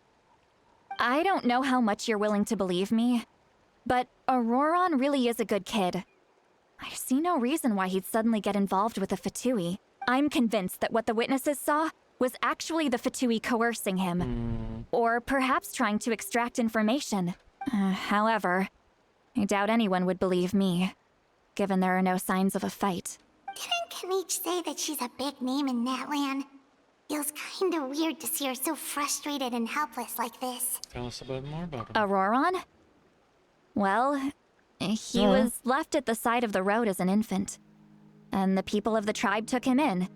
[SPEAKER 3] I don't know how much you're willing to believe me, but Auroron really is a good kid. I see no reason why he'd suddenly get involved with a Fatui. I'm convinced that what the witnesses saw was actually the Fatui coercing him. Or perhaps trying to extract information. However, I doubt anyone would believe me, given there are no signs of a fight.
[SPEAKER 11] Didn't Kanich say that she's a big name in Natlan? Feels kinda weird to see her so frustrated and helpless like this.
[SPEAKER 1] Tell us about more about him.
[SPEAKER 3] Auroron? Well, he was left at the side of the road as an infant, and the people of the tribe took him in.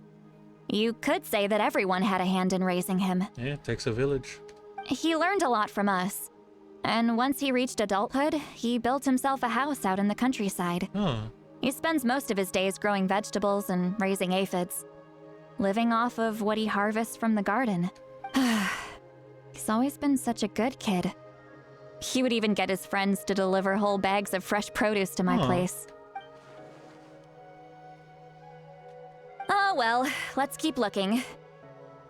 [SPEAKER 3] You could say that everyone had a hand in raising him.
[SPEAKER 1] Yeah, it takes a village.
[SPEAKER 3] He learned a lot from us, and once he reached adulthood, he built himself a house out in the countryside. He spends most of his days growing vegetables and raising aphids, living off of what he harvests from the garden. He's always been such a good kid. He would even get his friends to deliver whole bags of fresh produce to my place. Oh well, let's keep looking.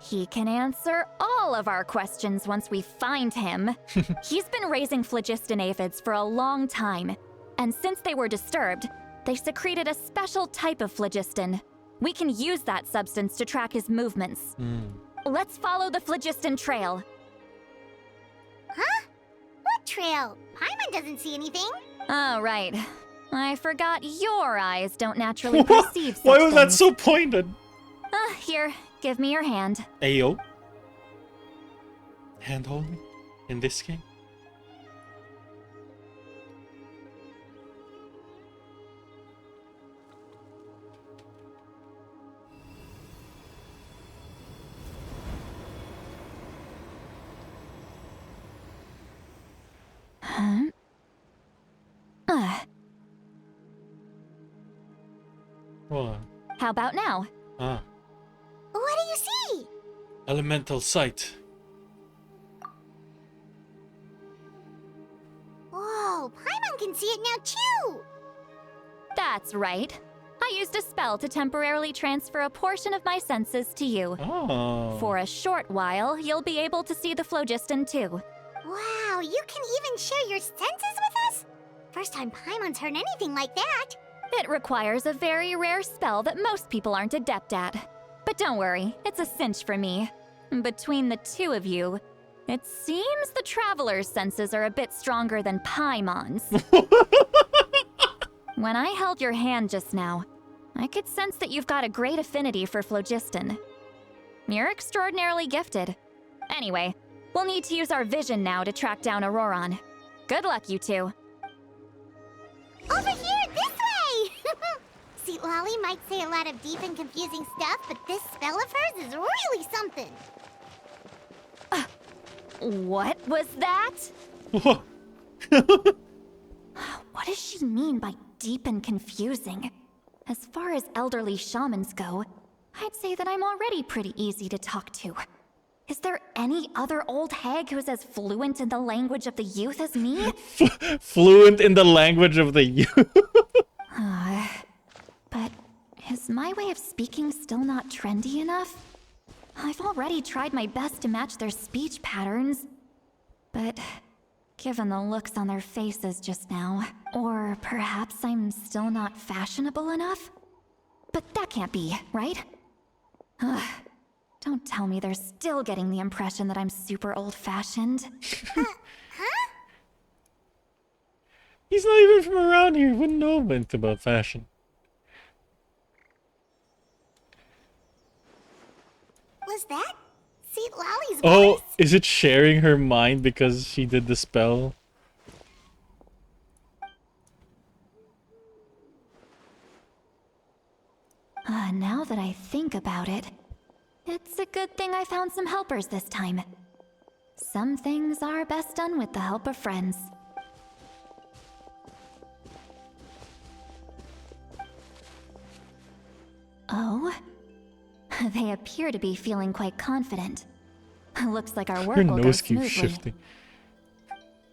[SPEAKER 3] He can answer all of our questions once we find him. He's been raising phlogiston aphids for a long time, and since they were disturbed, they secreted a special type of phlogiston. We can use that substance to track his movements. Let's follow the phlogiston trail.
[SPEAKER 11] Huh? What trail? Paimon doesn't see anything.
[SPEAKER 3] Oh, right. I forgot your eyes don't naturally perceive such
[SPEAKER 1] Why was that
[SPEAKER 3] things.
[SPEAKER 1] so pointed?
[SPEAKER 3] Here, give me your hand.
[SPEAKER 1] Ayo. Hand holding? In this game?
[SPEAKER 3] Huh?
[SPEAKER 1] What?
[SPEAKER 3] How about now?
[SPEAKER 1] Ah.
[SPEAKER 11] What do you see?
[SPEAKER 1] Elemental sight.
[SPEAKER 11] Whoa, Paimon can see it now too!
[SPEAKER 3] That's right. I used a spell to temporarily transfer a portion of my senses to you.
[SPEAKER 1] Oh.
[SPEAKER 3] For a short while, you'll be able to see the phlogiston too.
[SPEAKER 11] Wow, you can even share your senses with us? First time Paimon's heard anything like that.
[SPEAKER 3] It requires a very rare spell that most people aren't adept at. But don't worry, it's a cinch for me. Between the two of you, it seems the Traveler's senses are a bit stronger than Paimon's. When I held your hand just now, I could sense that you've got a great affinity for phlogiston. You're extraordinarily gifted. Anyway, we'll need to use our vision now to track down Auroron. Good luck, you two.
[SPEAKER 11] Over here, this way! See, Lolly might say a lot of deep and confusing stuff, but this spell of hers is really something.
[SPEAKER 4] What was that?
[SPEAKER 1] What?
[SPEAKER 4] What does she mean by deep and confusing? As far as elderly shamans go, I'd say that I'm already pretty easy to talk to. Is there any other old hag who's as fluent in the language of the youth as me?
[SPEAKER 1] Fluent in the language of the youth.
[SPEAKER 4] But is my way of speaking still not trendy enough? I've already tried my best to match their speech patterns. But given the looks on their faces just now, or perhaps I'm still not fashionable enough? But that can't be, right? Don't tell me they're still getting the impression that I'm super old-fashioned.
[SPEAKER 1] He's not even from around here. Wouldn't know anything about fashion.
[SPEAKER 11] Was that? See, Lolly's
[SPEAKER 1] Oh,
[SPEAKER 11] voice?
[SPEAKER 1] is it sharing her mind because she did the spell?
[SPEAKER 4] Now that I think about it, it's a good thing I found some helpers this time. Some things are best done with the help of friends. Oh? They appear to be feeling quite confident. Looks like our work
[SPEAKER 1] Her
[SPEAKER 4] will go
[SPEAKER 1] nose keeps
[SPEAKER 4] smoothly.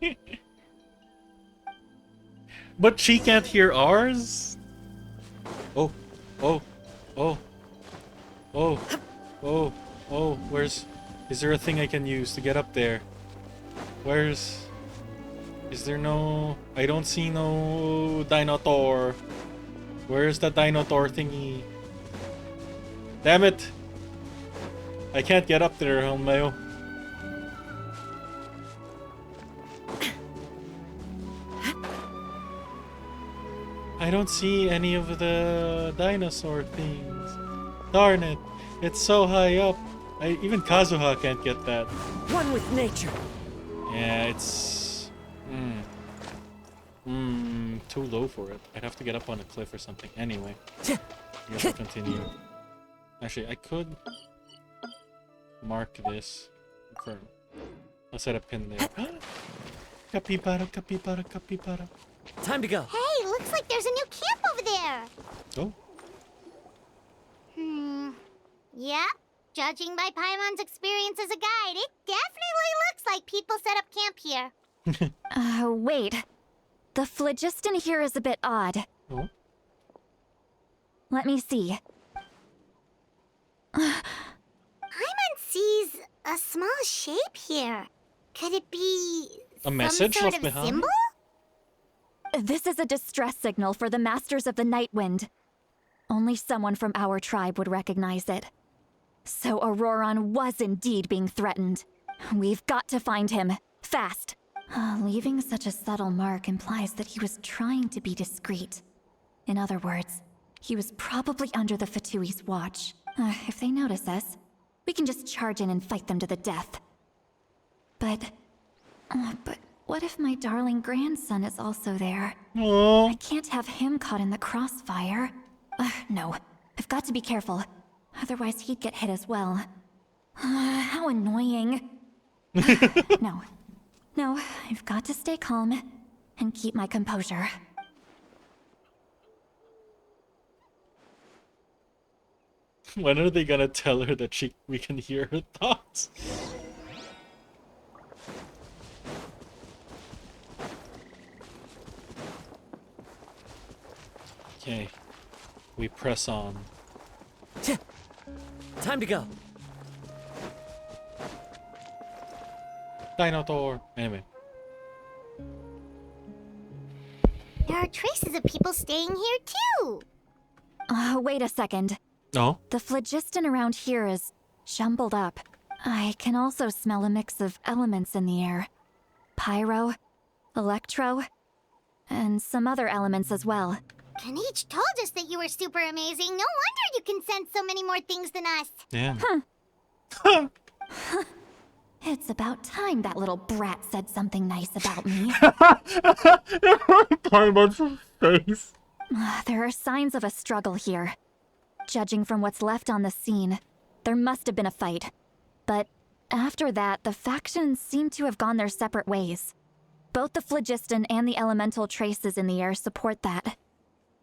[SPEAKER 1] shifting. But she can't hear ours? Oh, oh, oh, oh, oh, oh, where's... Is there a thing I can use to get up there? Where's... Is there no... I don't see no Dinotaur. Where's the Dinotaur thingy? Damn it! I can't get up there on my own. I don't see any of the dinosaur things. Darn it! It's so high up. Even Kazuha can't get that.
[SPEAKER 5] One with nature.
[SPEAKER 1] Yeah, it's... too low for it. I'd have to get up on a cliff or something. Anyway, I guess I'll continue. Actually, I could mark this. Confirm. I'll set a pin there. Capybara, capybara, capybara.
[SPEAKER 5] Time to go.
[SPEAKER 11] Hey, looks like there's a new camp over there.
[SPEAKER 1] Oh.
[SPEAKER 11] Yep. Judging by Paimon's experience as a guide, it definitely looks like people set up camp here.
[SPEAKER 4] Wait. The phlogiston here is a bit odd.
[SPEAKER 1] Oh?
[SPEAKER 4] Let me see.
[SPEAKER 11] Paimon sees a small shape here. Could it be
[SPEAKER 1] A message
[SPEAKER 11] some sort
[SPEAKER 1] left
[SPEAKER 11] of
[SPEAKER 1] behind?
[SPEAKER 11] symbol?
[SPEAKER 4] This is a distress signal for the Masters of the Night Wind. Only someone from our tribe would recognize it. So Auroron was indeed being threatened. We've got to find him. Fast. Leaving such a subtle mark implies that he was trying to be discreet. In other words, he was probably under the Fatui's watch. If they notice us, we can just charge in and fight them to the death. But what if my darling grandson is also there?
[SPEAKER 1] Aww.
[SPEAKER 4] I can't have him caught in the crossfire. No, I've got to be careful. Otherwise he'd get hit as well. How annoying. No, I've got to stay calm and keep my composure.
[SPEAKER 1] When are they gonna tell her that we can hear her thoughts? Okay, we press on.
[SPEAKER 5] Time to go.
[SPEAKER 1] Dinotaur. Anyway.
[SPEAKER 11] There are traces of people staying here too.
[SPEAKER 4] Wait a second.
[SPEAKER 1] No?
[SPEAKER 4] The phlogiston around here is jumbled up. I can also smell a mix of elements in the air. Pyro, electro, and some other elements as well.
[SPEAKER 11] Kanich told us that you were super amazing. No wonder you can sense so many more things than us.
[SPEAKER 1] Damn.
[SPEAKER 4] It's about time that little brat said something nice about me.
[SPEAKER 1] Paimon's face.
[SPEAKER 4] There are signs of a struggle here. Judging from what's left on the scene, there must have been a fight. But after that, the factions seem to have gone their separate ways. Both the phlogiston and the elemental traces in the air support that.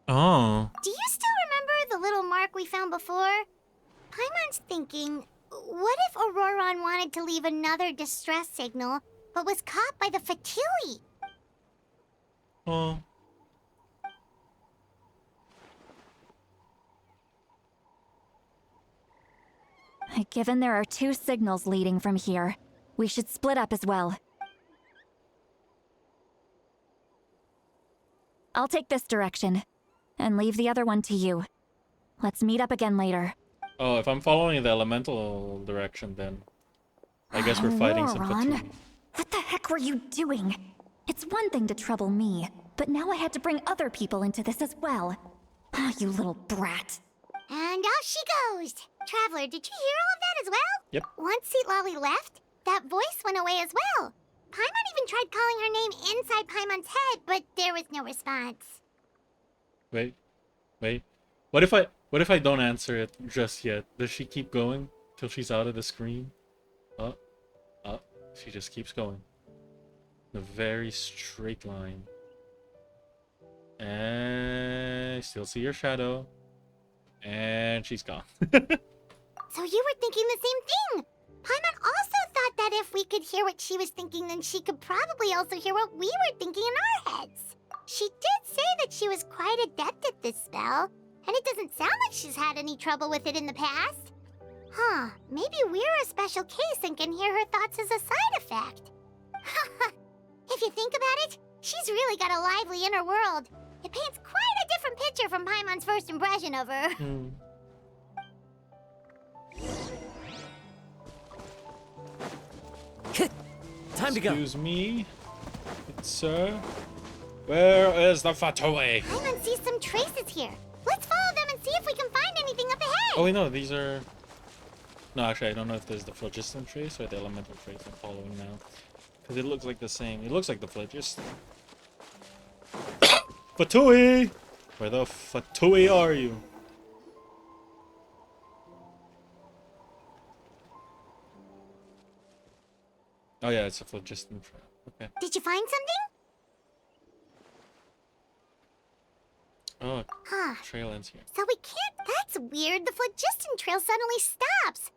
[SPEAKER 1] Oh.
[SPEAKER 11] Do you still remember the little mark we found before? Paimon's thinking, what if Auroron wanted to leave another distress signal, but was caught by the Fatui?
[SPEAKER 1] Oh.
[SPEAKER 4] Given there are 2 signals leading from here, we should split up as well. I'll take this direction, and leave the other one to you. Let's meet up again later.
[SPEAKER 1] Oh, if I'm following the elemental direction, then I guess we're fighting some
[SPEAKER 4] Auroron,
[SPEAKER 1] Fatui.
[SPEAKER 4] what the heck were you doing? It's one thing to trouble me, but now I had to bring other people into this as well. Ah, you little brat.
[SPEAKER 11] And off she goes. Traveler, did you hear all of that as well?
[SPEAKER 1] Yep.
[SPEAKER 11] Once Lolly left, that voice went away as well. Paimon even tried calling her name inside Paimon's head, but there was no response.
[SPEAKER 1] Wait. What if I don't answer it just yet? Does she keep going till she's out of the screen? She just keeps going. In a very straight line. And I still see her shadow. And she's gone.
[SPEAKER 11] So you were thinking the same thing. Paimon also thought that if we could hear what she was thinking, then she could probably also hear what we were thinking in our heads. She did say that she was quite adept at this spell, and it doesn't sound like she's had any trouble with it in the past. Huh, maybe we're a special case and can hear her thoughts as a side effect. If you think about it, she's really got a lively inner world. It paints quite a different picture from Paimon's first impression of her.
[SPEAKER 5] Time to go.
[SPEAKER 1] Excuse me, good sir. Where is the Fatui?
[SPEAKER 11] Paimon sees some traces here. Let's follow them and see if we can find anything up ahead.
[SPEAKER 1] Oh wait, no, these are... No, actually, I don't know if there's the phlogiston trace or the elemental trace I'm following now. Because it looks like the same. It looks like the phlogiston. Fatui! Where the Fatui are you? Oh yeah, it's a phlogiston trail. Okay.
[SPEAKER 11] Did you find something?
[SPEAKER 1] Oh,
[SPEAKER 11] Huh.
[SPEAKER 1] trail ends here.
[SPEAKER 11] So we can't... That's weird. The phlogiston trail suddenly stops.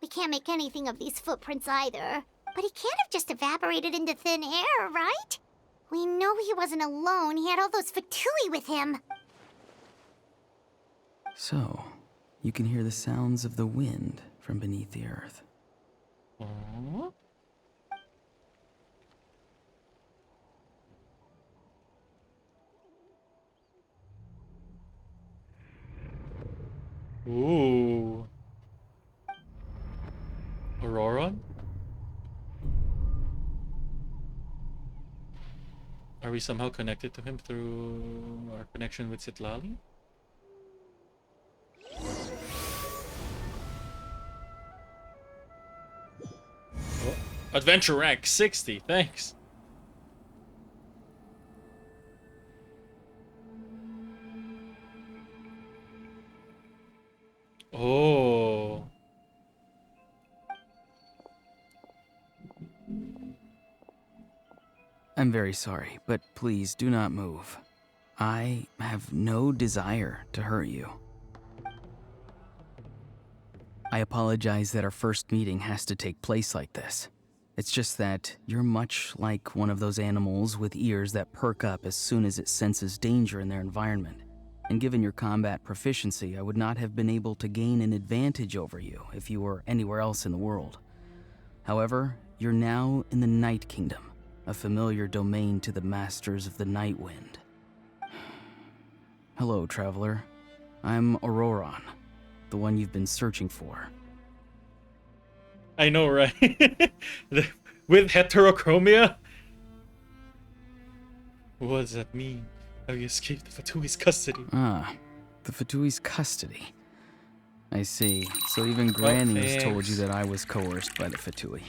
[SPEAKER 11] We can't make anything of these footprints either. But he can't have just evaporated into thin air, right? We know he wasn't alone. He had all those Fatui with him.
[SPEAKER 15] So, you can hear the sounds of the wind from beneath the earth.
[SPEAKER 1] Aww. Ooh. Auroron? Are we somehow connected to him through our connection with Citlali? Oh, Adventure rank 60, thanks. Oh.
[SPEAKER 15] I'm very sorry, but please do not move. I have no desire to hurt you. I apologize that our first meeting has to take place like this. It's just that you're much like one of those animals with ears that perk up as soon as it senses danger in their environment. And given your combat proficiency, I would not have been able to gain an advantage over you if you were anywhere else in the world. However, you're now in the Night Kingdom, a familiar domain to the masters of the Night Wind. Hello, traveler. I'm Auroron, the one you've been searching for.
[SPEAKER 1] I know, right? With heterochromia? What does that mean? Have you escaped the Fatui's custody?
[SPEAKER 15] Ah, the Fatui's custody. I see. So even Granny has told you that I was coerced by the Fatui.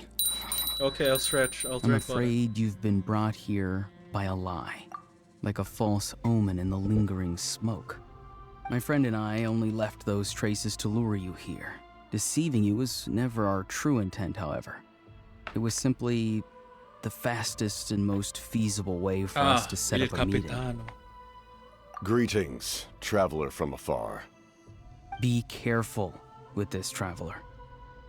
[SPEAKER 1] Okay, I'll stretch. I'll
[SPEAKER 15] I'm
[SPEAKER 1] drink water.
[SPEAKER 15] afraid you've been brought here by a lie, like a false omen in the lingering smoke. My friend and I only left those traces to lure you here. Deceiving you was never our true intent, however. It was simply the fastest and most feasible way for us to set up a meeting.
[SPEAKER 2] Greetings, traveler from afar.
[SPEAKER 15] Be careful with this traveler.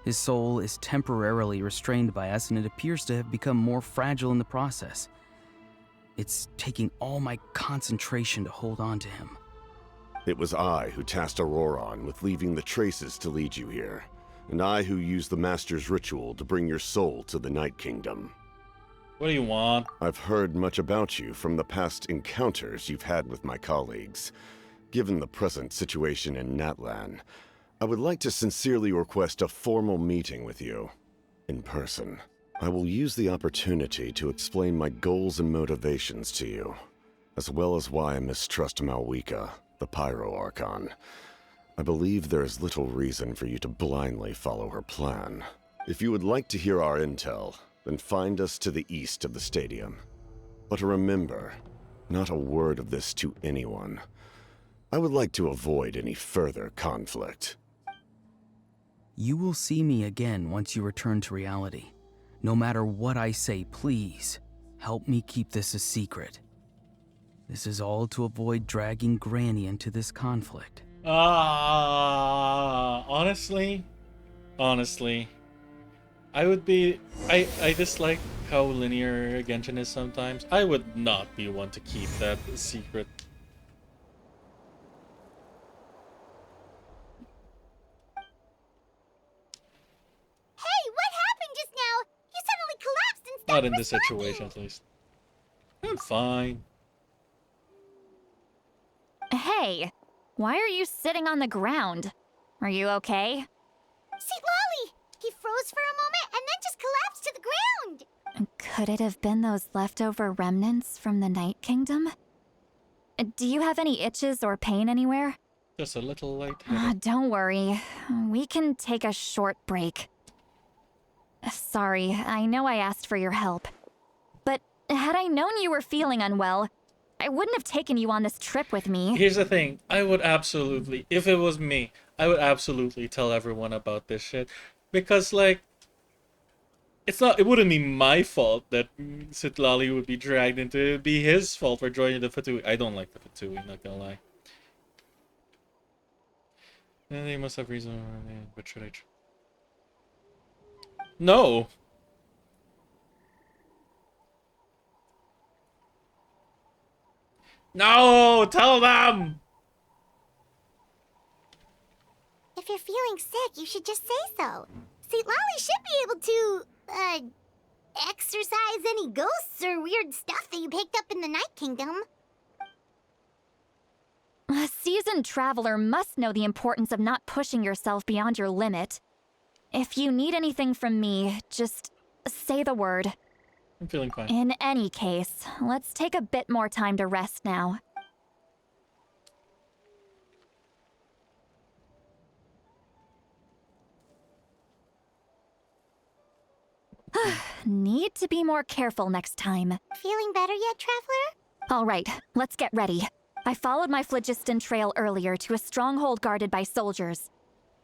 [SPEAKER 15] His soul is temporarily restrained by us, and it appears to have become more fragile in the process. It's taking all my concentration to hold on to him.
[SPEAKER 2] It was I who tasked Auroron with leaving the traces to lead you here, and I who used the Master's ritual to bring your soul to the Night Kingdom.
[SPEAKER 1] What do you want?
[SPEAKER 2] I've heard much about you from the past encounters you've had with my colleagues. Given the present situation in Natlan, I would like to sincerely request a formal meeting with you, in person. I will use the opportunity to explain my goals and motivations to you, as well as why I mistrust Malwika, the Pyro Archon. I believe there is little reason for you to blindly follow her plan. If you would like to hear our intel, then find us to the east of the stadium. But remember, not a word of this to anyone. I would like to avoid any further conflict.
[SPEAKER 15] You will see me again once you return to reality. No matter what I say, please, help me keep this a secret. This is all to avoid dragging Granny into this conflict.
[SPEAKER 1] Honestly, I dislike how linear Genshin is sometimes. I would not be one to keep that a secret.
[SPEAKER 11] Hey, what happened just now? You suddenly collapsed and stopped
[SPEAKER 1] Not in this
[SPEAKER 11] responding.
[SPEAKER 1] situation, at least. I'm fine.
[SPEAKER 4] Hey, why are you sitting on the ground? Are you okay?
[SPEAKER 11] See, Lolly! He froze for a moment and then just collapsed to the ground!
[SPEAKER 4] Could it have been those leftover remnants from the Night Kingdom? Do you have any itches or pain anywhere?
[SPEAKER 1] Just a little light.
[SPEAKER 4] Don't worry. We can take a short break. Sorry, I know I asked for your help. But had I known you were feeling unwell, I wouldn't have taken you on this trip with me.
[SPEAKER 1] Here's the thing. I would absolutely, if it was me, I would absolutely tell everyone about this shit. Because, like, it wouldn't be my fault that Sitlali would be dragged into it. It would be his fault for joining the Fatui. I don't like the Fatui, not gonna lie. They must have reason. But should I? No! No! Tell them!
[SPEAKER 11] If you're feeling sick, you should just say so. See, Lolly should be able to, exorcise any ghosts or weird stuff that you picked up in the Night Kingdom.
[SPEAKER 4] A seasoned traveler must know the importance of not pushing yourself beyond your limit. If you need anything from me, just say the word.
[SPEAKER 1] I'm feeling fine.
[SPEAKER 4] In any case, let's take a bit more time to rest now. Need to be more careful next time.
[SPEAKER 11] Feeling better yet, Traveler?
[SPEAKER 4] All right, let's get ready. I followed my phlogiston trail earlier to a stronghold guarded by soldiers.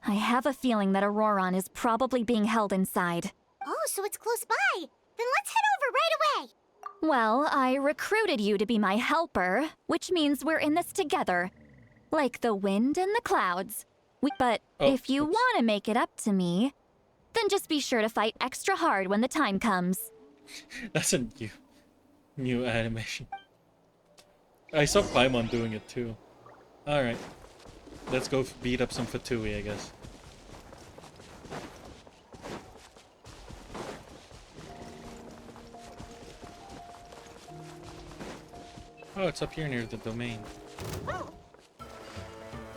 [SPEAKER 4] I have a feeling that Auroron is probably being held inside.
[SPEAKER 11] Oh, so it's close by. Then let's head over right away.
[SPEAKER 4] Well, I recruited you to be my helper, which means we're in this together. Like the wind and the clouds. But if you want to make it up to me, then just be sure to fight extra hard when the time comes.
[SPEAKER 1] That's a new animation. I saw Paimon doing it too. Alright. Let's go beat up some Fatui, I guess. Oh, it's up here near the domain.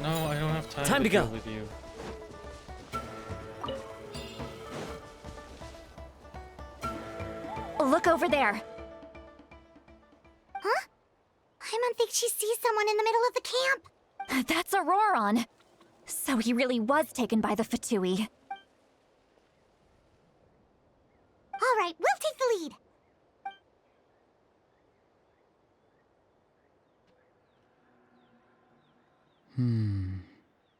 [SPEAKER 1] No, I don't have time
[SPEAKER 5] to
[SPEAKER 1] deal
[SPEAKER 5] go
[SPEAKER 1] with you.
[SPEAKER 4] Look over there.
[SPEAKER 11] Huh? Paimon thinks she sees someone in the middle of the camp.
[SPEAKER 4] That's Auroron. So he really was taken by the Fatui.
[SPEAKER 11] All right, we'll take the lead.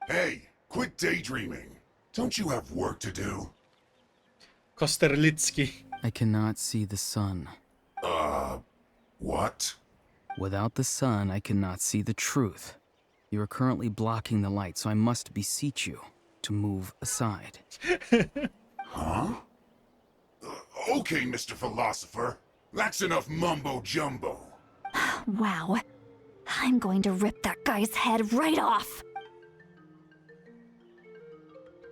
[SPEAKER 13] Hey, quit daydreaming. Don't you have work to do?
[SPEAKER 1] Kosterlitsky.
[SPEAKER 15] I cannot see the sun.
[SPEAKER 13] What?
[SPEAKER 15] Without the sun, I cannot see the truth. You are currently blocking the light, so I must beseech you to move aside.
[SPEAKER 13] Huh? Okay, Mr. Philosopher. That's enough mumbo-jumbo.
[SPEAKER 19] Wow. I'm going to rip that guy's head right off.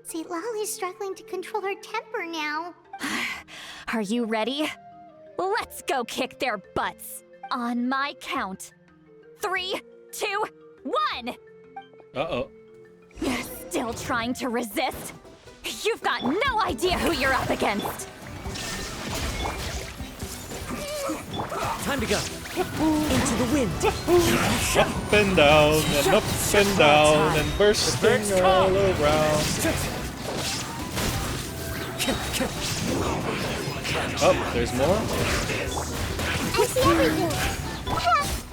[SPEAKER 11] See, Lolly's struggling to control her temper now.
[SPEAKER 19] Are you ready? Let's go kick their butts. On my count. 3, 2, 1!
[SPEAKER 1] Uh-oh.
[SPEAKER 19] Still trying to resist? You've got no idea who you're up against.
[SPEAKER 5] Time to go. Into the wind.
[SPEAKER 1] Up and down and up and down and bursting all around. Oh, there's more?
[SPEAKER 11] I see everything.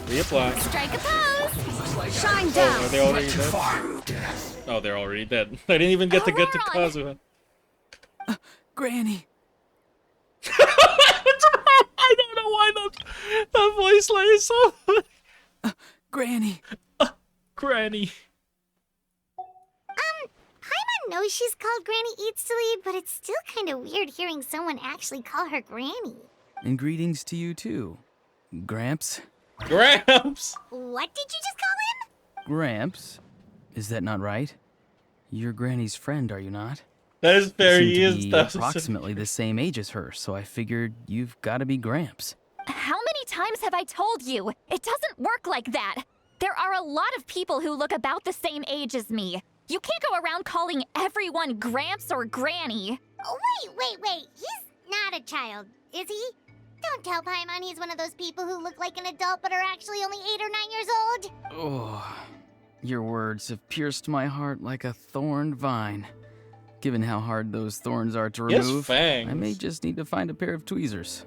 [SPEAKER 1] Reapply.
[SPEAKER 11] Strike a pose. Shine
[SPEAKER 1] Oh,
[SPEAKER 11] down.
[SPEAKER 1] are they already dead? Oh, they're already dead. I didn't even get to Kazuha.
[SPEAKER 15] Granny.
[SPEAKER 1] I don't know why that voice line is so...
[SPEAKER 15] Granny.
[SPEAKER 1] Granny.
[SPEAKER 11] Paimon knows she's called Granny Eats to Lead, but it's still kind of weird hearing someone actually call her Granny.
[SPEAKER 15] And greetings to you too, Gramps.
[SPEAKER 1] Gramps!
[SPEAKER 11] What did you just call him?
[SPEAKER 15] Gramps? Is that not right? You're Granny's friend, are you not?
[SPEAKER 1] That is fair, he
[SPEAKER 15] You
[SPEAKER 1] is.
[SPEAKER 15] seem to be
[SPEAKER 1] That's
[SPEAKER 15] approximately the same age as her, so I figured you've got to be Gramps.
[SPEAKER 19] How many times have I told you? It doesn't work like that. There are a lot of people who look about the same age as me. You can't go around calling everyone Gramps or Granny.
[SPEAKER 11] Oh, wait. He's not a child, is he? Don't tell Paimon he's one of those people who look like an adult but are actually only 8 or 9 years old.
[SPEAKER 15] Oh, your words have pierced my heart like a thorned vine. Given how hard those thorns are to
[SPEAKER 1] Yes,
[SPEAKER 15] remove,
[SPEAKER 1] fangs.
[SPEAKER 15] I may just need to find a pair of tweezers.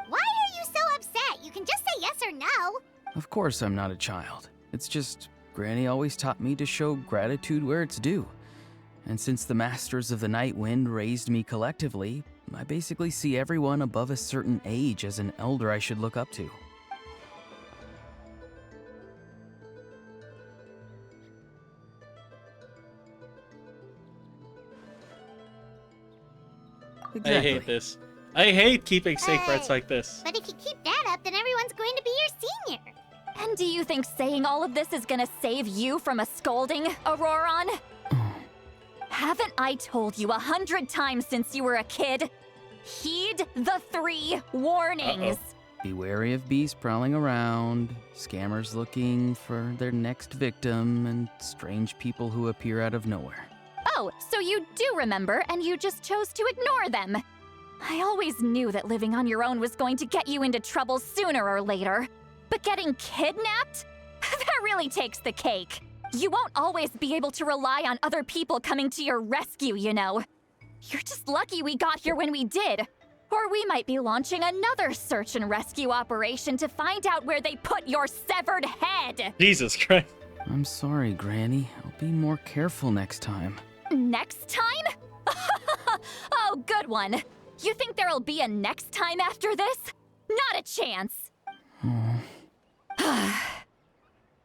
[SPEAKER 11] Why are you so upset? You can just say yes or no.
[SPEAKER 15] Of course I'm not a child. It's just Granny always taught me to show gratitude where it's due. And since the Masters of the Night Wind raised me collectively, I basically see everyone above a certain age as an elder I should look up to.
[SPEAKER 1] I hate this. I hate keeping secrets like this.
[SPEAKER 11] But if you keep that up, then everyone's going to be your senior.
[SPEAKER 19] And do you think saying all of this is gonna save you from a scolding, Auroron? Haven't I told you 100 times since you were a kid? Heed the 3 warnings.
[SPEAKER 15] Be wary of beasts prowling around, scammers looking for their next victim, and strange people who appear out of nowhere.
[SPEAKER 19] Oh, so you do remember, and you just chose to ignore them. I always knew that living on your own was going to get you into trouble sooner or later. But getting kidnapped? That really takes the cake. You won't always be able to rely on other people coming to your rescue, you know. You're just lucky we got here when we did. Or we might be launching another search and rescue operation to find out where they put your severed head.
[SPEAKER 1] Jesus Christ.
[SPEAKER 15] I'm sorry, Granny. I'll be more careful next time.
[SPEAKER 19] Next time? Oh, good one. You think there'll be a next time after this? Not a chance.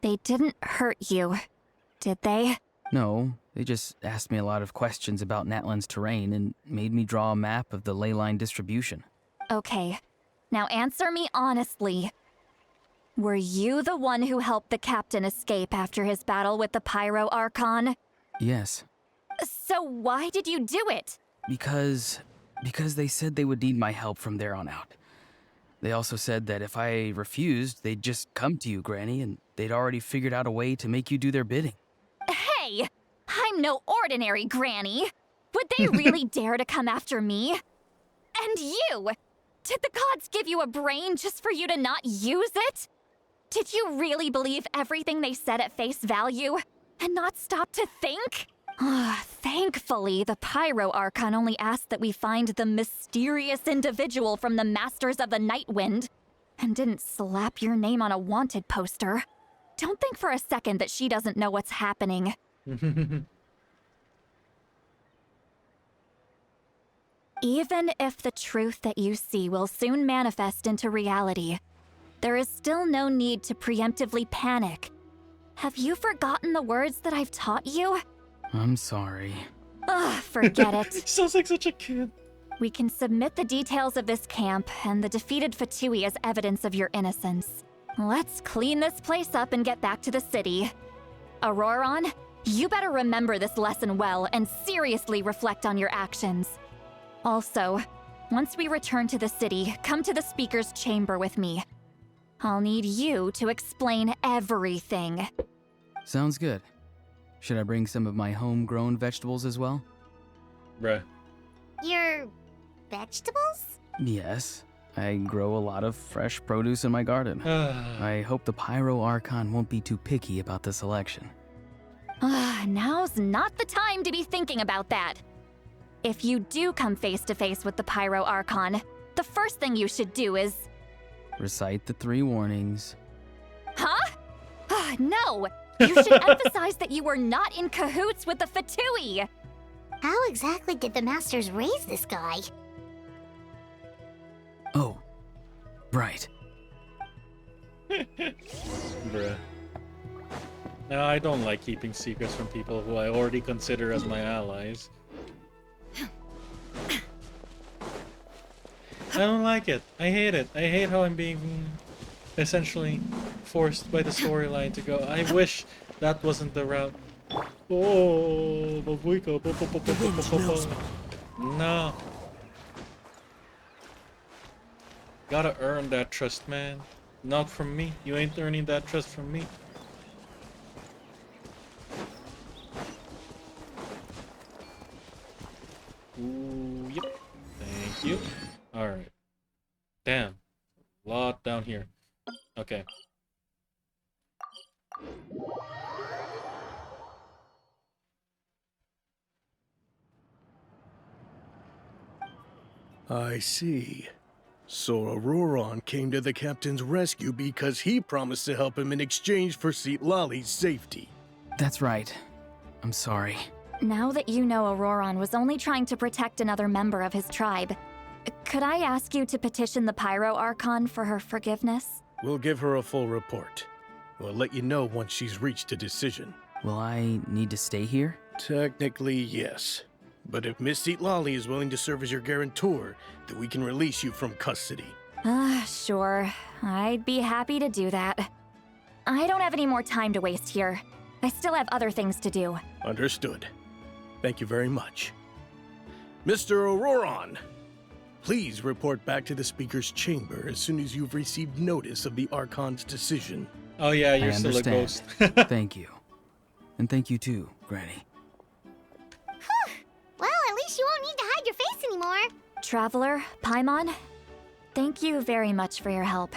[SPEAKER 19] They didn't hurt you, did they?
[SPEAKER 15] No, they just asked me a lot of questions about Natlan's terrain and made me draw a map of the ley line distribution.
[SPEAKER 19] Okay, now answer me honestly. Were you the one who helped the captain escape after his battle with the Pyro Archon?
[SPEAKER 15] Yes.
[SPEAKER 19] So why did you do it?
[SPEAKER 15] Because they said they would need my help from there on out. They also said that if I refused, they'd just come to you, Granny, and they'd already figured out a way to make you do their bidding.
[SPEAKER 19] Hey, I'm no ordinary Granny. Would they really dare to come after me? And you! Did the gods give you a brain just for you to not use it? Did you really believe everything they said at face value and not stop to think?
[SPEAKER 4] Thankfully, the Pyro Archon only asked that we find the mysterious individual from the Masters of the Night Wind, and didn't slap your name on a wanted poster. Don't think for a second that she doesn't know what's happening. Even if the truth that you see will soon manifest into reality, there is still no need to preemptively panic. Have you forgotten the words that I've taught you?
[SPEAKER 15] I'm sorry.
[SPEAKER 4] Ugh, forget it.
[SPEAKER 1] Sounds like such a kid.
[SPEAKER 4] We can submit the details of this camp and the defeated Fatui as evidence of your innocence. Let's clean this place up and get back to the city. Auroron, you better remember this lesson well and seriously reflect on your actions. Also, once we return to the city, come to the speaker's chamber with me. I'll need you to explain everything.
[SPEAKER 15] Sounds good. Should I bring some of my homegrown vegetables as well?
[SPEAKER 1] Bruh.
[SPEAKER 11] Your vegetables?
[SPEAKER 15] Yes. I grow a lot of fresh produce in my garden. I hope the Pyro Archon won't be too picky about the selection.
[SPEAKER 4] Now's not the time to be thinking about that. If you do come face to face with the Pyro Archon, the first thing you should do is...
[SPEAKER 15] Recite the 3 warnings.
[SPEAKER 4] Huh? No! You should emphasize that you were not in cahoots with the Fatui!
[SPEAKER 11] How exactly did the Masters raise this guy?
[SPEAKER 15] Oh, right.
[SPEAKER 1] Bruh. No, I don't like keeping secrets from people who I already consider as my allies. I don't like it. I hate it. I hate how I'm being essentially forced by the storyline to go. I wish that wasn't the route. Oh, no. Gotta earn that trust, man. Not from me. You ain't earning that trust from me. Ooh, yep. Thank you. Alright. Damn. A lot down here. Okay.
[SPEAKER 16] I see. So Auroron came to the captain's rescue because he promised to help him in exchange for Lali's safety.
[SPEAKER 15] That's right. I'm sorry.
[SPEAKER 4] Now that you know Auroron was only trying to protect another member of his tribe, could I ask you to petition the Pyro Archon for her forgiveness?
[SPEAKER 16] We'll give her a full report. We'll let you know once she's reached a decision.
[SPEAKER 15] Will I need to stay here?
[SPEAKER 16] Technically, yes. But if Miss Lali is willing to serve as your guarantor, then we can release you from custody.
[SPEAKER 4] Sure. I'd be happy to do that. I don't have any more time to waste here. I still have other things to do.
[SPEAKER 16] Understood. Thank you very much. Mr. Auroron, please report back to the speaker's chamber as soon as you've received notice of the Archon's decision.
[SPEAKER 1] Oh yeah, you're
[SPEAKER 15] I
[SPEAKER 1] still a ghost.
[SPEAKER 15] Thank you. And thank you too, Granny.
[SPEAKER 11] Well, at least you won't need to hide your face anymore.
[SPEAKER 4] Traveler, Paimon, thank you very much for your help.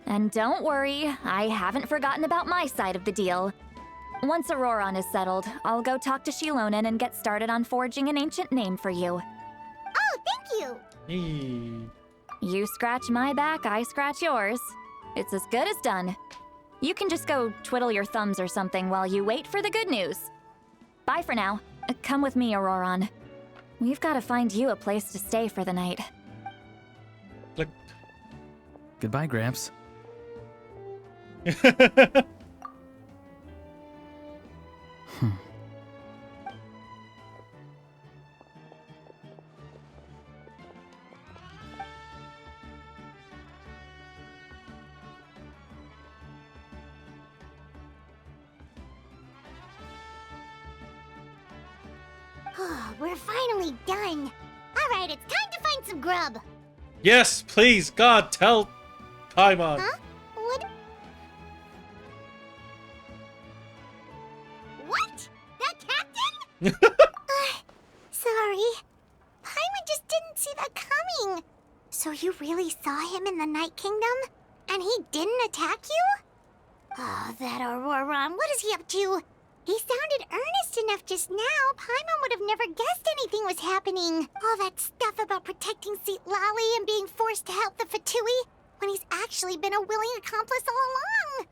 [SPEAKER 4] And don't worry, I haven't forgotten about my side of the deal. Once Auroron is settled, I'll go talk to Shilonen and get started on forging an ancient name for you.
[SPEAKER 11] Oh, thank you!
[SPEAKER 4] You scratch my back, I scratch yours. It's as good as done. You can just go twiddle your thumbs or something while you wait for the good news. Bye for now. Come with me, Auroron. We've got to find you a place to stay for the night.
[SPEAKER 1] Click.
[SPEAKER 15] Goodbye, Gramps.
[SPEAKER 11] We're finally done. All right, it's time to find some grub.
[SPEAKER 1] Yes, please, God, tell Paimon.
[SPEAKER 11] Huh? What? That captain? Sorry. Paimon just didn't see that coming. So you really saw him in the Night Kingdom? And he didn't attack you? Oh, that Auroron, what is he up to? He sounded earnest enough just now. Paimon would have never guessed anything was happening. All that stuff about protecting Seat Lally and being forced to help the Fatui, when he's actually been a willing accomplice all along.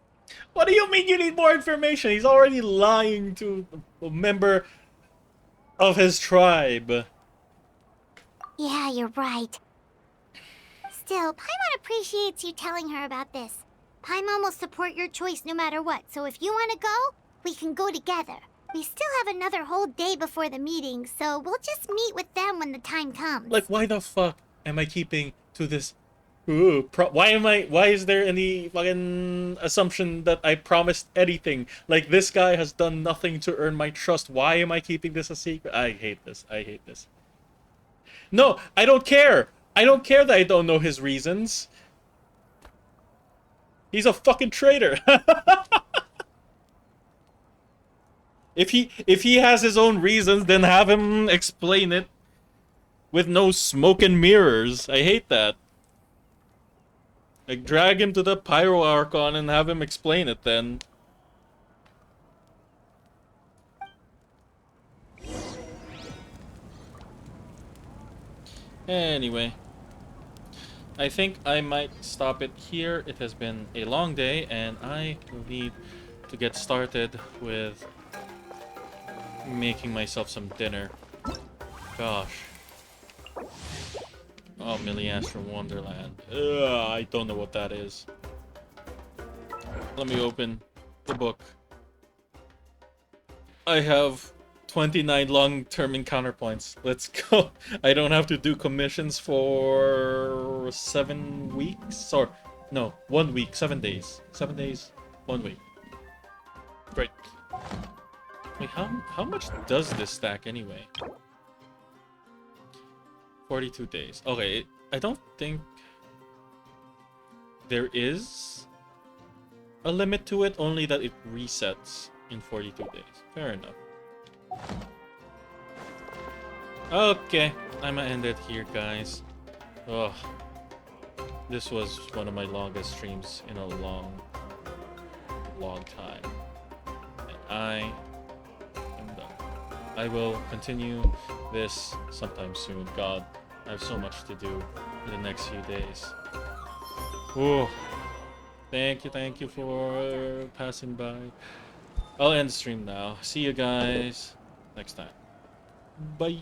[SPEAKER 1] What do you mean you need more information? He's already lying to a member of his tribe.
[SPEAKER 11] Yeah, you're right. Still, Paimon appreciates you telling her about this. Paimon will support your choice no matter what, so if you want to go, we can go together. We still have another whole day before the meeting, so we'll just meet with them when the time comes.
[SPEAKER 1] Like, why the fuck am I keeping to this? Why is there any fucking assumption that I promised anything? Like, this guy has done nothing to earn my trust. Why am I keeping this a secret? I hate this. I hate this. No, I don't care. I don't care that I don't know his reasons. He's a fucking traitor. If he has his own reasons, then have him explain it with no smoke and mirrors. I hate that. Like, drag him to the Pyro Archon and have him explain it then. Anyway, I think I might stop it here. It has been a long day, and I will need to get started with making myself some dinner. Gosh. Oh, Milliastro Wonderland. Ugh, I don't know what that is. Let me open the book. I have 29 long-term encounter points. Let's go. I don't have to do commissions for 7 weeks. Or, no, 1 week, 7 days. 7 days, 1 week. Great. Wait, how much does this stack anyway? 42 days. Okay, I don't think there is a limit to it, only that it resets in 42 days. Fair enough. Okay, I'm gonna end it here, guys. Ugh. This was one of my longest streams in a long time. And I am done. I will continue this sometime soon. God, I have so much to do in the next few days. Ooh. Thank you for passing by. I'll end the stream now. See you guys next time. Bye.